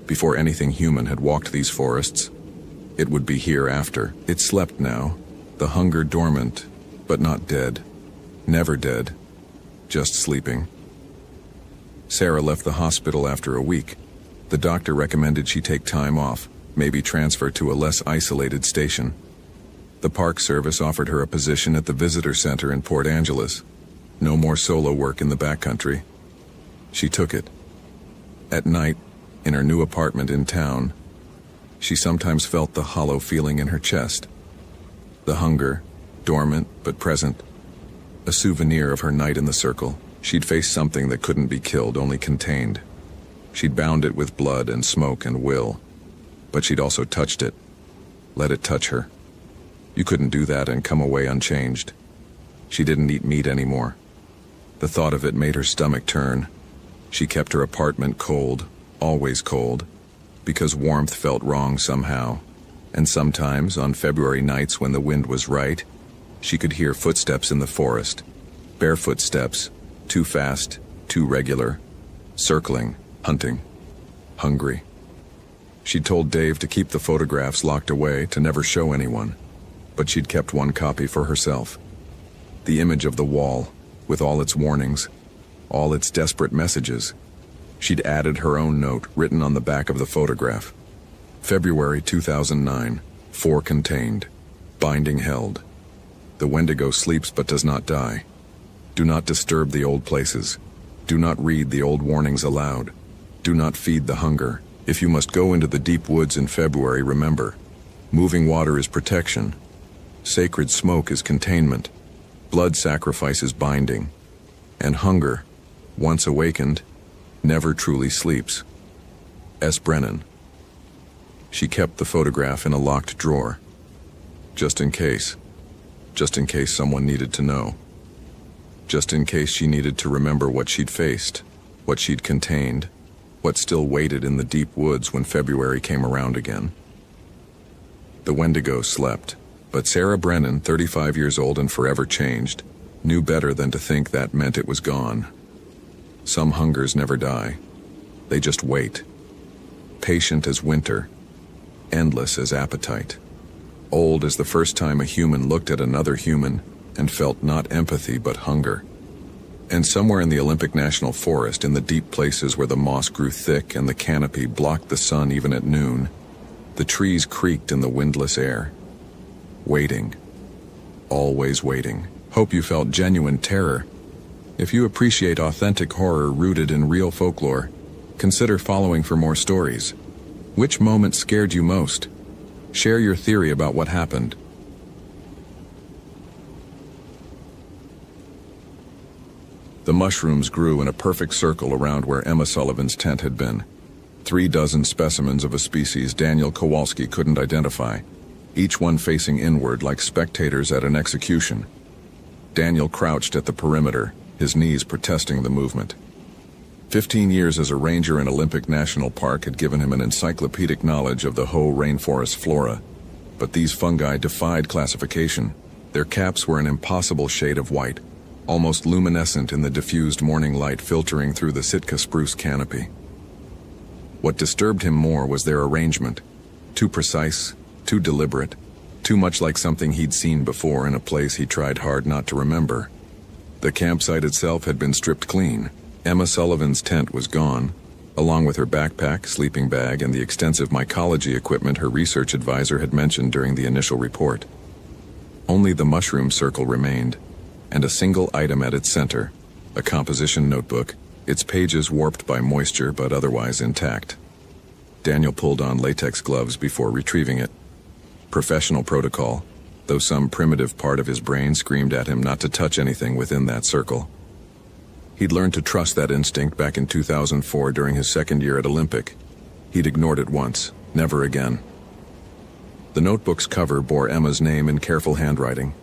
before anything human had walked these forests. It would be here after. It slept now, the hunger dormant, but not dead. Never dead, just sleeping. Sarah left the hospital after a week. The doctor recommended she take time off, maybe transfer to a less isolated station. The Park Service offered her a position at the visitor center in Port Angeles. No more solo work in the backcountry. She took it. At night, in her new apartment in town, she sometimes felt the hollow feeling in her chest. The hunger, dormant but present. A souvenir of her night in the circle. She'd faced something that couldn't be killed, only contained. She'd bound it with blood and smoke and will. But she'd also touched it. Let it touch her. You couldn't do that and come away unchanged. She didn't eat meat anymore. The thought of it made her stomach turn. She kept her apartment cold, always cold, because warmth felt wrong somehow. And sometimes, on February nights when the wind was right, she could hear footsteps in the forest. Barefoot steps, too fast, too regular, circling, hunting, hungry. She told Dave to keep the photographs locked away, to never show anyone. But she'd kept one copy for herself. The image of the wall, with all its warnings, all its desperate messages. She'd added her own note written on the back of the photograph. February 2009, 4 contained, binding held. The Wendigo sleeps but does not die. Do not disturb the old places. Do not read the old warnings aloud. Do not feed the hunger. If you must go into the deep woods in February, remember, moving water is protection. Sacred smoke is containment. Blood sacrifice is binding. And hunger, once awakened, never truly sleeps. S. Brennan. She kept the photograph in a locked drawer. Just in case. Just in case someone needed to know. Just in case she needed to remember what she'd faced, what she'd contained, what still waited in the deep woods when February came around again. The Wendigo slept, but Sarah Brennan, 35 years old and forever changed, knew better than to think that meant it was gone. Some hungers never die. They just wait. Patient as winter, endless as appetite. Old as the first time a human looked at another human and felt not empathy but hunger. And somewhere in the Olympic National Forest, in the deep places where the moss grew thick and the canopy blocked the sun even at noon, the trees creaked in the windless air. Waiting. Always waiting. Hope you felt genuine terror. If you appreciate authentic horror rooted in real folklore, consider following for more stories. Which moment scared you most? Share your theory about what happened. The mushrooms grew in a perfect circle around where Emma Sullivan's tent had been. 3 dozen specimens of a species Daniel Kowalski couldn't identify, each one facing inward like spectators at an execution. Daniel crouched at the perimeter, his knees protesting the movement. 15 years as a ranger in Olympic National Park had given him an encyclopedic knowledge of the Hoh rainforest flora, but these fungi defied classification. Their caps were an impossible shade of white, almost luminescent in the diffused morning light filtering through the Sitka spruce canopy. What disturbed him more was their arrangement, too precise, too deliberate, too much like something he'd seen before in a place he tried hard not to remember. The campsite itself had been stripped clean. Emma Sullivan's tent was gone, along with her backpack, sleeping bag, and the extensive mycology equipment her research advisor had mentioned during the initial report. Only the mushroom circle remained, and a single item at its center, a composition notebook, its pages warped by moisture but otherwise intact. Daniel pulled on latex gloves before retrieving it. Professional protocol, though some primitive part of his brain screamed at him not to touch anything within that circle. He'd learned to trust that instinct back in 2004 during his second year at Olympic. He'd ignored it once, never again. The notebook's cover bore Emma's name in careful handwriting.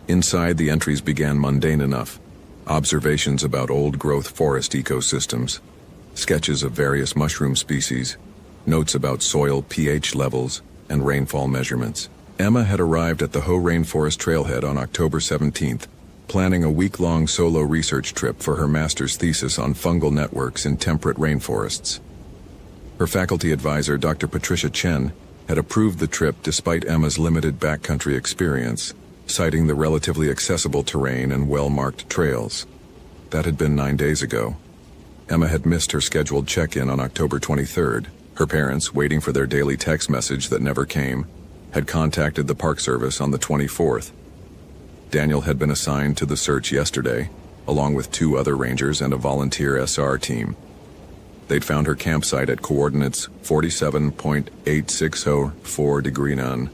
Inside, the entries began mundane enough. Observations about old-growth forest ecosystems, sketches of various mushroom species, notes about soil pH levels, and rainfall measurements. Emma had arrived at the Hoh Rainforest Trailhead on October 17th, planning a week-long solo research trip for her master's thesis on fungal networks in temperate rainforests. Her faculty advisor, Dr. Patricia Chen, had approved the trip despite Emma's limited backcountry experience, citing the relatively accessible terrain and well-marked trails. That had been 9 days ago. Emma had missed her scheduled check-in on October 23rd. Her parents, waiting for their daily text message that never came, had contacted the Park Service on the 24th. Daniel had been assigned to the search yesterday, along with 2 other rangers and a volunteer SR team. They'd found her campsite at coordinates 47.8604 degree N,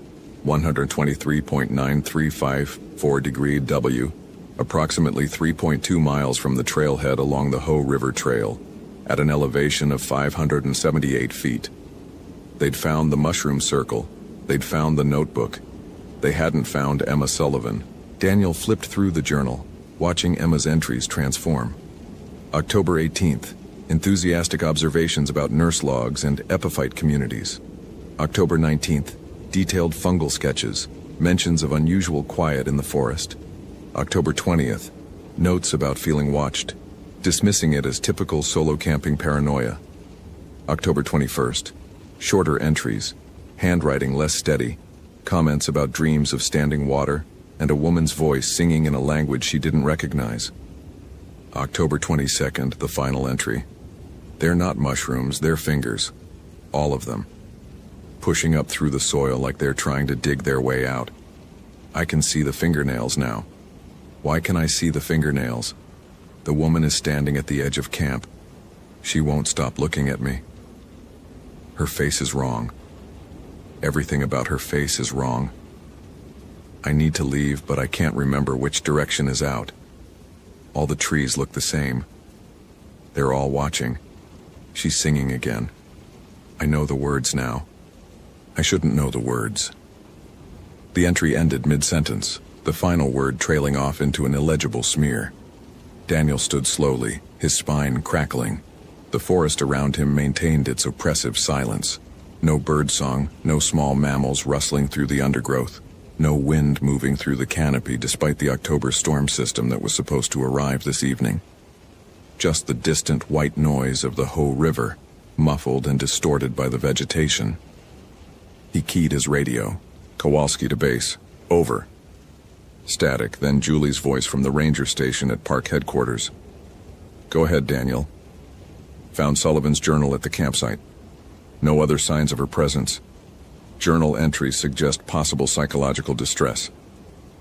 123.9354 degree W, approximately 3.2 miles from the trailhead along the Hoh River Trail, at an elevation of 578 feet. They'd found the mushroom circle. They'd found the notebook. They hadn't found Emma Sullivan. Daniel flipped through the journal, watching Emma's entries transform. October 18th, enthusiastic observations about nurse logs and epiphyte communities. October 19th, detailed fungal sketches, mentions of unusual quiet in the forest. October 20th, notes about feeling watched, dismissing it as typical solo camping paranoia. October 21st, shorter entries, handwriting less steady, comments about dreams of standing water, and a woman's voice singing in a language she didn't recognize. October 22nd, the final entry. They're not mushrooms, they're fingers. All of them. Pushing up through the soil like they're trying to dig their way out. I can see the fingernails now. Why can I see the fingernails? The woman is standing at the edge of camp. She won't stop looking at me. Her face is wrong. Everything about her face is wrong. I need to leave, but I can't remember which direction is out. All the trees look the same. They're all watching. She's singing again. I know the words now. I shouldn't know the words. The entry ended mid-sentence, the final word trailing off into an illegible smear. Daniel stood slowly, his spine crackling. The forest around him maintained its oppressive silence. No birdsong, no small mammals rustling through the undergrowth, no wind moving through the canopy despite the October storm system that was supposed to arrive this evening. Just the distant white noise of the Hoh River, muffled and distorted by the vegetation. He keyed his radio. Kowalski to base. Over. Static, then Julie's voice from the ranger station at park headquarters. Go ahead, Daniel. Found Sullivan's journal at the campsite. No other signs of her presence. Journal entries suggest possible psychological distress.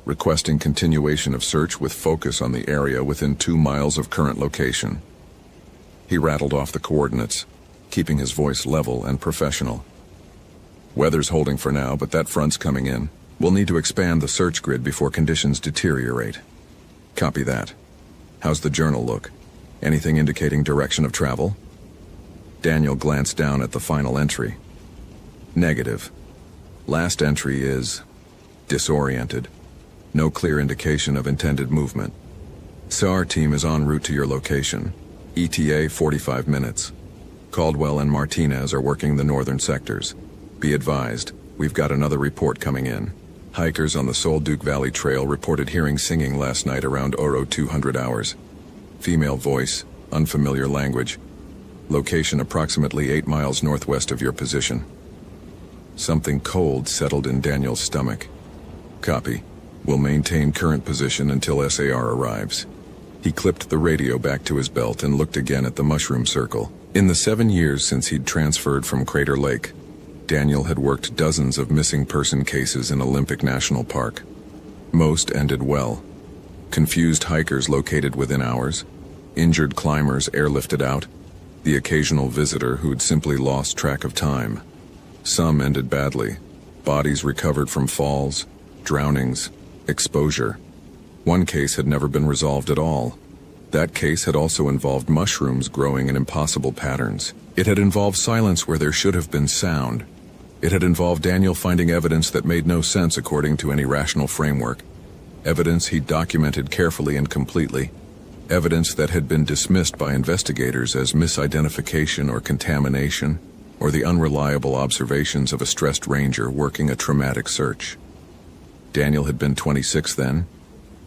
Requesting continuation of search with focus on the area within 2 miles of current location. He rattled off the coordinates, keeping his voice level and professional. Weather's holding for now, but that front's coming in. We'll need to expand the search grid before conditions deteriorate. Copy that. How's the journal look? Anything indicating direction of travel? Daniel glanced down at the final entry. Negative. Last entry is disoriented. No clear indication of intended movement. SAR team is en route to your location. ETA 45 minutes. Caldwell and Martinez are working the northern sectors. Be advised, we've got another report coming in. Hikers on the Sol Duque Valley Trail reported hearing singing last night around Oro 200 hours. Female voice, unfamiliar language. Location approximately 8 miles northwest of your position. Something cold settled in Daniel's stomach. Copy. We'll maintain current position until SAR arrives. He clipped the radio back to his belt and looked again at the mushroom circle. In the 7 years since he'd transferred from Crater Lake, Daniel had worked dozens of missing person cases in Olympic National Park. Most ended well. Confused hikers located within hours, injured climbers airlifted out, the occasional visitor who'd simply lost track of time. Some ended badly. Bodies recovered from falls, drownings, exposure. One case had never been resolved at all. That case had also involved mushrooms growing in impossible patterns. It had involved silence where there should have been sound. It had involved Daniel finding evidence that made no sense according to any rational framework. Evidence he documented carefully and completely. Evidence that had been dismissed by investigators as misidentification or contamination, or the unreliable observations of a stressed ranger working a traumatic search. Daniel had been 26 then,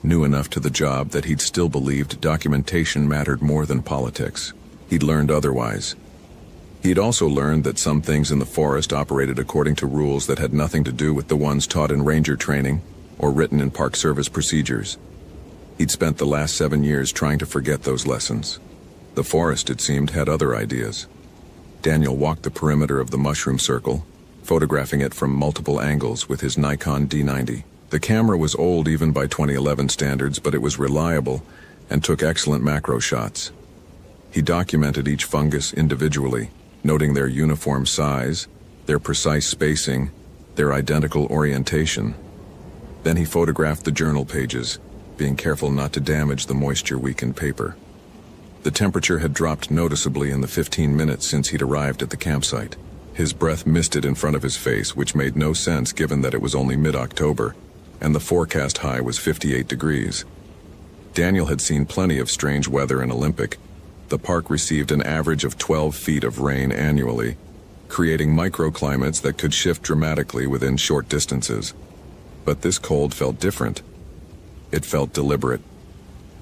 new enough to the job that he'd still believed documentation mattered more than politics. He'd learned otherwise. He'd also learned that some things in the forest operated according to rules that had nothing to do with the ones taught in ranger training or written in Park Service procedures. He'd spent the last 7 years trying to forget those lessons. The forest, it seemed, had other ideas. Daniel walked the perimeter of the mushroom circle, photographing it from multiple angles with his Nikon D90. The camera was old even by 2011 standards, but it was reliable and took excellent macro shots. He documented each fungus individually, noting their uniform size, their precise spacing, their identical orientation. Then he photographed the journal pages, being careful not to damage the moisture-weakened paper. The temperature had dropped noticeably in the 15 minutes since he'd arrived at the campsite. His breath misted in front of his face, which made no sense given that it was only mid-October, and the forecast high was 58 degrees. Daniel had seen plenty of strange weather in Olympic. The park received an average of 12 feet of rain annually, creating microclimates that could shift dramatically within short distances. But this cold felt different. It felt deliberate.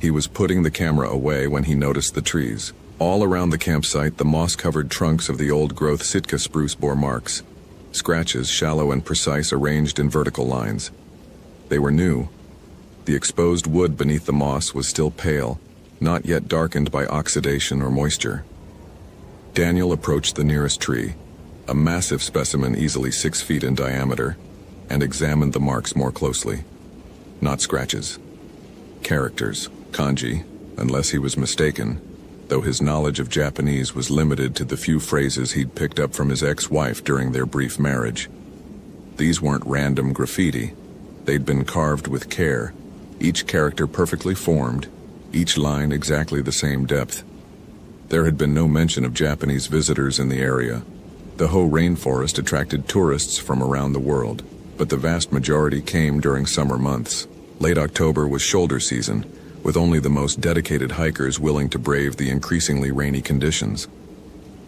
He was putting the camera away when he noticed the trees. All around the campsite, the moss-covered trunks of the old-growth Sitka spruce bore marks, scratches shallow and precise arranged in vertical lines. They were new. The exposed wood beneath the moss was still pale, not yet darkened by oxidation or moisture. Daniel approached the nearest tree, a massive specimen easily 6 feet in diameter, and examined the marks more closely. Not scratches. Characters, kanji, unless he was mistaken, though his knowledge of Japanese was limited to the few phrases he'd picked up from his ex-wife during their brief marriage. These weren't random graffiti. They'd been carved with care, each character perfectly formed, each line exactly the same depth. There had been no mention of Japanese visitors in the area. The Hoh rainforest attracted tourists from around the world, but the vast majority came during summer months. Late October was shoulder season, with only the most dedicated hikers willing to brave the increasingly rainy conditions.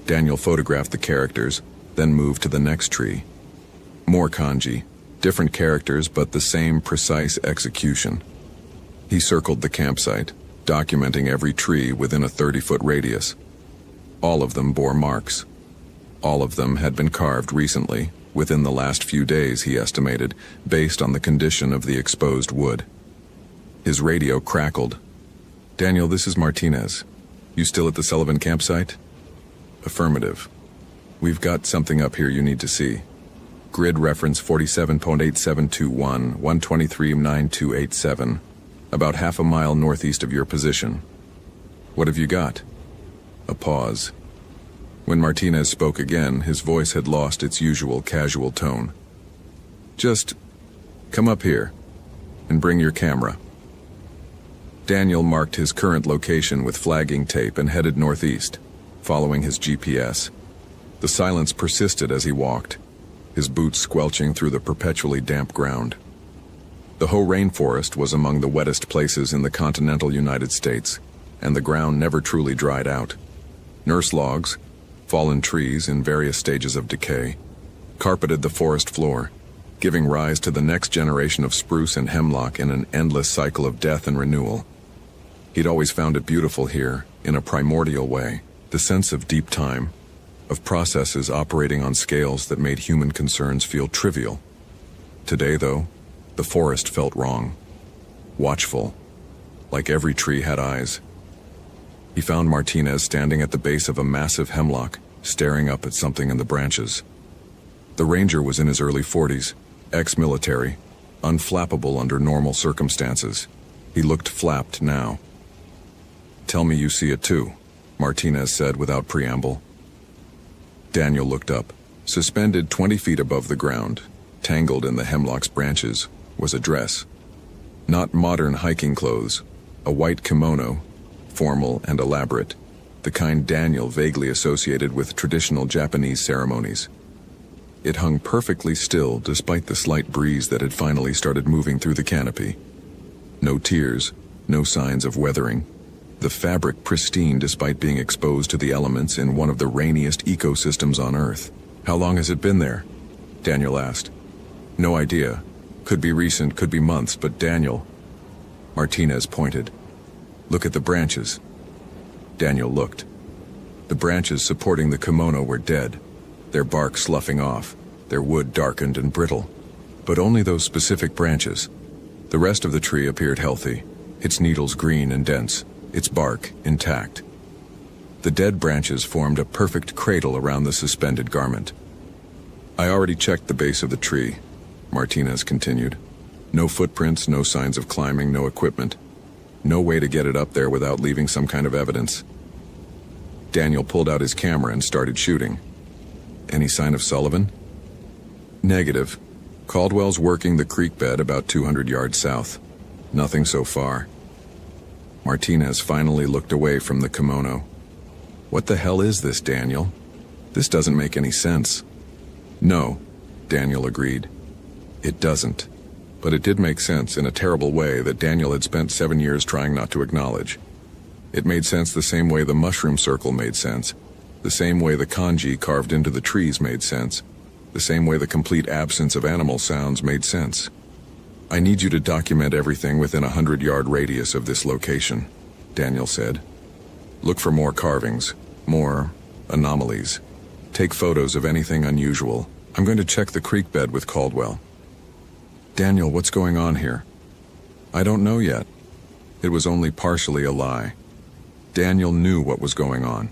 Daniel photographed the characters, then moved to the next tree. More kanji, different characters but the same precise execution. He circled the campsite, documenting every tree within a 30-foot radius. All of them bore marks. All of them had been carved recently, within the last few days, he estimated, based on the condition of the exposed wood. His radio crackled. "Daniel, this is Martinez. You still at the Sullivan campsite?" "Affirmative. We've got something up here you need to see. Grid reference 47.8721, 123.9287, about half a mile northeast of your position. What have you got?" A pause. When Martinez spoke again, his voice had lost its usual casual tone. "Just come up here and bring your camera." Daniel marked his current location with flagging tape and headed northeast, following his GPS. The silence persisted as he walked, his boots squelching through the perpetually damp ground. The Hoh rainforest was among the wettest places in the continental United States, and the ground never truly dried out. Nurse logs, fallen trees in various stages of decay, carpeted the forest floor, giving rise to the next generation of spruce and hemlock in an endless cycle of death and renewal. He'd always found it beautiful here, in a primordial way, the sense of deep time, of processes operating on scales that made human concerns feel trivial. Today, though, the forest felt wrong, watchful, like every tree had eyes. He found Martinez standing at the base of a massive hemlock, staring up at something in the branches. The ranger was in his early 40s, ex-military, unflappable under normal circumstances. He looked flapped now. "Tell me you see it too," Martinez said without preamble. Daniel looked up. Suspended 20 feet above the ground, tangled in the hemlock's branches, was a dress. Not modern hiking clothes, a white kimono, formal and elaborate, the kind Daniel vaguely associated with traditional Japanese ceremonies. It hung perfectly still despite the slight breeze that had finally started moving through the canopy. No tears, no signs of weathering. The fabric pristine despite being exposed to the elements in one of the rainiest ecosystems on Earth. "How long has it been there?" Daniel asked. "No idea. Could be recent, could be months, but Daniel..." Martinez pointed. "Look at the branches." Daniel looked. The branches supporting the kimono were dead, their bark sloughing off, their wood darkened and brittle. But only those specific branches. The rest of the tree appeared healthy, its needles green and dense, its bark intact. The dead branches formed a perfect cradle around the suspended garment. "I already checked the base of the tree," Martinez continued. "No footprints, no signs of climbing, no equipment. No way to get it up there without leaving some kind of evidence." Daniel pulled out his camera and started shooting. "Any sign of Sullivan?" "Negative. Caldwell's working the creek bed about 200 yards south. Nothing so far." Martinez finally looked away from the kimono. "What the hell is this, Daniel? This doesn't make any sense." "No," Daniel agreed. "It doesn't. But it did make sense in a terrible way that Daniel had spent 7 years trying not to acknowledge. It made sense the same way the mushroom circle made sense, the same way the kanji carved into the trees made sense, the same way the complete absence of animal sounds made sense. "I need you to document everything within a 100-yard radius of this location," Daniel said. "Look for more carvings, more anomalies. Take photos of anything unusual. I'm going to check the creek bed with Caldwell." "Daniel, what's going on here?" "I don't know yet." It was only partially a lie. Daniel knew what was going on.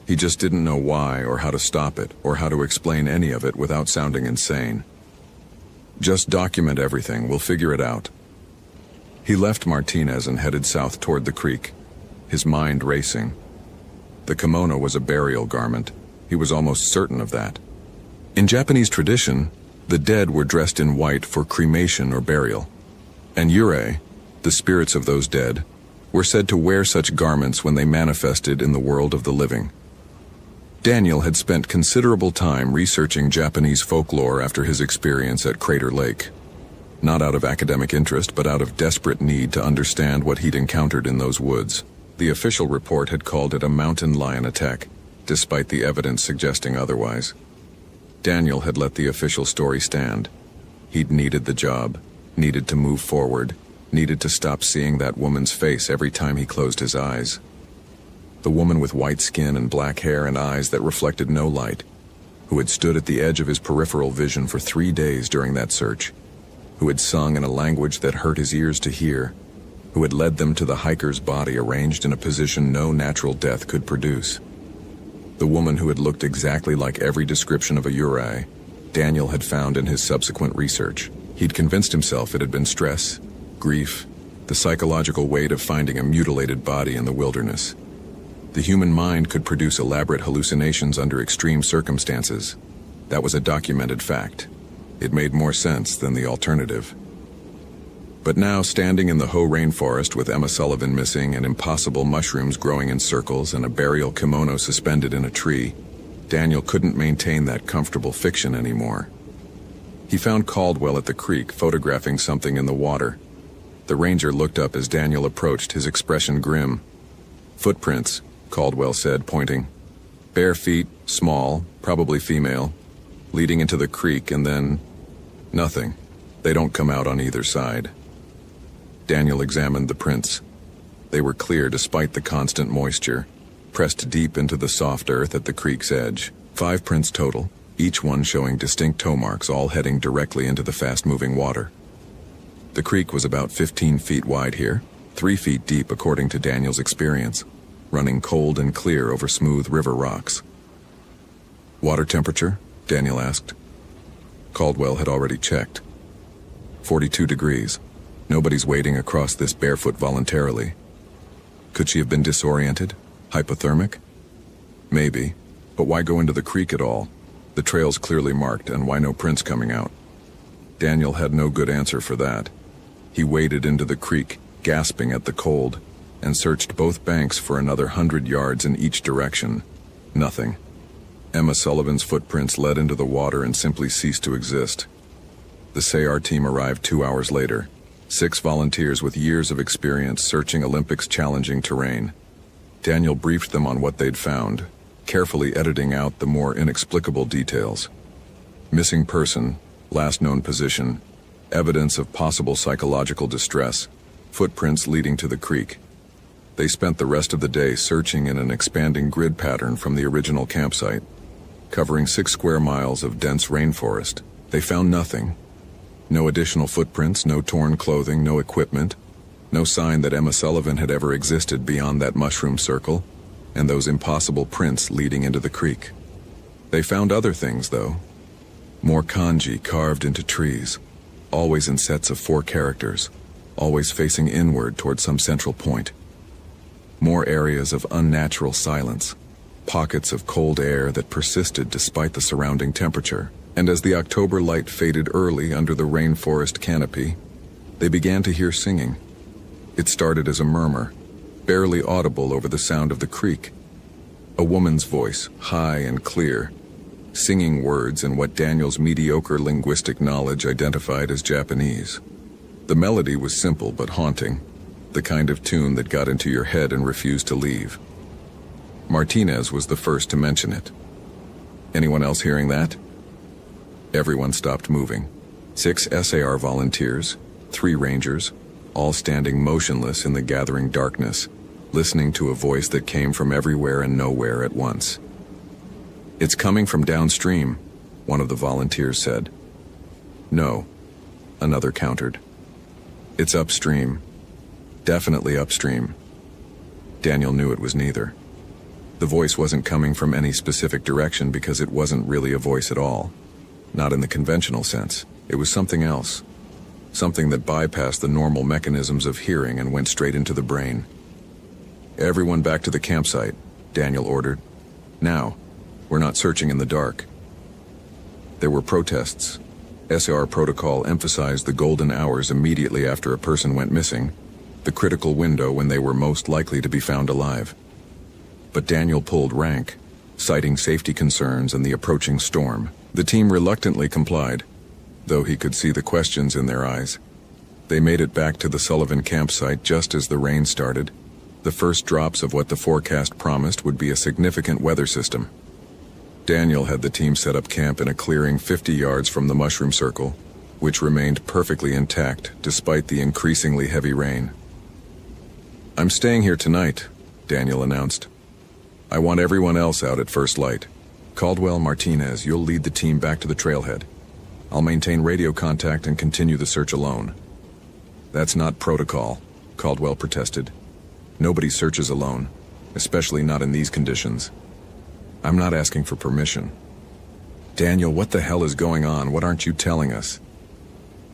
He just didn't know why or how to stop it or how to explain any of it without sounding insane. "Just document everything, we'll figure it out." He left Martinez and headed south toward the creek, his mind racing. The kimono was a burial garment. He was almost certain of that. In Japanese tradition, the dead were dressed in white for cremation or burial. And yurei, the spirits of those dead, were said to wear such garments when they manifested in the world of the living. Daniel had spent considerable time researching Japanese folklore after his experience at Crater Lake. Not out of academic interest, but out of desperate need to understand what he'd encountered in those woods. The official report had called it a mountain lion attack, despite the evidence suggesting otherwise. Daniel had let the official story stand. He'd needed the job, needed to move forward, needed to stop seeing that woman's face every time he closed his eyes. The woman with white skin and black hair and eyes that reflected no light, who had stood at the edge of his peripheral vision for 3 days during that search, who had sung in a language that hurt his ears to hear, who had led them to the hiker's body arranged in a position no natural death could produce. The woman who had looked exactly like every description of a yurei, Daniel had found in his subsequent research. He'd convinced himself it had been stress, grief, the psychological weight of finding a mutilated body in the wilderness. The human mind could produce elaborate hallucinations under extreme circumstances. That was a documented fact. It made more sense than the alternative. But now, standing in the Hoh rainforest with Emma Sullivan missing and impossible mushrooms growing in circles and a burial kimono suspended in a tree, Daniel couldn't maintain that comfortable fiction anymore. He found Caldwell at the creek photographing something in the water. The ranger looked up as Daniel approached, his expression grim. "Footprints," Caldwell said, pointing. "Bare feet, small, probably female, leading into the creek and then... nothing. They don't come out on either side." Daniel examined the prints. They were clear despite the constant moisture, pressed deep into the soft earth at the creek's edge. 5 prints total, each one showing distinct toe marks, all heading directly into the fast-moving water. The creek was about 15 feet wide here, 3 feet deep according to Daniel's experience, running cold and clear over smooth river rocks. "Water temperature?" Daniel asked. Caldwell had already checked. 42 degrees. Nobody's wading across this barefoot voluntarily. Could she have been disoriented? Hypothermic? Maybe, but why go into the creek at all? The trail's clearly marked, and why no prints coming out? Daniel had no good answer for that. He waded into the creek, gasping at the cold, and searched both banks for another 100 yards in each direction. Nothing. Emma Sullivan's footprints led into the water and simply ceased to exist. The SAR team arrived 2 hours later. 6 volunteers with years of experience searching Olympics-challenging terrain. Daniel briefed them on what they'd found, carefully editing out the more inexplicable details. Missing person, last known position, evidence of possible psychological distress, footprints leading to the creek. They spent the rest of the day searching in an expanding grid pattern from the original campsite. Covering 6 square miles of dense rainforest, they found nothing. No additional footprints, no torn clothing, no equipment, no sign that Emma Sullivan had ever existed beyond that mushroom circle, and those impossible prints leading into the creek. They found other things, though. More kanji carved into trees, always in sets of 4 characters, always facing inward toward some central point. More areas of unnatural silence, pockets of cold air that persisted despite the surrounding temperature. And as the October light faded early under the rainforest canopy, they began to hear singing. It started as a murmur, barely audible over the sound of the creek. A woman's voice, high and clear, singing words in what Daniel's mediocre linguistic knowledge identified as Japanese. The melody was simple but haunting, the kind of tune that got into your head and refused to leave. Martinez was the first to mention it. Anyone else hearing that? Everyone stopped moving. 6 SAR volunteers, 3 rangers, all standing motionless in the gathering darkness, listening to a voice that came from everywhere and nowhere at once. "It's coming from downstream," one of the volunteers said. "No," another countered. "It's upstream. Definitely upstream." Daniel knew it was neither. The voice wasn't coming from any specific direction because it wasn't really a voice at all. Not in the conventional sense. It was something else. Something that bypassed the normal mechanisms of hearing and went straight into the brain. "Everyone back to the campsite," Daniel ordered. "Now. We're not searching in the dark." There were protests. SAR protocol emphasized the golden hours immediately after a person went missing, the critical window when they were most likely to be found alive. But Daniel pulled rank, citing safety concerns and the approaching storm. The team reluctantly complied, though he could see the questions in their eyes. They made it back to the Sullivan campsite just as the rain started, the first drops of what the forecast promised would be a significant weather system. Daniel had the team set up camp in a clearing 50 yards from the mushroom circle, which remained perfectly intact despite the increasingly heavy rain. "I'm staying here tonight," Daniel announced. "I want everyone else out at first light. Caldwell, Martinez, you'll lead the team back to the trailhead. I'll maintain radio contact and continue the search alone." "That's not protocol," Caldwell protested. "Nobody searches alone, especially not in these conditions." "I'm not asking for permission." "Daniel, what the hell is going on? What aren't you telling us?"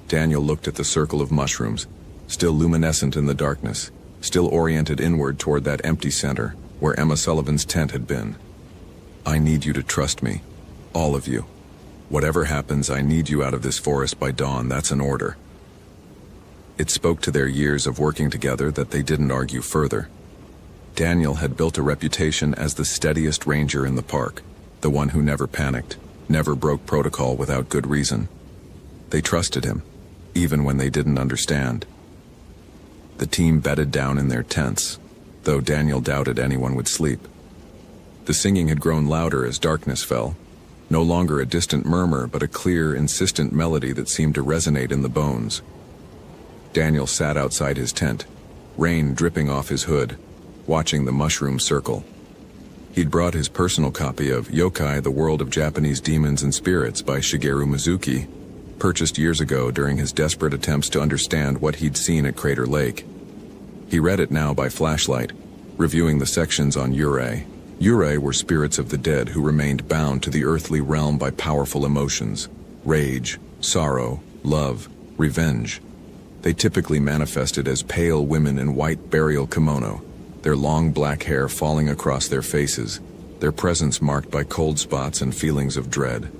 Daniel looked at the circle of mushrooms, still luminescent in the darkness, still oriented inward toward that empty center, where Emma Sullivan's tent had been. "I need you to trust me. All of you. Whatever happens, I need you out of this forest by dawn. That's an order." It spoke to their years of working together that they didn't argue further. Daniel had built a reputation as the steadiest ranger in the park, the one who never panicked, never broke protocol without good reason. They trusted him, even when they didn't understand. The team bedded down in their tents, though Daniel doubted anyone would sleep. The singing had grown louder as darkness fell, no longer a distant murmur but a clear, insistent melody that seemed to resonate in the bones. Daniel sat outside his tent, rain dripping off his hood, watching the mushroom circle. He'd brought his personal copy of Yokai, the World of Japanese Demons and Spirits by Shigeru Mizuki, purchased years ago during his desperate attempts to understand what he'd seen at Crater Lake. He read it now by flashlight, reviewing the sections on Yurei. Yurei were spirits of the dead who remained bound to the earthly realm by powerful emotions: rage, sorrow, love, revenge. They typically manifested as pale women in white burial kimono, their long black hair falling across their faces, their presence marked by cold spots and feelings of dread.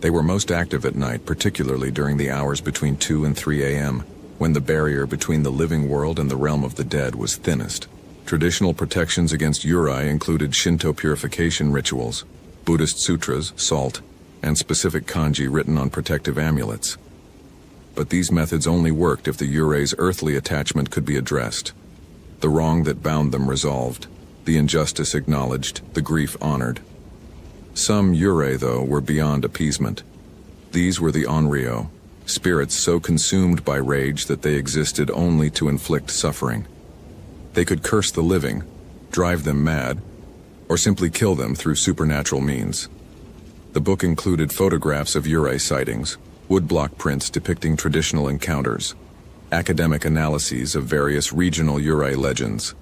They were most active at night, particularly during the hours between 2 and 3 a.m., when the barrier between the living world and the realm of the dead was thinnest. Traditional protections against Yurei included Shinto purification rituals, Buddhist sutras, salt, and specific kanji written on protective amulets. But these methods only worked if the Yurei's earthly attachment could be addressed, the wrong that bound them resolved, the injustice acknowledged, the grief honored. Some Yurei, though, were beyond appeasement. These were the Onryo, spirits so consumed by rage that they existed only to inflict suffering. They could curse the living, drive them mad, or simply kill them through supernatural means. The book included photographs of Yurei sightings, woodblock prints depicting traditional encounters, academic analyses of various regional Yurei legends.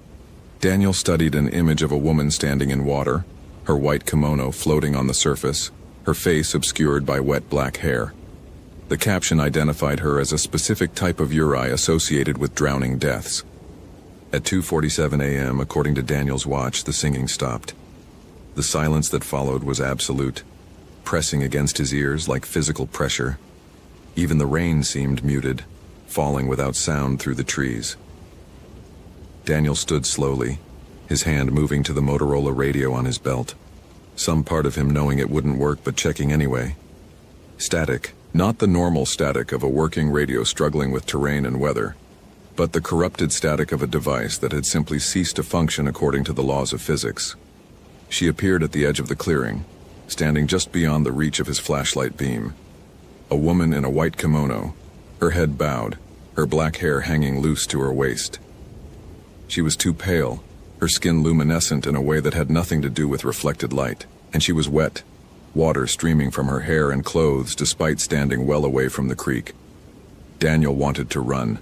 Daniel studied an image of a woman standing in water, her white kimono floating on the surface, her face obscured by wet black hair. The caption identified her as a specific type of Yurei associated with drowning deaths. At 2:47 a.m., according to Daniel's watch, the singing stopped. The silence that followed was absolute, pressing against his ears like physical pressure. Even the rain seemed muted, falling without sound through the trees. Daniel stood slowly, his hand moving to the Motorola radio on his belt, some part of him knowing it wouldn't work but checking anyway. Static, not the normal static of a working radio struggling with terrain and weather, but the corrupted static of a device that had simply ceased to function according to the laws of physics. She appeared at the edge of the clearing, standing just beyond the reach of his flashlight beam. A woman in a white kimono, her head bowed, her black hair hanging loose to her waist. She was too pale, her skin luminescent in a way that had nothing to do with reflected light, and she was wet, water streaming from her hair and clothes despite standing well away from the creek. Daniel wanted to run.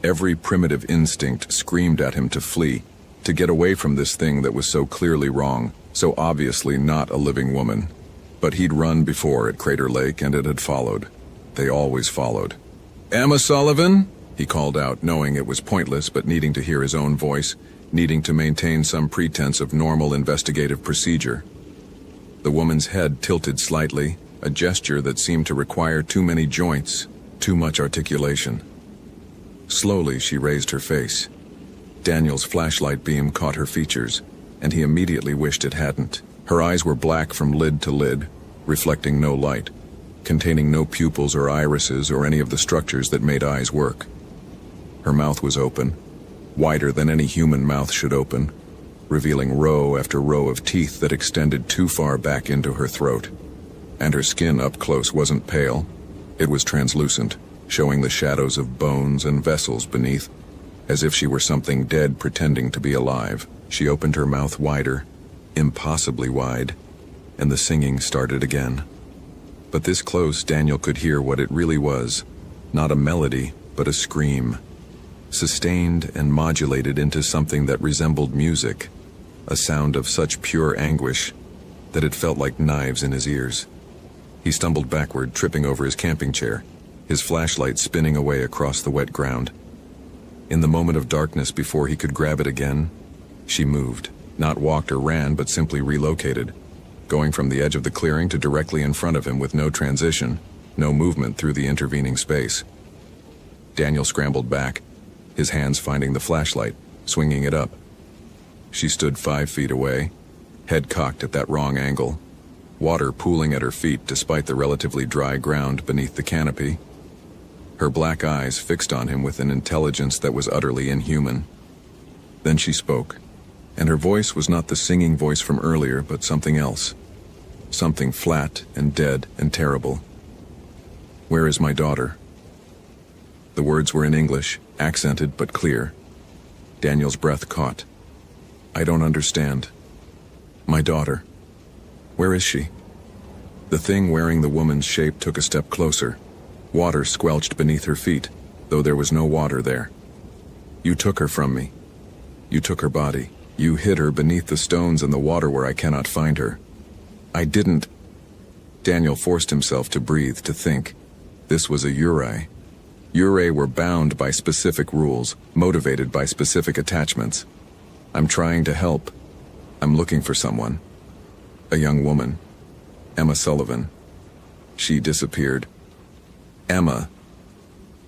Every primitive instinct screamed at him to flee, to get away from this thing that was so clearly wrong, so obviously not a living woman. But he'd run before at Crater Lake, and it had followed. They always followed. "Emma Sullivan?" he called out, knowing it was pointless but needing to hear his own voice, needing to maintain some pretense of normal investigative procedure. The woman's head tilted slightly, a gesture that seemed to require too many joints, too much articulation. Slowly she raised her face. Daniel's flashlight beam caught her features, and he immediately wished it hadn't. Her eyes were black from lid to lid, reflecting no light, containing no pupils or irises or any of the structures that made eyes work. Her mouth was open, wider than any human mouth should open, revealing row after row of teeth that extended too far back into her throat. And her skin up close wasn't pale, it was translucent, showing the shadows of bones and vessels beneath, as if she were something dead pretending to be alive. She opened her mouth wider, impossibly wide, and the singing started again. But this close, Daniel could hear what it really was, not a melody, but a scream, sustained and modulated into something that resembled music, a sound of such pure anguish that it felt like knives in his ears. He stumbled backward, tripping over his camping chair, his flashlight spinning away across the wet ground. In the moment of darkness before he could grab it again, she moved. Not walked or ran, but simply relocated, going from the edge of the clearing to directly in front of him with no transition, no movement through the intervening space. Daniel scrambled back, his hands finding the flashlight, swinging it up. She stood 5 feet away, head cocked at that wrong angle, water pooling at her feet despite the relatively dry ground beneath the canopy, her black eyes fixed on him with an intelligence that was utterly inhuman. Then she spoke, and her voice was not the singing voice from earlier, but something else. Something flat and dead and terrible. "Where is my daughter?" The words were in English, accented but clear. Daniel's breath caught. "I don't understand. My daughter. Where is she?" The thing wearing the woman's shape took a step closer. Water squelched beneath her feet, though there was no water there. "You took her from me. You took her body. You hid her beneath the stones in the water where I cannot find her." "I didn't." Daniel forced himself to breathe, to think. This was a Uri. Uri were bound by specific rules, motivated by specific attachments. "I'm trying to help. I'm looking for someone." A young woman. Emma Sullivan. She disappeared. Emma.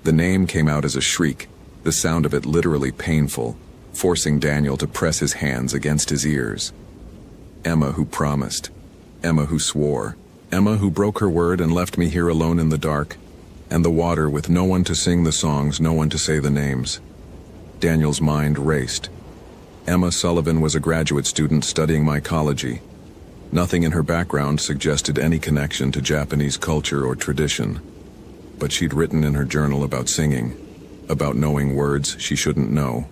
The name came out as a shriek, the sound of it literally painful, forcing Daniel to press his hands against his ears. Emma who promised. Emma who swore. Emma who broke her word and left me here alone in the dark, and the water with no one to sing the songs, no one to say the names. Daniel's mind raced. Emma Sullivan was a graduate student studying mycology. Nothing in her background suggested any connection to Japanese culture or tradition. But she'd written in her journal about singing, about knowing words she shouldn't know.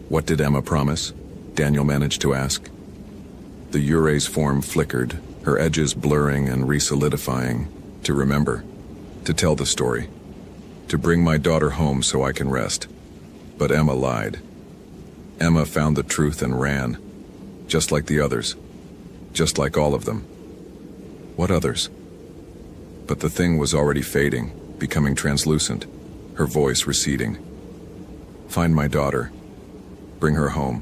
What did Emma promise? Daniel managed to ask. The Uri's form flickered, her edges blurring and re-solidifying. To remember. To tell the story. To bring my daughter home so I can rest. But Emma lied. Emma found the truth and ran. Just like the others. Just like all of them. What others? But the thing was already fading, becoming translucent, her voice receding. Find my daughter. Bring her home.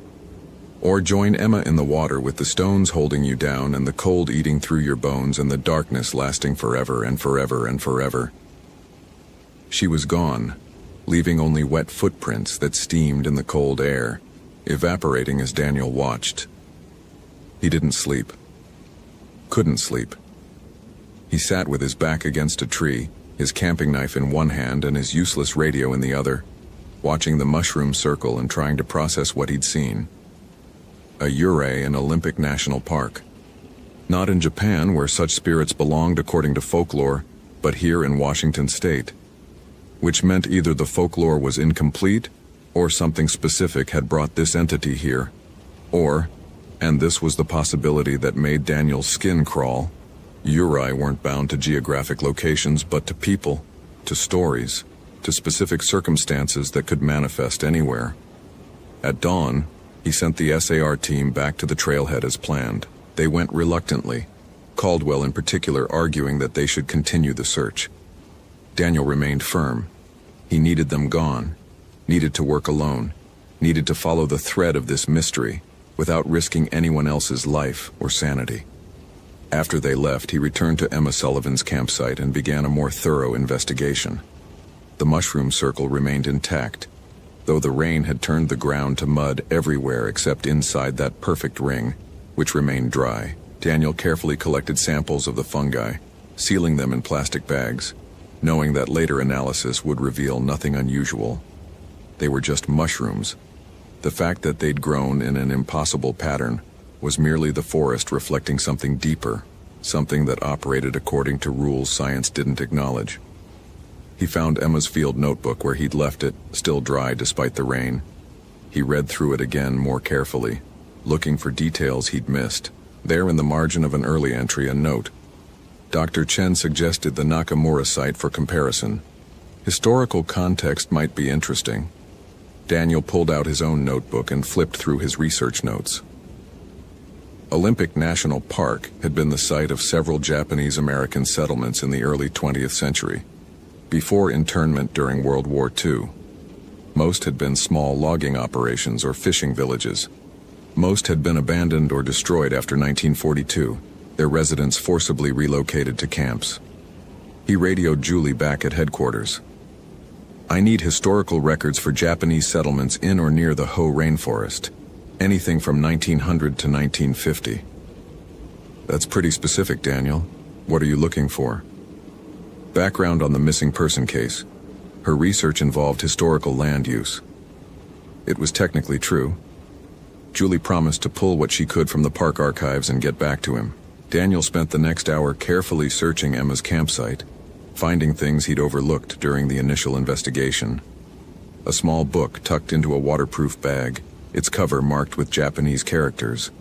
Or join Emma in the water with the stones holding you down and the cold eating through your bones and the darkness lasting forever and forever and forever. She was gone, leaving only wet footprints that steamed in the cold air, evaporating as Daniel watched. He didn't sleep. Couldn't sleep. He sat with his back against a tree, his camping knife in one hand and his useless radio in the other, watching the mushroom circle and trying to process what he'd seen. A Uri in Olympic National Park. Not in Japan, where such spirits belonged according to folklore, but here in Washington State. Which meant either the folklore was incomplete, or something specific had brought this entity here. Or, and this was the possibility that made Daniel's skin crawl, Uri weren't bound to geographic locations but to people, to stories, to specific circumstances that could manifest anywhere. At dawn, he sent the SAR team back to the trailhead as planned. They went reluctantly, Caldwell in particular arguing that they should continue the search. Daniel remained firm. He needed them gone, needed to work alone, needed to follow the thread of this mystery without risking anyone else's life or sanity. After they left, he returned to Emma Sullivan's campsite and began a more thorough investigation. The mushroom circle remained intact, though the rain had turned the ground to mud everywhere except inside that perfect ring, which remained dry. Daniel carefully collected samples of the fungi, sealing them in plastic bags, knowing that later analysis would reveal nothing unusual. They were just mushrooms. The fact that they'd grown in an impossible pattern was merely the forest reflecting something deeper, something that operated according to rules science didn't acknowledge. He found Emma's field notebook where he'd left it, still dry despite the rain. He read through it again more carefully, looking for details he'd missed. There in the margin of an early entry, a note. Dr. Chen suggested the Nakamura site for comparison. Historical context might be interesting. Daniel pulled out his own notebook and flipped through his research notes. Olympic National Park had been the site of several Japanese-American settlements in the early 20th century, before internment during World War II. Most had been small logging operations or fishing villages. Most had been abandoned or destroyed after 1942, their residents forcibly relocated to camps. He radioed Julie back at headquarters. I need historical records for Japanese settlements in or near the Ho rainforest. Anything from 1900 to 1950. That's pretty specific, Daniel. What are you looking for? Background on the missing person case. Her research involved historical land use. It was technically true. Julie promised to pull what she could from the park archives and get back to him. Daniel spent the next hour carefully searching Emma's campsite, finding things he'd overlooked during the initial investigation. A small book tucked into a waterproof bag, its cover marked with Japanese characters.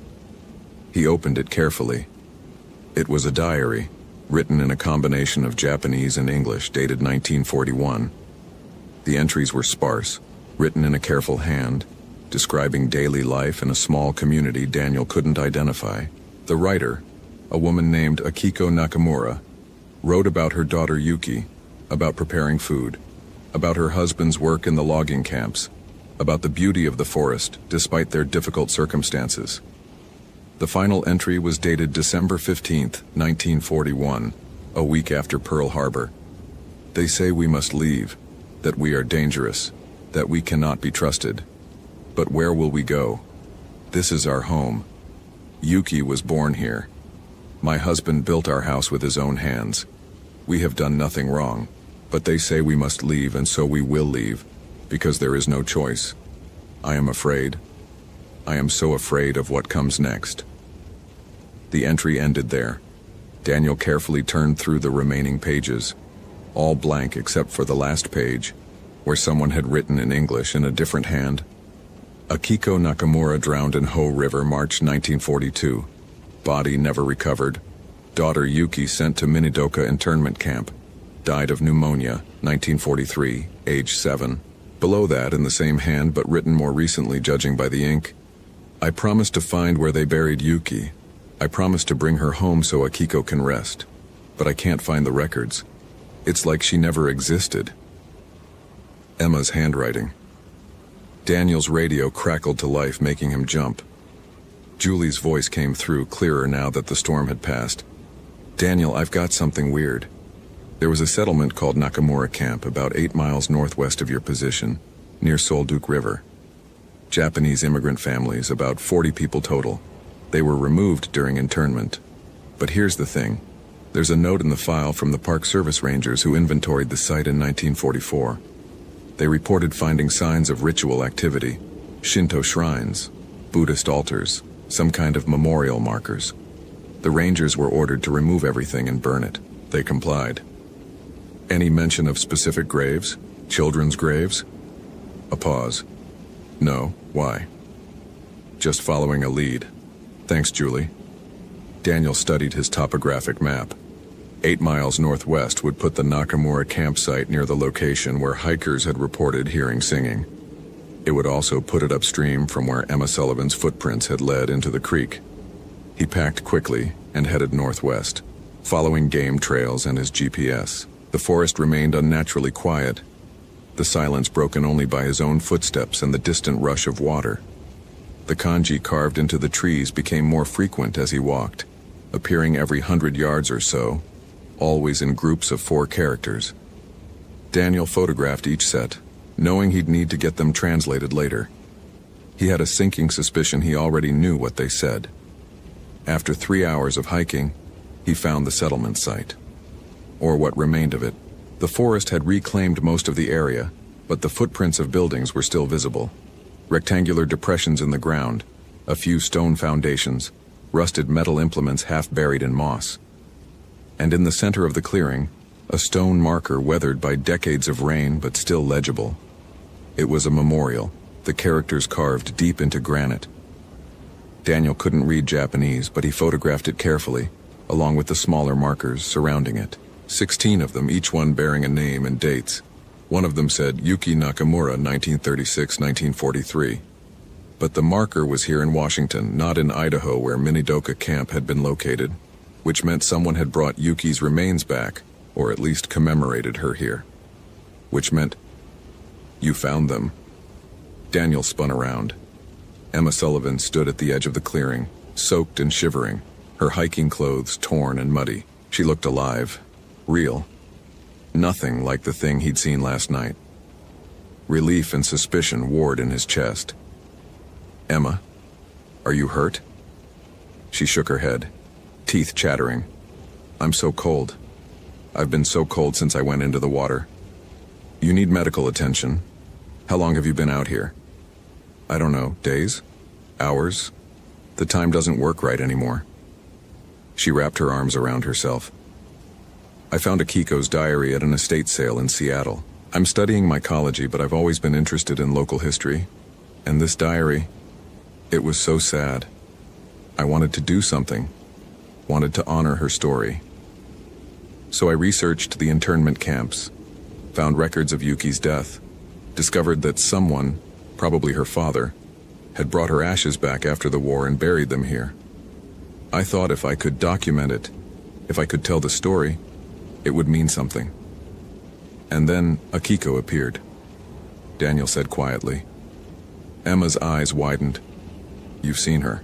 He opened it carefully. It was a diary, written in a combination of Japanese and English, dated 1941. The entries were sparse, written in a careful hand, describing daily life in a small community Daniel couldn't identify. The writer, a woman named Akiko Nakamura, wrote about her daughter Yuki, about preparing food, about her husband's work in the logging camps, about the beauty of the forest despite their difficult circumstances. The final entry was dated December 15, 1941, a week after Pearl Harbor. They say we must leave, that we are dangerous, that we cannot be trusted. But where will we go? This is our home. Yuki was born here. My husband built our house with his own hands. We have done nothing wrong, but they say we must leave, and so we will leave, because there is no choice. I am afraid. I am so afraid of what comes next. The entry ended there. Daniel carefully turned through the remaining pages, all blank except for the last page, where someone had written in English in a different hand. Akiko Nakamura drowned in Ho River, March 1942. Body never recovered. Daughter Yuki sent to Minidoka internment camp. Died of pneumonia, 1943, age 7. Below that, in the same hand but written more recently judging by the ink, I promised to find where they buried Yuki. I promised to bring her home so Akiko can rest. But I can't find the records. It's like she never existed. Emma's handwriting. Daniel's radio crackled to life, making him jump. Julie's voice came through, clearer now that the storm had passed. Daniel, I've got something weird. There was a settlement called Nakamura Camp about 8 miles northwest of your position, near Solduke River. Japanese immigrant families, about 40 people total. They were removed during internment. But here's the thing. There's a note in the file from the Park Service Rangers who inventoried the site in 1944. They reported finding signs of ritual activity, Shinto shrines, Buddhist altars, some kind of memorial markers. The Rangers were ordered to remove everything and burn it. They complied. Any mention of specific graves? Children's graves? A pause. No, why? Just following a lead. Thanks, Julie. Daniel studied his topographic map. 8 miles northwest would put the Nakamura campsite near the location where hikers had reported hearing singing. It would also put it upstream from where Emma Sullivan's footprints had led into the creek. He packed quickly and headed northwest, following game trails and his GPS. The forest remained unnaturally quiet, the silence broken only by his own footsteps and the distant rush of water. The kanji carved into the trees became more frequent as he walked, appearing every 100 yards or so, always in groups of 4 characters. Daniel photographed each set, knowing he'd need to get them translated later. He had a sinking suspicion he already knew what they said. After 3 hours of hiking, he found the settlement site. Or what remained of it. The forest had reclaimed most of the area, but the footprints of buildings were still visible. Rectangular depressions in the ground, a few stone foundations, rusted metal implements half buried in moss. And in the center of the clearing, a stone marker weathered by decades of rain but still legible. It was a memorial, the characters carved deep into granite. Daniel couldn't read Japanese, but he photographed it carefully, along with the smaller markers surrounding it. 16 of them, each one bearing a name and dates. One of them said Yuki Nakamura, 1936-1943. But the marker was here in Washington, not in Idaho where Minidoka Camp had been located, which meant someone had brought Yuki's remains back, or at least commemorated her here. Which meant, you found them. Daniel spun around. Emma Sullivan stood at the edge of the clearing, soaked and shivering, her hiking clothes torn and muddy. She looked alive, real. Nothing like the thing he'd seen last night. Relief and suspicion warred in his chest. Emma, are you hurt? She shook her head, teeth chattering. I'm so cold. I've been so cold since I went into the water. You need medical attention. How long have you been out here? I don't know, days? Hours? The time doesn't work right anymore. She wrapped her arms around herself. I found Akiko's diary at an estate sale in Seattle. I'm studying mycology, but I've always been interested in local history. And this diary, it was so sad. I wanted to do something, wanted to honor her story. So I researched the internment camps, found records of Yuki's death, discovered that someone, probably her father, had brought her ashes back after the war and buried them here. I thought if I could document it, if I could tell the story, it would mean something. And then Akiko appeared. Daniel said quietly. Emma's eyes widened. You've seen her.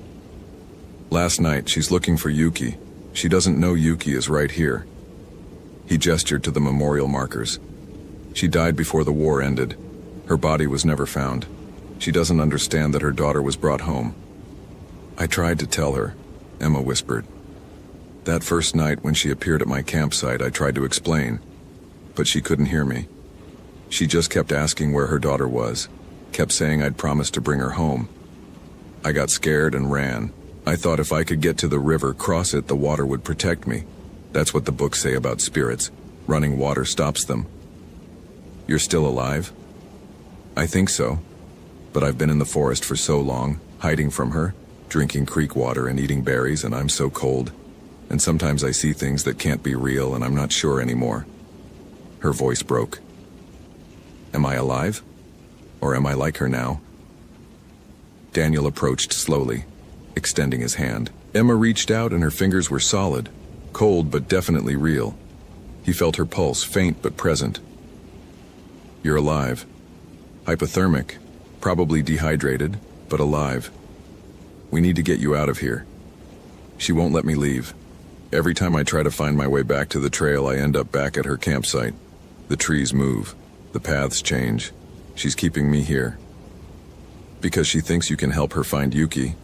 Last night, she's looking for Yuki. She doesn't know Yuki is right here. He gestured to the memorial markers. She died before the war ended. Her body was never found. She doesn't understand that her daughter was brought home. I tried to tell her, Emma whispered. That first night when she appeared at my campsite, I tried to explain, but she couldn't hear me. She just kept asking where her daughter was, kept saying I'd promised to bring her home. I got scared and ran. I thought if I could get to the river, cross it, the water would protect me. That's what the books say about spirits. Running water stops them. You're still alive? I think so. But I've been in the forest for so long, hiding from her, drinking creek water and eating berries, and I'm so cold. And sometimes I see things that can't be real, and I'm not sure anymore. Her voice broke. Am I alive? Or am I like her now? Daniel approached slowly, extending his hand. Emma reached out and her fingers were solid, cold but definitely real. He felt her pulse, faint but present. You're alive. Hypothermic, probably dehydrated, but alive. We need to get you out of here. She won't let me leave. Every time I try to find my way back to the trail, I end up back at her campsite. The trees move. The paths change. She's keeping me here. Because she thinks you can help her find Yuki.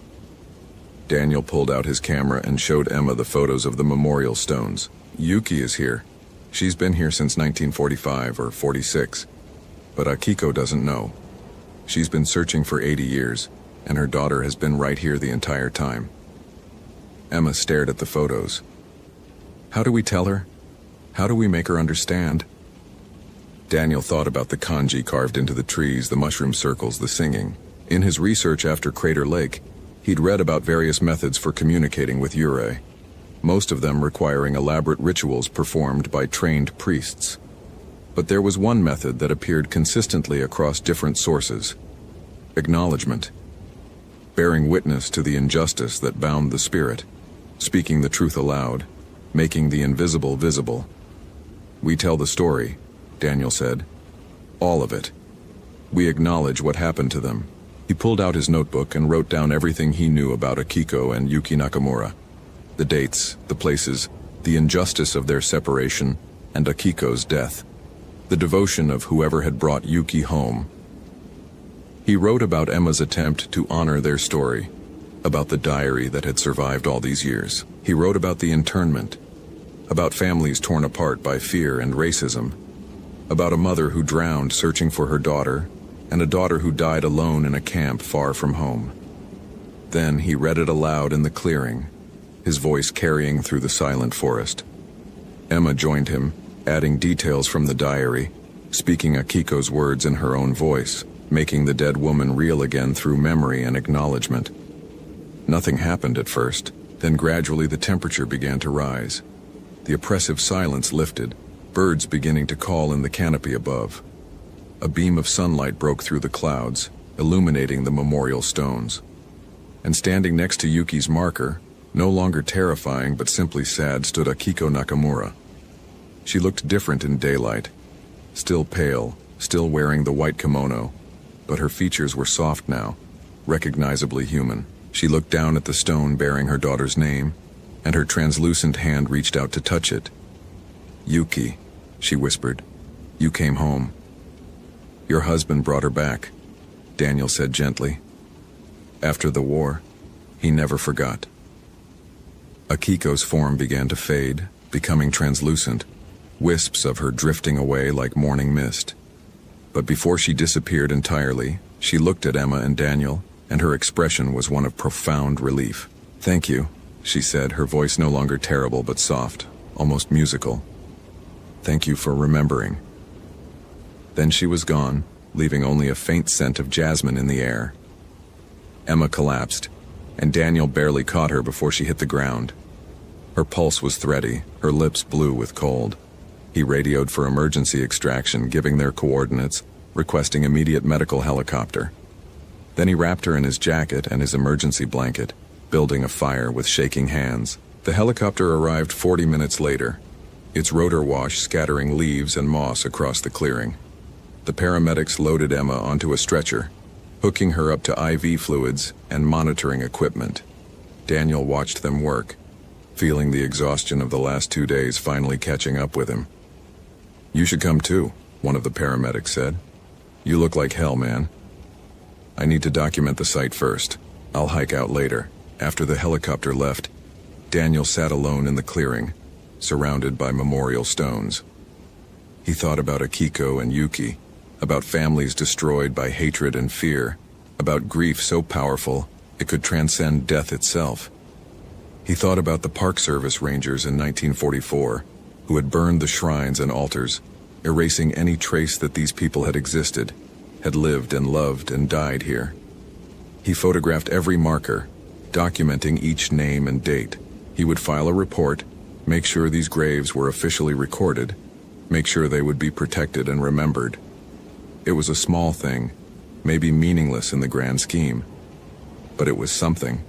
Daniel pulled out his camera and showed Emma the photos of the memorial stones. Yuki is here. She's been here since 1945 or 46. But Akiko doesn't know. She's been searching for 80 years, and her daughter has been right here the entire time. Emma stared at the photos. How do we tell her? How do we make her understand? Daniel thought about the kanji carved into the trees, the mushroom circles, the singing. In his research after Crater Lake, he'd read about various methods for communicating with Yurei, most of them requiring elaborate rituals performed by trained priests. But there was one method that appeared consistently across different sources. Acknowledgement. Bearing witness to the injustice that bound the spirit. Speaking the truth aloud. Making the invisible visible. We tell the story, Daniel said. All of it. We acknowledge what happened to them. He pulled out his notebook and wrote down everything he knew about Akiko and Yuki Nakamura. The dates, the places, the injustice of their separation, and Akiko's death. The devotion of whoever had brought Yuki home. He wrote about Emma's attempt to honor their story, about the diary that had survived all these years. He wrote about the internment, about families torn apart by fear and racism, about a mother who drowned searching for her daughter, and a daughter who died alone in a camp far from home. Then he read it aloud in the clearing, his voice carrying through the silent forest. Emma joined him, adding details from the diary, speaking Akiko's words in her own voice, making the dead woman real again through memory and acknowledgement. Nothing happened at first, then gradually the temperature began to rise. The oppressive silence lifted, birds beginning to call in the canopy above. A beam of sunlight broke through the clouds, illuminating the memorial stones. And standing next to Yuki's marker, no longer terrifying but simply sad, stood Akiko Nakamura. She looked different in daylight, still pale, still wearing the white kimono, but her features were soft now, recognizably human. She looked down at the stone bearing her daughter's name, and her translucent hand reached out to touch it. Yuki, she whispered, you came home. Your husband brought her back, Daniel said gently. After the war, he never forgot. Akiko's form began to fade, becoming translucent. wisps of her drifting away like morning mist. But before she disappeared entirely, she looked at Emma and Daniel, and her expression was one of profound relief. "Thank you," she said, her voice no longer terrible but soft, almost musical. "Thank you for remembering." Then she was gone, leaving only a faint scent of jasmine in the air. Emma collapsed, and Daniel barely caught her before she hit the ground. Her pulse was thready, her lips blue with cold. He radioed for emergency extraction, giving their coordinates, requesting immediate medical helicopter. Then he wrapped her in his jacket and his emergency blanket, building a fire with shaking hands. The helicopter arrived 40 minutes later, its rotor wash scattering leaves and moss across the clearing. The paramedics loaded Emma onto a stretcher, hooking her up to IV fluids and monitoring equipment. Daniel watched them work, feeling the exhaustion of the last 2 days finally catching up with him. "You should come too," one of the paramedics said. "You look like hell, man." "I need to document the site first. I'll hike out later." After the helicopter left, Daniel sat alone in the clearing, surrounded by memorial stones. He thought about Akiko and Yuki, about families destroyed by hatred and fear, about grief so powerful it could transcend death itself. He thought about the Park Service rangers in 1944, who had burned the shrines and altars, erasing any trace that these people had existed, had lived and loved and died here. He photographed every marker, documenting each name and date. He would file a report, make sure these graves were officially recorded, make sure they would be protected and remembered. It was a small thing, maybe meaningless in the grand scheme, but it was something.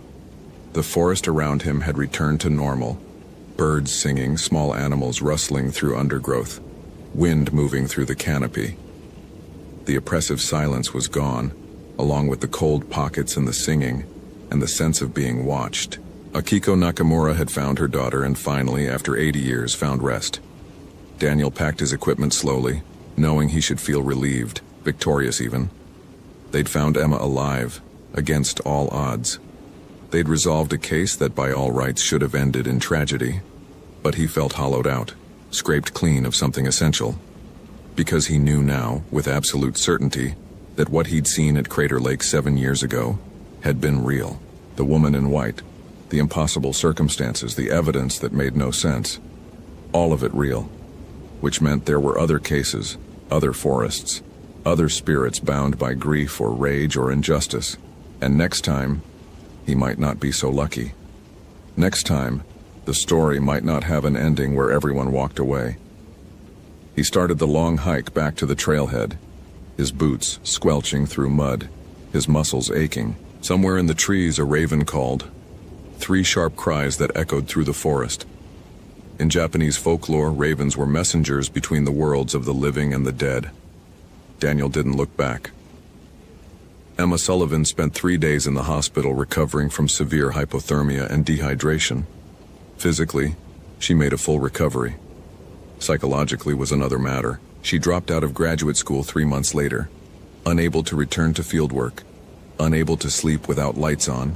The forest around him had returned to normal, birds singing, small animals rustling through undergrowth, wind moving through the canopy. The oppressive silence was gone, along with the cold pockets and the singing, and the sense of being watched. Akiko Nakamura had found her daughter and finally, after 80 years, found rest. Daniel packed his equipment slowly, knowing he should feel relieved, victorious even. They'd found Emma alive, against all odds. They'd resolved a case that by all rights should have ended in tragedy, but he felt hollowed out, scraped clean of something essential. Because he knew now, with absolute certainty, that what he'd seen at Crater Lake 7 years ago had been real. The woman in white, the impossible circumstances, the evidence that made no sense. All of it real. Which meant there were other cases, other forests, other spirits bound by grief or rage or injustice. And next time, he might not be so lucky. Next time, the story might not have an ending where everyone walked away. He started the long hike back to the trailhead, his boots squelching through mud, his muscles aching. Somewhere in the trees a raven called, 3 sharp cries that echoed through the forest. In Japanese folklore, ravens were messengers between the worlds of the living and the dead. Daniel didn't look back. Emma Sullivan spent 3 days in the hospital recovering from severe hypothermia and dehydration. Physically, she made a full recovery. Psychologically was another matter. She dropped out of graduate school 3 months later, unable to return to fieldwork, unable to sleep without lights on,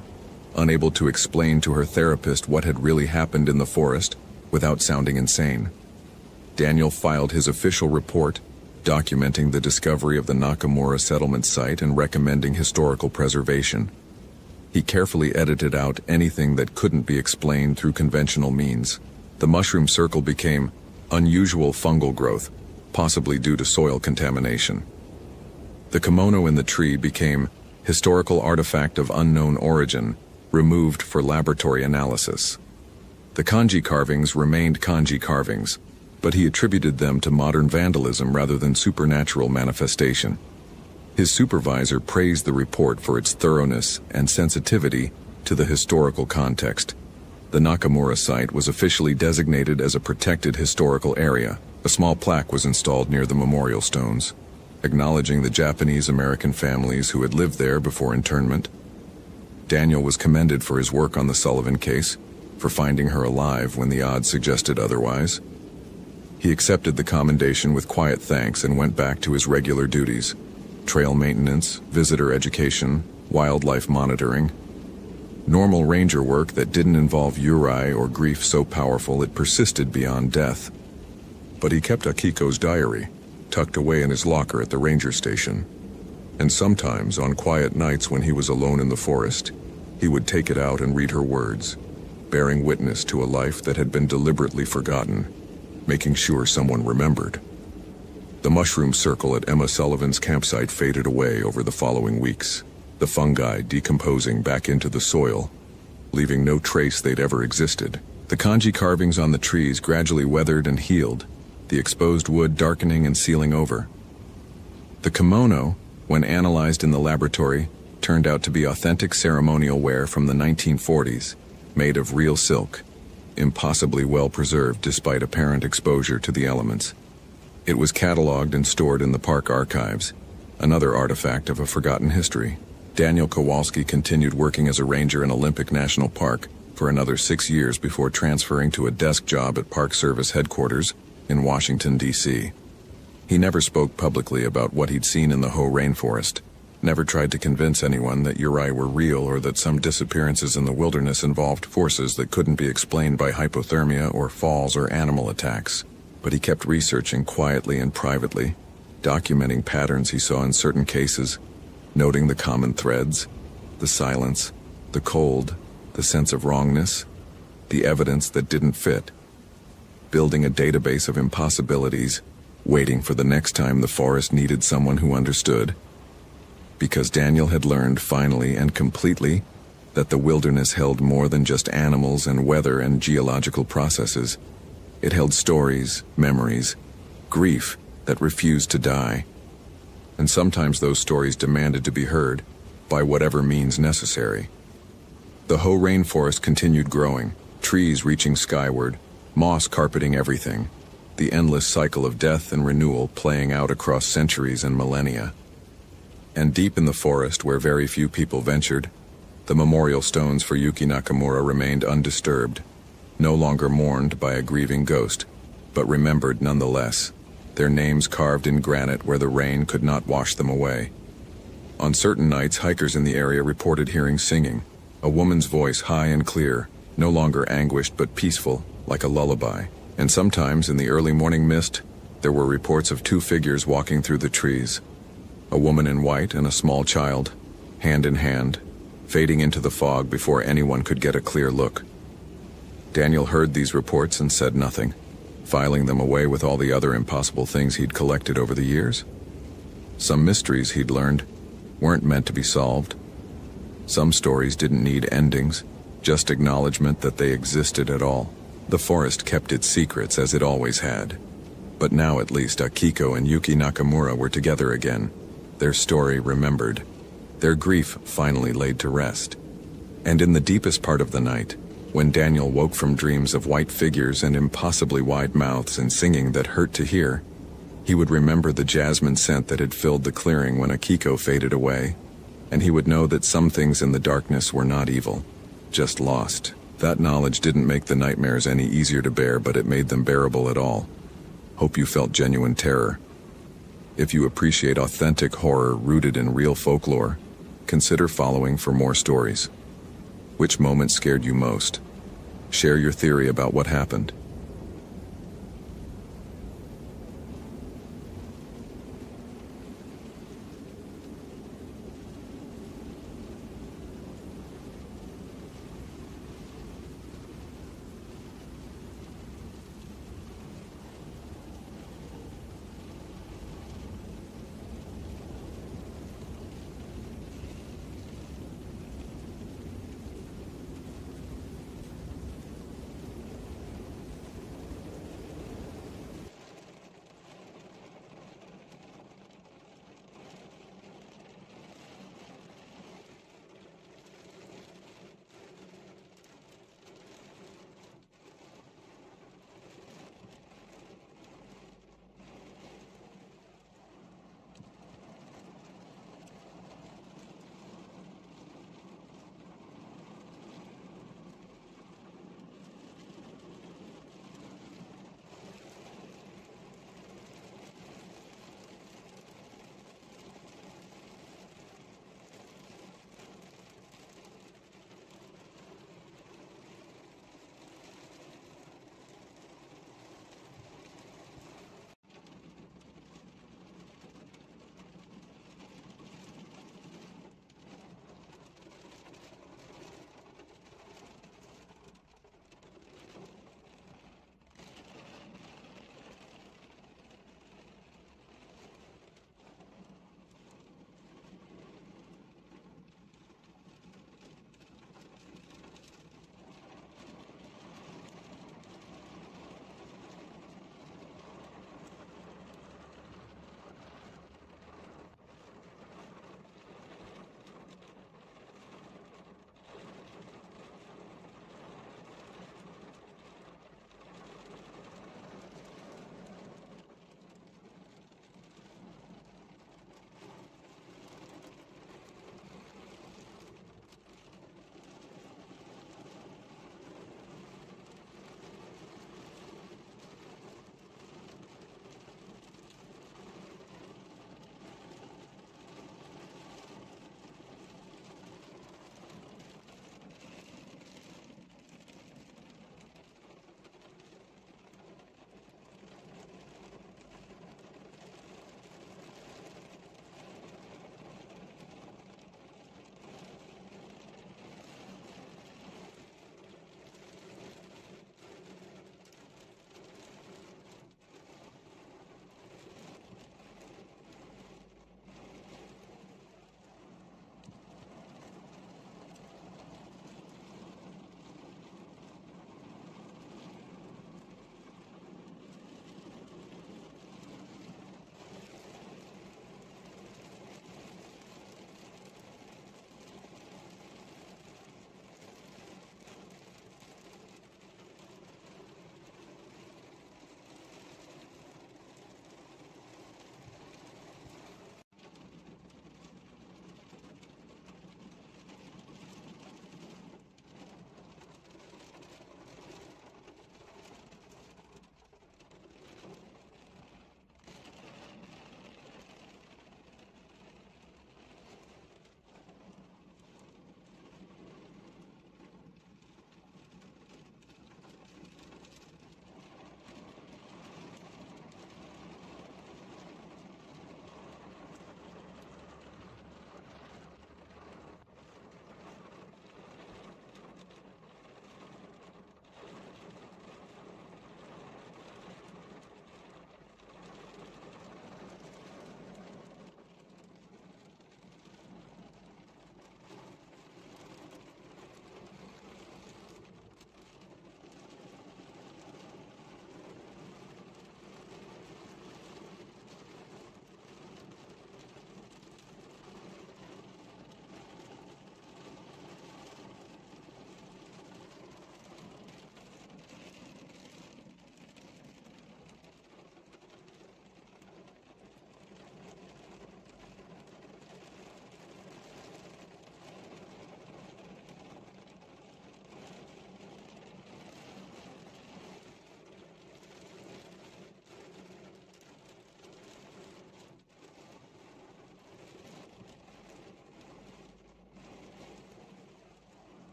unable to explain to her therapist what had really happened in the forest without sounding insane. Daniel filed his official report, documenting the discovery of the Nakamura settlement site and recommending historical preservation. He carefully edited out anything that couldn't be explained through conventional means. The mushroom circle became unusual fungal growth, possibly due to soil contamination. The kimono in the tree became historical artifact of unknown origin, removed for laboratory analysis. The kanji carvings remained kanji carvings, but he attributed them to modern vandalism rather than supernatural manifestation. His supervisor praised the report for its thoroughness and sensitivity to the historical context. The Nakamura site was officially designated as a protected historical area. A small plaque was installed near the memorial stones, acknowledging the Japanese-American families who had lived there before internment. Daniel was commended for his work on the Sullivan case, for finding her alive when the odds suggested otherwise. He accepted the commendation with quiet thanks and went back to his regular duties: trail maintenance, visitor education, wildlife monitoring. Normal ranger work that didn't involve Uri or grief so powerful it persisted beyond death. But he kept Akiko's diary, tucked away in his locker at the ranger station. And sometimes, on quiet nights when he was alone in the forest, he would take it out and read her words, bearing witness to a life that had been deliberately forgotten, making sure someone remembered. The mushroom circle at Emma Sullivan's campsite faded away over the following weeks, the fungi decomposing back into the soil, leaving no trace they'd ever existed. The kanji carvings on the trees gradually weathered and healed, the exposed wood darkening and sealing over. The kimono, when analyzed in the laboratory, turned out to be authentic ceremonial wear from the 1940s, made of real silk, impossibly well preserved despite apparent exposure to the elements. It was cataloged and stored in the park archives, another artifact of a forgotten history. Daniel Kowalski continued working as a ranger in Olympic National Park for another 6 years before transferring to a desk job at Park Service headquarters in Washington, D.C. He never spoke publicly about what he'd seen in the Hoh rainforest, never tried to convince anyone that Uri were real or that some disappearances in the wilderness involved forces that couldn't be explained by hypothermia or falls or animal attacks. But he kept researching quietly and privately, documenting patterns he saw in certain cases, noting the common threads, the silence, the cold, the sense of wrongness, the evidence that didn't fit, building a database of impossibilities, waiting for the next time the forest needed someone who understood. Because Daniel had learned finally and completely that the wilderness held more than just animals and weather and geological processes. It held stories, memories, grief that refused to die. And sometimes those stories demanded to be heard, by whatever means necessary. The Hoh rainforest continued growing, trees reaching skyward, moss carpeting everything, the endless cycle of death and renewal playing out across centuries and millennia. And deep in the forest, where very few people ventured, the memorial stones for Yuki Nakamura remained undisturbed, no longer mourned by a grieving ghost, but remembered nonetheless, their names carved in granite where the rain could not wash them away. On certain nights, hikers in the area reported hearing singing, a woman's voice high and clear, no longer anguished but peaceful, like a lullaby. And sometimes, in the early morning mist, there were reports of 2 figures walking through the trees, a woman in white and a small child, hand in hand, fading into the fog before anyone could get a clear look. Daniel heard these reports and said nothing, filing them away with all the other impossible things he'd collected over the years. Some mysteries, he'd learned, weren't meant to be solved. Some stories didn't need endings, just acknowledgement that they existed at all. The forest kept its secrets as it always had. But now at least Akiko and Yuki Nakamura were together again, their story remembered, their grief finally laid to rest. And in the deepest part of the night, when Daniel woke from dreams of white figures and impossibly wide mouths and singing that hurt to hear, he would remember the jasmine scent that had filled the clearing when Akiko faded away, and he would know that some things in the darkness were not evil, just lost. That knowledge didn't make the nightmares any easier to bear, but it made them bearable at all. Hope you felt genuine terror. If you appreciate authentic horror rooted in real folklore, consider following for more stories. Which moment scared you most? Share your theory about what happened.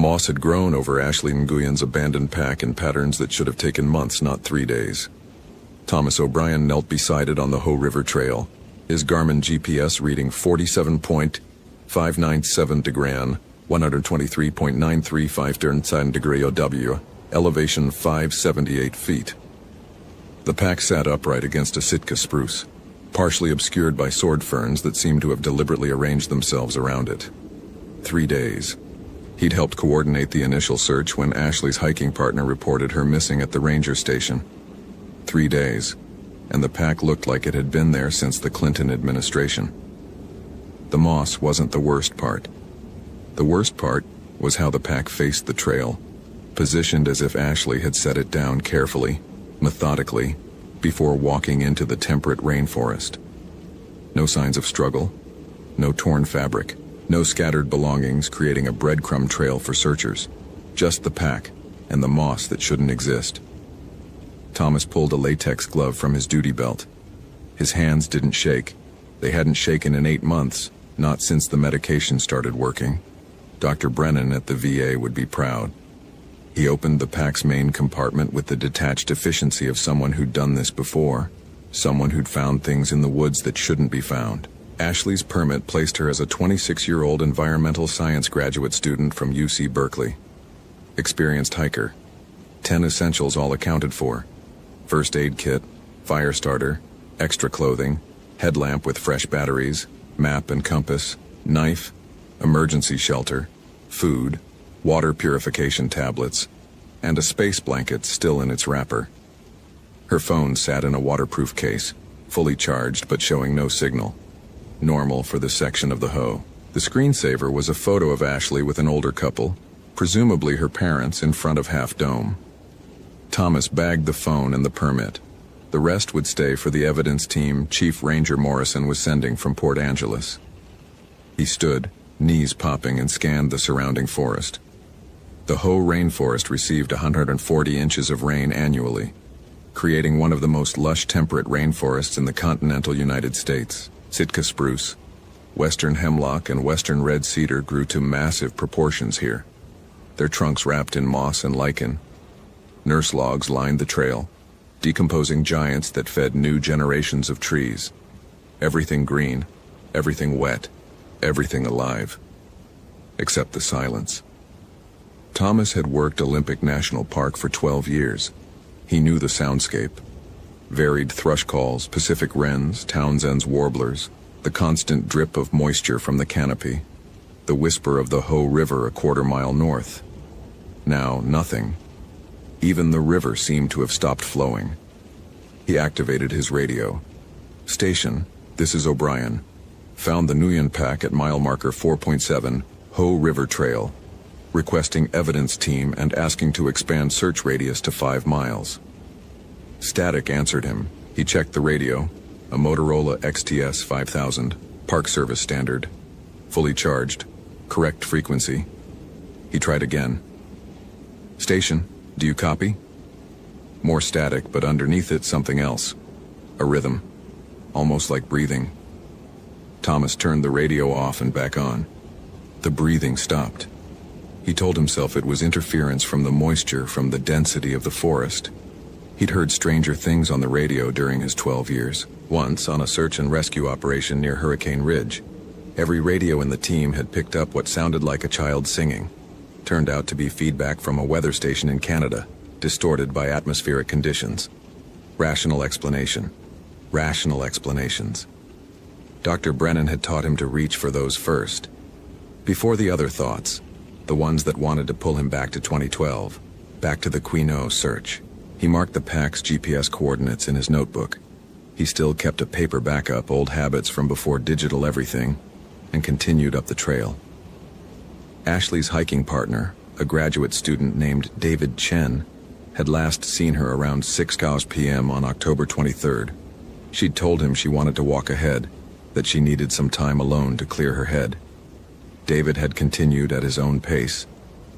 moss had grown over Ashley Nguyen's abandoned pack in patterns that should have taken months, not 3 days. Thomas O'Brien knelt beside it on the Ho River Trail, his Garmin GPS reading 47.597 degran, 123.935 degree OW, elevation 578 feet. The pack sat upright against a Sitka spruce, partially obscured by sword ferns that seemed to have deliberately arranged themselves around it. 3 days. He'd helped coordinate the initial search when Ashley's hiking partner reported her missing at the ranger station. 3 days, and the pack looked like it had been there since the Clinton administration. The moss wasn't the worst part. The worst part was how the pack faced the trail, positioned as if Ashley had set it down carefully, methodically, before walking into the temperate rainforest. No signs of struggle, no torn fabric, no scattered belongings creating a breadcrumb trail for searchers, just the pack and the moss that shouldn't exist. Thomas pulled a latex glove from his duty belt. His hands didn't shake. They hadn't shaken in 8 months, not since the medication started working. Dr. Brennan at the VA would be proud. He opened the pack's main compartment with the detached efficiency of someone who'd done this before, someone who'd found things in the woods that shouldn't be found. Ashley's permit placed her as a 26-year-old environmental science graduate student from UC Berkeley. Experienced hiker. 10 essentials all accounted for. First aid kit, fire starter, extra clothing, headlamp with fresh batteries, map and compass, knife, emergency shelter, food, water purification tablets, and a space blanket still in its wrapper. Her phone sat in a waterproof case, fully charged but showing no signal. Normal for the section of the Ho. The screensaver was a photo of Ashley with an older couple, presumably her parents, in front of Half Dome. Thomas bagged the phone and the permit. The rest would stay for the evidence team Chief Ranger Morrison was sending from Port Angeles. He stood, knees popping, and scanned the surrounding forest. The Ho rainforest received 140 inches of rain annually, creating one of the most lush temperate rainforests in the continental United States. Sitka spruce, western hemlock, and western red cedar grew to massive proportions here, their trunks wrapped in moss and lichen. Nurse logs lined the trail, decomposing giants that fed new generations of trees. Everything green, everything wet, everything alive. Except the silence. Thomas had worked Olympic National Park for 12 years. He knew the soundscape. Varied thrush calls, Pacific wrens, Townsend's warblers, the constant drip of moisture from the canopy, the whisper of the Ho River a quarter-mile north. Now, nothing. Even the river seemed to have stopped flowing. He activated his radio. Station, this is O'Brien. Found the Nguyen pack at mile marker 4.7, Ho River Trail. Requesting evidence team and asking to expand search radius to 5 miles. Static answered him. He checked the radio, a Motorola XTS 5000, Park Service standard. Fully charged, correct frequency. He tried again. Station, do you copy? More static, but underneath it something else. A rhythm, almost like breathing. Thomas turned the radio off and back on. The breathing stopped. He told himself it was interference from the moisture from the density of the forest. He'd heard stranger things on the radio during his 12 years. Once, on a search and rescue operation near Hurricane Ridge, every radio in the team had picked up what sounded like a child singing. Turned out to be feedback from a weather station in Canada, distorted by atmospheric conditions. Rational explanation. Rational explanations. Dr. Brennan had taught him to reach for those first. Before the other thoughts, the ones that wanted to pull him back to 2012, back to the Quinault search. He marked the pack's GPS coordinates in his notebook. He still kept a paper backup, old habits from before digital everything, and continued up the trail. Ashley's hiking partner, a graduate student named David Chen, had last seen her around 6 p.m. on October 23rd. She'd told him she wanted to walk ahead, that she needed some time alone to clear her head. David had continued at his own pace,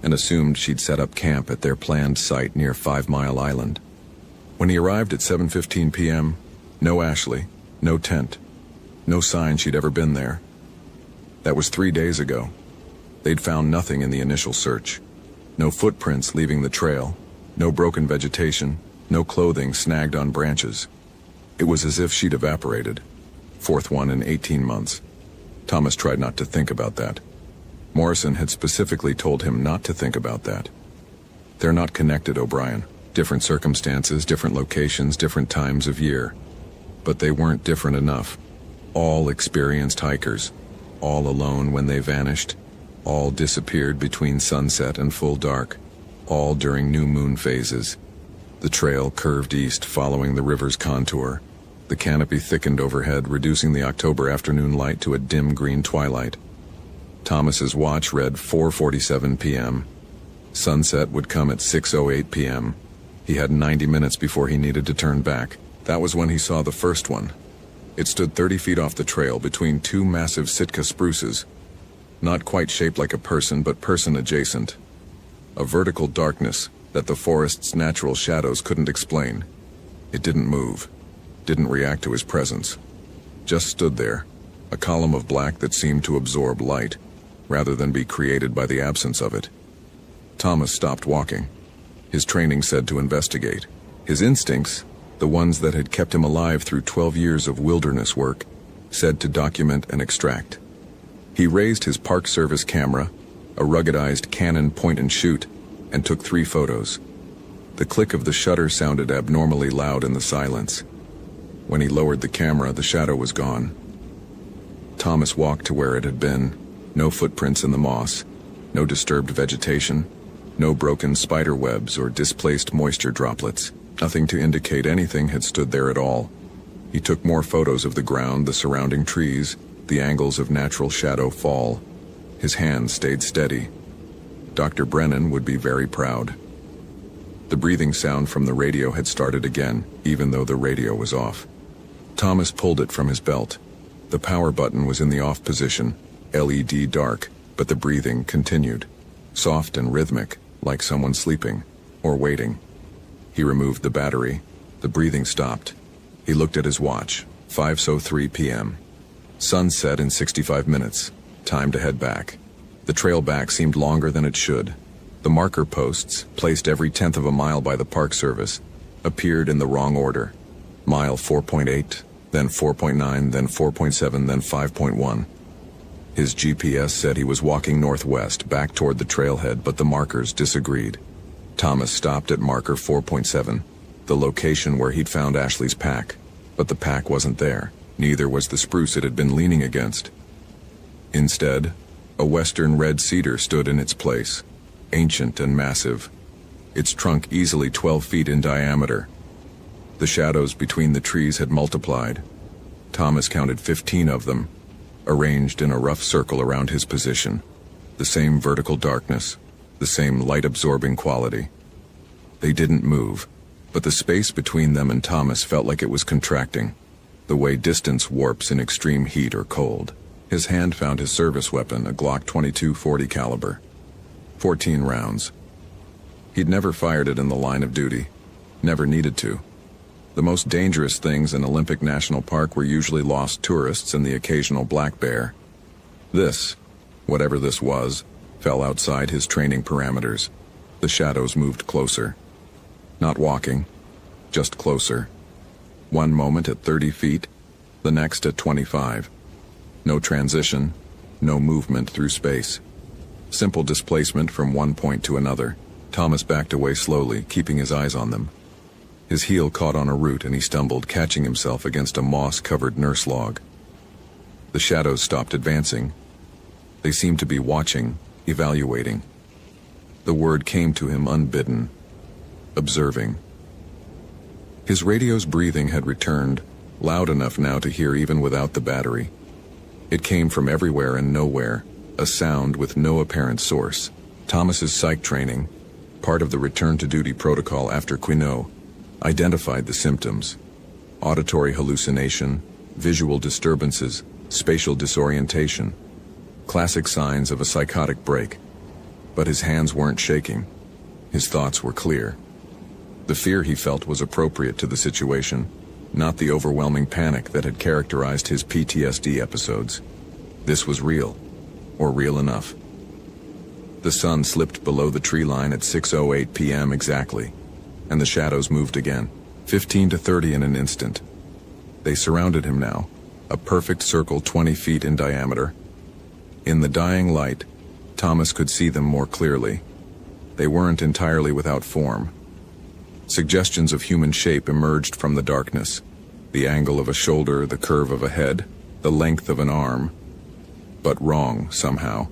and assumed she'd set up camp at their planned site near 5 Mile Island. When he arrived at 7:15 p.m., no Ashley, no tent, no sign she'd ever been there. That was 3 days ago. They'd found nothing in the initial search. No footprints leaving the trail, no broken vegetation, no clothing snagged on branches. It was as if she'd evaporated. Fourth one in 18 months. Thomas tried not to think about that. Morrison had specifically told him not to think about that. They're not connected, O'Brien. Different circumstances, different locations, different times of year. But they weren't different enough. All experienced hikers. All alone when they vanished. All disappeared between sunset and full dark. All during new moon phases. The trail curved east, following the river's contour. The canopy thickened overhead, reducing the October afternoon light to a dim green twilight. Thomas's watch read 4:47 p.m. Sunset would come at 6:08 p.m. He had 90 minutes before he needed to turn back. That was when he saw the first one. It stood 30 feet off the trail between two massive Sitka spruces. Not quite shaped like a person, but person adjacent. A vertical darkness that the forest's natural shadows couldn't explain. It didn't move, didn't react to his presence. Just stood there, a column of black that seemed to absorb light, rather than be created by the absence of it. Thomas stopped walking. His training said to investigate. His instincts, the ones that had kept him alive through 12 years of wilderness work, said to document and extract. He raised his Park Service camera, a ruggedized Canon point-and-shoot, and took 3 photos. The click of the shutter sounded abnormally loud in the silence. When he lowered the camera, the shadow was gone. Thomas walked to where it had been. No footprints in the moss, no disturbed vegetation, no broken spider webs or displaced moisture droplets. Nothing to indicate anything had stood there at all. He took more photos of the ground, the surrounding trees, the angles of natural shadow fall. His hand stayed steady. Dr. Brennan would be very proud. The breathing sound from the radio had started again, even though the radio was off. Thomas pulled it from his belt. The power button was in the off position, LED dark, but the breathing continued. Soft and rhythmic, like someone sleeping, or waiting. He removed the battery. The breathing stopped. He looked at his watch, 5:03 p.m. Sunset in 65 minutes. Time to head back. The trail back seemed longer than it should. The marker posts, placed every 1/10 of a mile by the Park Service, appeared in the wrong order. Mile 4.8, then 4.9, then 4.7, then 5.1. His GPS said he was walking northwest, back toward the trailhead, but the markers disagreed. Thomas stopped at marker 4.7, the location where he'd found Ashley's pack. But the pack wasn't there. Neither was the spruce it had been leaning against. Instead, a western red cedar stood in its place, ancient and massive, its trunk easily 12 feet in diameter. The shadows between the trees had multiplied. Thomas counted 15 of them, arranged in a rough circle around his position. The same vertical darkness, the same light-absorbing quality. They didn't move, but the space between them and Thomas felt like it was contracting, the way distance warps in extreme heat or cold. His hand found his service weapon, a Glock 22 .40 caliber. 14 rounds. He'd never fired it in the line of duty. Never needed to. The most dangerous things in Olympic National Park were usually lost tourists and the occasional black bear. This, whatever this was, fell outside his training parameters. The shadows moved closer. Not walking, just closer. One moment at 30 feet, the next at 25. No transition, no movement through space. Simple displacement from one point to another. Thomas backed away slowly, keeping his eyes on them. His heel caught on a root and he stumbled, catching himself against a moss-covered nurse log. The shadows stopped advancing. They seemed to be watching, evaluating. The word came to him unbidden. Observing. His radio's breathing had returned, loud enough now to hear even without the battery. It came from everywhere and nowhere, a sound with no apparent source. Thomas's psych training, part of the return-to-duty protocol after Quinault, identified the symptoms: auditory hallucination, visual disturbances, spatial disorientation, classic signs of a psychotic break. But his hands weren't shaking. His thoughts were clear. The fear he felt was appropriate to the situation, not the overwhelming panic that had characterized his PTSD episodes. This was real, or real enough. The sun slipped below the tree line at 6:08 p.m. exactly, and the shadows moved again, 15 to 30 in an instant. They surrounded him now, a perfect circle 20 feet in diameter. In the dying light, Thomas could see them more clearly. They weren't entirely without form. Suggestions of human shape emerged from the darkness. The angle of a shoulder, the curve of a head, the length of an arm. But wrong, somehow.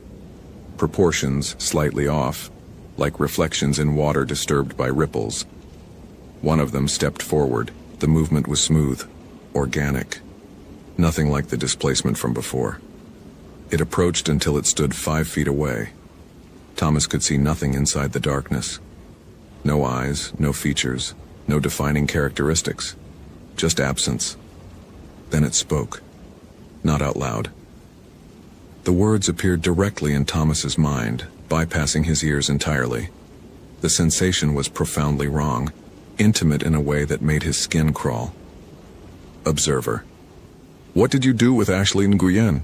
Proportions slightly off, like reflections in water disturbed by ripples. One of them stepped forward. The movement was smooth, organic. Nothing like the displacement from before. It approached until it stood 5 feet away. Thomas could see nothing inside the darkness. No eyes, no features, no defining characteristics. Just absence. Then it spoke. Not out loud. The words appeared directly in Thomas's mind, bypassing his ears entirely. The sensation was profoundly wrong, intimate in a way that made his skin crawl. Observer. What did you do with Ashley Nguyen?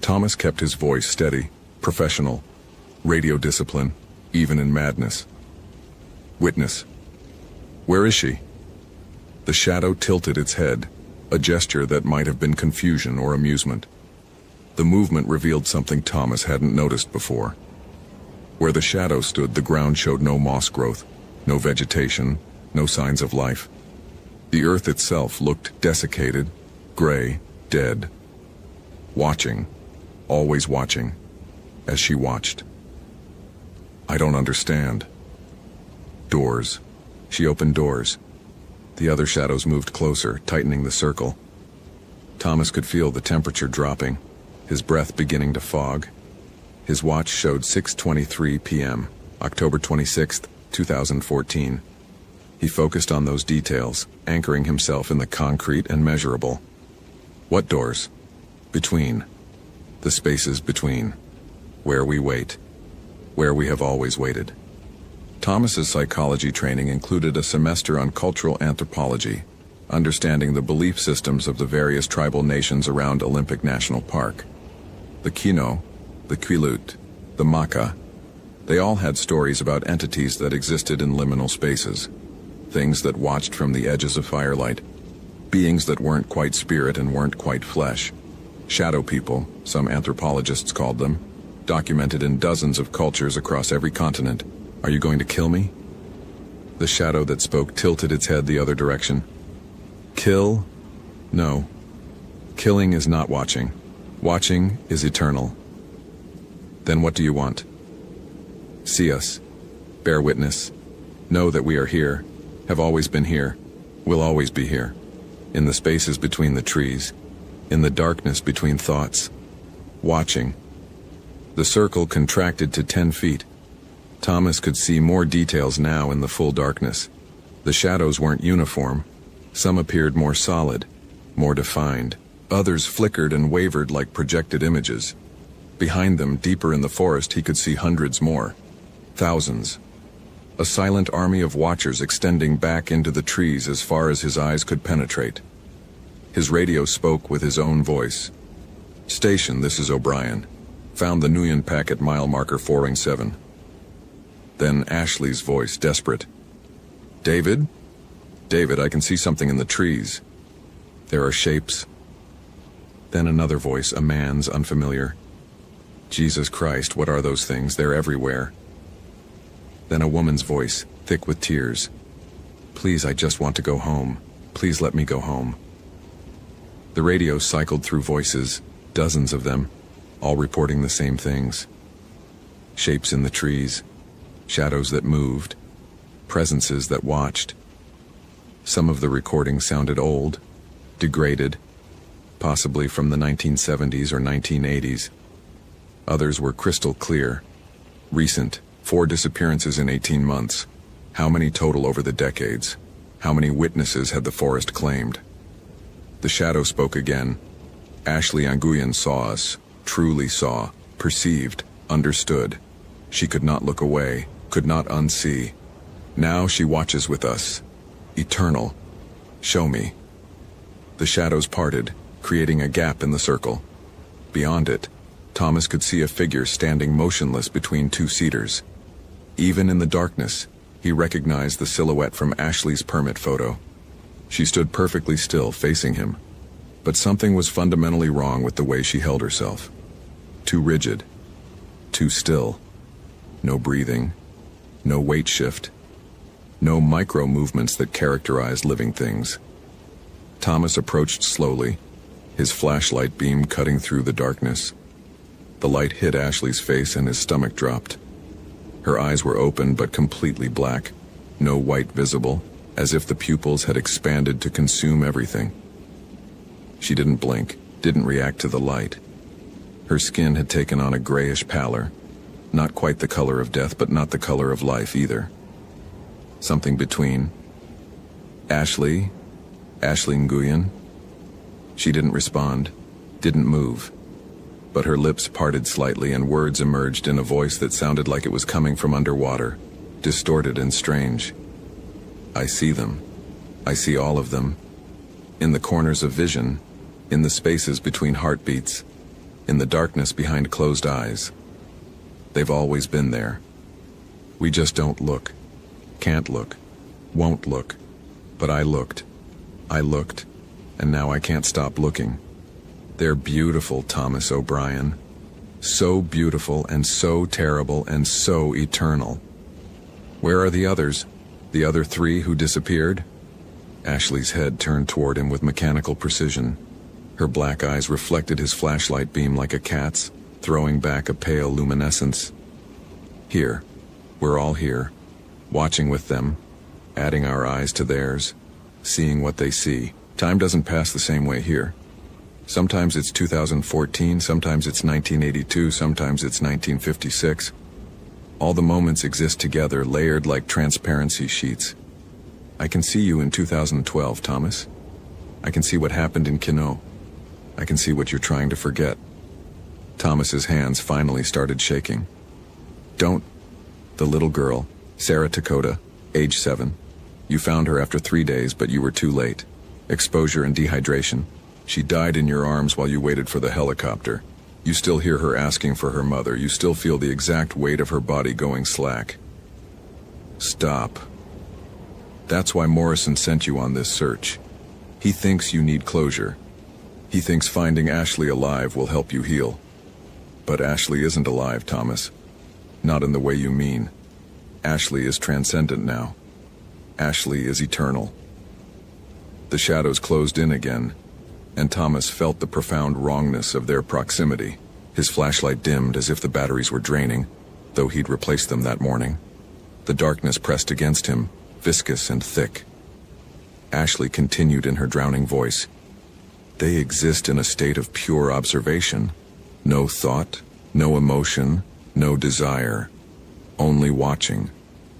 Thomas kept his voice steady, professional, radio discipline, even in madness. Witness. Where is she? The shadow tilted its head, a gesture that might have been confusion or amusement. The movement revealed something Thomas hadn't noticed before. Where the shadow stood, the ground showed no moss growth, no vegetation, no signs of life. The earth itself looked desiccated, gray, dead. Watching, always watching, as she watched. I don't understand. Doors. She opened doors. The other shadows moved closer, tightening the circle. Thomas could feel the temperature dropping, his breath beginning to fog. His watch showed 6:23 p.m., October 26, 2014. He focused on those details, anchoring himself in the concrete and measurable. What doors? Between. The spaces between. Where we wait. Where we have always waited. Thomas's psychology training included a semester on cultural anthropology, understanding the belief systems of the various tribal nations around Olympic National Park. The Kino, the Quilut, the Maka, they all had stories about entities that existed in liminal spaces, things that watched from the edges of firelight, beings that weren't quite spirit and weren't quite flesh. Shadow people, some anthropologists called them, documented in dozens of cultures across every continent. Are you going to kill me? The shadow that spoke tilted its head the other direction. Kill? No. Killing is not watching. Watching is eternal. Then what do you want? See us. Bear witness. Know that we are here, have always been here, will always be here. In the spaces between the trees, in the darkness between thoughts. Watching. The circle contracted to 10 feet. Thomas could see more details now in the full darkness. The shadows weren't uniform. Some appeared more solid, more defined. Others flickered and wavered like projected images. Behind them, deeper in the forest, he could see hundreds more. Thousands. A silent army of watchers extending back into the trees as far as his eyes could penetrate. His radio spoke with his own voice. Station, this is O'Brien. Found the Nguyen pack at mile marker 407. Then Ashley's voice, desperate. David? David, I can see something in the trees. There are shapes. Then another voice, a man's, unfamiliar. Jesus Christ, what are those things? They're everywhere. Then a woman's voice, thick with tears. Please, I just want to go home. Please let me go home. The radio cycled through voices, dozens of them, all reporting the same things. Shapes in the trees. Shadows that moved, presences that watched. Some of the recordings sounded old, degraded, possibly from the 1970s or 1980s. Others were crystal clear, recent, 4 disappearances in 18 months. How many total over the decades? How many witnesses had the forest claimed? The shadow spoke again. Ashley Nguyen saw us, truly saw, perceived, understood. She could not look away, could not unsee. Now she watches with us. Eternal. Show me. The shadows parted, creating a gap in the circle. Beyond it, Thomas could see a figure standing motionless between two cedars. Even in the darkness, he recognized the silhouette from Ashley's permit photo. She stood perfectly still, facing him. But something was fundamentally wrong with the way she held herself. Too rigid. Too still. No breathing. No weight shift. No micro movements that characterize living things. Thomas approached slowly, his flashlight beam cutting through the darkness. The light hit Ashley's face and his stomach dropped. Her eyes were open but completely black, no white visible, as if the pupils had expanded to consume everything. She didn't blink, didn't react to the light. Her skin had taken on a grayish pallor, not quite the color of death, but not the color of life either. Something between. Ashley Nguyen? She didn't respond, didn't move. But her lips parted slightly and words emerged in a voice that sounded like it was coming from underwater, distorted and strange. I see them. I see all of them. In the corners of vision, in the spaces between heartbeats, in the darkness behind closed eyes. They've always been there. We just don't look. Can't look. Won't look. But I looked. And now I can't stop looking. They're beautiful, Thomas O'Brien. So beautiful and so terrible and so eternal. Where are the others? The other three who disappeared? Ashley's head turned toward him with mechanical precision. Her black eyes reflected his flashlight beam like a cat's, throwing back a pale luminescence. Here. We're all here. Watching with them. Adding our eyes to theirs. Seeing what they see. Time doesn't pass the same way here. Sometimes it's 2014, sometimes it's 1982, sometimes it's 1956. All the moments exist together, layered like transparency sheets. I can see you in 2012, Thomas. I can see what happened in Kino. I can see what you're trying to forget. Thomas's hands finally started shaking. Don't. The little girl, Sarah Dakota, age 7. You found her after 3 days, but you were too late. Exposure and dehydration. She died in your arms while you waited for the helicopter. You still hear her asking for her mother. You still feel the exact weight of her body going slack. Stop. That's why Morrison sent you on this search. He thinks you need closure. He thinks finding Ashley alive will help you heal. But Ashley isn't alive, Thomas. Not in the way you mean. Ashley is transcendent now. Ashley is eternal. The shadows closed in again, and Thomas felt the profound wrongness of their proximity. His flashlight dimmed as if the batteries were draining, though he'd replaced them that morning. The darkness pressed against him, viscous and thick. Ashley continued in her drowning voice. They exist in a state of pure observation. No thought, no emotion, no desire. Only watching,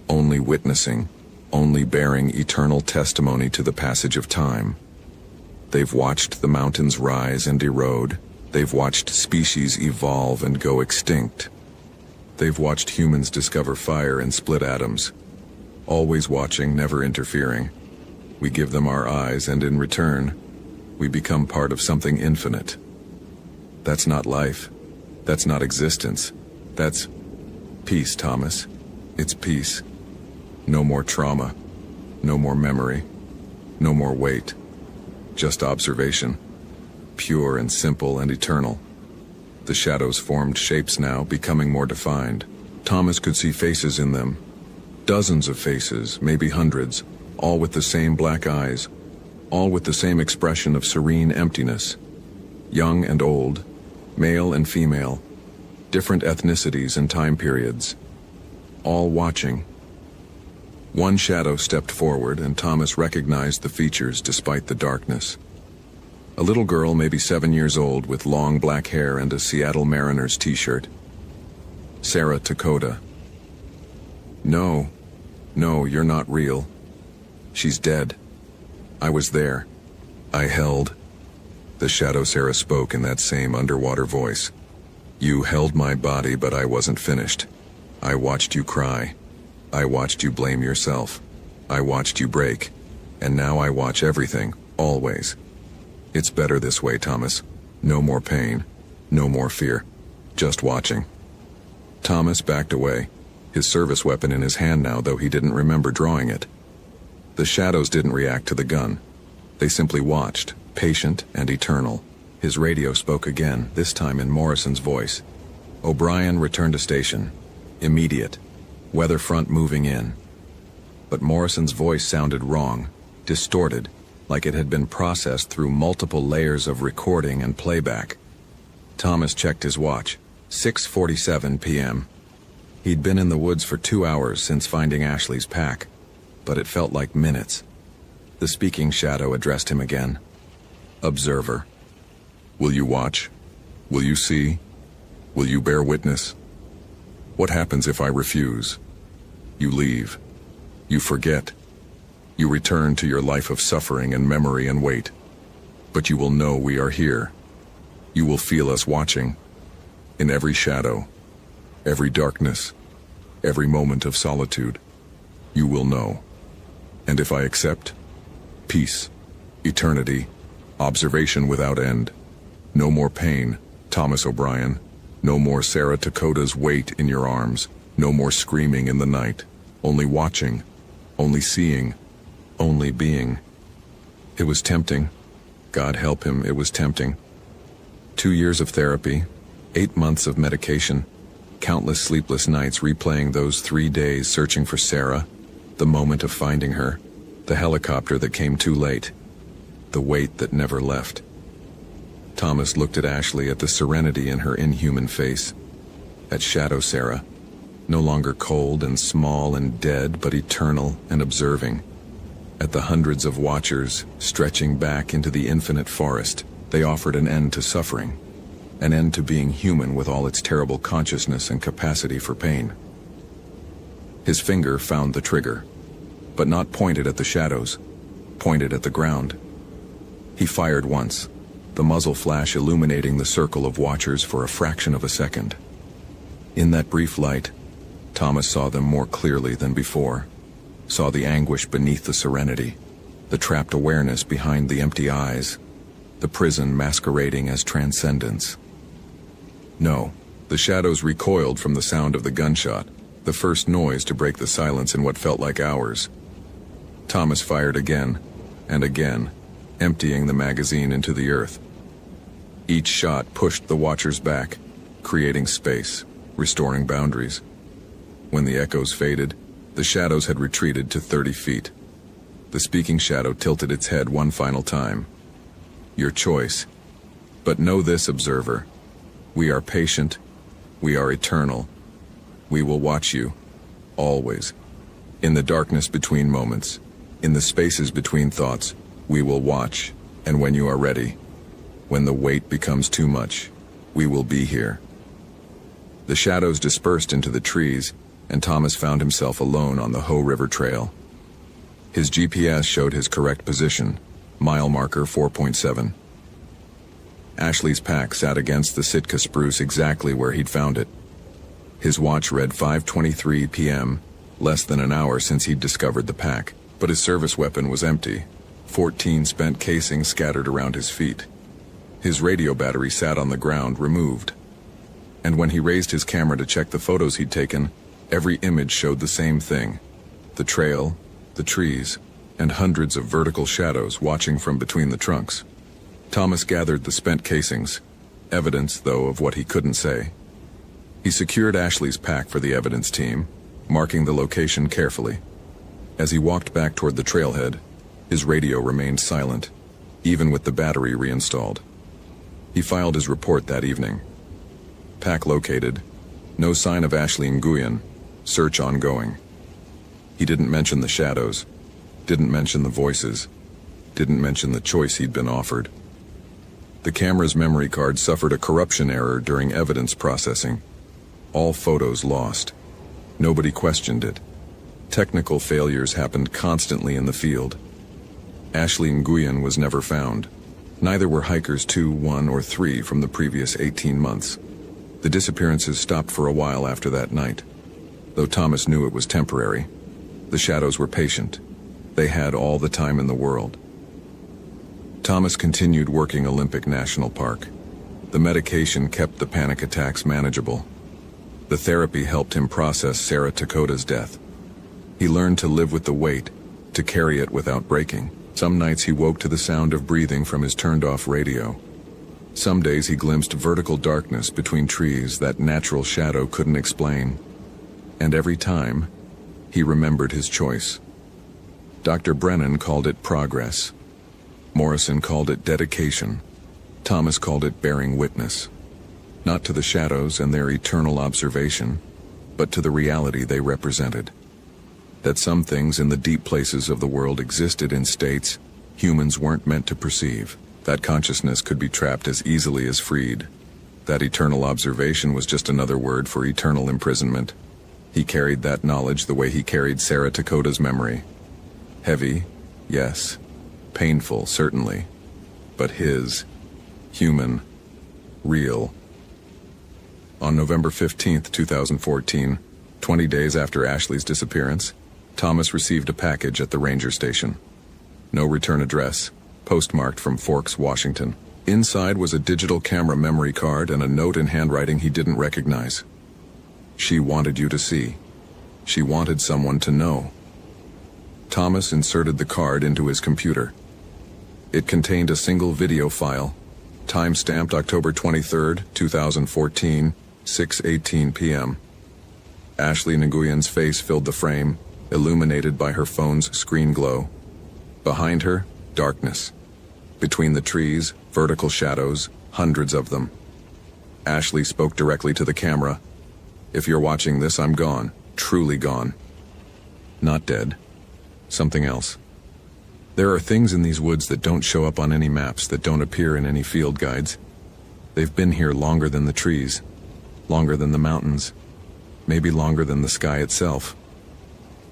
only witnessing, only bearing eternal testimony to the passage of time. They've watched the mountains rise and erode. They've watched species evolve and go extinct. They've watched humans discover fire and split atoms. Always watching, never interfering. We give them our eyes, and in return, we become part of something infinite. That's not life. That's not existence. That's peace, Thomas. It's peace. No more trauma. No more memory. No more weight. Just observation. Pure and simple and eternal. The shadows formed shapes now, becoming more defined. Thomas could see faces in them. Dozens of faces, maybe hundreds, all with the same black eyes, all with the same expression of serene emptiness. Young and old, male and female, different ethnicities and time periods, all watching. One shadow stepped forward, and Thomas recognized the features despite the darkness. A little girl, maybe 7 years old, with long black hair and a Seattle Mariners t-shirt. Sarah Dakota. No, you're not real. She's dead. I was there. I held. The shadow Sarah spoke in that same underwater voice. You held my body, but I wasn't finished. I watched you cry. I watched you blame yourself. I watched you break. And now I watch everything, always. It's better this way, Thomas. No more pain. No more fear. just watching. Thomas backed away, his service weapon in his hand now, though he didn't remember drawing it. The shadows didn't react to the gun. They simply watched, patient and eternal. His radio spoke again, this time in Morrison's voice. O'Brien, return to station. Immediate. Weather front moving in. But Morrison's voice sounded wrong, distorted, like it had been processed through multiple layers of recording and playback. Thomas checked his watch. 6:47 p.m. He'd been in the woods for 2 hours since finding Ashley's pack, but it felt like minutes. The speaking shadow addressed him again. Observer. Will you watch? Will you see? Will you bear witness? What happens if I refuse? You leave. You forget. You return to your life of suffering and memory and wait. But you will know we are here. You will feel us watching. In every shadow, every darkness, every moment of solitude, you will know. And if I accept, peace, eternity, observation without end. No more pain, Thomas O'Brien. No more Sarah Dakota's weight in your arms. No more screaming in the night. Only watching, only seeing, only being. It was tempting. God help him, it was tempting. 2 years of therapy, 8 months of medication, countless sleepless nights replaying those 3 days searching for Sarah, the moment of finding her, the helicopter that came too late, the weight that never left. Thomas looked at Ashley, at the serenity in her inhuman face, at Shadow Sarah, no longer cold and small and dead, but eternal and observing, at the hundreds of watchers stretching back into the infinite forest. They offered an end to suffering, an end to being human with all its terrible consciousness and capacity for pain. His finger found the trigger, but not pointed at the shadows, pointed at the ground. He fired once, the muzzle flash illuminating the circle of watchers for a fraction of a second. In that brief light, Thomas saw them more clearly than before, saw the anguish beneath the serenity, the trapped awareness behind the empty eyes, the prison masquerading as transcendence. No, the shadows recoiled from the sound of the gunshot, the first noise to break the silence in what felt like hours. Thomas fired again and again, emptying the magazine into the earth. Each shot pushed the watchers back, creating space, restoring boundaries. When the echoes faded, the shadows had retreated to 30 feet. The speaking shadow tilted its head one final time. Your choice. But know this, observer. We are patient. We are eternal. We will watch you. Always. In the darkness between moments. In the spaces between thoughts. We will watch. And when you are ready, when the weight becomes too much, we will be here. The shadows dispersed into the trees, and Thomas found himself alone on the Ho River Trail. His GPS showed his correct position, mile marker 4.7. Ashley's pack sat against the Sitka spruce exactly where he'd found it. His watch read 5:23 p.m., less than an hour since he'd discovered the pack, but his service weapon was empty, 14 spent casings scattered around his feet. His radio battery sat on the ground, removed. And when he raised his camera to check the photos he'd taken, every image showed the same thing: the trail, the trees, and hundreds of vertical shadows watching from between the trunks. Thomas gathered the spent casings, evidence, though, of what he couldn't say. He secured Ashley's pack for the evidence team, marking the location carefully. As he walked back toward the trailhead, his radio remained silent, even with the battery reinstalled. He filed his report that evening. Pack located. No sign of Ashley Nguyen. Search ongoing. He didn't mention the shadows, didn't mention the voices, didn't mention the choice he'd been offered. The camera's memory card suffered a corruption error during evidence processing. All photos lost. Nobody questioned it. Technical failures happened constantly in the field. Ashley Nguyen was never found. Neither were hikers 2, 1, or 3 from the previous 18 months. The disappearances stopped for a while after that night. Though Thomas knew it was temporary, the shadows were patient. They had all the time in the world. Thomas continued working Olympic National Park. The medication kept the panic attacks manageable. The therapy helped him process Sarah Takoda's death. He learned to live with the weight, to carry it without breaking. Some nights he woke to the sound of breathing from his turned-off radio. Some days he glimpsed vertical darkness between trees that natural shadow couldn't explain. And every time, he remembered his choice. Dr. Brennan called it progress. Morrison called it dedication. Thomas called it bearing witness. Not to the shadows and their eternal observation, but to the reality they represented. That some things in the deep places of the world existed in states humans weren't meant to perceive. That consciousness could be trapped as easily as freed. That eternal observation was just another word for eternal imprisonment. He carried that knowledge the way he carried Sarah Takoda's memory. Heavy, yes. Painful, certainly. But his. Human. Real. On November 15, 2014, 20 days after Ashley's disappearance, Thomas received a package at the ranger station. No return address, postmarked from Forks, Washington. Inside was a digital camera memory card and a note in handwriting he didn't recognize. She wanted you to see. She wanted someone to know. Thomas inserted the card into his computer. It contained a single video file, time-stamped October 23, 2014, 6:18 p.m. Ashley Nguyen's face filled the frame, illuminated by her phone's screen glow. Behind her, darkness. Between the trees, vertical shadows, hundreds of them. Ashley spoke directly to the camera. If you're watching this, I'm gone. Truly gone. Not dead. Something else. There are things in these woods that don't show up on any maps, that don't appear in any field guides. They've been here longer than the trees, longer than the mountains, maybe longer than the sky itself.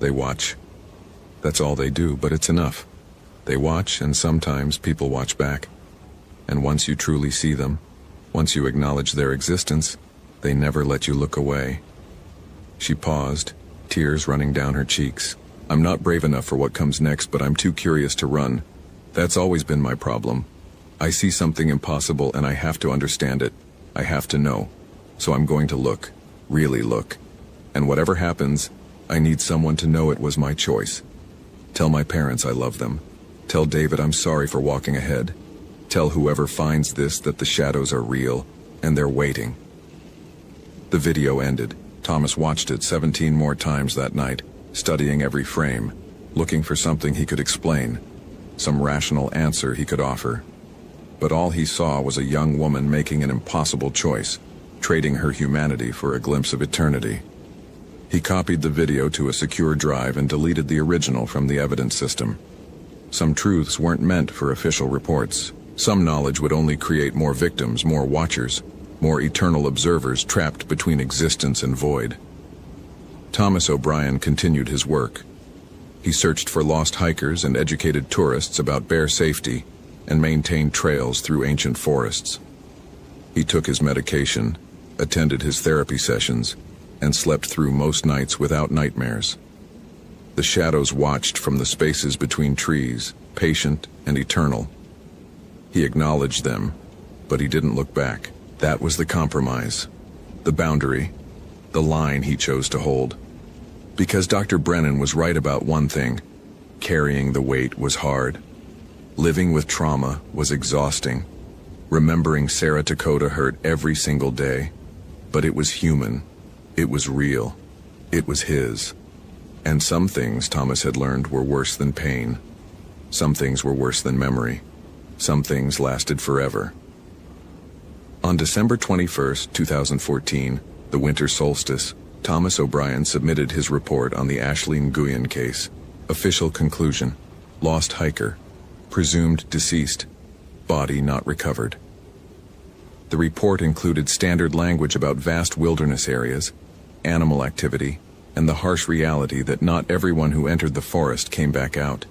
They watch. That's all they do, but it's enough. They watch, and sometimes people watch back. And once you truly see them, once you acknowledge their existence, they never let you look away. She paused, tears running down her cheeks. I'm not brave enough for what comes next, but I'm too curious to run. That's always been my problem. I see something impossible and I have to understand it. I have to know. So I'm going to look. Really look. And whatever happens, I need someone to know it was my choice. Tell my parents I love them. Tell David I'm sorry for walking ahead. Tell whoever finds this that the shadows are real, and they're waiting. The video ended. Thomas watched it 17 more times that night, studying every frame, looking for something he could explain, some rational answer he could offer. But all he saw was a young woman making an impossible choice, trading her humanity for a glimpse of eternity. He copied the video to a secure drive and deleted the original from the evidence system. Some truths weren't meant for official reports. Some knowledge would only create more victims, more watchers, more eternal observers trapped between existence and void. Thomas O'Brien continued his work. He searched for lost hikers and educated tourists about bear safety and maintained trails through ancient forests. He took his medication, attended his therapy sessions, and slept through most nights without nightmares. The shadows watched from the spaces between trees, patient and eternal. He acknowledged them, but he didn't look back. That was the compromise, the boundary, the line he chose to hold. Because Dr. Brennan was right about one thing: carrying the weight was hard. Living with trauma was exhausting. Remembering Sarah Takoda hurt every single day. But it was human. It was real. It was his. And some things Thomas had learned were worse than pain. Some things were worse than memory. Some things lasted forever. On December 21, 2014, the winter solstice, Thomas O'Brien submitted his report on the Ashley Nguyen case. Official conclusion: lost hiker, presumed deceased, body not recovered. The report included standard language about vast wilderness areas, animal activity, and the harsh reality that not everyone who entered the forest came back out.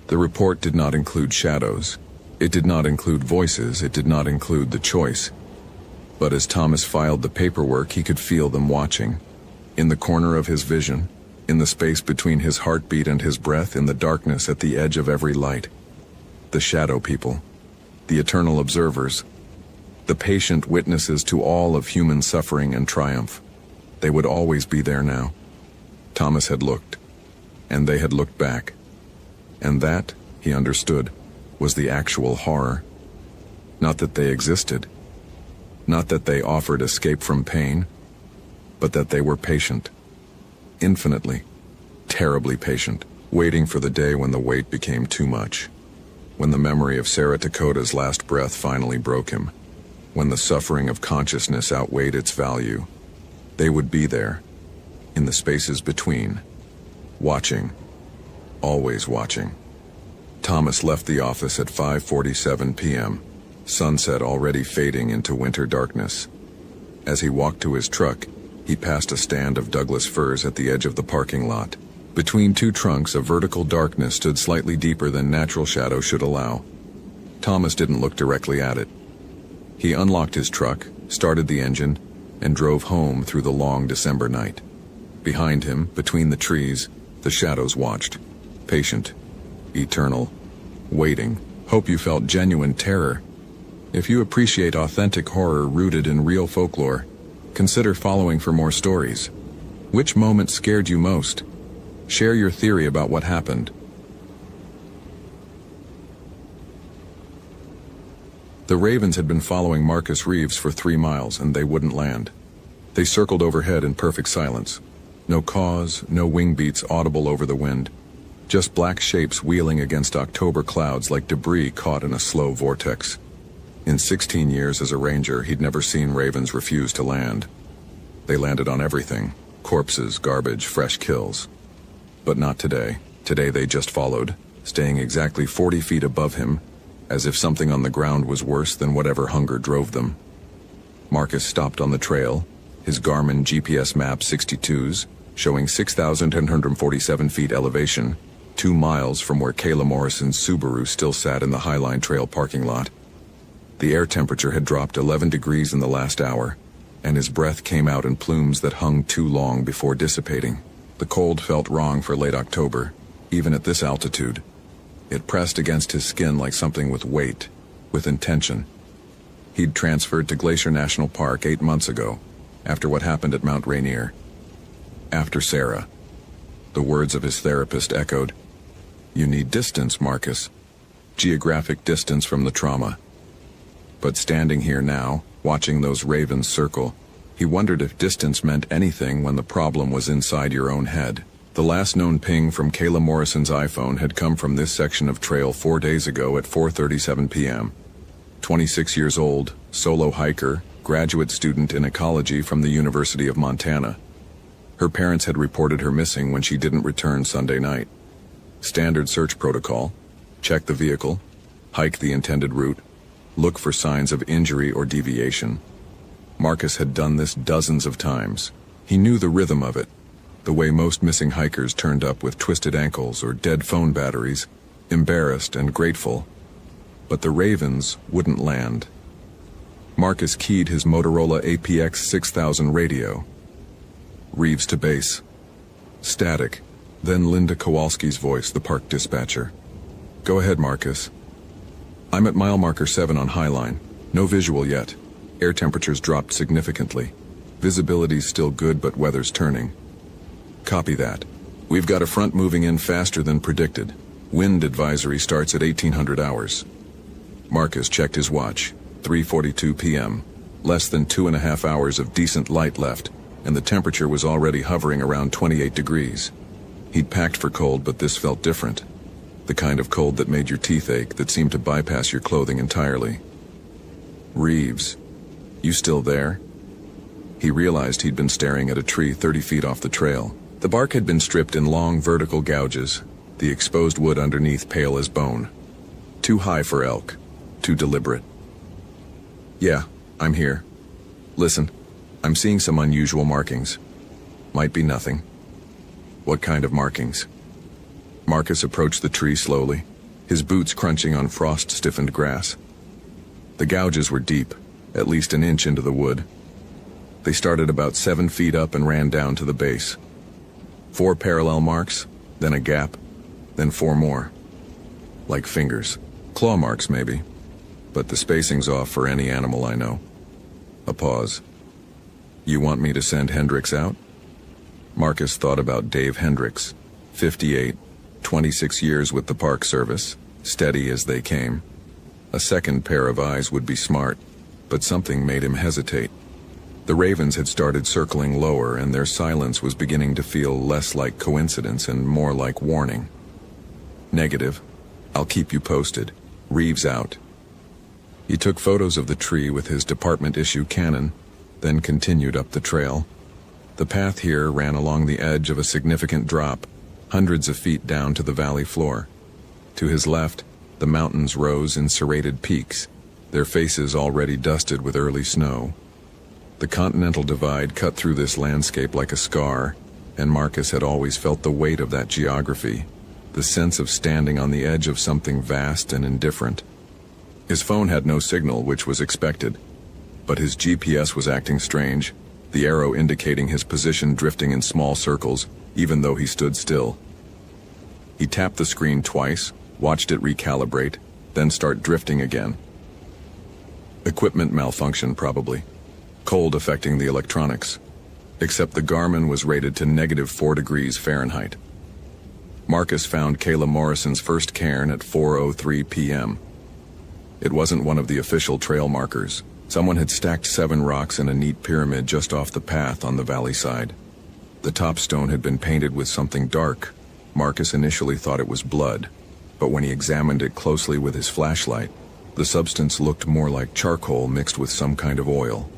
The report did not include shadows. It did not include voices. It did not include the choice. But as Thomas filed the paperwork, he could feel them watching. In the corner of his vision, in the space between his heartbeat and his breath, in the darkness at the edge of every light. The shadow people. The eternal observers. the patient witnesses to all of human suffering and triumph. They would always be there now. Thomas had looked, and they had looked back. And that, he understood, was the actual horror. Not that they existed, not that they offered escape from pain, but that they were patient. Infinitely, terribly patient, waiting for the day when the wait became too much. When the memory of Sarah Dakota's last breath finally broke him. When the suffering of consciousness outweighed its value. They would be there, in the spaces between, watching, always watching. Thomas left the office at 5:47 p.m., sunset already fading into winter darkness. As he walked to his truck, he passed a stand of Douglas firs at the edge of the parking lot. Between two trunks, a vertical darkness stood slightly deeper than natural shadow should allow. Thomas didn't look directly at it. He unlocked his truck, started the engine, and drove home through the long December night. Behind him, between the trees, the shadows watched. Patient, eternal, waiting. Hope you felt genuine terror. If you appreciate authentic horror rooted in real folklore, consider following for more stories. Which moment scared you most? Share your theory about what happened. The ravens had been following Marcus Reeves for 3 miles, and they wouldn't land. They circled overhead in perfect silence. No caws, no wing beats audible over the wind. Just black shapes wheeling against October clouds like debris caught in a slow vortex. In 16 years as a ranger, he'd never seen ravens refuse to land. They landed on everything: corpses, garbage, fresh kills. But not today. Today they just followed, staying exactly 40 feet above him, as if something on the ground was worse than whatever hunger drove them. Marcus stopped on the trail, his Garmin GPS map 62s, showing 6,147 feet elevation, 2 miles from where Kayla Morrison's Subaru still sat in the Highline Trail parking lot. The air temperature had dropped 11 degrees in the last hour, and his breath came out in plumes that hung too long before dissipating. The cold felt wrong for late October, even at this altitude. It pressed against his skin like something with weight, with intention. He'd transferred to Glacier National Park 8 months ago, after what happened at Mount Rainier. After Sarah. The words of his therapist echoed. You need distance, Marcus. Geographic distance from the trauma. But standing here now, watching those ravens circle, he wondered if distance meant anything when the problem was inside your own head. The last known ping from Kayla Morrison's iPhone had come from this section of trail 4 days ago at 4:37 p.m. 26 years old, solo hiker, graduate student in ecology from the University of Montana. Her parents had reported her missing when she didn't return Sunday night. Standard search protocol: check the vehicle, hike the intended route, look for signs of injury or deviation. Marcus had done this dozens of times. He knew the rhythm of it, the way most missing hikers turned up with twisted ankles or dead phone batteries, embarrassed and grateful. But the ravens wouldn't land. Marcus keyed his Motorola APX 6000 radio. Reeves to base. Static. Then Linda Kowalski's voice, the park dispatcher. Go ahead, Marcus. I'm at mile marker 7 on Highline. No visual yet. Air temperatures dropped significantly. Visibility's still good, but weather's turning. Copy that. We've got a front moving in faster than predicted. Wind advisory starts at 1800 hours. Marcus checked his watch. 3:42 p.m. Less than 2.5 hours of decent light left, and the temperature was already hovering around 28 degrees. He'd packed for cold, but this felt different. The kind of cold that made your teeth ache, that seemed to bypass your clothing entirely. Reeves, you still there? He realized he'd been staring at a tree 30 feet off the trail. The bark had been stripped in long vertical gouges, the exposed wood underneath pale as bone. Too high for elk, too deliberate. Yeah, I'm here. Listen, I'm seeing some unusual markings. Might be nothing. What kind of markings? Marcus approached the tree slowly, his boots crunching on frost-stiffened grass. The gouges were deep, at least an inch into the wood. They started about 7 feet up and ran down to the base. 4 parallel marks, then a gap, then 4 more. Like fingers. Claw marks, maybe. but the spacing's off for any animal I know. A pause. You want me to send Hendricks out? Marcus thought about Dave Hendricks, 58, 26 years with the Park Service, steady as they came. A second pair of eyes would be smart, but something made him hesitate. The ravens had started circling lower, and their silence was beginning to feel less like coincidence and more like warning. Negative. I'll keep you posted. Reeves out. He took photos of the tree with his department-issue Canon, then continued up the trail. The path here ran along the edge of a significant drop, hundreds of feet down to the valley floor. To his left, the mountains rose in serrated peaks, their faces already dusted with early snow. The Continental Divide cut through this landscape like a scar, and Marcus had always felt the weight of that geography, the sense of standing on the edge of something vast and indifferent. His phone had no signal, which was expected, but his GPS was acting strange, the arrow indicating his position drifting in small circles, even though he stood still. He tapped the screen twice, watched it recalibrate, then start drifting again. Equipment malfunction, probably. Cold affecting the electronics. Except the Garmin was rated to -4 degrees Fahrenheit. Marcus found Kayla Morrison's first cairn at 4:03 p.m. It wasn't one of the official trail markers. Someone had stacked 7 rocks in a neat pyramid just off the path on the valley side. The top stone had been painted with something dark. Marcus initially thought it was blood, but when he examined it closely with his flashlight, the substance looked more like charcoal mixed with some kind of oil.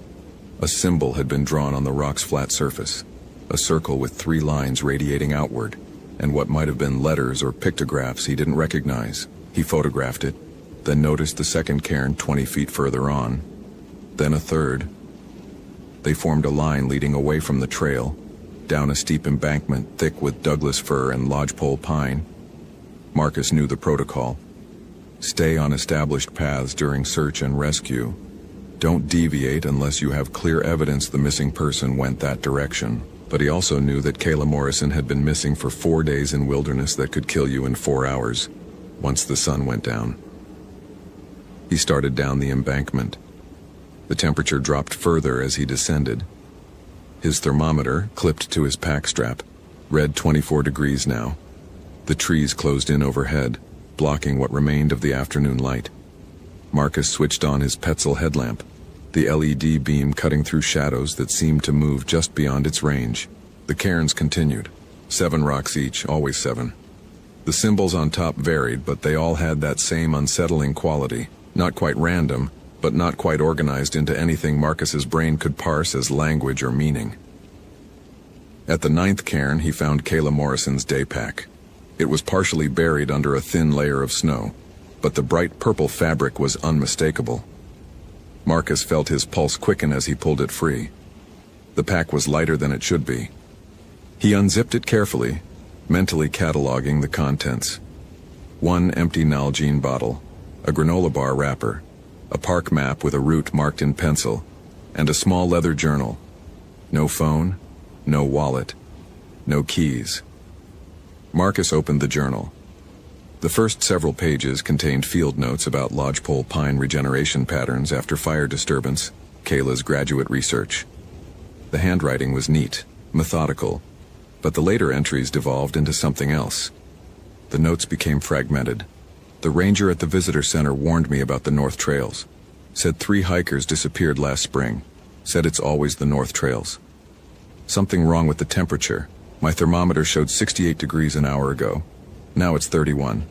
A symbol had been drawn on the rock's flat surface, a circle with 3 lines radiating outward, and what might have been letters or pictographs he didn't recognize. He photographed it, then noticed the second cairn 20 feet further on, then a third. They formed a line leading away from the trail, down a steep embankment thick with Douglas fir and lodgepole pine. Marcus knew the protocol. Stay on established paths during search and rescue. Don't deviate unless you have clear evidence the missing person went that direction. But he also knew that Kayla Morrison had been missing for 4 days in wilderness that could kill you in 4 hours, once the sun went down. He started down the embankment. The temperature dropped further as he descended. His thermometer, clipped to his pack strap, read 24 degrees now. The trees closed in overhead, blocking what remained of the afternoon light. Marcus switched on his Petzl headlamp, the LED beam cutting through shadows that seemed to move just beyond its range. The cairns continued. 7 rocks each, always 7. The symbols on top varied, but they all had that same unsettling quality. Not quite random, but not quite organized into anything Marcus's brain could parse as language or meaning. At the 9th cairn, he found Kayla Morrison's day pack. It was partially buried under a thin layer of snow, but the bright purple fabric was unmistakable. Marcus felt his pulse quicken as he pulled it free. The pack was lighter than it should be. He unzipped it carefully, mentally cataloging the contents. 1 empty Nalgene bottle, a granola bar wrapper, a park map with a route marked in pencil, and a small leather journal. No phone, no wallet, no keys. Marcus opened the journal. The first several pages contained field notes about lodgepole pine regeneration patterns after fire disturbance, Kayla's graduate research. The handwriting was neat, methodical, but the later entries devolved into something else. The notes became fragmented. The ranger at the visitor center warned me about the North Trails. Said 3 hikers disappeared last spring. Said it's always the North Trails. Something wrong with the temperature. My thermometer showed 68 degrees an hour ago. Now it's 31.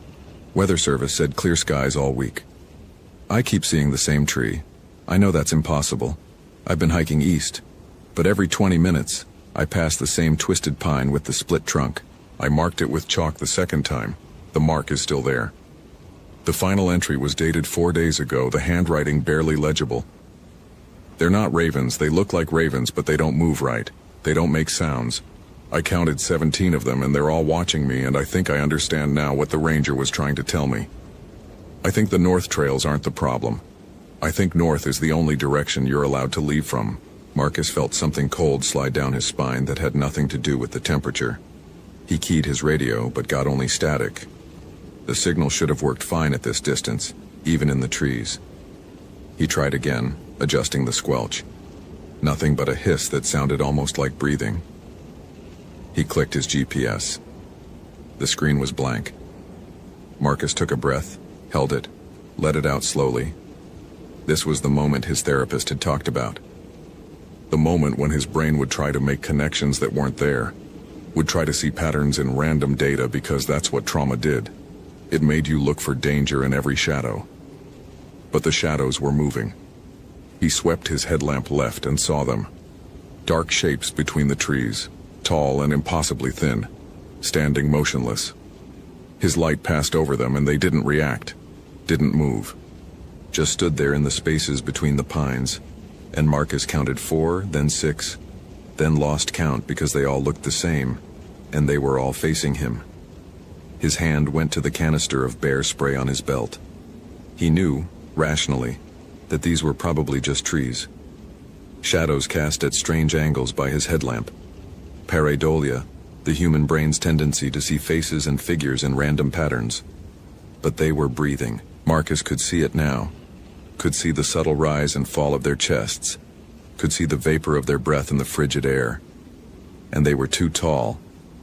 Weather Service said clear skies all week. I keep seeing the same tree. I know that's impossible. I've been hiking east, but every 20 minutes, I pass the same twisted pine with the split trunk. I marked it with chalk the second time. The mark is still there. The final entry was dated 4 days ago, the handwriting barely legible. They're not ravens. They look like ravens, but they don't move right. They don't make sounds. I counted 17 of them, and they're all watching me, and I think I understand now what the ranger was trying to tell me. I think the North Trails aren't the problem. I think north is the only direction you're allowed to leave from. Marcus felt something cold slide down his spine that had nothing to do with the temperature. He keyed his radio, but got only static. The signal should have worked fine at this distance, even in the trees. He tried again, adjusting the squelch. Nothing but a hiss that sounded almost like breathing. He clicked his GPS. The screen was blank. Marcus took a breath, held it, let it out slowly. This was the moment his therapist had talked about. The moment when his brain would try to make connections that weren't there, would try to see patterns in random data because that's what trauma did. It made you look for danger in every shadow. But the shadows were moving. He swept his headlamp left and saw them. Dark shapes between the trees, tall and impossibly thin, standing motionless. His light passed over them and they didn't react, didn't move. Just stood there in the spaces between the pines, and Marcus counted 4, then 6, then lost count because they all looked the same, and they were all facing him. His hand went to the canister of bear spray on his belt. He knew, rationally, that these were probably just trees. Shadows cast at strange angles by his headlamp. Pareidolia, the human brain's tendency to see faces and figures in random patterns. But they were breathing. Marcus could see it now. Could see the subtle rise and fall of their chests. Could see the vapor of their breath in the frigid air. And they were too tall,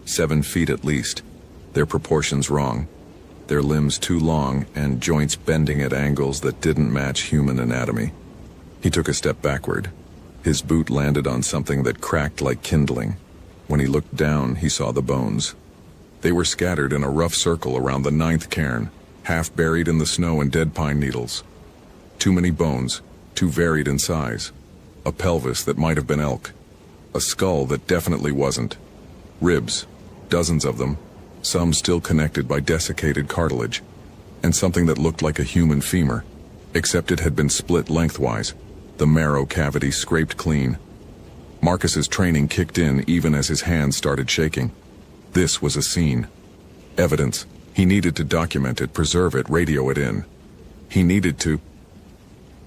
7 feet at least, their proportions wrong, their limbs too long and joints bending at angles that didn't match human anatomy. He took a step backward. His boot landed on something that cracked like kindling. When he looked down, he saw the bones. They were scattered in a rough circle around the 9th cairn, half buried in the snow and dead pine needles. Too many bones, too varied in size. A pelvis that might have been elk. A skull that definitely wasn't. Ribs, dozens of them, some still connected by desiccated cartilage. And something that looked like a human femur, except it had been split lengthwise, the marrow cavity scraped clean. Marcus's training kicked in even as his hands started shaking. This was a scene. Evidence. He needed to document it, preserve it, radio it in. He needed to...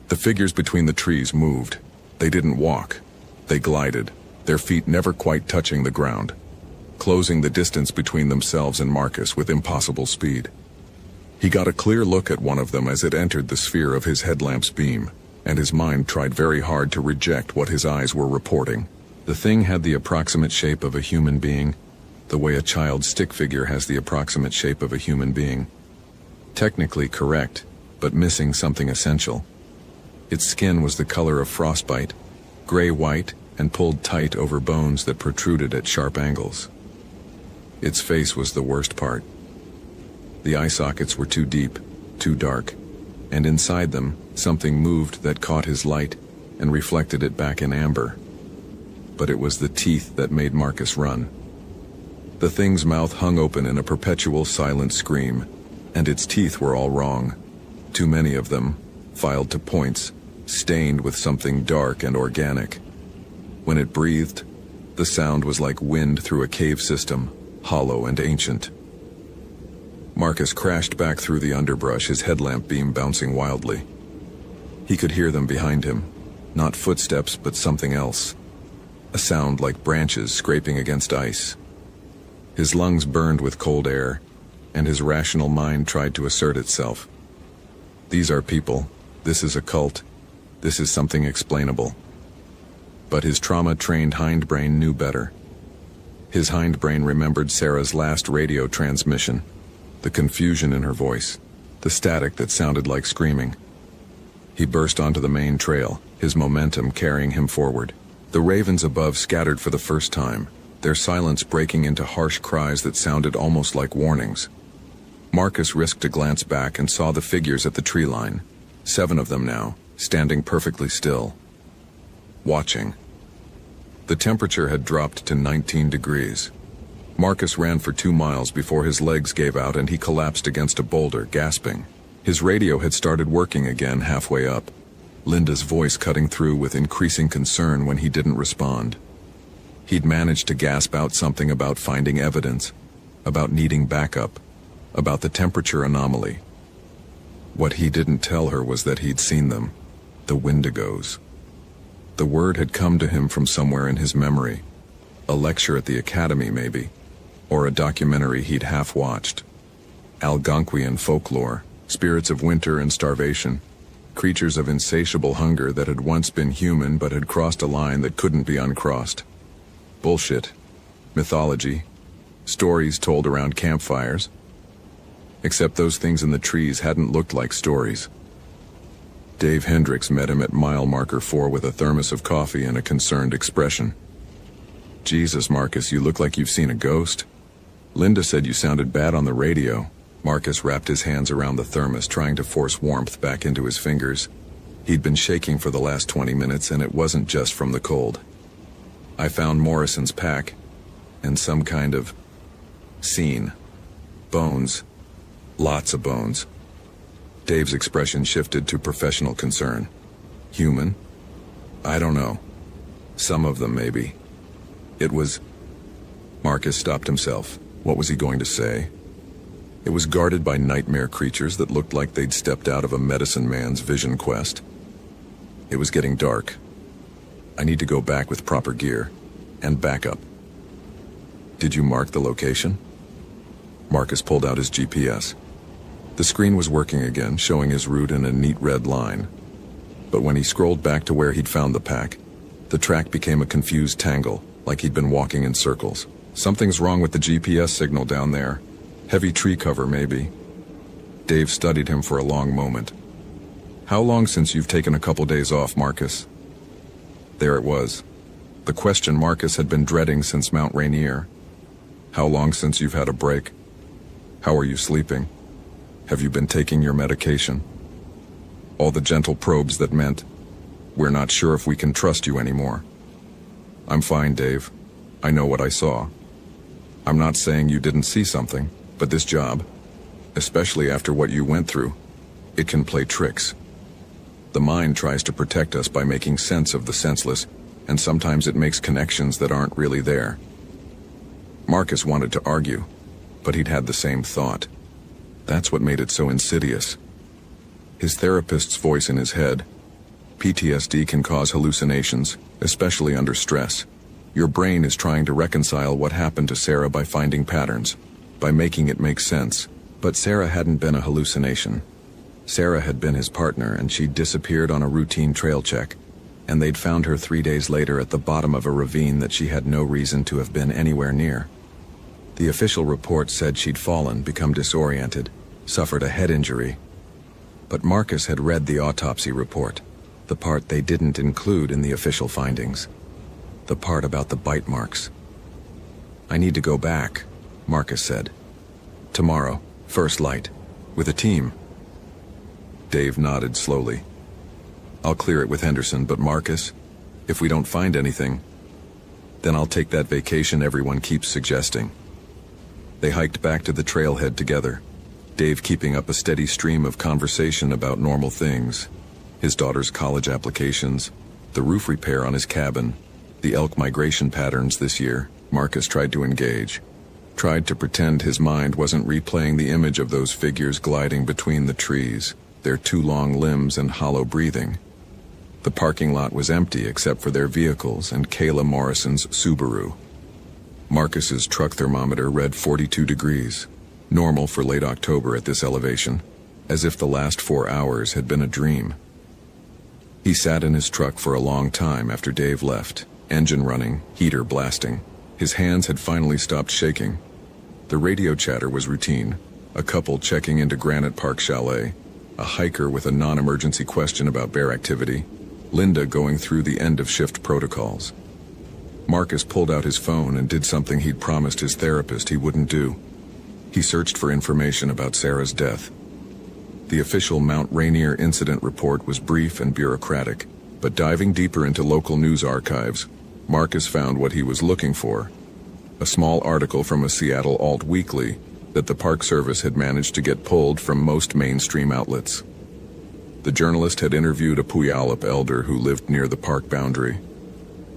The figures between the trees moved. They didn't walk. They glided, their feet never quite touching the ground, closing the distance between themselves and Marcus with impossible speed. He got a clear look at one of them as it entered the sphere of his headlamp's beam, and his mind tried very hard to reject what his eyes were reporting. The thing had the approximate shape of a human being, the way a child's stick figure has the approximate shape of a human being. Technically correct, but missing something essential. Its skin was the color of frostbite, gray-white and pulled tight over bones that protruded at sharp angles. Its face was the worst part. The eye sockets were too deep, too dark, and inside them, something moved that caught his light and reflected it back in amber. But it was the teeth that made Marcus run. The thing's mouth hung open in a perpetual silent scream, and its teeth were all wrong. Too many of them, filed to points, stained with something dark and organic. When it breathed, the sound was like wind through a cave system, hollow and ancient. Marcus crashed back through the underbrush, his headlamp beam bouncing wildly. He could hear them behind him, not footsteps but something else. A sound like branches scraping against ice. His lungs burned with cold air, and his rational mind tried to assert itself. These are people, this is a cult, this is something explainable. But his trauma-trained hindbrain knew better. His hindbrain remembered Sarah's last radio transmission, the confusion in her voice, the static that sounded like screaming. He burst onto the main trail, his momentum carrying him forward. The ravens above scattered for the first time, their silence breaking into harsh cries that sounded almost like warnings. Marcus risked a glance back and saw the figures at the tree line, 7 of them now, standing perfectly still. Watching. The temperature had dropped to 19 degrees. Marcus ran for 2 miles before his legs gave out and he collapsed against a boulder, gasping. His radio had started working again halfway up, Linda's voice cutting through with increasing concern when he didn't respond. He'd managed to gasp out something about finding evidence, about needing backup, about the temperature anomaly. What he didn't tell her was that he'd seen them, the Wendigos. The word had come to him from somewhere in his memory, a lecture at the academy maybe, or a documentary he'd half-watched. Algonquian folklore, spirits of winter and starvation. creatures of insatiable hunger that had once been human but had crossed a line that couldn't be uncrossed. Bullshit. Mythology. Stories told around campfires. Except those things in the trees hadn't looked like stories. Dave Hendricks met him at mile marker 4 with a thermos of coffee and a concerned expression. Jesus, Marcus, you look like you've seen a ghost. Linda said you sounded bad on the radio. Marcus wrapped his hands around the thermos, trying to force warmth back into his fingers. He'd been shaking for the last 20 minutes, and it wasn't just from the cold. I found Morrison's pack, and some kind of scene. Bones. Lots of bones. Dave's expression shifted to professional concern. Human? I don't know. Some of them, maybe. It was... Marcus stopped himself. What was he going to say? It was guarded by nightmare creatures that looked like they'd stepped out of a medicine man's vision quest. It was getting dark. I need to go back with proper gear. And backup. Did you mark the location? Marcus pulled out his GPS. The screen was working again, showing his route in a neat red line. But when he scrolled back to where he'd found the pack, the track became a confused tangle, like he'd been walking in circles. Something's wrong with the GPS signal down there. Heavy tree cover, maybe. Dave studied him for a long moment. How long since you've taken a couple days off, Marcus? There it was. The question Marcus had been dreading since Mount Rainier. How long since you've had a break? How are you sleeping? Have you been taking your medication? All the gentle probes that meant, we're not sure if we can trust you anymore. I'm fine, Dave. I know what I saw. I'm not saying you didn't see something, but this job, especially after what you went through, it can play tricks. The mind tries to protect us by making sense of the senseless, and sometimes it makes connections that aren't really there. Marcus wanted to argue, but he'd had the same thought. That's what made it so insidious. His therapist's voice in his head. PTSD can cause hallucinations, especially under stress. Your brain is trying to reconcile what happened to Sarah by finding patterns, by making it make sense. But Sarah hadn't been a hallucination. Sarah had been his partner, and she'd disappeared on a routine trail check, and they'd found her 3 days later at the bottom of a ravine that she had no reason to have been anywhere near. The official report said she'd fallen, become disoriented, suffered a head injury. But Marcus had read the autopsy report, the part they didn't include in the official findings. The part about the bite marks. I need to go back, Marcus said. Tomorrow, first light, with a team. Dave nodded slowly. I'll clear it with Henderson, but Marcus, if we don't find anything, then I'll take that vacation everyone keeps suggesting. They hiked back to the trailhead together, Dave keeping up a steady stream of conversation about normal things. His daughter's college applications, the roof repair on his cabin, the elk migration patterns this year. Marcus tried to engage, tried to pretend his mind wasn't replaying the image of those figures gliding between the trees, their too long limbs and hollow breathing. The parking lot was empty except for their vehicles and Kayla Morrison's Subaru. Marcus's truck thermometer read 42 degrees, normal for late October at this elevation, as if the last 4 hours had been a dream. He sat in his truck for a long time after Dave left, engine running, heater blasting. His hands had finally stopped shaking. The radio chatter was routine, a couple checking into Granite Park Chalet, a hiker with a non-emergency question about bear activity, Linda going through the end-of-shift protocols. Marcus pulled out his phone and did something he'd promised his therapist he wouldn't do. He searched for information about Sarah's death. The official Mount Rainier incident report was brief and bureaucratic, but diving deeper into local news archives, Marcus found what he was looking for. A small article from a Seattle alt weekly that the Park Service had managed to get pulled from most mainstream outlets. The journalist had interviewed a Puyallup elder who lived near the park boundary.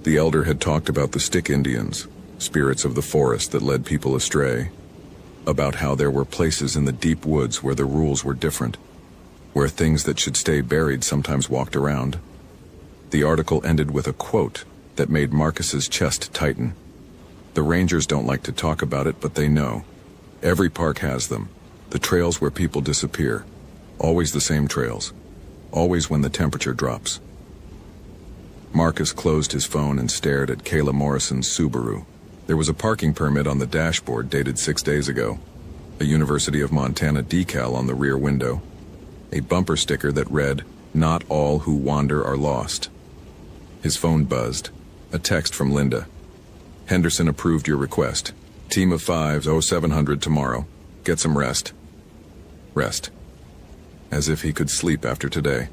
The elder had talked about the stick Indians, spirits of the forest that led people astray, about how there were places in the deep woods where the rules were different, where things that should stay buried sometimes walked around. The article ended with a quote that made Marcus's chest tighten. The rangers don't like to talk about it, but they know. Every park has them. The trails where people disappear. Always the same trails. always when the temperature drops. Marcus closed his phone and stared at Kayla Morrison's Subaru. There was a parking permit on the dashboard dated 6 days ago, a University of Montana decal on the rear window, a bumper sticker that read, "Not all who wander are lost." His phone buzzed. A text from Linda. "Henderson approved your request. Team of 5s, 0700 tomorrow. Get some rest." Rest. As if he could sleep after today.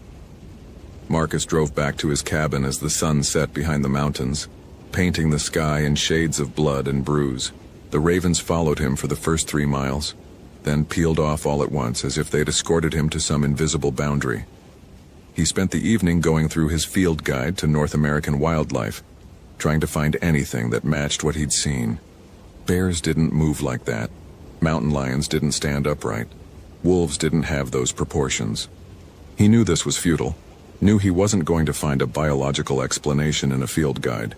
Marcus drove back to his cabin as the sun set behind the mountains, painting the sky in shades of blood and bruise. The ravens followed him for the first 3 miles, then peeled off all at once as if they'd escorted him to some invisible boundary. He spent the evening going through his field guide to North American wildlife, trying to find anything that matched what he'd seen. Bears didn't move like that. Mountain lions didn't stand upright. Wolves didn't have those proportions. He knew this was futile, knew he wasn't going to find a biological explanation in a field guide,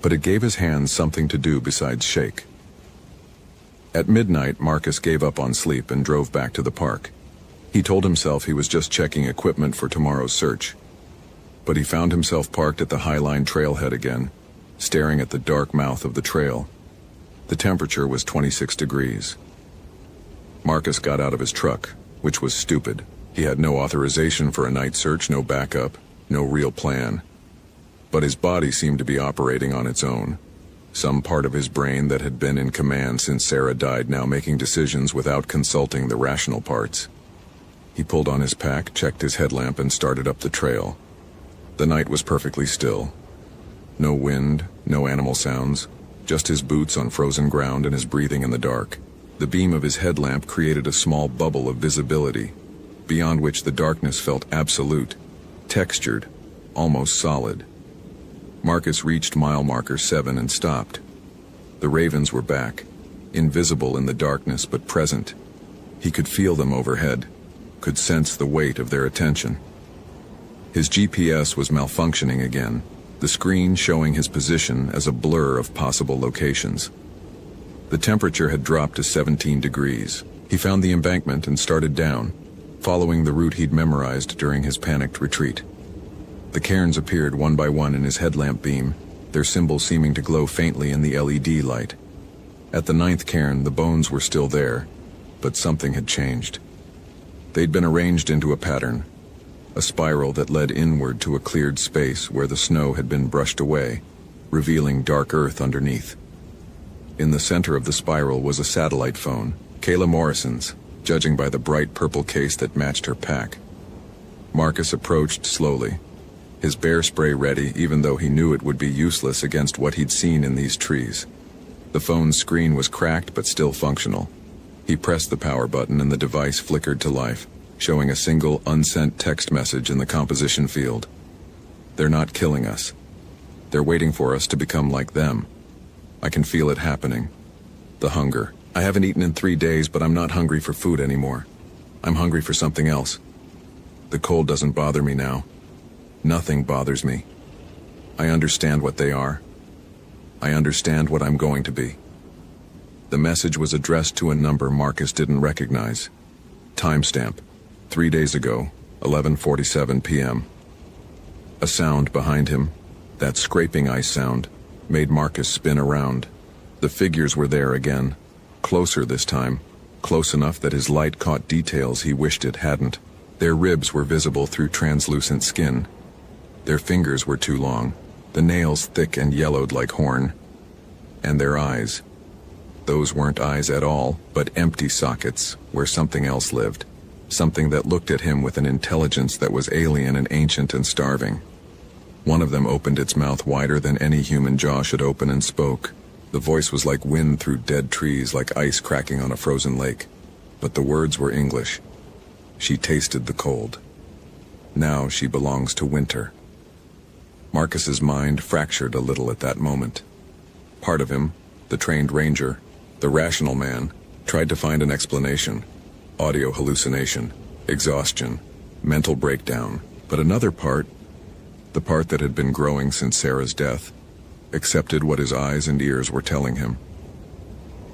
but it gave his hands something to do besides shake. At midnight, Marcus gave up on sleep and drove back to the park. He told himself he was just checking equipment for tomorrow's search. But he found himself parked at the Highline trailhead again, staring at the dark mouth of the trail. The temperature was 26 degrees. Marcus got out of his truck, which was stupid. He had no authorization for a night search, no backup, no real plan. But his body seemed to be operating on its own. Some part of his brain that had been in command since Sarah died now making decisions without consulting the rational parts. He pulled on his pack, checked his headlamp, and started up the trail. The night was perfectly still. No wind, no animal sounds, just his boots on frozen ground and his breathing in the dark. The beam of his headlamp created a small bubble of visibility, beyond which the darkness felt absolute, textured, almost solid. Marcus reached mile marker 7 and stopped. The ravens were back, invisible in the darkness but present. He could feel them overhead, could sense the weight of their attention. His GPS was malfunctioning again, the screen showing his position as a blur of possible locations. The temperature had dropped to 17 degrees. He found the embankment and started down, following the route he'd memorized during his panicked retreat. The cairns appeared one by one in his headlamp beam, their symbols seeming to glow faintly in the LED light. At the 9th cairn, the bones were still there, but something had changed. They'd been arranged into a pattern, a spiral that led inward to a cleared space where the snow had been brushed away, revealing dark earth underneath. In the center of the spiral was a satellite phone, Kayla Morrison's, judging by the bright purple case that matched her pack. Marcus approached slowly, his bear spray ready even though he knew it would be useless against what he'd seen in these trees. The phone's screen was cracked but still functional. He pressed the power button and the device flickered to life, showing a single unsent text message in the composition field. "They're not killing us. They're waiting for us to become like them. I can feel it happening. The hunger. I haven't eaten in 3 days, but I'm not hungry for food anymore. I'm hungry for something else. The cold doesn't bother me now. Nothing bothers me. I understand what they are. I understand what I'm going to be." The message was addressed to a number Marcus didn't recognize. Timestamp: 3 days ago, 11:47 p.m. A sound behind him, that scraping ice sound, made Marcus spin around. The figures were there again, closer this time, close enough that his light caught details he wished it hadn't. Their ribs were visible through translucent skin. Their fingers were too long, the nails thick and yellowed like horn. And their eyes. Those weren't eyes at all, but empty sockets where something else lived. Something that looked at him with an intelligence that was alien and ancient and starving. One of them opened its mouth wider than any human jaw should open and spoke. The voice was like wind through dead trees, like ice cracking on a frozen lake. But the words were English. She tasted the cold. Now she belongs to winter. Marcus's mind fractured a little at that moment. Part of him, the trained ranger, the rational man, tried to find an explanation. Audio hallucination, exhaustion, mental breakdown. But another part, the part that had been growing since Sarah's death, accepted what his eyes and ears were telling him.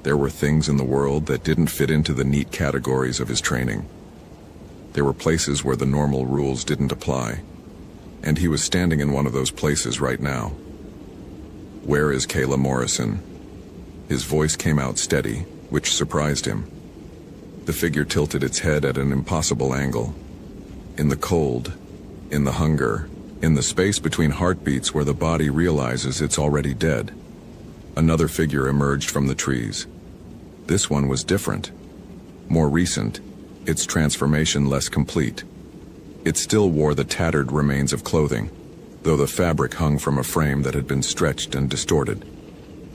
There were things in the world that didn't fit into the neat categories of his training. There were places where the normal rules didn't apply, and he was standing in one of those places right now. "Where is Kayla Morrison?" His voice came out steady, which surprised him. The figure tilted its head at an impossible angle. In the cold, in the hunger, in the space between heartbeats where the body realizes it's already dead, another figure emerged from the trees. This one was different, more recent, its transformation less complete. It still wore the tattered remains of clothing, though the fabric hung from a frame that had been stretched and distorted.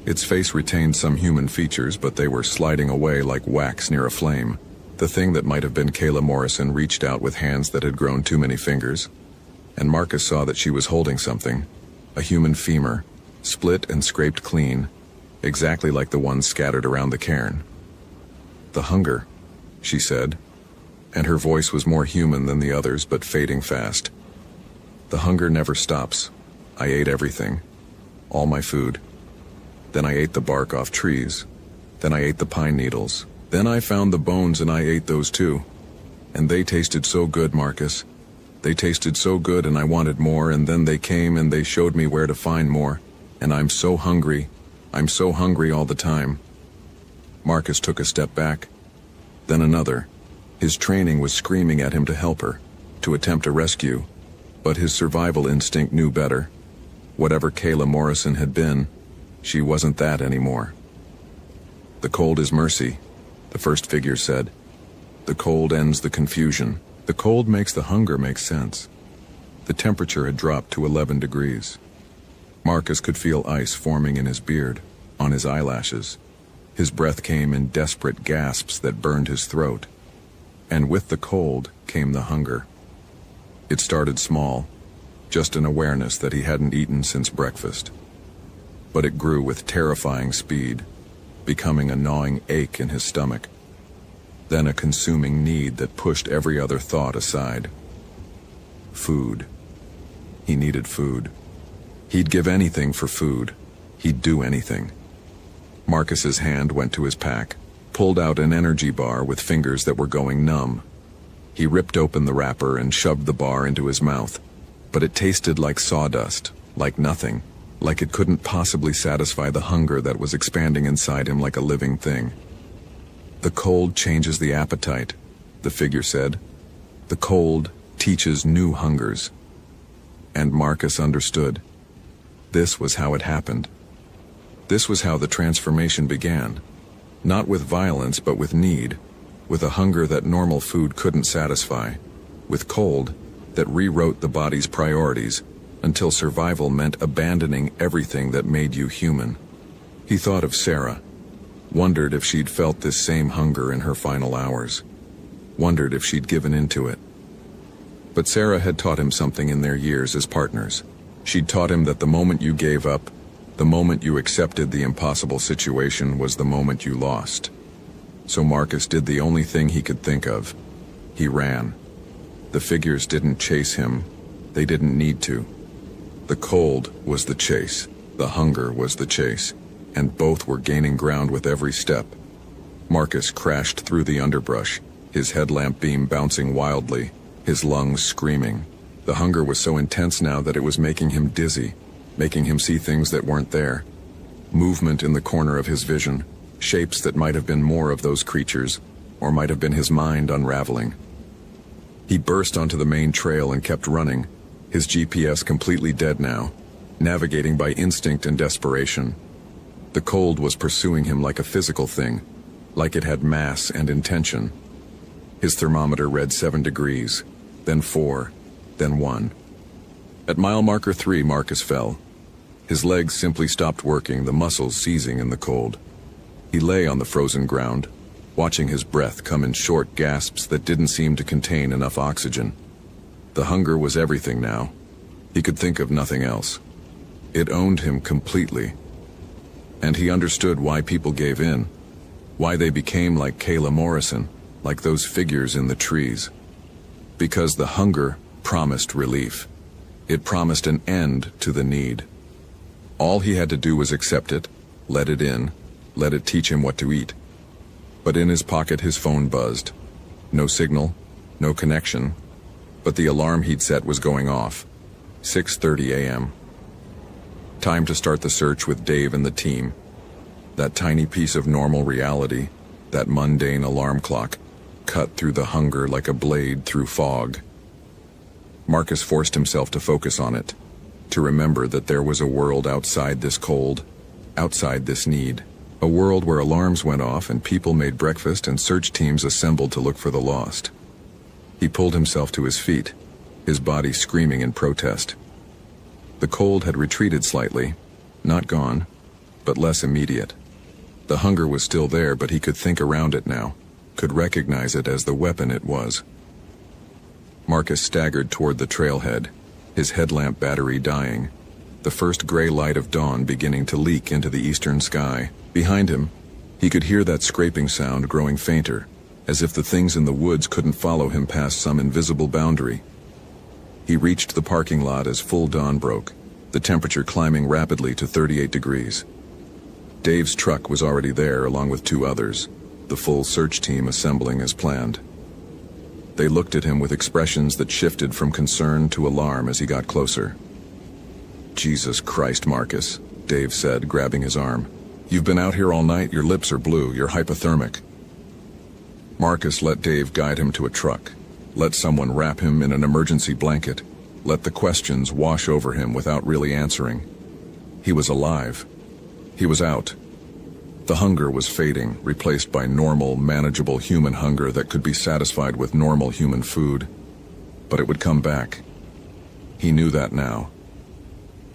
Its face retained some human features, but they were sliding away like wax near a flame. The thing that might have been Kayla Morrison reached out with hands that had grown too many fingers, and Marcus saw that she was holding something, a human femur, split and scraped clean, exactly like the ones scattered around the cairn. "The hunger," she said, and her voice was more human than the others, but fading fast. "The hunger never stops. I ate everything, all my food. Then I ate the bark off trees. Then I ate the pine needles. Then I found the bones and I ate those too. And they tasted so good, Marcus. They tasted so good and I wanted more, and then they came and they showed me where to find more. And I'm so hungry. I'm so hungry all the time." Marcus took a step back, then another. His training was screaming at him to help her, to attempt a rescue, but his survival instinct knew better. Whatever Kayla Morrison had been, she wasn't that anymore. "The cold is mercy," the first figure said. "The cold ends the confusion. The cold makes the hunger make sense." The temperature had dropped to 11 degrees. Marcus could feel ice forming in his beard, on his eyelashes. His breath came in desperate gasps that burned his throat. And with the cold came the hunger. It started small, just an awareness that he hadn't eaten since breakfast. But it grew with terrifying speed, becoming a gnawing ache in his stomach. Then a consuming need that pushed every other thought aside. Food. He needed food. He'd give anything for food. He'd do anything. Marcus's hand went to his pack, pulled out an energy bar with fingers that were going numb. He ripped open the wrapper and shoved the bar into his mouth, but it tasted like sawdust, like nothing, like it couldn't possibly satisfy the hunger that was expanding inside him like a living thing. "The cold changes the appetite," the figure said. "The cold teaches new hungers." And Marcus understood. This was how it happened. This was how the transformation began. Not with violence, but with need, with a hunger that normal food couldn't satisfy, with cold that rewrote the body's priorities until survival meant abandoning everything that made you human. He thought of Sarah, wondered if she'd felt this same hunger in her final hours, wondered if she'd given into it. But Sarah had taught him something in their years as partners. She'd taught him that the moment you gave up, the moment you accepted the impossible situation, was the moment you lost. So Marcus did the only thing he could think of. He ran. The figures didn't chase him. They didn't need to. The cold was the chase. The hunger was the chase. And both were gaining ground with every step. Marcus crashed through the underbrush, his headlamp beam bouncing wildly, his lungs screaming. The hunger was so intense now that it was making him dizzy, making him see things that weren't there. Movement in the corner of his vision, shapes that might have been more of those creatures, or might have been his mind unraveling. He burst onto the main trail and kept running, his GPS completely dead now, navigating by instinct and desperation. The cold was pursuing him like a physical thing, like it had mass and intention. His thermometer read 7 degrees, then 4, then 1. At mile marker 3, Marcus fell. His legs simply stopped working, the muscles seizing in the cold. He lay on the frozen ground, watching his breath come in short gasps that didn't seem to contain enough oxygen. The hunger was everything now. He could think of nothing else. It owned him completely. And he understood why people gave in, why they became like Kayla Morrison, like those figures in the trees. Because the hunger promised relief. It promised an end to the need. All he had to do was accept it, let it in, let it teach him what to eat. But in his pocket his phone buzzed. No signal, No connection, but the alarm he'd set was going off. 6:30 a.m. Time to start the search with Dave and the team. That tiny piece of normal reality, that mundane alarm clock, cut through the hunger like a blade through fog. Marcus forced himself to focus on it, to remember that there was a world outside this cold, outside this need. A world where alarms went off and people made breakfast and search teams assembled to look for the lost. He pulled himself to his feet, his body screaming in protest. The cold had retreated slightly, not gone, but less immediate. The hunger was still there, but he could think around it now, could recognize it as the weapon it was. Marcus staggered toward the trailhead, his headlamp battery dying, the first gray light of dawn beginning to leak into the eastern sky. Behind him, he could hear that scraping sound growing fainter, as if the things in the woods couldn't follow him past some invisible boundary. He reached the parking lot as full dawn broke, the temperature climbing rapidly to 38 degrees. Dave's truck was already there along with two others, the full search team assembling as planned. They looked at him with expressions that shifted from concern to alarm as he got closer. "Jesus Christ, Marcus," Dave said, grabbing his arm. "You've been out here all night, your lips are blue, you're hypothermic." Marcus let Dave guide him to a truck, let someone wrap him in an emergency blanket, let the questions wash over him without really answering. He was alive. He was out. The hunger was fading, replaced by normal, manageable human hunger that could be satisfied with normal human food. But it would come back. He knew that now.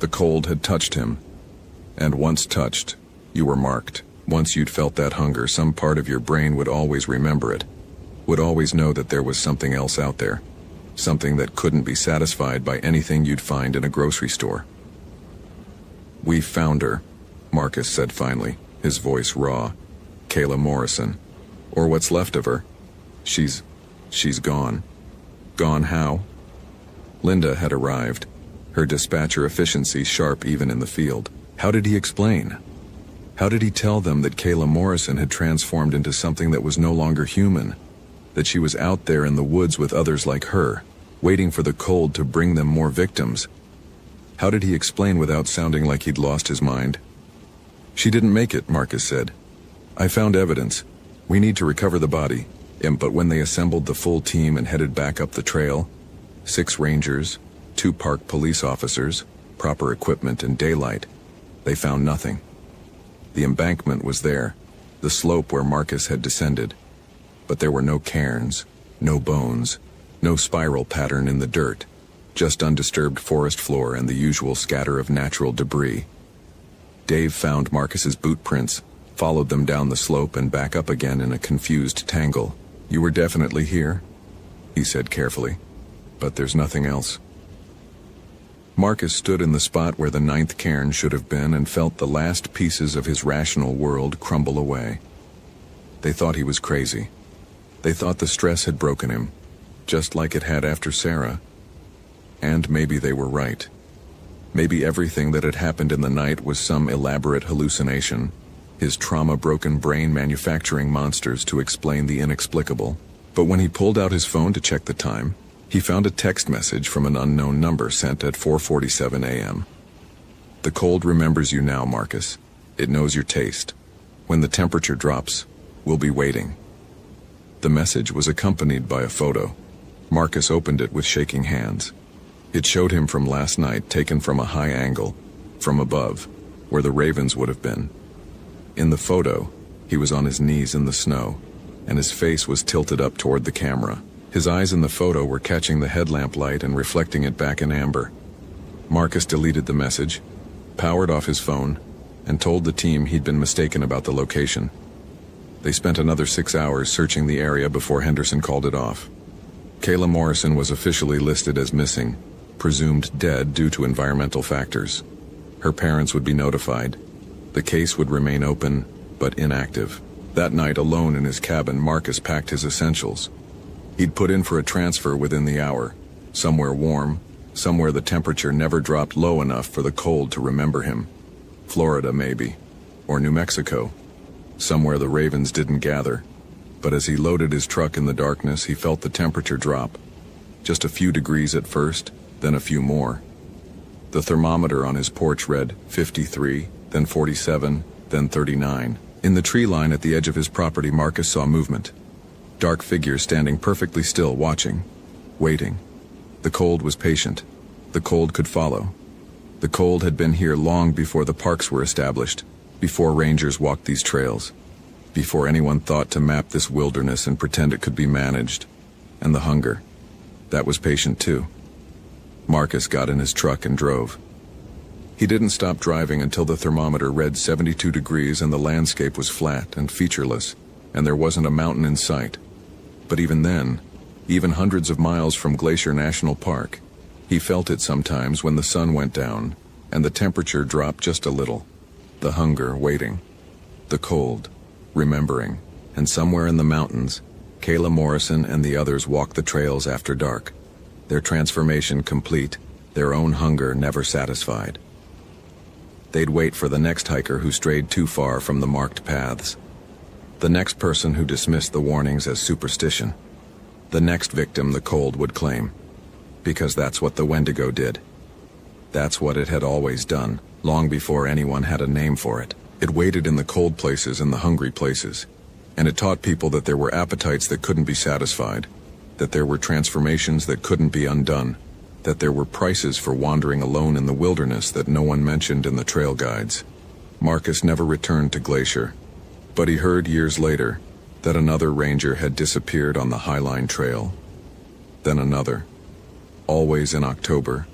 The cold had touched him, and once touched, you were marked. Once you'd felt that hunger, some part of your brain would always remember it, would always know that there was something else out there, something that couldn't be satisfied by anything you'd find in a grocery store. "We found her," Marcus said finally, his voice raw. "Kayla Morrison. Or what's left of her. She's gone." "Gone how?" Linda had arrived, her dispatcher efficiency sharp even in the field. How did he explain? How did he tell them that Kayla Morrison had transformed into something that was no longer human? That she was out there in the woods with others like her, waiting for the cold to bring them more victims? How did he explain without sounding like he'd lost his mind? "She didn't make it," Marcus said. "I found evidence. We need to recover the body." But when they assembled the full team and headed back up the trail, 6 rangers, 2 park police officers, proper equipment and daylight, they found nothing. The embankment was there, the slope where Marcus had descended, but there were no cairns, no bones, no spiral pattern in the dirt, just undisturbed forest floor and the usual scatter of natural debris. Dave found Marcus's boot prints, followed them down the slope and back up again in a confused tangle. "You were definitely here," he said carefully, "but there's nothing else." Marcus stood in the spot where the 9th cairn should have been and felt the last pieces of his rational world crumble away. They thought he was crazy. They thought the stress had broken him, just like it had after Sarah. And maybe they were right. Maybe everything that had happened in the night was some elaborate hallucination, his trauma-broken brain manufacturing monsters to explain the inexplicable. But when he pulled out his phone to check the time, he found a text message from an unknown number sent at 4:47 a.m. "The cold remembers you now, Marcus. It knows your taste. When the temperature drops, we'll be waiting." The message was accompanied by a photo. Marcus opened it with shaking hands. It showed him from last night, taken from a high angle, from above, where the ravens would have been. In the photo, he was on his knees in the snow, and his face was tilted up toward the camera. His eyes in the photo were catching the headlamp light and reflecting it back in amber. Marcus deleted the message, powered off his phone, and told the team he'd been mistaken about the location. They spent another 6 hours searching the area before Henderson called it off. Kayla Morrison was officially listed as missing, presumed dead due to environmental factors. Her parents would be notified. The case would remain open, but inactive. That night, alone in his cabin, Marcus packed his essentials. He'd put in for a transfer within the hour, somewhere warm, somewhere the temperature never dropped low enough for the cold to remember him. Florida, maybe, or New Mexico, somewhere the ravens didn't gather. But as he loaded his truck in the darkness, he felt the temperature drop. Just a few degrees at first, then a few more. The thermometer on his porch read 53, then 47, then 39. In the tree line at the edge of his property, Marcus saw movement. Dark figures standing perfectly still, watching, waiting. The cold was patient. The cold could follow. The cold had been here long before the parks were established, before rangers walked these trails, before anyone thought to map this wilderness and pretend it could be managed. And the hunger, that was patient too. Marcus got in his truck and drove. He didn't stop driving until the thermometer read 72 degrees and the landscape was flat and featureless, and there wasn't a mountain in sight. But even then, even hundreds of miles from Glacier National Park, he felt it sometimes when the sun went down and the temperature dropped just a little. The hunger, waiting. The cold, remembering. And somewhere in the mountains, Kayla Morrison and the others walked the trails after dark. Their transformation complete, their own hunger never satisfied. They'd wait for the next hiker who strayed too far from the marked paths. The next person who dismissed the warnings as superstition. The next victim the cold would claim. Because that's what the Wendigo did. That's what it had always done, long before anyone had a name for it. It waited in the cold places and the hungry places. And it taught people that there were appetites that couldn't be satisfied, that there were transformations that couldn't be undone, that there were prices for wandering alone in the wilderness that no one mentioned in the trail guides. Marcus never returned to Glacier, but he heard years later that another ranger had disappeared on the Highline Trail. Then another. Always in October.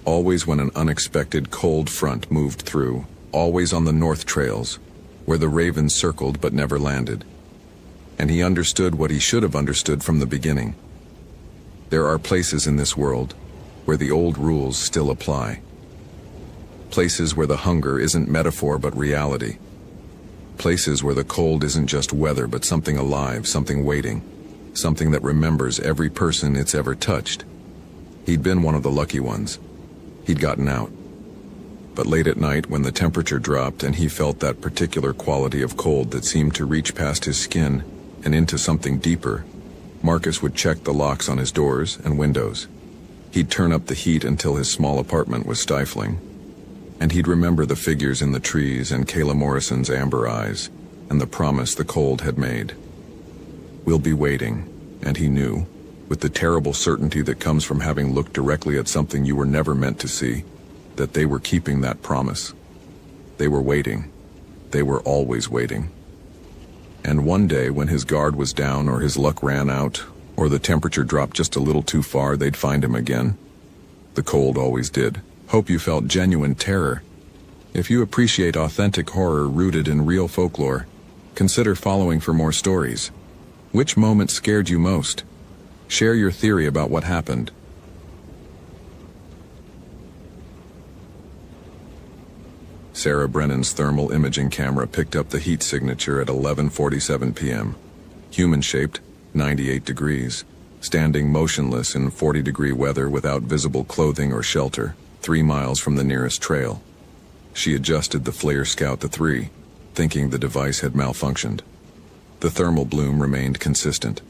Always when an unexpected cold front moved through. Always on the North Trails, where the ravens circled but never landed. And he understood what he should have understood from the beginning. There are places in this world where the old rules still apply. Places where the hunger isn't metaphor but reality. Places where the cold isn't just weather but something alive, something waiting, something that remembers every person it's ever touched. He'd been one of the lucky ones. He'd gotten out. But late at night, when the temperature dropped and he felt that particular quality of cold that seemed to reach past his skin and into something deeper, Marcus would check the locks on his doors and windows. He'd turn up the heat until his small apartment was stifling. And he'd remember the figures in the trees and Kayla Morrison's amber eyes and the promise the cold had made. We'll be waiting, and he knew, with the terrible certainty that comes from having looked directly at something you were never meant to see, that they were keeping that promise. They were waiting. They were always waiting. And one day when his guard was down or his luck ran out or the temperature dropped just a little too far, they'd find him again. The cold always did. Hope you felt genuine terror. If you appreciate authentic horror rooted in real folklore, consider following for more stories. Which moment scared you most? Share your theory about what happened. Sarah Brennan's thermal imaging camera picked up the heat signature at 11:47 p.m. Human-shaped, 98 degrees, standing motionless in 40-degree weather without visible clothing or shelter, 3 miles from the nearest trail. She adjusted the FLIR Scout to 3, thinking the device had malfunctioned. The thermal bloom remained consistent.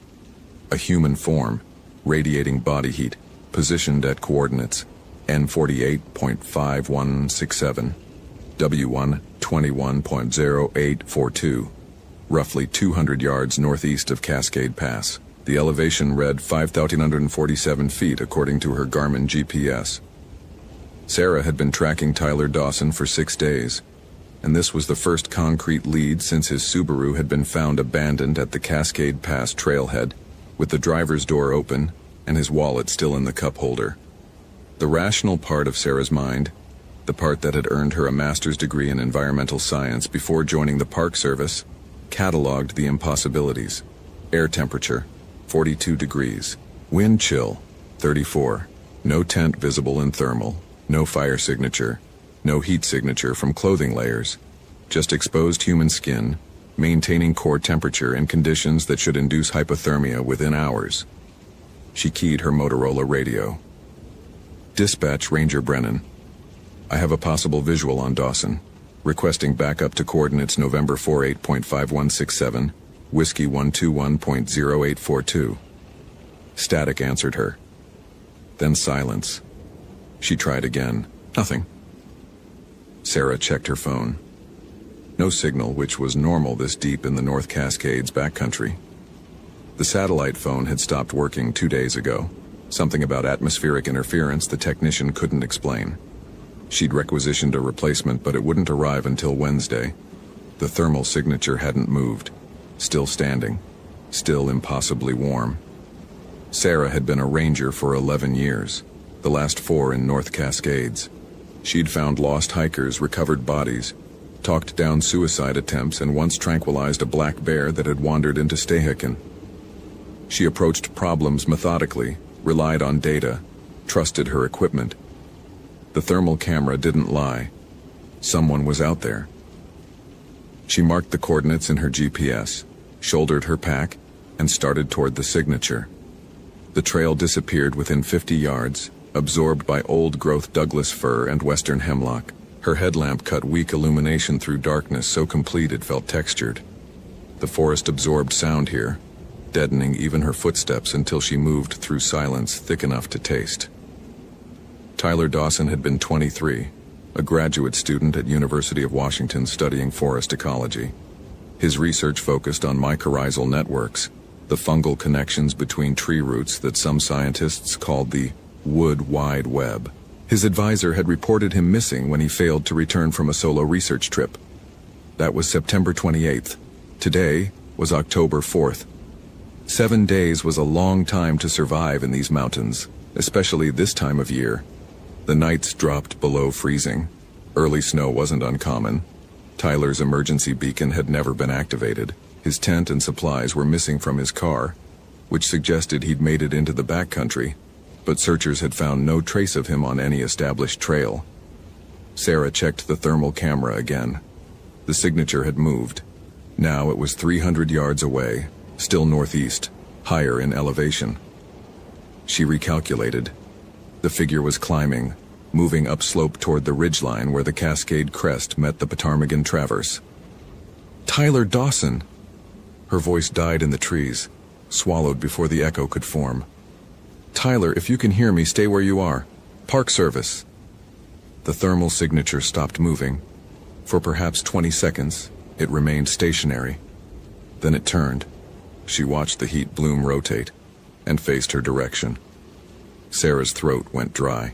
A human form, radiating body heat, positioned at coordinates N48.5167, W1 21.0842, roughly 200 yards northeast of Cascade Pass. The elevation read 5,147 feet according to her Garmin GPS. Sarah had been tracking Tyler Dawson for 6 days, and this was the first concrete lead since his Subaru had been found abandoned at the Cascade Pass trailhead, with the driver's door open and his wallet still in the cup holder. The rational part of Sarah's mind, the part that had earned her a master's degree in environmental science before joining the Park Service, cataloged the impossibilities. Air temperature, 42 degrees. Wind chill, 34. No tent visible in thermal. No fire signature. No heat signature from clothing layers. Just exposed human skin, maintaining core temperature in conditions that should induce hypothermia within hours. She keyed her Motorola radio. Dispatch Ranger Brennan. I have a possible visual on Dawson. Requesting backup to coordinates November 48.5167, Whiskey 121.0842. Static answered her. Then silence. She tried again. Nothing. Sarah checked her phone. No signal, which was normal this deep in the North Cascades backcountry. The satellite phone had stopped working 2 days ago. Something about atmospheric interference the technician couldn't explain. She'd requisitioned a replacement, but it wouldn't arrive until Wednesday. The thermal signature hadn't moved. Still standing. Still impossibly warm. Sarah had been a ranger for 11 years, the last 4 in North Cascades. She'd found lost hikers, recovered bodies, talked down suicide attempts, and once tranquilized a black bear that had wandered into Stehekin. She approached problems methodically, relied on data, trusted her equipment. The thermal camera didn't lie. Someone was out there. She marked the coordinates in her GPS, shouldered her pack, and started toward the signature. The trail disappeared within 50 yards, absorbed by old-growth Douglas fir and western hemlock. Her headlamp cut weak illumination through darkness so complete it felt textured. The forest absorbed sound here, deadening even her footsteps until she moved through silence thick enough to taste. Tyler Dawson had been 23, a graduate student at University of Washington studying forest ecology. His research focused on mycorrhizal networks, the fungal connections between tree roots that some scientists called the wood wide web. His advisor had reported him missing when he failed to return from a solo research trip. That was September 28th. Today was October 4th. 7 days was a long time to survive in these mountains, especially this time of year. The nights dropped below freezing. Early snow wasn't uncommon. Tyler's emergency beacon had never been activated. His tent and supplies were missing from his car, which suggested he'd made it into the backcountry, but searchers had found no trace of him on any established trail. Sarah checked the thermal camera again. The signature had moved. Now it was 300 yards away, still northeast, higher in elevation. She recalculated. The figure was climbing, moving upslope toward the ridgeline where the Cascade crest met the Ptarmigan Traverse. Tyler Dawson! Her voice died in the trees, swallowed before the echo could form. Tyler, if you can hear me, stay where you are. Park Service. The thermal signature stopped moving. For perhaps 20 seconds, it remained stationary. Then it turned. She watched the heat bloom rotate and faced her direction. Sarah's throat went dry.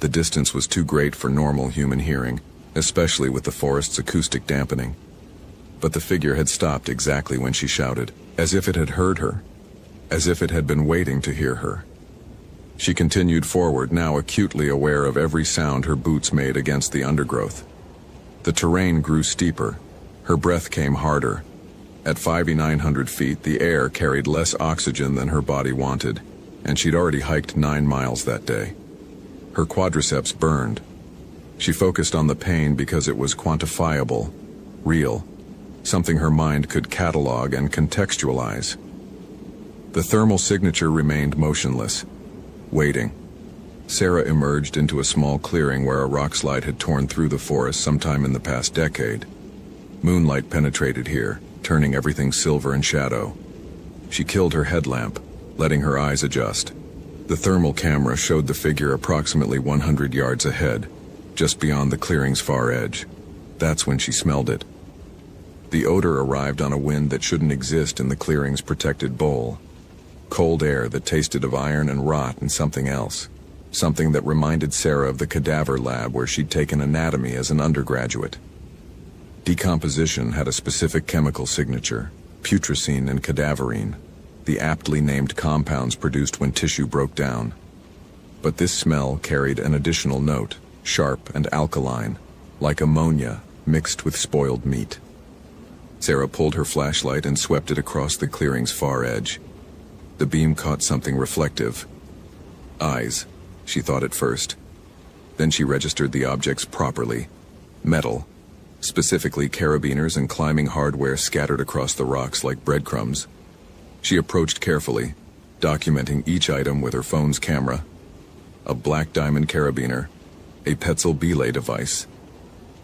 The distance was too great for normal human hearing, especially with the forest's acoustic dampening. But the figure had stopped exactly when she shouted, as if it had heard her, as if it had been waiting to hear her. She continued forward, now acutely aware of every sound her boots made against the undergrowth. The terrain grew steeper. Her breath came harder. At 5,900 feet, the air carried less oxygen than her body wanted, and she'd already hiked 9 miles that day. Her quadriceps burned. She focused on the pain because it was quantifiable, real, something her mind could catalog and contextualize. The thermal signature remained motionless, waiting. Sarah emerged into a small clearing where a rockslide had torn through the forest sometime in the past decade. Moonlight penetrated here, turning everything silver and shadow. She killed her headlamp, letting her eyes adjust. The thermal camera showed the figure approximately 100 yards ahead, just beyond the clearing's far edge. That's when she smelled it. The odor arrived on a wind that shouldn't exist in the clearing's protected bowl. Cold air that tasted of iron and rot and something else. Something that reminded Sarah of the cadaver lab where she'd taken anatomy as an undergraduate. Decomposition had a specific chemical signature, putrescine and cadaverine, the aptly named compounds produced when tissue broke down. But this smell carried an additional note, sharp and alkaline, like ammonia mixed with spoiled meat. Sarah pulled her flashlight and swept it across the clearing's far edge. The beam caught something reflective. Eyes, she thought at first. Then she registered the objects properly. Metal, specifically carabiners and climbing hardware scattered across the rocks like breadcrumbs. She approached carefully, documenting each item with her phone's camera. A black diamond carabiner, a Petzl belay device,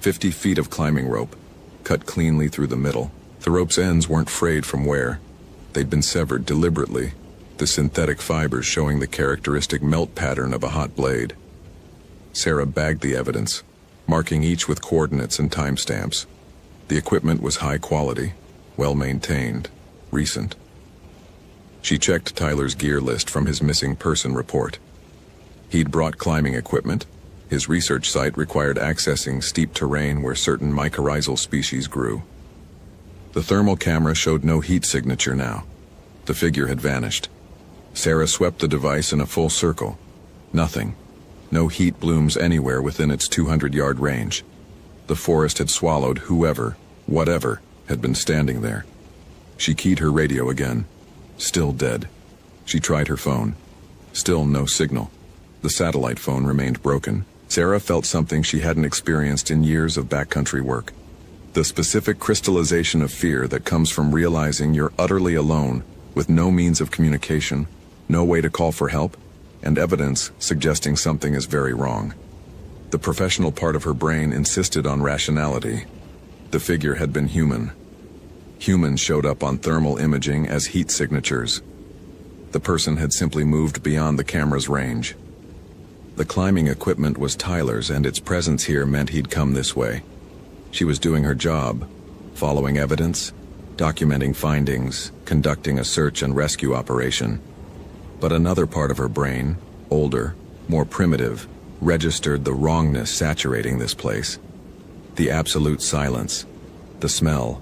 50 feet of climbing rope, cut cleanly through the middle, The rope's ends weren't frayed from wear. They'd been severed deliberately, the synthetic fibers showing the characteristic melt pattern of a hot blade. Sarah bagged the evidence, marking each with coordinates and timestamps. The equipment was high quality, well-maintained, recent. She checked Tyler's gear list from his missing person report. He'd brought climbing equipment. His research site required accessing steep terrain where certain mycorrhizal species grew. The thermal camera showed no heat signature now. The figure had vanished. Sarah swept the device in a full circle. Nothing. No heat blooms anywhere within its 200-yard range. The forest had swallowed whoever, whatever, had been standing there. She keyed her radio again. Still dead. She tried her phone. Still no signal. The satellite phone remained broken. Sarah felt something she hadn't experienced in years of backcountry work. The specific crystallization of fear that comes from realizing you're utterly alone, with no means of communication, no way to call for help, and evidence suggesting something is very wrong. The professional part of her brain insisted on rationality. The figure had been human. Humans showed up on thermal imaging as heat signatures. The person had simply moved beyond the camera's range. The climbing equipment was Tyler's, and its presence here meant he'd come this way. She was doing her job, following evidence, documenting findings, conducting a search and rescue operation. But another part of her brain, older, more primitive, registered the wrongness saturating this place. The absolute silence, the smell,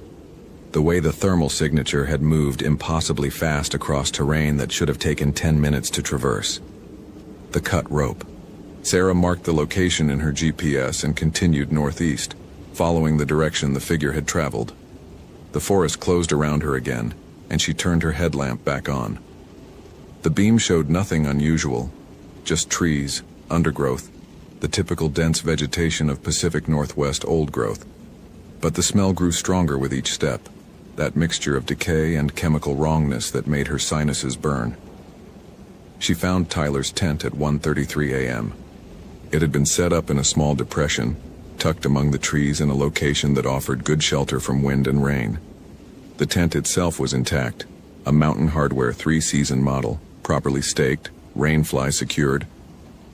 the way the thermal signature had moved impossibly fast across terrain that should have taken 10 minutes to traverse. The cut rope. Sarah marked the location in her GPS and continued northeast, following the direction the figure had traveled. The forest closed around her again, and she turned her headlamp back on. The beam showed nothing unusual, just trees, undergrowth, the typical dense vegetation of Pacific Northwest old growth. But the smell grew stronger with each step, that mixture of decay and chemical wrongness that made her sinuses burn. She found Tyler's tent at 1:33 a.m. It had been set up in a small depression, tucked among the trees in a location that offered good shelter from wind and rain. The tent itself was intact, a Mountain Hardware 3-season model, properly staked, rainfly secured.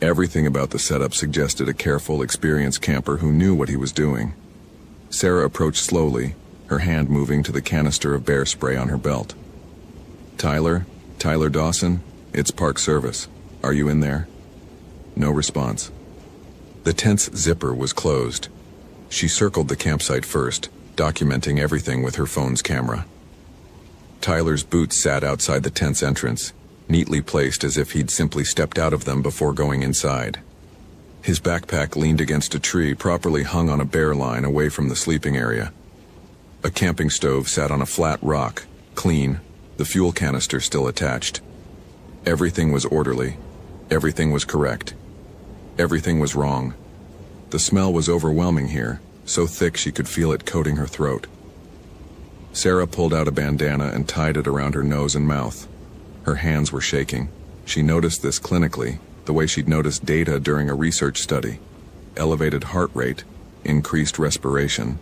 Everything about the setup suggested a careful, experienced camper who knew what he was doing. Sarah approached slowly, her hand moving to the canister of bear spray on her belt. Tyler Dawson, it's Park Service. Are you in there? No response. The tent's zipper was closed. She circled the campsite first, documenting everything with her phone's camera. Tyler's boots sat outside the tent's entrance, neatly placed as if he'd simply stepped out of them before going inside. His backpack leaned against a tree properly hung on a bear line away from the sleeping area. A camping stove sat on a flat rock, clean, the fuel canister still attached. Everything was orderly. Everything was correct. Everything was wrong. The smell was overwhelming here, so thick she could feel it coating her throat. Sarah pulled out a bandana and tied it around her nose and mouth. Her hands were shaking. She noticed this clinically, the way she'd noticed data during a research study. Elevated heart rate, increased respiration,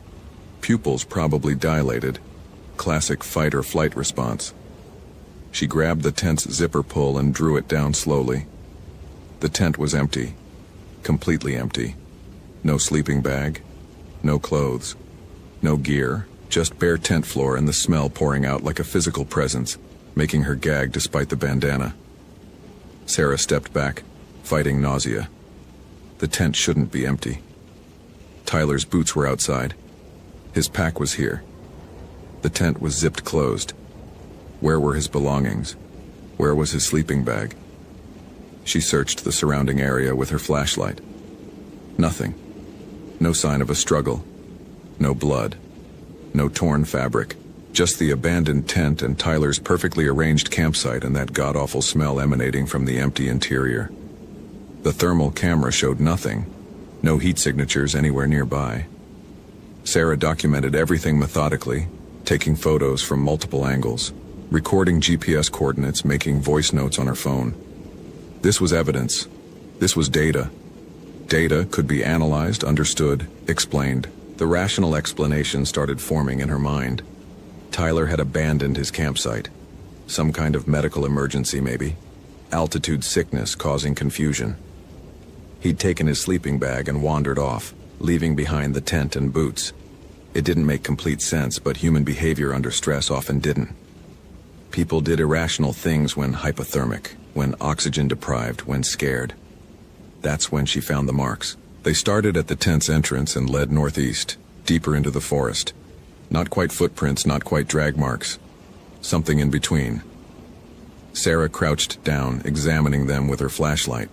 pupils probably dilated, classic fight or flight response. She grabbed the tent's zipper pull and drew it down slowly. The tent was empty, completely empty. No sleeping bag, no clothes, no gear, just bare tent floor and the smell pouring out like a physical presence, making her gag despite the bandana. Sarah stepped back, fighting nausea. The tent shouldn't be empty. Tyler's boots were outside. His pack was here. The tent was zipped closed. Where were his belongings? Where was his sleeping bag? She searched the surrounding area with her flashlight. Nothing. No sign of a struggle. No blood. No torn fabric. Just the abandoned tent and Tyler's perfectly arranged campsite and that god-awful smell emanating from the empty interior. The thermal camera showed nothing. No heat signatures anywhere nearby. Sarah documented everything methodically, taking photos from multiple angles, recording GPS coordinates, making voice notes on her phone. This was evidence. This was data. Data could be analyzed, understood, explained. The rational explanation started forming in her mind. Tyler had abandoned his campsite. Some kind of medical emergency, maybe. Altitude sickness causing confusion. He'd taken his sleeping bag and wandered off, leaving behind the tent and boots. It didn't make complete sense, but human behavior under stress often didn't. People did irrational things when hypothermic, when oxygen deprived, when scared. That's when she found the marks. They started at the tent's entrance and led northeast, deeper into the forest. Not quite footprints, not quite drag marks. Something in between. Sarah crouched down, examining them with her flashlight.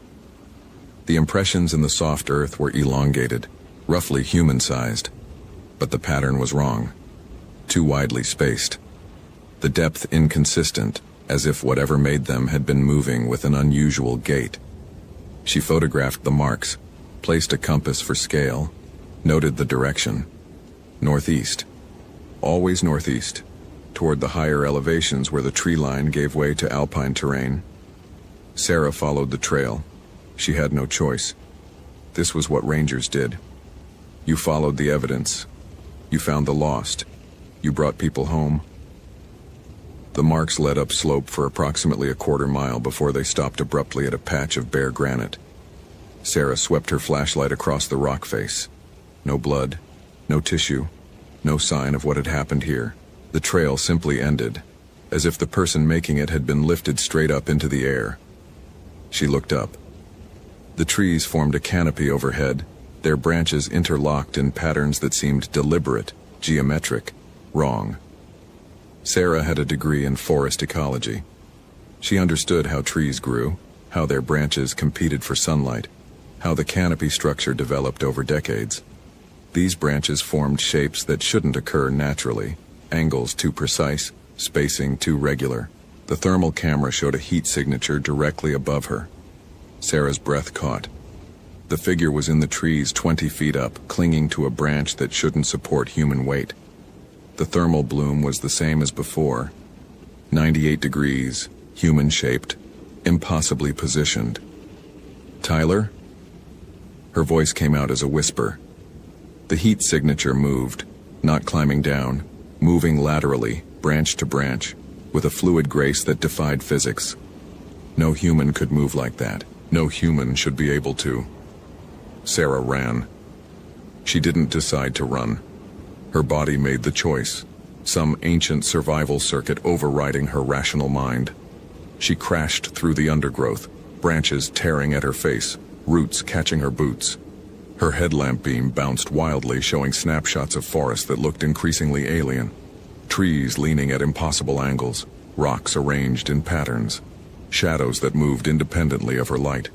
The impressions in the soft earth were elongated, roughly human-sized. But the pattern was wrong. Too widely spaced. The depth inconsistent, as if whatever made them had been moving with an unusual gait. She photographed the marks, placed a compass for scale, noted the direction. Northeast. Always northeast, toward the higher elevations where the tree line gave way to alpine terrain. Sarah followed the trail. She had no choice. This was what rangers did. You followed the evidence. You found the lost. You brought people home. The marks led up slope for approximately a quarter mile before they stopped abruptly at a patch of bare granite. Sarah swept her flashlight across the rock face. No blood, no tissue, no sign of what had happened here. The trail simply ended, as if the person making it had been lifted straight up into the air. She looked up. The trees formed a canopy overhead, their branches interlocked in patterns that seemed deliberate, geometric, wrong. Sarah had a degree in forest ecology. She understood how trees grew, how their branches competed for sunlight, how the canopy structure developed over decades. These branches formed shapes that shouldn't occur naturally, angles too precise, spacing too regular. The thermal camera showed a heat signature directly above her. Sarah's breath caught. The figure was in the trees 20 feet up, clinging to a branch that shouldn't support human weight. The thermal bloom was the same as before. 98 degrees, human-shaped, impossibly positioned. Tyler? Her voice came out as a whisper. The heat signature moved, not climbing down, moving laterally, branch to branch, with a fluid grace that defied physics. No human could move like that. No human should be able to. Sarah ran. She didn't decide to run. Her body made the choice, some ancient survival circuit overriding her rational mind. She crashed through the undergrowth, branches tearing at her face, roots catching her boots. Her headlamp beam bounced wildly, showing snapshots of forest that looked increasingly alien. Trees leaning at impossible angles, rocks arranged in patterns, shadows that moved independently of her light.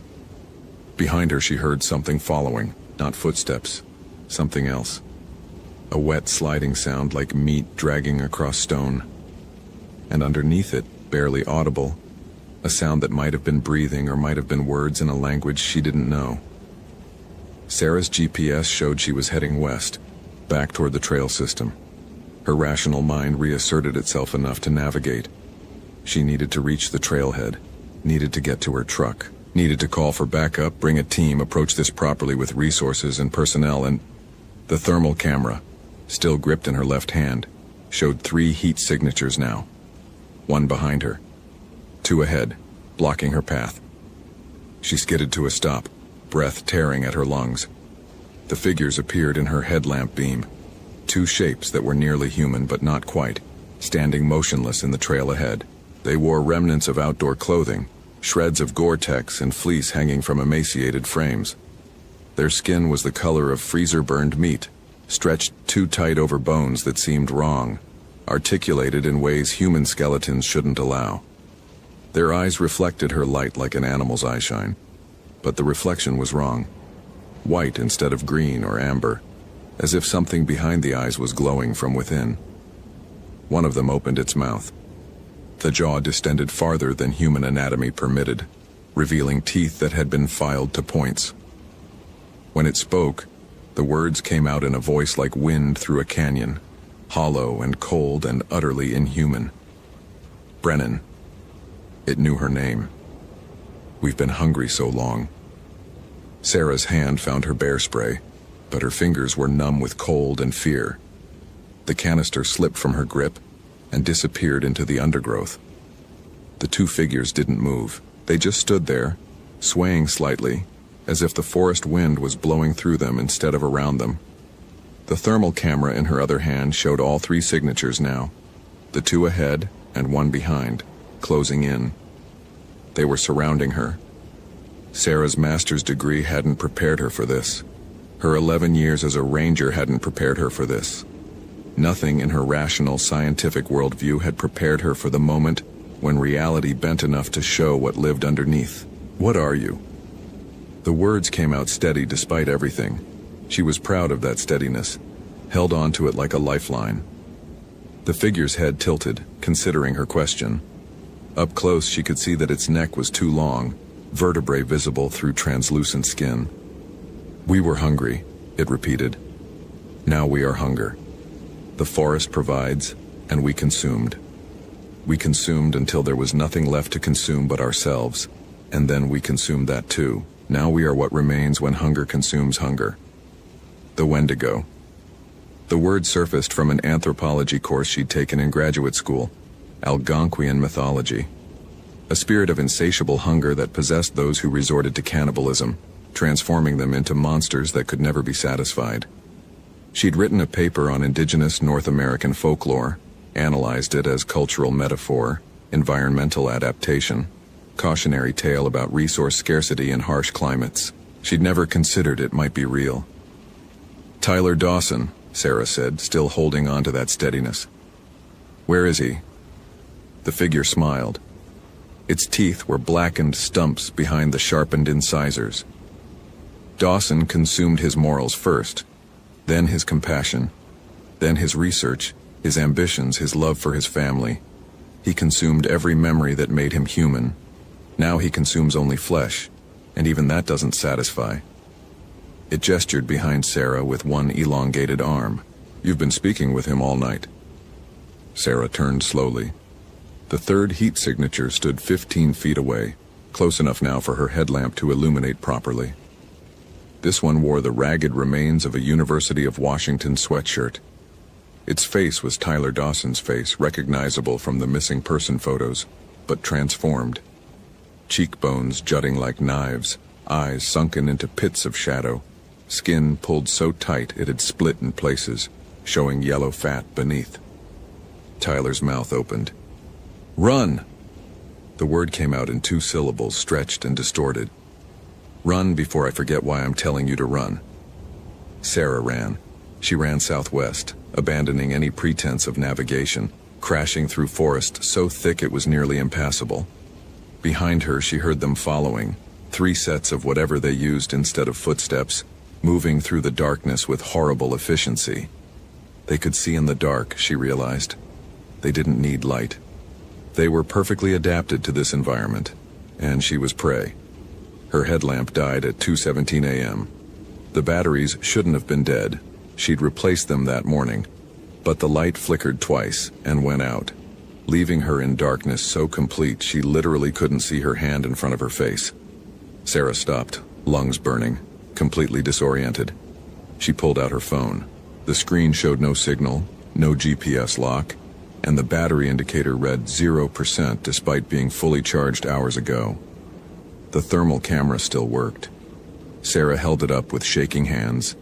Behind her she heard something following, not footsteps, something else. A wet sliding sound like meat dragging across stone. And underneath it, barely audible, a sound that might have been breathing or might have been words in a language she didn't know. Sarah's GPS showed she was heading west, back toward the trail system. Her rational mind reasserted itself enough to navigate. She needed to reach the trailhead, needed to get to her truck, needed to call for backup, bring a team, approach this properly with resources and personnel, and the thermal camera, still gripped in her left hand, showed 3 heat signatures now. 1 behind her, 2 ahead, blocking her path. She skidded to a stop, breath tearing at her lungs. The figures appeared in her headlamp beam, 2 shapes that were nearly human but not quite, standing motionless in the trail ahead. They wore remnants of outdoor clothing, shreds of Gore-Tex and fleece hanging from emaciated frames. Their skin was the color of freezer-burned meat, stretched too tight over bones that seemed wrong, articulated in ways human skeletons shouldn't allow. Their eyes reflected her light like an animal's eyeshine, but the reflection was wrong. White instead of green or amber, as if something behind the eyes was glowing from within. One of them opened its mouth. The jaw distended farther than human anatomy permitted, revealing teeth that had been filed to points. When it spoke, the words came out in a voice like wind through a canyon, hollow and cold and utterly inhuman. Brennan. It knew her name. We've been hungry so long. Sarah's hand found her bear spray, but her fingers were numb with cold and fear. The canister slipped from her grip, and disappeared into the undergrowth. The two figures didn't move. They just stood there, swaying slightly, as if the forest wind was blowing through them instead of around them. The thermal camera in her other hand showed all three signatures now, the two ahead and one behind, closing in. They were surrounding her. Sarah's master's degree hadn't prepared her for this. Her 11 years as a ranger hadn't prepared her for this. Nothing in her rational, scientific worldview had prepared her for the moment when reality bent enough to show what lived underneath. "What are you?" The words came out steady despite everything. She was proud of that steadiness, held on to it like a lifeline. The figure's head tilted, considering her question. Up close, she could see that its neck was too long, vertebrae visible through translucent skin. "We were hungry," it repeated. "Now we are hunger. The forest provides, and we consumed. We consumed until there was nothing left to consume but ourselves, and then we consumed that too. Now we are what remains when hunger consumes hunger." The Wendigo. The word surfaced from an anthropology course she'd taken in graduate school, Algonquian mythology. A spirit of insatiable hunger that possessed those who resorted to cannibalism, transforming them into monsters that could never be satisfied. She'd written a paper on indigenous North American folklore, analyzed it as cultural metaphor, environmental adaptation, cautionary tale about resource scarcity in harsh climates. She'd never considered it might be real. "Tyler Dawson," Sarah said, still holding on to that steadiness. "Where is he?" The figure smiled. Its teeth were blackened stumps behind the sharpened incisors. Dawson consumed his morals first, then his compassion, then his research, his ambitions, his love for his family. He consumed every memory that made him human. Now he consumes only flesh, and even that doesn't satisfy. It gestured behind Sarah with one elongated arm. "You've been speaking with him all night." Sarah turned slowly. The third heat signature stood 15 feet away, close enough now for her headlamp to illuminate properly. This one wore the ragged remains of a University of Washington sweatshirt. Its face was Tyler Dawson's face, recognizable from the missing person photos, but transformed. Cheekbones jutting like knives, eyes sunken into pits of shadow, skin pulled so tight it had split in places, showing yellow fat beneath. Tyler's mouth opened. "Run!" The word came out in 2 syllables, stretched and distorted. "Run before I forget why I'm telling you to run." Sarah ran. She ran southwest, abandoning any pretense of navigation, crashing through forest so thick it was nearly impassable. Behind her, she heard them following, 3 sets of whatever they used instead of footsteps, moving through the darkness with horrible efficiency. They could see in the dark, she realized. They didn't need light. They were perfectly adapted to this environment, and she was prey. Her headlamp died at 2:17 a.m. The batteries shouldn't have been dead. She'd replaced them that morning, but the light flickered twice and went out, leaving her in darkness so complete she literally couldn't see her hand in front of her face. Sarah stopped, lungs burning, completely disoriented. She pulled out her phone. The screen showed no signal, no GPS lock, and the battery indicator read 0% despite being fully charged hours ago. The thermal camera still worked. Sarah held it up with shaking hands,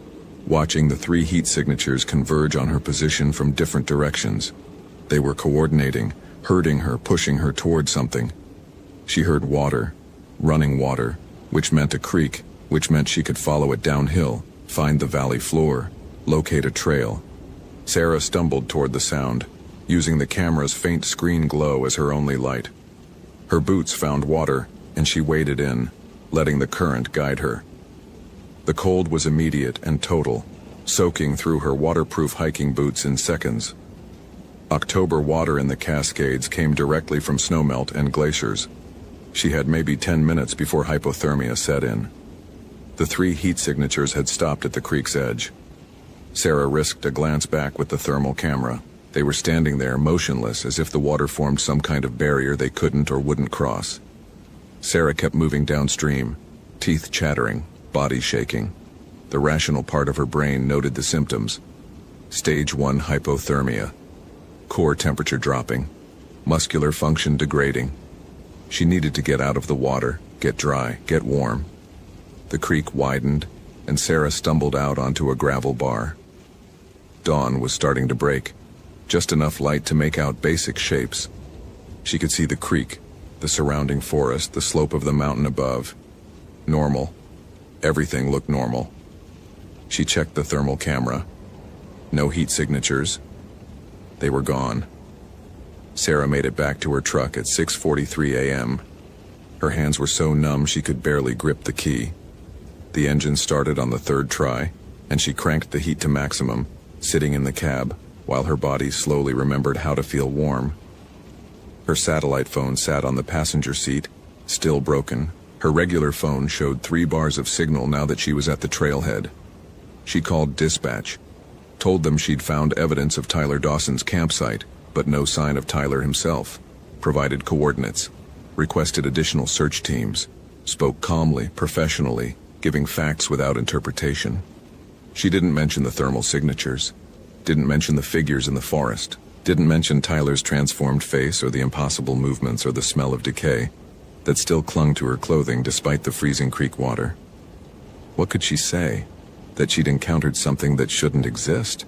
watching the 3 heat signatures converge on her position from different directions. They were coordinating, herding her, pushing her toward something. She heard water, running water, which meant a creek, which meant she could follow it downhill, find the valley floor, locate a trail. Sarah stumbled toward the sound, using the camera's faint screen glow as her only light. Her boots found water, and she waded in, letting the current guide her. The cold was immediate and total, soaking through her waterproof hiking boots in seconds. October water in the Cascades came directly from snowmelt and glaciers. She had maybe 10 minutes before hypothermia set in. The 3 heat signatures had stopped at the creek's edge. Sarah risked a glance back with the thermal camera. They were standing there, motionless, as if the water formed some kind of barrier they couldn't or wouldn't cross. Sarah kept moving downstream, teeth chattering, body shaking. The rational part of her brain noted the symptoms. Stage 1 hypothermia. core temperature dropping, muscular function degrading. She needed to get out of the water, get dry, get warm. The creek widened, and Sarah stumbled out onto a gravel bar. Dawn was starting to break, just enough light to make out basic shapes. She could see the creek, the surrounding forest, the slope of the mountain above. Normal. Everything looked normal. She checked the thermal camera. No heat signatures. They were gone. Sarah made it back to her truck at 6:43 a.m. Her hands were so numb she could barely grip the key. The engine started on the third try, and she cranked the heat to maximum, sitting in the cab, while her body slowly remembered how to feel warm. Her satellite phone sat on the passenger seat, still broken. Her regular phone showed 3 bars of signal now that she was at the trailhead. She called dispatch, told them she'd found evidence of Tyler Dawson's campsite, but no sign of Tyler himself, provided coordinates, requested additional search teams, spoke calmly, professionally, giving facts without interpretation. She didn't mention the thermal signatures, didn't mention the figures in the forest, didn't mention Tyler's transformed face or the impossible movements or the smell of decay that still clung to her clothing despite the freezing creek water. What could she say? That she'd encountered something that shouldn't exist?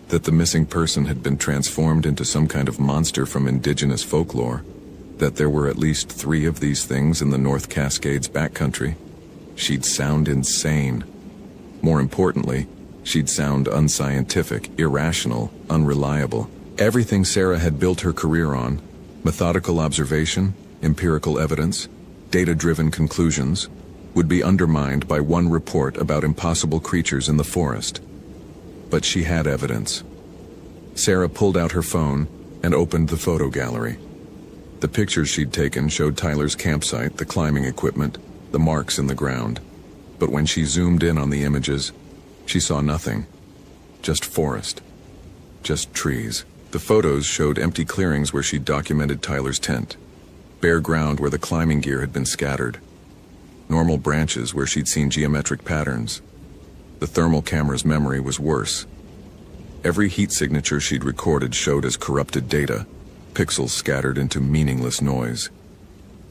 That the missing person had been transformed into some kind of monster from indigenous folklore? That there were at least 3 of these things in the North Cascades backcountry? She'd sound insane. More importantly, she'd sound unscientific, irrational, unreliable. Everything Sarah had built her career on, methodical observation, empirical evidence, data-driven conclusions, would be undermined by one report about impossible creatures in the forest. But she had evidence. Sarah pulled out her phone and opened the photo gallery. The pictures she'd taken showed Tyler's campsite, the climbing equipment, the marks in the ground. But when she zoomed in on the images, she saw nothing. Just forest. Just trees. The photos showed empty clearings where she'd documented Tyler's tent. Bare ground where the climbing gear had been scattered. Normal branches where she'd seen geometric patterns. The thermal camera's memory was worse. Every heat signature she'd recorded showed as corrupted data, pixels scattered into meaningless noise.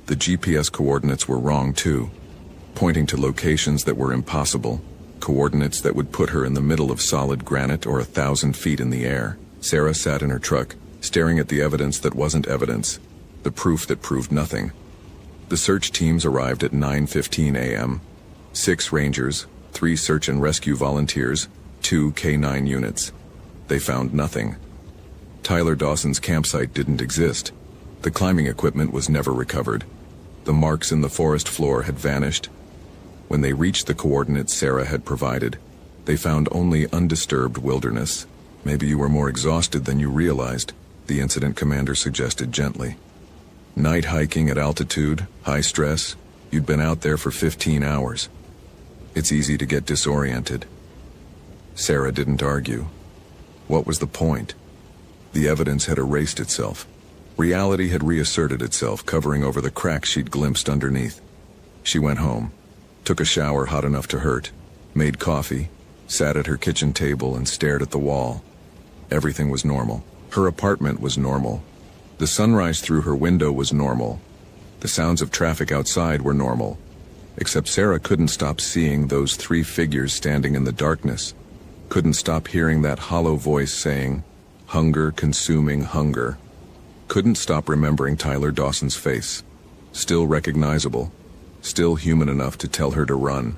The GPS coordinates were wrong too, pointing to locations that were impossible, coordinates that would put her in the middle of solid granite or 1,000 feet in the air. Sarah sat in her truck, staring at the evidence that wasn't evidence, the proof that proved nothing. The search teams arrived at 9:15 a.m. 6 rangers, 3 search and rescue volunteers, 2 K9 units. They found nothing. Tyler Dawson's campsite didn't exist. The climbing equipment was never recovered. The marks in the forest floor had vanished. When they reached the coordinates Sarah had provided, they found only undisturbed wilderness. Maybe you were more exhausted than you realized, the incident commander suggested gently. Night hiking at altitude, high stress, you'd been out there for 15 hours. It's easy to get disoriented. Sarah didn't argue. What was the point? The evidence had erased itself. Reality had reasserted itself, covering over the cracks she'd glimpsed underneath. She went home, took a shower hot enough to hurt, made coffee, sat at her kitchen table and stared at the wall. Everything was normal. Her apartment was normal. The sunrise through her window was normal. The sounds of traffic outside were normal. Except Sarah couldn't stop seeing those 3 figures standing in the darkness. Couldn't stop hearing that hollow voice saying, "Hunger, consuming hunger." Couldn't stop remembering Tyler Dawson's face. Still recognizable. Still human enough to tell her to run.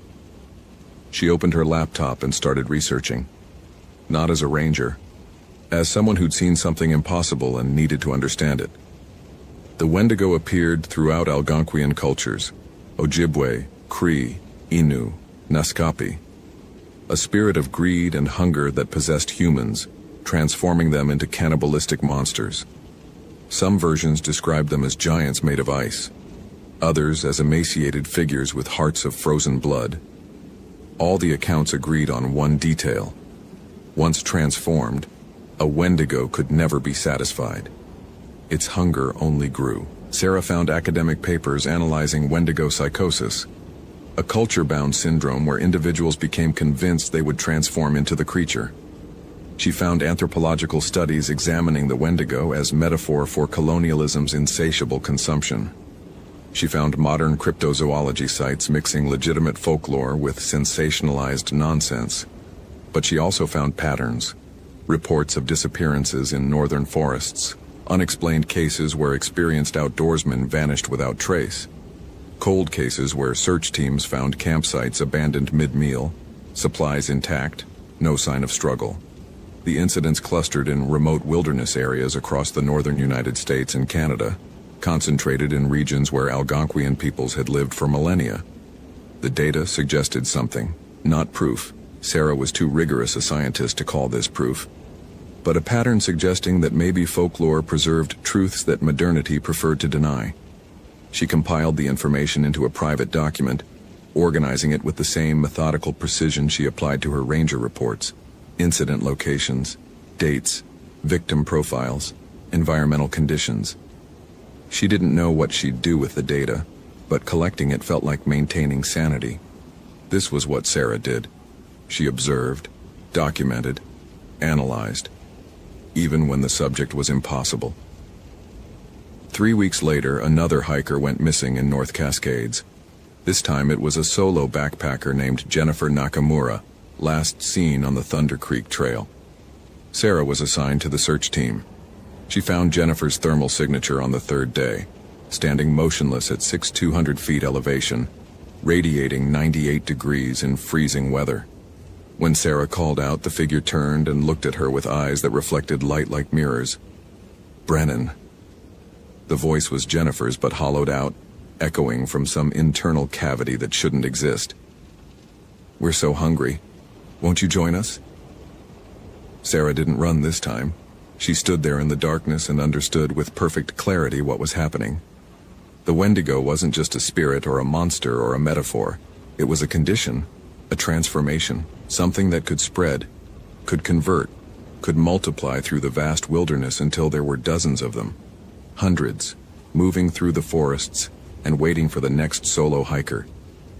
She opened her laptop and started researching. Not as a ranger. As someone who'd seen something impossible and needed to understand it. The Wendigo appeared throughout Algonquian cultures. Ojibwe, Cree, Innu, Naskapi. A spirit of greed and hunger that possessed humans, transforming them into cannibalistic monsters. Some versions describe them as giants made of ice. Others as emaciated figures with hearts of frozen blood. All the accounts agreed on one detail. Once transformed, a Wendigo could never be satisfied. Its hunger only grew. Sarah found academic papers analyzing Wendigo psychosis, a culture-bound syndrome where individuals became convinced they would transform into the creature. She found anthropological studies examining the Wendigo as metaphor for colonialism's insatiable consumption. She found modern cryptozoology sites mixing legitimate folklore with sensationalized nonsense. But she also found patterns, reports of disappearances in northern forests, unexplained cases where experienced outdoorsmen vanished without trace, cold cases where search teams found campsites abandoned mid-meal, supplies intact, no sign of struggle. The incidents clustered in remote wilderness areas across the northern United States and Canada, concentrated in regions where Algonquian peoples had lived for millennia. The data suggested something, not proof. Sarah was too rigorous a scientist to call this proof, but a pattern suggesting that maybe folklore preserved truths that modernity preferred to deny. She compiled the information into a private document, organizing it with the same methodical precision she applied to her ranger reports: incident locations, dates, victim profiles, environmental conditions. She didn't know what she'd do with the data, but collecting it felt like maintaining sanity. This was what Sarah did. She observed, documented, analyzed, even when the subject was impossible. 3 weeks later, another hiker went missing in North Cascades. This time it was a solo backpacker named Jennifer Nakamura, last seen on the Thunder Creek Trail. Sarah was assigned to the search team. She found Jennifer's thermal signature on the third day, standing motionless at 6,200 feet elevation, radiating 98 degrees in freezing weather. When Sarah called out, the figure turned and looked at her with eyes that reflected light like mirrors. "Brennan." The voice was Jennifer's, but hollowed out, echoing from some internal cavity that shouldn't exist. "We're so hungry. Won't you join us?" Sarah didn't run this time. She stood there in the darkness and understood with perfect clarity what was happening. The Wendigo wasn't just a spirit or a monster or a metaphor. It was a condition, a transformation, something that could spread, could convert, could multiply through the vast wilderness until there were dozens of them. Hundreds, moving through the forests and waiting for the next solo hiker,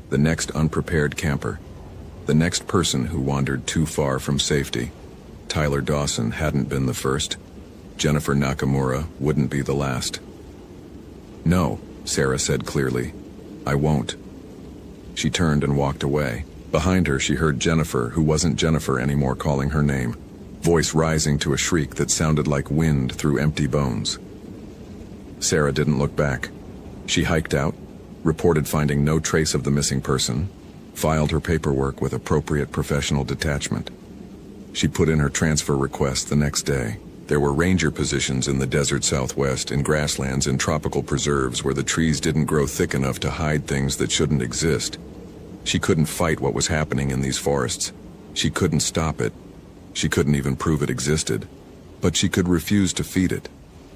the next unprepared camper, the next person who wandered too far from safety. Tyler Dawson hadn't been the first. Jennifer Nakamura wouldn't be the last. "No," Sarah said clearly. "I won't." She turned and walked away. Behind her, she heard Jennifer, who wasn't Jennifer anymore, calling her name, voice rising to a shriek that sounded like wind through empty bones. Sarah didn't look back. She hiked out, reported finding no trace of the missing person, filed her paperwork with appropriate professional detachment. She put in her transfer request the next day. There were ranger positions in the desert Southwest, in grasslands, in tropical preserves where the trees didn't grow thick enough to hide things that shouldn't exist. She couldn't fight what was happening in these forests. She couldn't stop it. She couldn't even prove it existed. But she could refuse to feed it.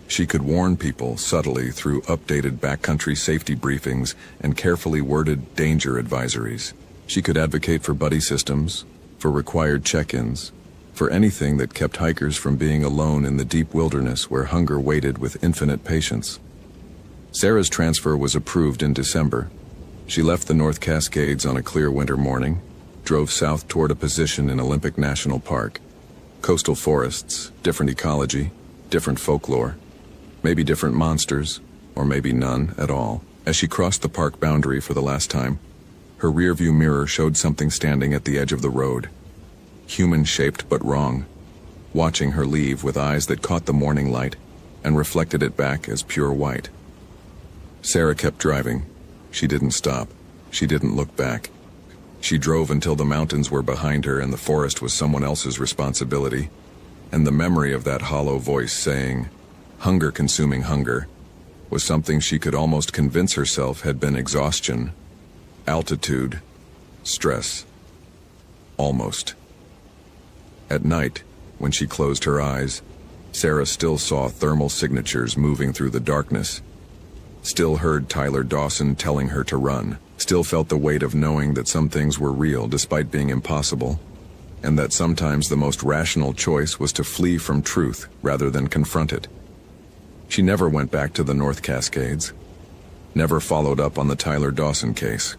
She could warn people subtly through updated backcountry safety briefings and carefully worded danger advisories. She could advocate for buddy systems, for required check-ins, for anything that kept hikers from being alone in the deep wilderness where hunger waited with infinite patience. Sarah's transfer was approved in December. She left the North Cascades on a clear winter morning, drove south toward a position in Olympic National Park. Coastal forests, different ecology, different folklore, maybe different monsters, or maybe none at all. As she crossed the park boundary for the last time, her rearview mirror showed something standing at the edge of the road. Human-shaped but wrong, watching her leave with eyes that caught the morning light and reflected it back as pure white. Sarah kept driving. She didn't stop. She didn't look back. She drove until the mountains were behind her and the forest was someone else's responsibility, and the memory of that hollow voice saying, "Hunger consuming hunger," was something she could almost convince herself had been exhaustion, altitude, stress. Almost. At night, when she closed her eyes, Sarah still saw thermal signatures moving through the darkness, still heard Tyler Dawson telling her to run, still felt the weight of knowing that some things were real despite being impossible, and that sometimes the most rational choice was to flee from truth rather than confront it. She never went back to the North Cascades, never followed up on the Tyler Dawson case,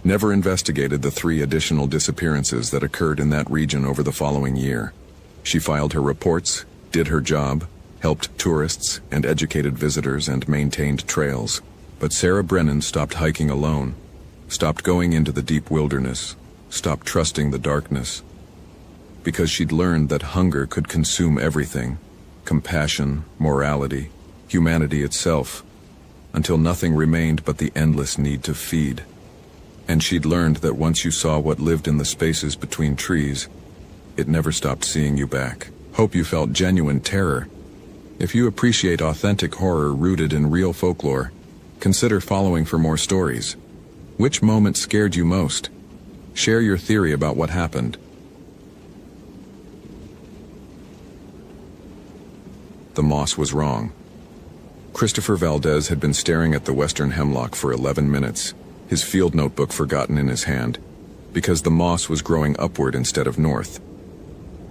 never investigated the 3 additional disappearances that occurred in that region over the following year. She filed her reports, did her job, helped tourists and educated visitors, and maintained trails. But Sarah Brennan stopped hiking alone, stopped going into the deep wilderness, stopped trusting the darkness. Because she'd learned that hunger could consume everything, compassion, morality, humanity itself, until nothing remained but the endless need to feed. And she'd learned that once you saw what lived in the spaces between trees, it never stopped seeing you back. Hope you felt genuine terror. If you appreciate authentic horror rooted in real folklore, consider following for more stories. Which moment scared you most? Share your theory about what happened. The moss was wrong. Christopher Valdez had been staring at the western hemlock for 11 minutes, his field notebook forgotten in his hand, because the moss was growing upward instead of north.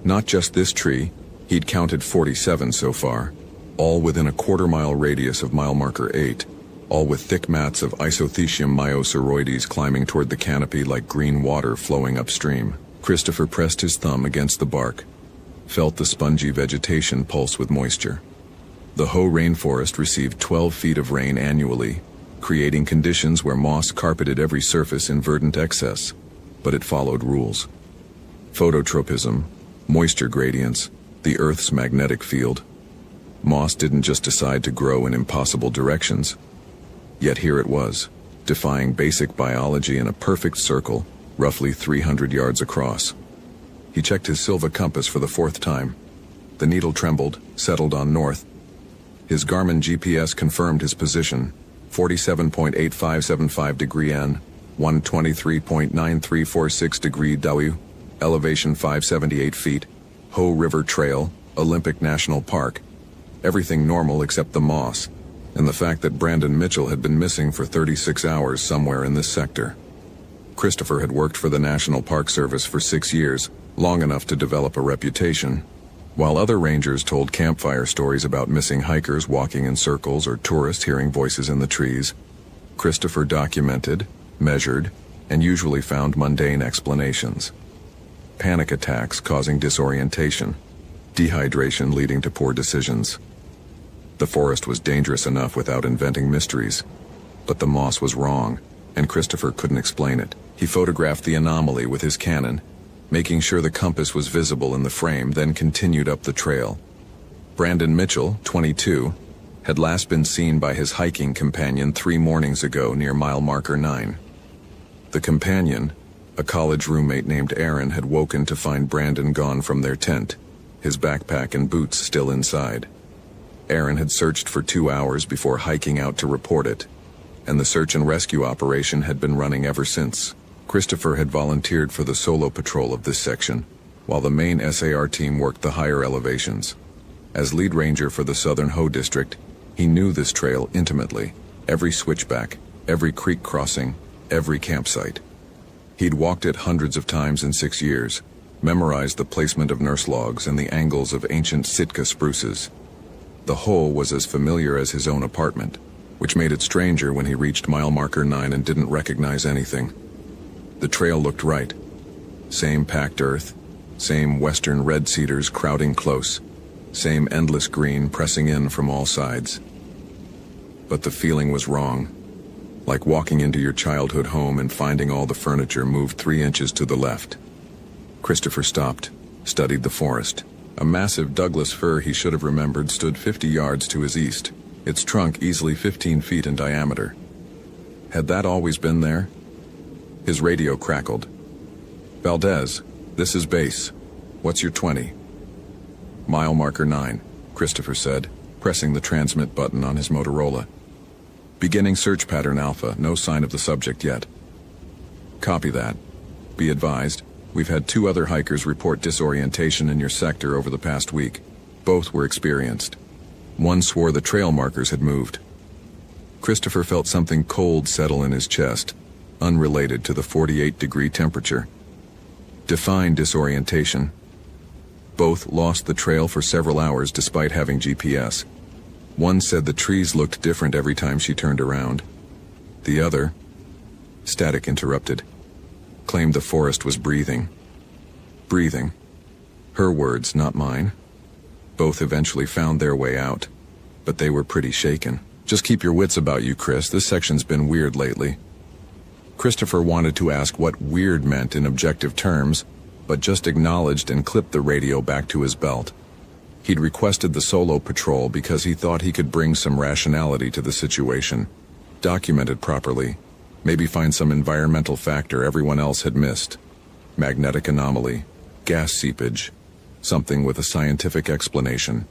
Not just this tree, he'd counted 47 so far, all within a quarter-mile radius of mile marker 8, all with thick mats of Isothecium myoceroides climbing toward the canopy like green water flowing upstream. Christopher pressed his thumb against the bark, felt the spongy vegetation pulse with moisture. The Hoh rainforest received 12 feet of rain annually, creating conditions where moss carpeted every surface in verdant excess, but it followed rules. Phototropism, moisture gradients, the Earth's magnetic field. Moss didn't just decide to grow in impossible directions. Yet here it was, defying basic biology in a perfect circle, roughly 300 yards across. He checked his Silva compass for the 4th time. The needle trembled, settled on north. His Garmin GPS confirmed his position, 47.8575 degree N, 123.9346 degree W, elevation 578 feet, Hoh River Trail, Olympic National Park. Everything normal except the moss, and the fact that Brandon Mitchell had been missing for 36 hours somewhere in this sector. Christopher had worked for the National Park Service for 6 years, long enough to develop a reputation. While other rangers told campfire stories about missing hikers walking in circles or tourists hearing voices in the trees, Christopher documented, measured, and usually found mundane explanations. Panic attacks causing disorientation, dehydration leading to poor decisions. The forest was dangerous enough without inventing mysteries, but the moss was wrong, and Christopher couldn't explain it. He photographed the anomaly with his Canon, making sure the compass was visible in the frame, then continued up the trail. Brandon Mitchell, 22, had last been seen by his hiking companion 3 mornings ago near mile marker 9. The companion, a college roommate named Aaron, had woken to find Brandon gone from their tent, his backpack and boots still inside. Aaron had searched for 2 hours before hiking out to report it, and the search and rescue operation had been running ever since. Christopher had volunteered for the solo patrol of this section, while the main SAR team worked the higher elevations. As lead ranger for the Southern Hoh District, he knew this trail intimately, every switchback, every creek crossing, every campsite. He'd walked it hundreds of times in 6 years, memorized the placement of nurse logs and the angles of ancient Sitka spruces. The Hoh was as familiar as his own apartment, which made it stranger when he reached mile marker 9 and didn't recognize anything. The trail looked right. Same packed earth, same western red cedars crowding close, same endless green pressing in from all sides. But the feeling was wrong, like walking into your childhood home and finding all the furniture moved 3 inches to the left. Christopher stopped, studied the forest. A massive Douglas fir he should have remembered stood 50 yards to his east, its trunk easily 15 feet in diameter. Had that always been there? His radio crackled. "Valdez, this is base. What's your 20? "Mile marker 9, Christopher said, pressing the transmit button on his Motorola. "Beginning search pattern Alpha, no sign of the subject yet." "Copy that. Be advised, we've had 2 other hikers report disorientation in your sector over the past week. Both were experienced. One swore the trail markers had moved." Christopher felt something cold settle in his chest, unrelated to the 48-degree temperature. Define disorientation. Both lost the trail for several hours despite having GPS. One said the trees looked different every time she turned around. The other, static interrupted, claimed the forest was breathing. Breathing. Her words, not mine. Both eventually found their way out, but they were pretty shaken. Just keep your wits about you, Chris. This section's been weird lately. Christopher wanted to ask what weird meant in objective terms, but just acknowledged and clipped the radio back to his belt. He'd requested the solo patrol because he thought he could bring some rationality to the situation, document it properly, maybe find some environmental factor everyone else had missed. Magnetic anomaly, gas seepage, something with a scientific explanation.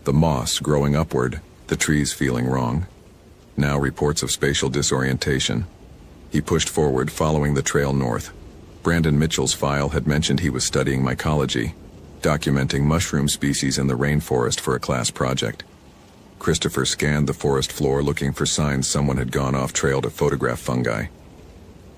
The moss growing upward, the trees feeling wrong. Now reports of spatial disorientation. He pushed forward, following the trail north. Brandon Mitchell's file had mentioned he was studying mycology, documenting mushroom species in the rainforest for a class project. Christopher scanned the forest floor looking for signs someone had gone off trail to photograph fungi.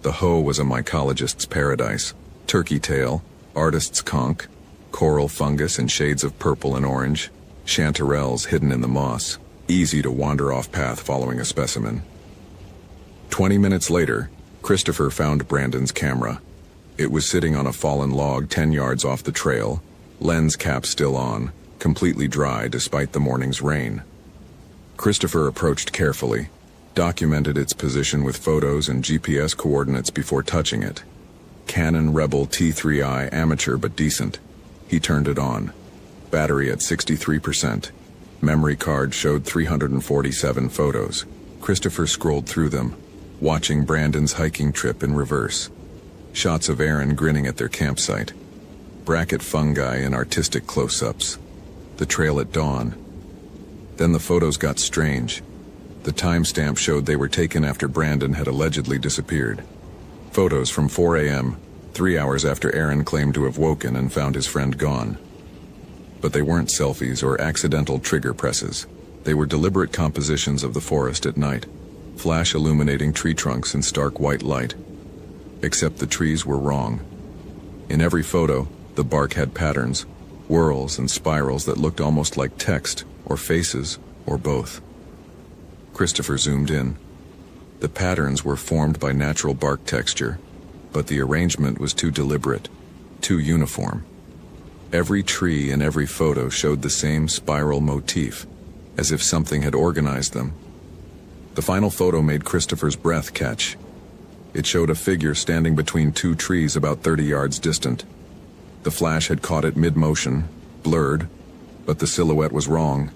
The Hoe was a mycologist's paradise. Turkey tail, artist's conch, coral fungus in shades of purple and orange, chanterelles hidden in the moss, easy to wander off path following a specimen. 20 minutes later, Christopher found Brandon's camera. It was sitting on a fallen log 10 yards off the trail, lens cap still on, completely dry despite the morning's rain. Christopher approached carefully, documented its position with photos and GPS coordinates before touching it. Canon Rebel T3i, amateur but decent. He turned it on. Battery at 63%. Memory card showed 347 photos. Christopher scrolled through them, watching Brandon's hiking trip in reverse. Shots of Aaron grinning at their campsite. Bracket fungi in artistic close-ups. The trail at dawn. Then the photos got strange. The timestamp showed they were taken after Brandon had allegedly disappeared. Photos from 4 a.m., 3 hours after Aaron claimed to have woken and found his friend gone. But they weren't selfies or accidental trigger presses. They were deliberate compositions of the forest at night, flash illuminating tree trunks in stark white light. Except the trees were wrong. In every photo, the bark had patterns, whorls and spirals that looked almost like text, or faces, or both. Christopher zoomed in. The patterns were formed by natural bark texture, but the arrangement was too deliberate, too uniform. Every tree in every photo showed the same spiral motif, as if something had organized them. The final photo made Christopher's breath catch. It showed a figure standing between two trees about 30 yards distant. The flash had caught it mid-motion, blurred, but the silhouette was wrong.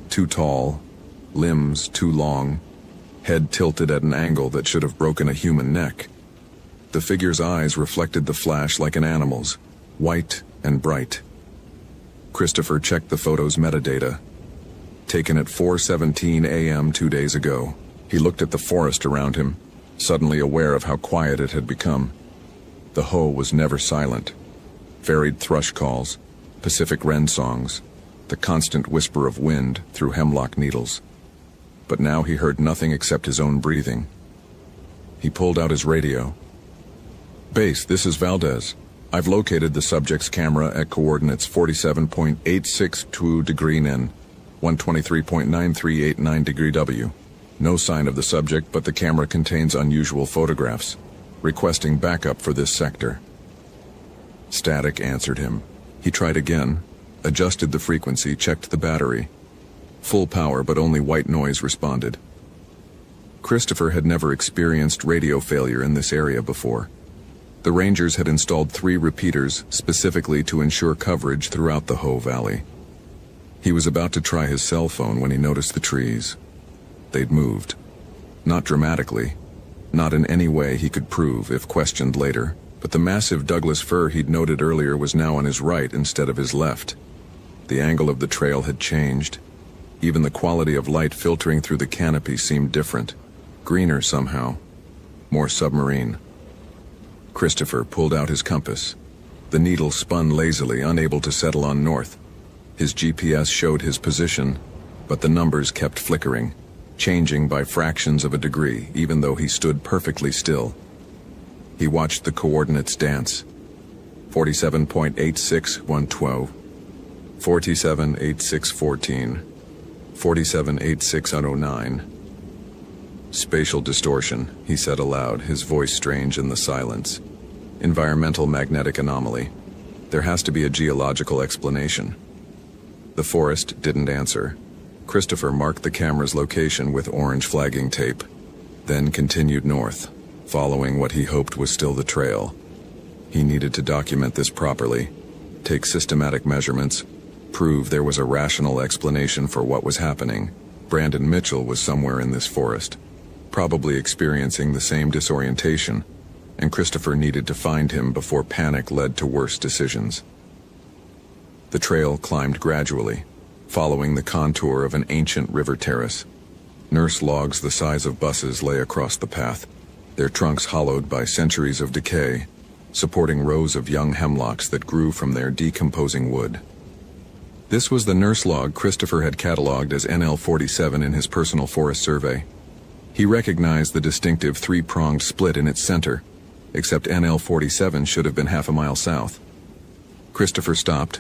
Too tall, limbs too long, head tilted at an angle that should have broken a human neck. The figure's eyes reflected the flash like an animal's, white and bright. Christopher checked the photo's metadata. Taken at 4:17 a.m. 2 days ago, he looked at the forest around him, suddenly aware of how quiet it had become. The Hoe was never silent. Varied thrush calls, Pacific wren songs, the constant whisper of wind through hemlock needles. But now he heard nothing except his own breathing. He pulled out his radio. "Base, this is Valdez. I've located the subject's camera at coordinates 47.862 degree N, 123.9389 degree W. No sign of the subject, but the camera contains unusual photographs. Requesting backup for this sector." Static answered him. He tried again, adjusted the frequency, checked the battery. Full power, but only white noise responded. Christopher had never experienced radio failure in this area before. The Rangers had installed 3 repeaters specifically to ensure coverage throughout the Hoe Valley. He was about to try his cell phone when he noticed the trees. They'd moved. Not dramatically, not in any way he could prove if questioned later, but the massive Douglas fir he'd noted earlier was now on his right instead of his left. The angle of the trail had changed. Even the quality of light filtering through the canopy seemed different, greener somehow, more submarine. Christopher pulled out his compass. The needle spun lazily, unable to settle on north. His GPS showed his position, but the numbers kept flickering, changing by fractions of a degree, even though he stood perfectly still. He watched the coordinates dance. 47.86112, 47.8614, 47.8609. Spatial distortion, he said aloud, his voice strange in the silence. Environmental magnetic anomaly. There has to be a geological explanation. The forest didn't answer. Christopher marked the camera's location with orange flagging tape, then continued north, following what he hoped was still the trail. He needed to document this properly, take systematic measurements, prove there was a rational explanation for what was happening. Brandon Mitchell was somewhere in this forest, probably experiencing the same disorientation, and Christopher needed to find him before panic led to worse decisions. The trail climbed gradually, following the contour of an ancient river terrace. Nurse logs the size of buses lay across the path, their trunks hollowed by centuries of decay, supporting rows of young hemlocks that grew from their decomposing wood. This was the nurse log Christopher had catalogued as NL47 in his personal forest survey. He recognized the distinctive three-pronged split in its center, except NL47 should have been half a mile south. Christopher stopped,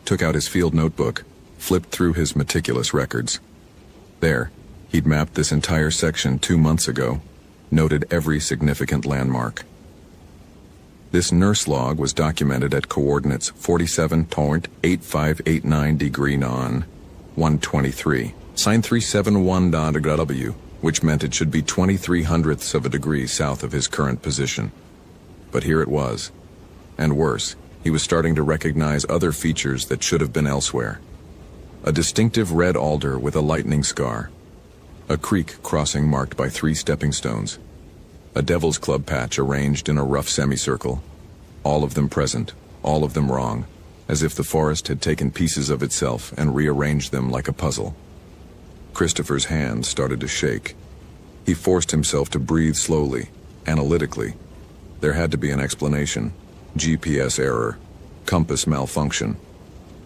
took out his field notebook, flipped through his meticulous records. There, he'd mapped this entire section 2 months ago, noted every significant landmark. This nurse log was documented at coordinates 47.8589 degree non 123, sine 371.W, which meant it should be 23/100ths of a degree south of his current position. But here it was. And worse, he was starting to recognize other features that should have been elsewhere. A distinctive red alder with a lightning scar. A creek crossing marked by 3 stepping stones. A devil's club patch arranged in a rough semicircle. All of them present, all of them wrong, as if the forest had taken pieces of itself and rearranged them like a puzzle. Christopher's hands started to shake. He forced himself to breathe slowly, analytically. There had to be an explanation. GPS error, compass malfunction,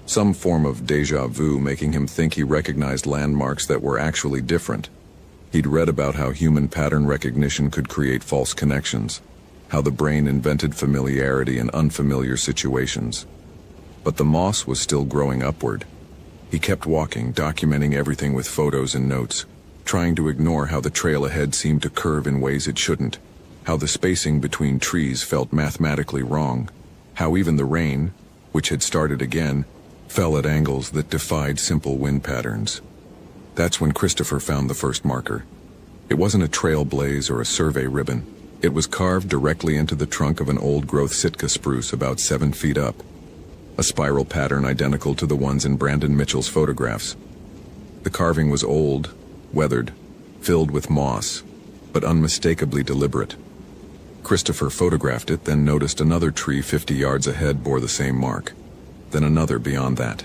some form of déjà vu making him think he recognized landmarks that were actually different. He'd read about how human pattern recognition could create false connections, how the brain invented familiarity in unfamiliar situations. But the moss was still growing upward. He kept walking, documenting everything with photos and notes, trying to ignore how the trail ahead seemed to curve in ways it shouldn't, how the spacing between trees felt mathematically wrong, how even the rain, which had started again, fell at angles that defied simple wind patterns. That's when Christopher found the first marker. It wasn't a trail blaze or a survey ribbon. It was carved directly into the trunk of an old-growth Sitka spruce about 7 feet up, a spiral pattern identical to the ones in Brandon Mitchell's photographs. The carving was old, weathered, filled with moss, but unmistakably deliberate. Christopher photographed it, then noticed another tree 50 yards ahead bore the same mark, then another beyond that.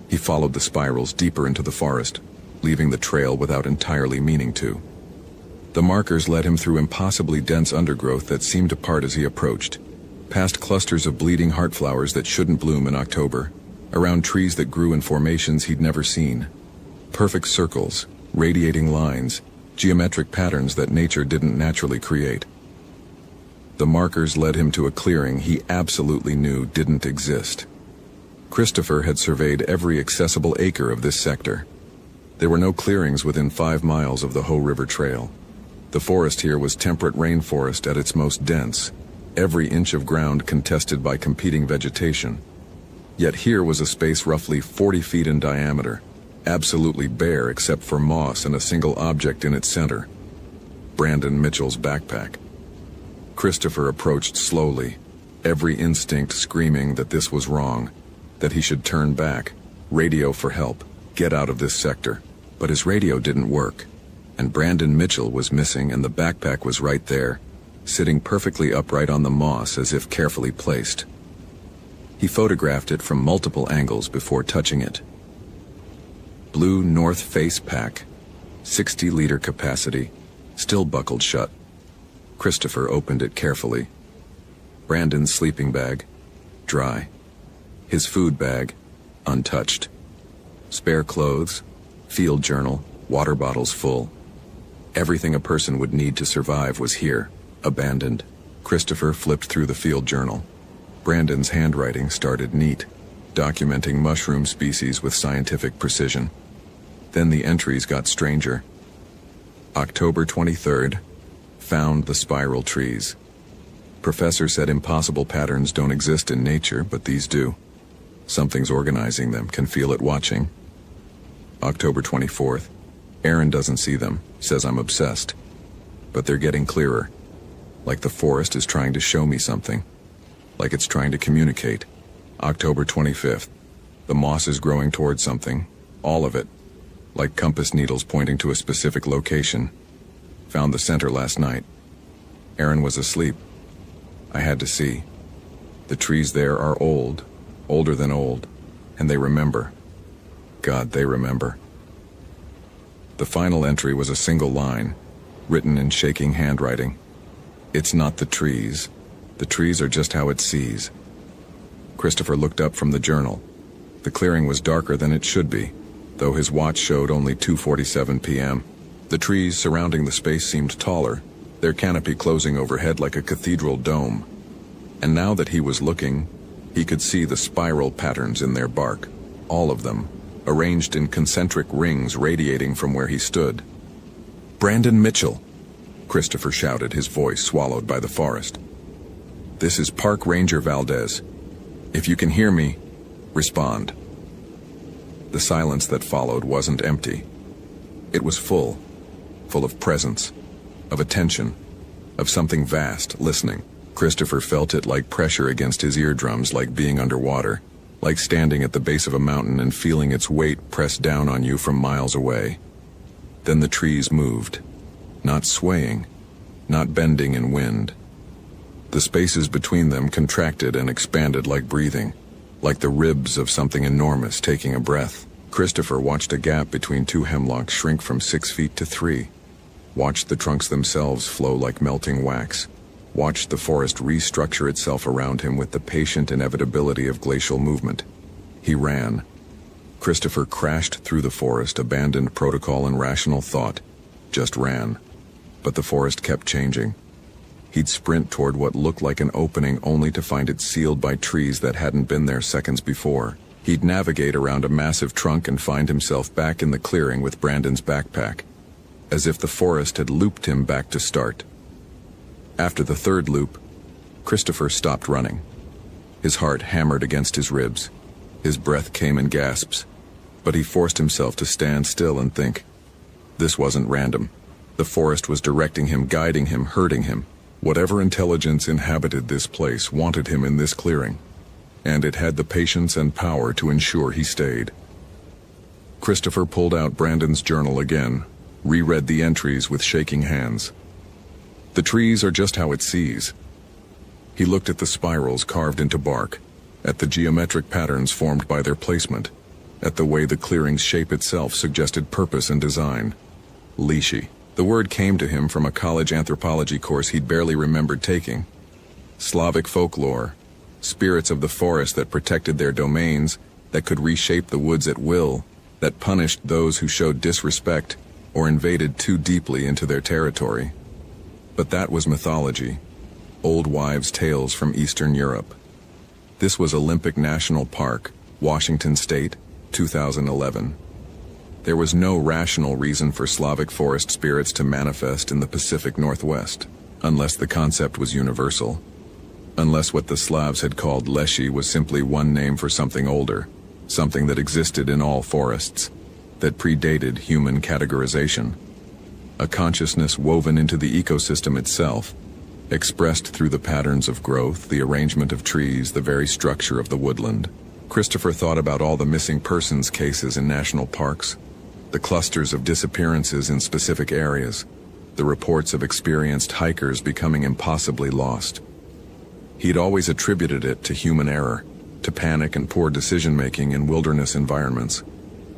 He followed the spirals deeper into the forest, leaving the trail without entirely meaning to. The markers led him through impossibly dense undergrowth that seemed to part as he approached, past clusters of bleeding heart flowers that shouldn't bloom in October, around trees that grew in formations he'd never seen. Perfect circles, radiating lines, geometric patterns that nature didn't naturally create. The markers led him to a clearing he absolutely knew didn't exist. Christopher had surveyed every accessible acre of this sector. There were no clearings within 5 miles of the Hoh River Trail. The forest here was temperate rainforest at its most dense, every inch of ground contested by competing vegetation. Yet here was a space roughly 40 feet in diameter, absolutely bare except for moss and a single object in its center: Brandon Mitchell's backpack. Christopher approached slowly, every instinct screaming that this was wrong, that he should turn back, radio for help, get out of this sector. But his radio didn't work, and Brandon Mitchell was missing, and the backpack was right there, sitting perfectly upright on the moss as if carefully placed. He photographed it from multiple angles before touching it. Blue North Face pack, 60-liter capacity, still buckled shut. Christopher opened it carefully. Brandon's sleeping bag, dry. His food bag, untouched. Spare clothes, field journal, water bottles full. Everything a person would need to survive was here, abandoned. Christopher flipped through the field journal. Brandon's handwriting started neat, documenting mushroom species with scientific precision. Then the entries got stranger. October 23rd, found the spiral trees. Professor said impossible patterns don't exist in nature, but these do. Something's organizing them, can feel it watching. October 24th. Aaron doesn't see them, says I'm obsessed. But they're getting clearer. Like the forest is trying to show me something. Like it's trying to communicate. October 25th. The moss is growing towards something. All of it. Like compass needles pointing to a specific location. Found the center last night. Aaron was asleep. I had to see. The trees there are old, older than old, and they remember. God, they remember. The final entry was a single line, written in shaking handwriting. It's not the trees. The trees are just how it sees. Christopher looked up from the journal. The clearing was darker than it should be, though his watch showed only 2:47 p.m. The trees surrounding the space seemed taller, their canopy closing overhead like a cathedral dome. And now that he was looking, he could see the spiral patterns in their bark, all of them, arranged in concentric rings radiating from where he stood. "Brandon Mitchell!" Christopher shouted, his voice swallowed by the forest. "This is Park Ranger Valdez. If you can hear me, respond." The silence that followed wasn't empty. It was full of presence, of attention, of something vast listening. Christopher felt it like pressure against his eardrums, like being underwater, like standing at the base of a mountain and feeling its weight press down on you from miles away. Then the trees moved, not swaying, not bending in wind. The spaces between them contracted and expanded like breathing, like the ribs of something enormous taking a breath. Christopher watched a gap between two hemlocks shrink from 6 feet to 3, watched the trunks themselves flow like melting wax, watched the forest restructure itself around him with the patient inevitability of glacial movement. He ran. Christopher crashed through the forest, abandoned protocol and rational thought, just ran. But the forest kept changing. He'd sprint toward what looked like an opening only to find it sealed by trees that hadn't been there seconds before. He'd navigate around a massive trunk and find himself back in the clearing with Brandon's backpack, as if the forest had looped him back to start. After the third loop, Christopher stopped running. His heart hammered against his ribs. His breath came in gasps, but he forced himself to stand still and think. This wasn't random. The forest was directing him, guiding him, hurting him. Whatever intelligence inhabited this place wanted him in this clearing, and it had the patience and power to ensure he stayed. Christopher pulled out Brandon's journal again, reread the entries with shaking hands. The trees are just how it sees. He looked at the spirals carved into bark, at the geometric patterns formed by their placement, at the way the clearing's shape itself suggested purpose and design. Lishi. The word came to him from a college anthropology course he'd barely remembered taking. Slavic folklore, spirits of the forest that protected their domains, that could reshape the woods at will, that punished those who showed disrespect or invaded too deeply into their territory. But that was mythology, old wives' tales from Eastern Europe. This was Olympic National Park, Washington State, 2011. There was no rational reason for Slavic forest spirits to manifest in the Pacific Northwest, unless the concept was universal, unless what the Slavs had called Leshy was simply one name for something older, something that existed in all forests, that predated human categorization. A consciousness woven into the ecosystem itself, expressed through the patterns of growth, the arrangement of trees, the very structure of the woodland. Christopher thought about all the missing persons cases in national parks, the clusters of disappearances in specific areas, the reports of experienced hikers becoming impossibly lost. He'd always attributed it to human error, to panic and poor decision-making in wilderness environments.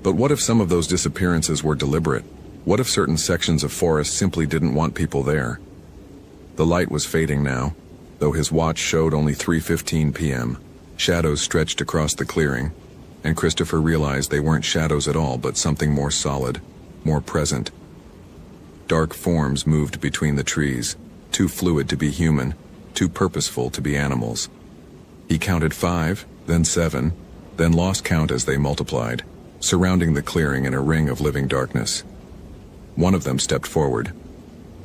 But what if some of those disappearances were deliberate? What if certain sections of forest simply didn't want people there? The light was fading now, though his watch showed only 3:15 p.m. Shadows stretched across the clearing, and Christopher realized they weren't shadows at all, but something more solid, more present. Dark forms moved between the trees, too fluid to be human, too purposeful to be animals. He counted 5, then 7, then lost count as they multiplied, surrounding the clearing in a ring of living darkness. One of them stepped forward.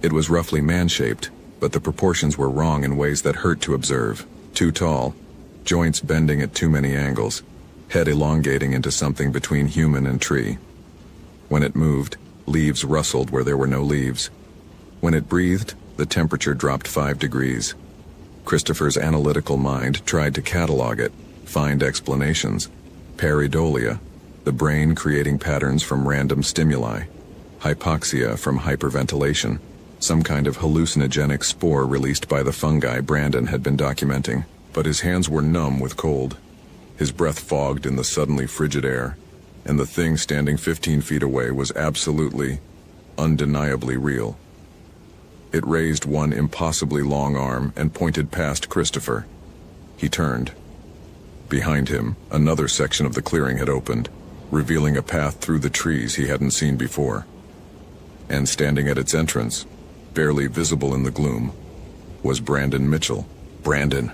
It was roughly man-shaped, but the proportions were wrong in ways that hurt to observe. Too tall, joints bending at too many angles, head elongating into something between human and tree. When it moved, leaves rustled where there were no leaves. When it breathed, the temperature dropped 5 degrees. Christopher's analytical mind tried to catalog it, find explanations. Pareidolia, the brain creating patterns from random stimuli. Hypoxia from hyperventilation, some kind of hallucinogenic spore released by the fungi Brandon had been documenting. But his hands were numb with cold. His breath fogged in the suddenly frigid air, and the thing standing 15 feet away was absolutely, undeniably real. It raised one impossibly long arm and pointed past Christopher. He turned. Behind him, another section of the clearing had opened, revealing a path through the trees he hadn't seen before. And standing at its entrance, barely visible in the gloom, was Brandon Mitchell. Brandon.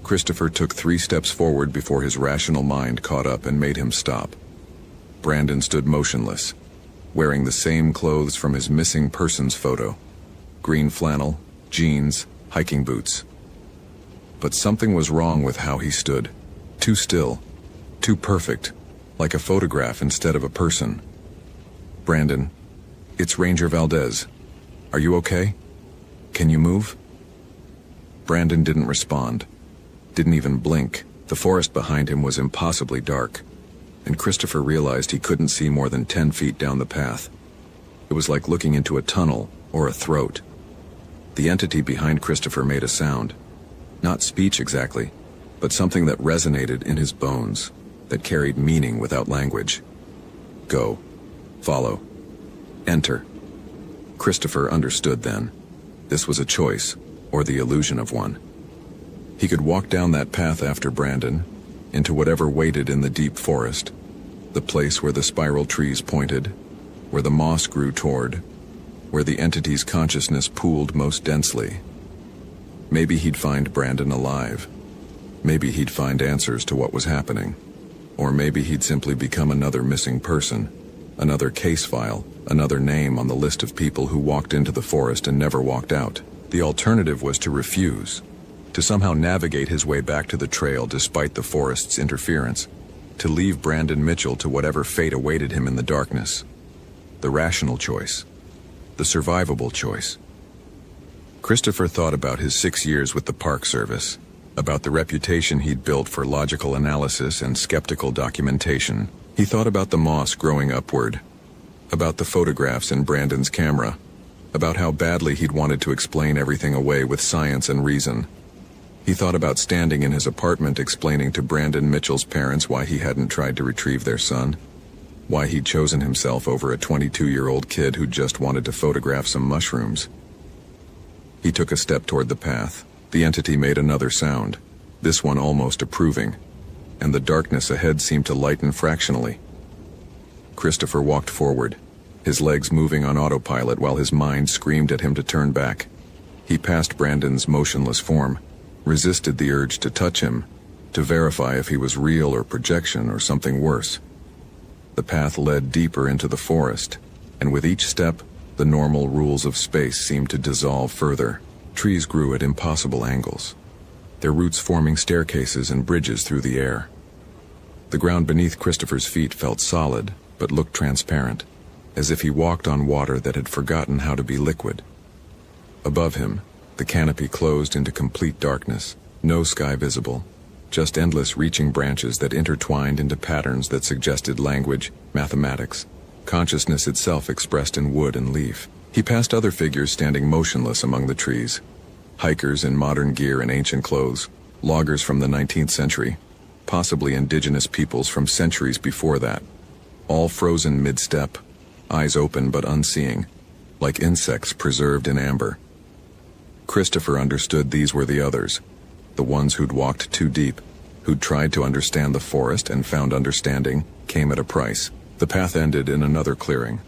Christopher took 3 steps forward before his rational mind caught up and made him stop. Brandon stood motionless, wearing the same clothes from his missing persons photo. Green flannel, jeans, hiking boots. But something was wrong with how he stood. Too still, too perfect, like a photograph instead of a person. Brandon, it's Ranger Valdez. Are you okay? Can you move? Brandon didn't respond. Didn't even blink. The forest behind him was impossibly dark, and Christopher realized he couldn't see more than 10 feet down the path. It was like looking into a tunnel or a throat. The entity behind Christopher made a sound. Not speech exactly, but something that resonated in his bones, that carried meaning without language. Go. Follow. Enter. Christopher understood then. This was a choice, or the illusion of one. He could walk down that path after Brandon, into whatever waited in the deep forest, the place where the spiral trees pointed, where the moss grew toward, where the entity's consciousness pooled most densely. Maybe he'd find Brandon alive. Maybe he'd find answers to what was happening. Or maybe he'd simply become another missing person, another case file, another name on the list of people who walked into the forest and never walked out. The alternative was to refuse, to somehow navigate his way back to the trail despite the forest's interference, to leave Brandon Mitchell to whatever fate awaited him in the darkness. The rational choice. The survivable choice. Christopher thought about his 6 years with the Park Service, about the reputation he'd built for logical analysis and skeptical documentation. He thought about the moss growing upward, about the photographs in Brandon's camera, about how badly he'd wanted to explain everything away with science and reason. He thought about standing in his apartment explaining to Brandon Mitchell's parents why he hadn't tried to retrieve their son, why he'd chosen himself over a 22-year-old kid who just wanted to photograph some mushrooms. He took a step toward the path. The entity made another sound, this one almost approving, and the darkness ahead seemed to lighten fractionally. Christopher walked forward, his legs moving on autopilot while his mind screamed at him to turn back. He passed Brandon's motionless form, resisted the urge to touch him, to verify if he was real or projection or something worse. The path led deeper into the forest, and with each step, the normal rules of space seemed to dissolve further. Trees grew at impossible angles, their roots forming staircases and bridges through the air. The ground beneath Christopher's feet felt solid, but looked transparent, as if he walked on water that had forgotten how to be liquid. Above him, the canopy closed into complete darkness, no sky visible, just endless reaching branches that intertwined into patterns that suggested language, mathematics, consciousness itself expressed in wood and leaf. He passed other figures standing motionless among the trees, hikers in modern gear and ancient clothes, loggers from the 19th century, possibly indigenous peoples from centuries before that, all frozen mid-step, eyes open but unseeing, like insects preserved in amber. Christopher understood these were the others, the ones who'd walked too deep, who'd tried to understand the forest and found understanding came at a price. The path ended in another clearing,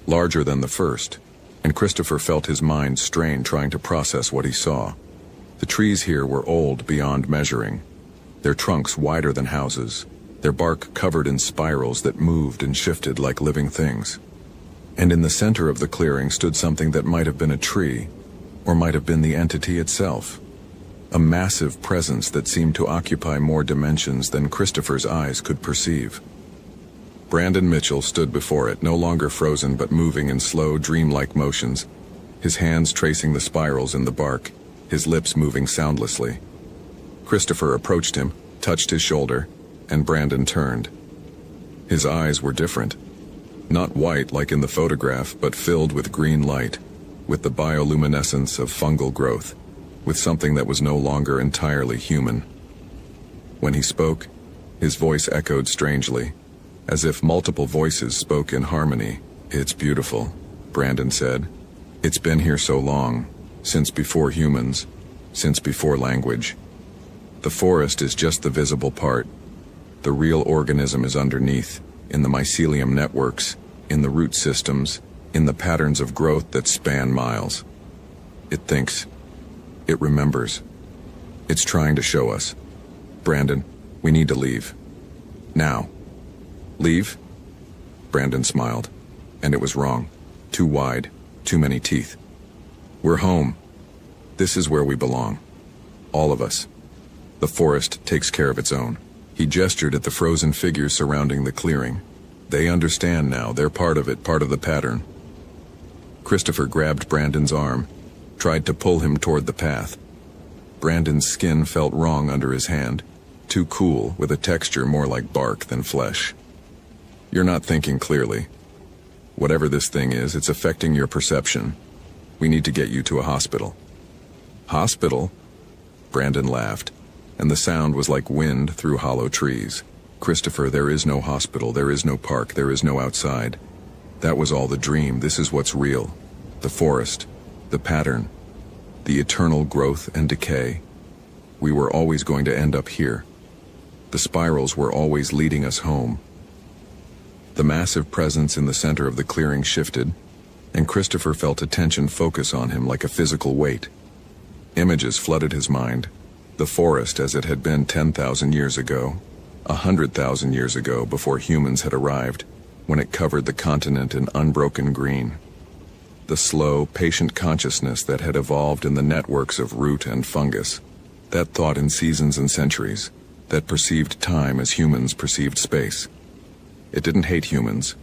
larger than the first, and Christopher felt his mind strain trying to process what he saw. The trees here were old beyond measuring, their trunks wider than houses, their bark covered in spirals that moved and shifted like living things. And in the center of the clearing stood something that might have been a tree, Or might have been the entity itself. A massive presence that seemed to occupy more dimensions than Christopher's eyes could perceive. Brandon Mitchell stood before it, no longer frozen but moving in slow, dreamlike motions, his hands tracing the spirals in the bark, his lips moving soundlessly. Christopher approached him, touched his shoulder, and Brandon turned. His eyes were different. Not white like in the photograph, but filled with green light, with the bioluminescence of fungal growth, with something that was no longer entirely human. When he spoke, his voice echoed strangely, as if multiple voices spoke in harmony. "It's beautiful," Brandon said. "It's been here so long, since before humans, since before language. The forest is just the visible part. The real organism is underneath, in the mycelium networks, in the root systems, in the patterns of growth that span miles. It thinks. It remembers. It's trying to show us. Brandon, we need to leave. Now." "Leave?" Brandon smiled, and it was wrong. Too wide, too many teeth. "We're home. This is where we belong. All of us. The forest takes care of its own." He gestured at the frozen figures surrounding the clearing. "They understand now. They're part of it, part of the pattern." Christopher grabbed Brandon's arm, tried to pull him toward the path. Brandon's skin felt wrong under his hand, too cool, with a texture more like bark than flesh. "You're not thinking clearly. Whatever this thing is, it's affecting your perception. We need to get you to a hospital." "Hospital?" Brandon laughed, and the sound was like wind through hollow trees. "Christopher, there is no hospital, there is no park, there is no outside. That was all the dream. This is what's real. The forest, the pattern, the eternal growth and decay. We were always going to end up here. The spirals were always leading us home." The massive presence in the center of the clearing shifted, and Christopher felt a tension focus on him like a physical weight. Images flooded his mind. The forest as it had been 10,000 years ago, 100,000 years ago before humans had arrived, when it covered the continent in unbroken green. The slow, patient consciousness that had evolved in the networks of root and fungus, that thought in seasons and centuries, that perceived time as humans perceived space. It didn't hate humans.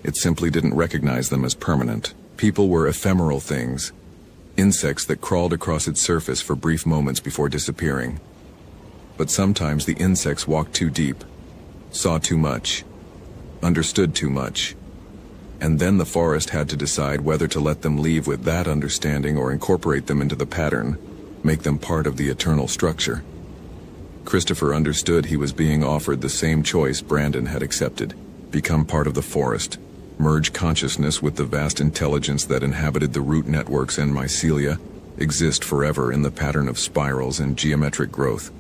It simply didn't recognize them as permanent. People were ephemeral things, insects that crawled across its surface for brief moments before disappearing. But sometimes the insects walked too deep, saw too much, understood too much, and then the forest had to decide whether to let them leave with that understanding or incorporate them into the pattern, make them part of the eternal structure. Christopher understood he was being offered the same choice Brandon had accepted: become part of the forest, merge consciousness with the vast intelligence that inhabited the root networks and mycelia, exist forever in the pattern of spirals and geometric growth.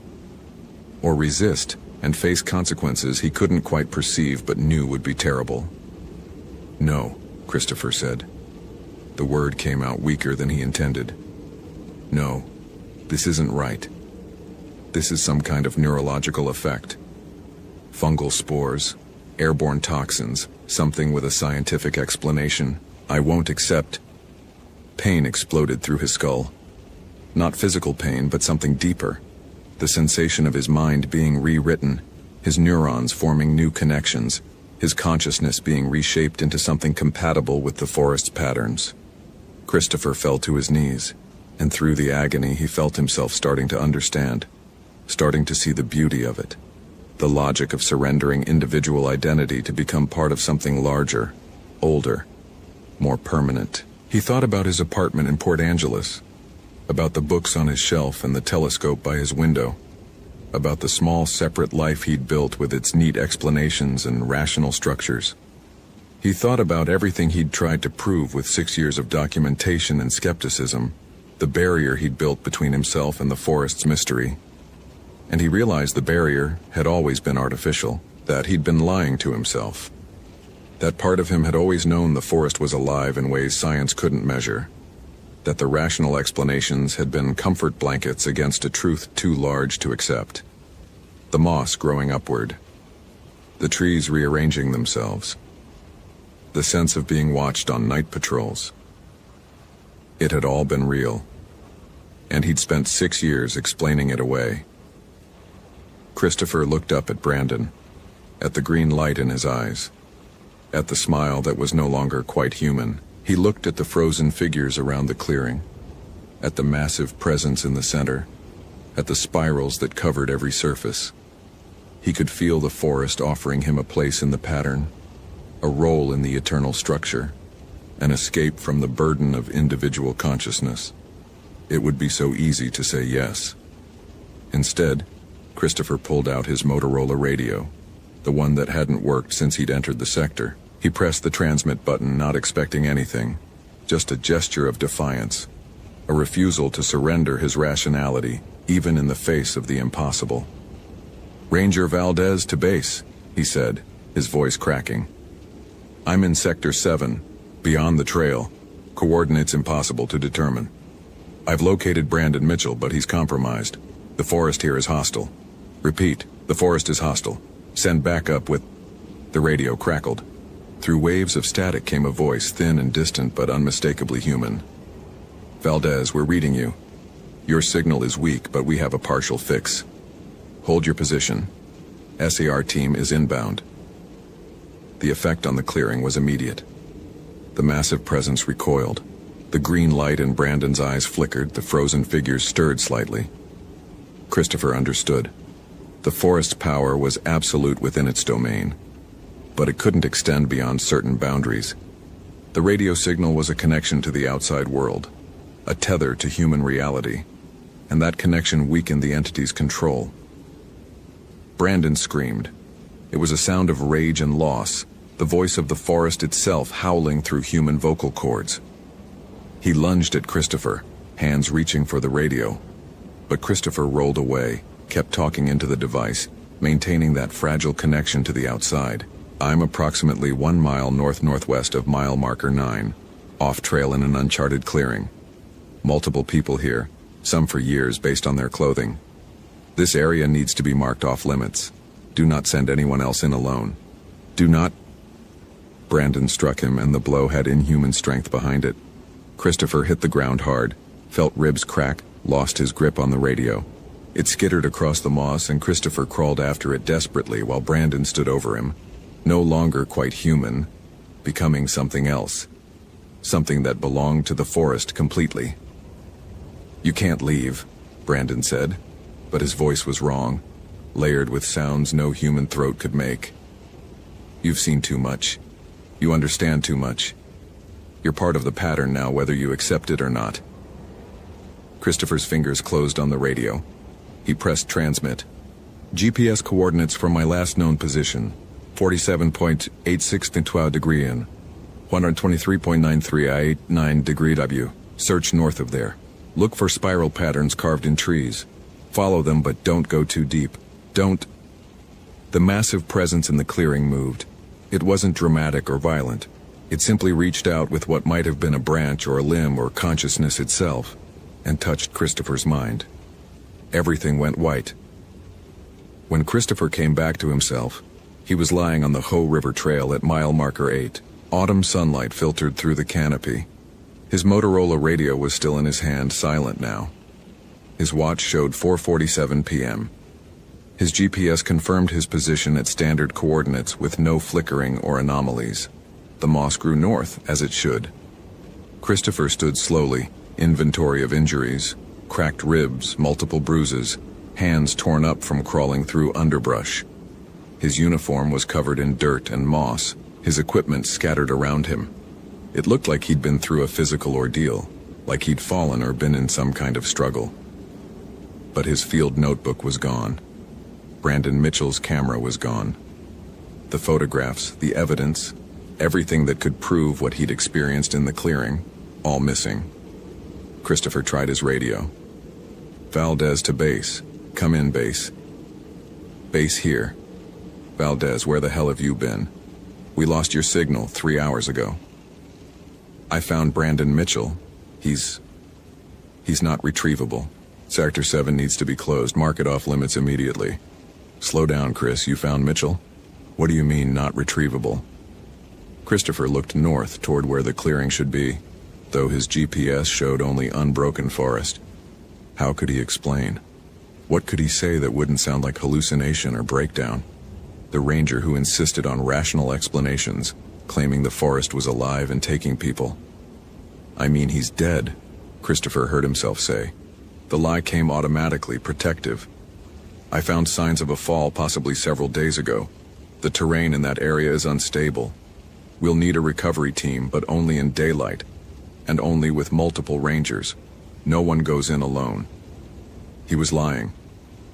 Or resist and face consequences he couldn't quite perceive but knew would be terrible. "No," Christopher said. The word came out weaker than he intended. "No, this isn't right. This is some kind of neurological effect. Fungal spores, airborne toxins, something with a scientific explanation. I won't accept." Pain exploded through his skull. Not physical pain, but something deeper. The sensation of his mind being rewritten, his neurons forming new connections, his consciousness being reshaped into something compatible with the forest's patterns. Christopher fell to his knees, and through the agony he felt himself starting to understand, starting to see the beauty of it. The logic of surrendering individual identity to become part of something larger, older, more permanent. He thought about his apartment in Port Angeles, about the books on his shelf and the telescope by his window, about the small separate life he'd built with its neat explanations and rational structures. He thought about everything he'd tried to prove with 6 years of documentation and skepticism, the barrier he'd built between himself and the forest's mystery. And he realized the barrier had always been artificial, that he'd been lying to himself. That part of him had always known the forest was alive in ways science couldn't measure, that the rational explanations had been comfort blankets against a truth too large to accept. The moss growing upward, the trees rearranging themselves, the sense of being watched on night patrols. It had all been real, and he'd spent 6 years explaining it away. Christopher looked up at Brandon, at the green light in his eyes, at the smile that was no longer quite human. He looked at the frozen figures around the clearing, at the massive presence in the center, at the spirals that covered every surface. He could feel the forest offering him a place in the pattern, a role in the eternal structure, an escape from the burden of individual consciousness. It would be so easy to say yes. Instead, Christopher pulled out his Motorola radio, the one that hadn't worked since he'd entered the sector. He pressed the transmit button, not expecting anything, just a gesture of defiance, a refusal to surrender his rationality, even in the face of the impossible. "Ranger Valdez to base," he said, his voice cracking. "I'm in Sector 7, beyond the trail. Coordinates impossible to determine. I've located Brandon Mitchell, but he's compromised. The forest here is hostile. Repeat, the forest is hostile. Send backup with..." The radio crackled. Through waves of static came a voice, thin and distant but unmistakably human. "Valdez, we're reading you. Your signal is weak, but we have a partial fix. Hold your position. SAR team is inbound." The effect on the clearing was immediate. The massive presence recoiled. The green light in Brandon's eyes flickered, the frozen figures stirred slightly. Christopher understood. The forest's power was absolute within its domain, but it couldn't extend beyond certain boundaries. The radio signal was a connection to the outside world, a tether to human reality, and that connection weakened the entity's control. Brandon screamed. It was a sound of rage and loss, the voice of the forest itself howling through human vocal cords. He lunged at Christopher, hands reaching for the radio. But Christopher rolled away, kept talking into the device, maintaining that fragile connection to the outside. "I'm approximately 1 mile north-northwest of mile marker 9, off trail in an uncharted clearing. Multiple people here, some for years based on their clothing. This area needs to be marked off limits. Do not send anyone else in alone. Do not..." Brandon struck him, and the blow had inhuman strength behind it. Christopher hit the ground hard, felt ribs crack, lost his grip on the radio. It skittered across the moss, and Christopher crawled after it desperately while Brandon stood over him, no longer quite human, becoming something else, something that belonged to the forest completely. "You can't leave," Brandon said, but his voice was wrong, layered with sounds no human throat could make. "You've seen too much. You understand too much. You're part of the pattern now, whether you accept it or not." Christopher's fingers closed on the radio. He pressed transmit. "GPS coordinates from my last known position, 47.86 degree in, 123.93 I89 degree W. Search north of there. Look for spiral patterns carved in trees. Follow them, but don't go too deep. Don't..." The massive presence in the clearing moved. It wasn't dramatic or violent. It simply reached out with what might have been a branch or a limb or consciousness itself, and touched Christopher's mind. Everything went white. When Christopher came back to himself, he was lying on the Ho River Trail at mile marker 8. Autumn sunlight filtered through the canopy. His Motorola radio was still in his hand, silent now. His watch showed 4:47 p.m. His GPS confirmed his position at standard coordinates with no flickering or anomalies. The moss grew north, as it should. Christopher stood slowly, inventory of injuries, cracked ribs, multiple bruises, hands torn up from crawling through underbrush. His uniform was covered in dirt and moss, his equipment scattered around him. It looked like he'd been through a physical ordeal, like he'd fallen or been in some kind of struggle. But his field notebook was gone. Brandon Mitchell's camera was gone. The photographs, the evidence, everything that could prove what he'd experienced in the clearing, all missing. Christopher tried his radio. "Valdez to base. Come in, base." "Base here." "Valdez, where the hell have you been? We lost your signal 3 hours ago." "I found Brandon Mitchell. He's not retrievable. Sector 7 needs to be closed. Mark it off limits immediately." "Slow down, Chris. You found Mitchell? What do you mean, not retrievable?" Christopher looked north toward where the clearing should be, though his GPS showed only unbroken forest. How could he explain? What could he say that wouldn't sound like hallucination or breakdown? The ranger who insisted on rational explanations, claiming the forest was alive and taking people. "I mean, he's dead," Christopher heard himself say. The lie came automatically, protective. "I found signs of a fall possibly several days ago. The terrain in that area is unstable. We'll need a recovery team, but only in daylight, and only with multiple rangers. No one goes in alone." He was lying.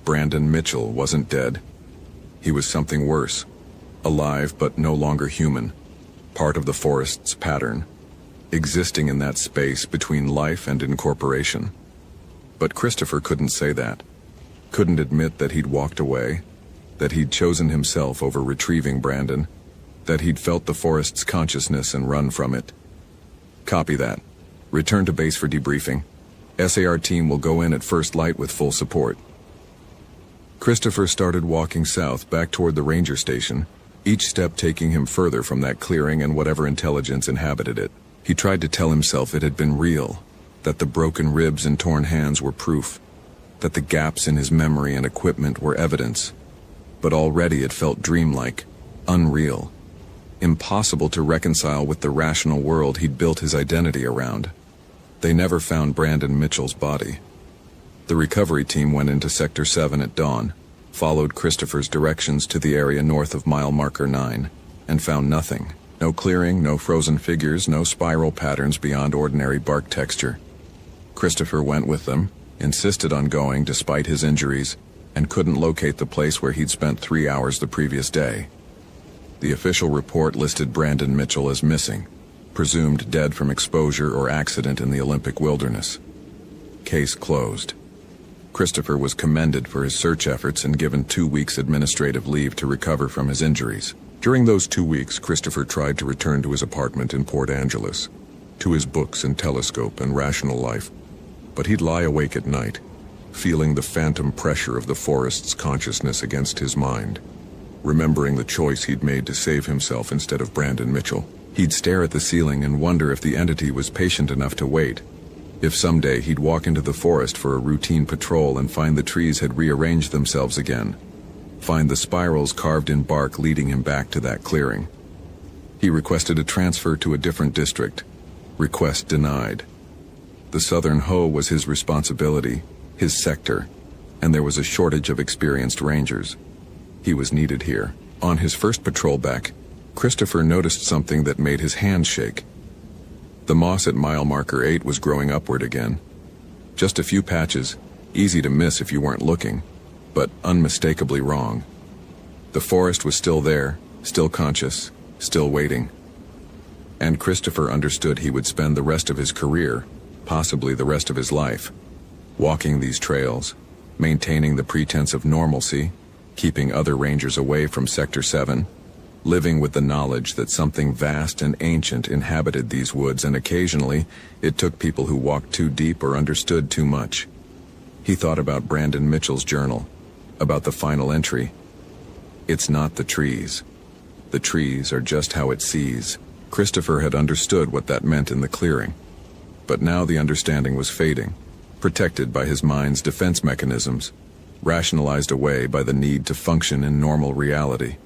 Brandon Mitchell wasn't dead. He was something worse. Alive but no longer human. Part of the forest's pattern. Existing in that space between life and incorporation. But Christopher couldn't say that. Couldn't admit that he'd walked away. That he'd chosen himself over retrieving Brandon. That he'd felt the forest's consciousness and run from it. "Copy that. Return to base for debriefing. SAR team will go in at first light with full support." Christopher started walking south back toward the ranger station, each step taking him further from that clearing and whatever intelligence inhabited it. He tried to tell himself it had been real, that the broken ribs and torn hands were proof, that the gaps in his memory and equipment were evidence. But already it felt dreamlike, unreal, impossible to reconcile with the rational world he'd built his identity around. They never found Brandon Mitchell's body. The recovery team went into Sector 7 at dawn, followed Christopher's directions to the area north of mile marker 9, and found nothing. No clearing, no frozen figures, no spiral patterns beyond ordinary bark texture. Christopher went with them, insisted on going despite his injuries, and couldn't locate the place where he'd spent 3 hours the previous day. The official report listed Brandon Mitchell as missing, presumed dead from exposure or accident in the Olympic wilderness. Case closed. Christopher was commended for his search efforts and given 2 weeks administrative leave to recover from his injuries. During those 2 weeks, Christopher tried to return to his apartment in Port Angeles, to his books and telescope and rational life. But he'd lie awake at night, feeling the phantom pressure of the forest's consciousness against his mind. Remembering the choice he'd made to save himself instead of Brandon Mitchell, he'd stare at the ceiling and wonder if the entity was patient enough to wait. If someday he'd walk into the forest for a routine patrol and find the trees had rearranged themselves again. Find the spirals carved in bark leading him back to that clearing. He requested a transfer to a different district. Request denied. The Southern Ho was his responsibility, his sector, and there was a shortage of experienced rangers. He was needed here. On his first patrol back, Christopher noticed something that made his hands shake. The moss at mile marker 8 was growing upward again. Just a few patches, easy to miss if you weren't looking, but unmistakably wrong. The forest was still there, still conscious, still waiting. And Christopher understood he would spend the rest of his career, possibly the rest of his life, walking these trails, maintaining the pretense of normalcy, keeping other rangers away from Sector 7, living with the knowledge that something vast and ancient inhabited these woods, and occasionally it took people who walked too deep or understood too much. He thought about Brandon Mitchell's journal, about the final entry. It's not the trees. The trees are just how it sees. Christopher had understood what that meant in the clearing. But now the understanding was fading, protected by his mind's defense mechanisms, rationalized away by the need to function in normal reality.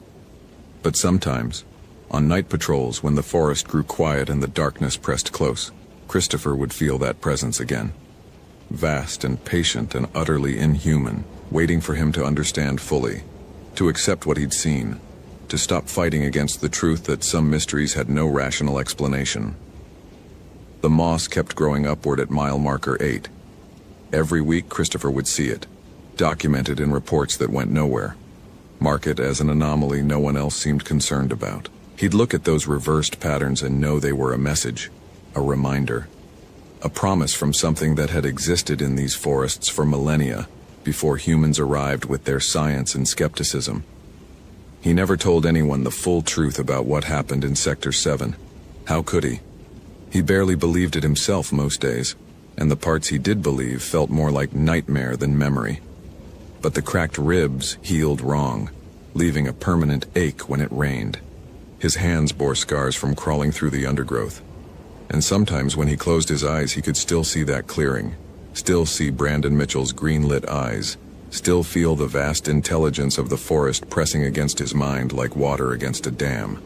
But sometimes, on night patrols when the forest grew quiet and the darkness pressed close, Christopher would feel that presence again. Vast and patient and utterly inhuman, waiting for him to understand fully, to accept what he'd seen, to stop fighting against the truth that some mysteries had no rational explanation. The moss kept growing upward at mile marker 8. Every week Christopher would see it, documented in reports that went nowhere. Mark it as an anomaly no one else seemed concerned about. He'd look at those reversed patterns and know they were a message, a reminder, a promise from something that had existed in these forests for millennia, before humans arrived with their science and skepticism. He never told anyone the full truth about what happened in Sector 7. How could he? He barely believed it himself most days, and the parts he did believe felt more like nightmare than memory. But the cracked ribs healed wrong, leaving a permanent ache when it rained. His hands bore scars from crawling through the undergrowth. And sometimes when he closed his eyes he could still see that clearing, still see Brandon Mitchell's green-lit eyes, still feel the vast intelligence of the forest pressing against his mind like water against a dam.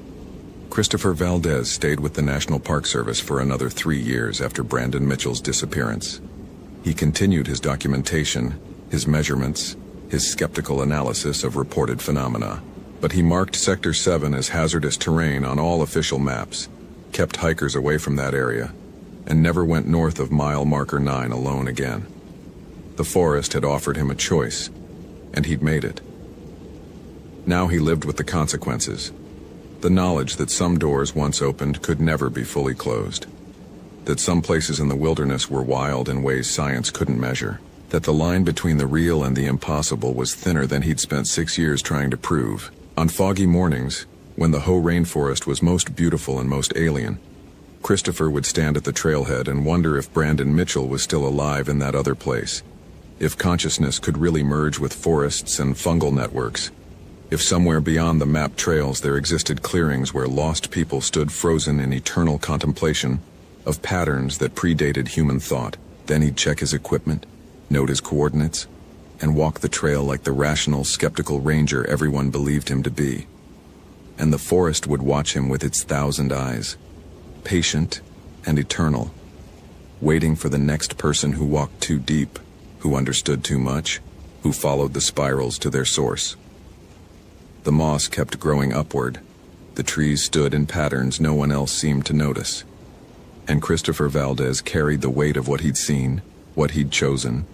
Christopher Valdez stayed with the National Park Service for another 3 years after Brandon Mitchell's disappearance. He continued his documentation, his measurements, his skeptical analysis of reported phenomena. But he marked Sector 7 as hazardous terrain on all official maps, kept hikers away from that area, and never went north of mile marker 9 alone again. The forest had offered him a choice, and he'd made it. Now he lived with the consequences. The knowledge that some doors once opened could never be fully closed. That some places in the wilderness were wild in ways science couldn't measure. That the line between the real and the impossible was thinner than he'd spent 6 years trying to prove. On foggy mornings, when the Hoh rainforest was most beautiful and most alien, Christopher would stand at the trailhead and wonder if Brandon Mitchell was still alive in that other place. If consciousness could really merge with forests and fungal networks. If somewhere beyond the mapped trails there existed clearings where lost people stood frozen in eternal contemplation of patterns that predated human thought. Then he'd check his equipment, note his coordinates, and walk the trail like the rational, skeptical ranger everyone believed him to be. And the forest would watch him with its 1,000 eyes, patient and eternal, waiting for the next person who walked too deep, who understood too much, who followed the spirals to their source. The moss kept growing upward. The trees stood in patterns no one else seemed to notice. And Christopher Valdez carried the weight of what he'd seen, what he'd chosen,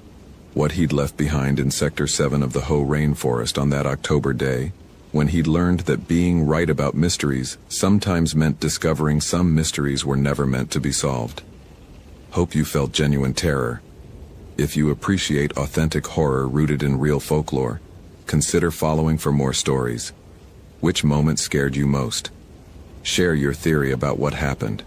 what he'd left behind in Sector 7 of the Hoh rainforest on that October day, when he'd learned that being right about mysteries sometimes meant discovering some mysteries were never meant to be solved. Hope you felt genuine terror. If you appreciate authentic horror rooted in real folklore, consider following for more stories. Which moment scared you most? Share your theory about what happened.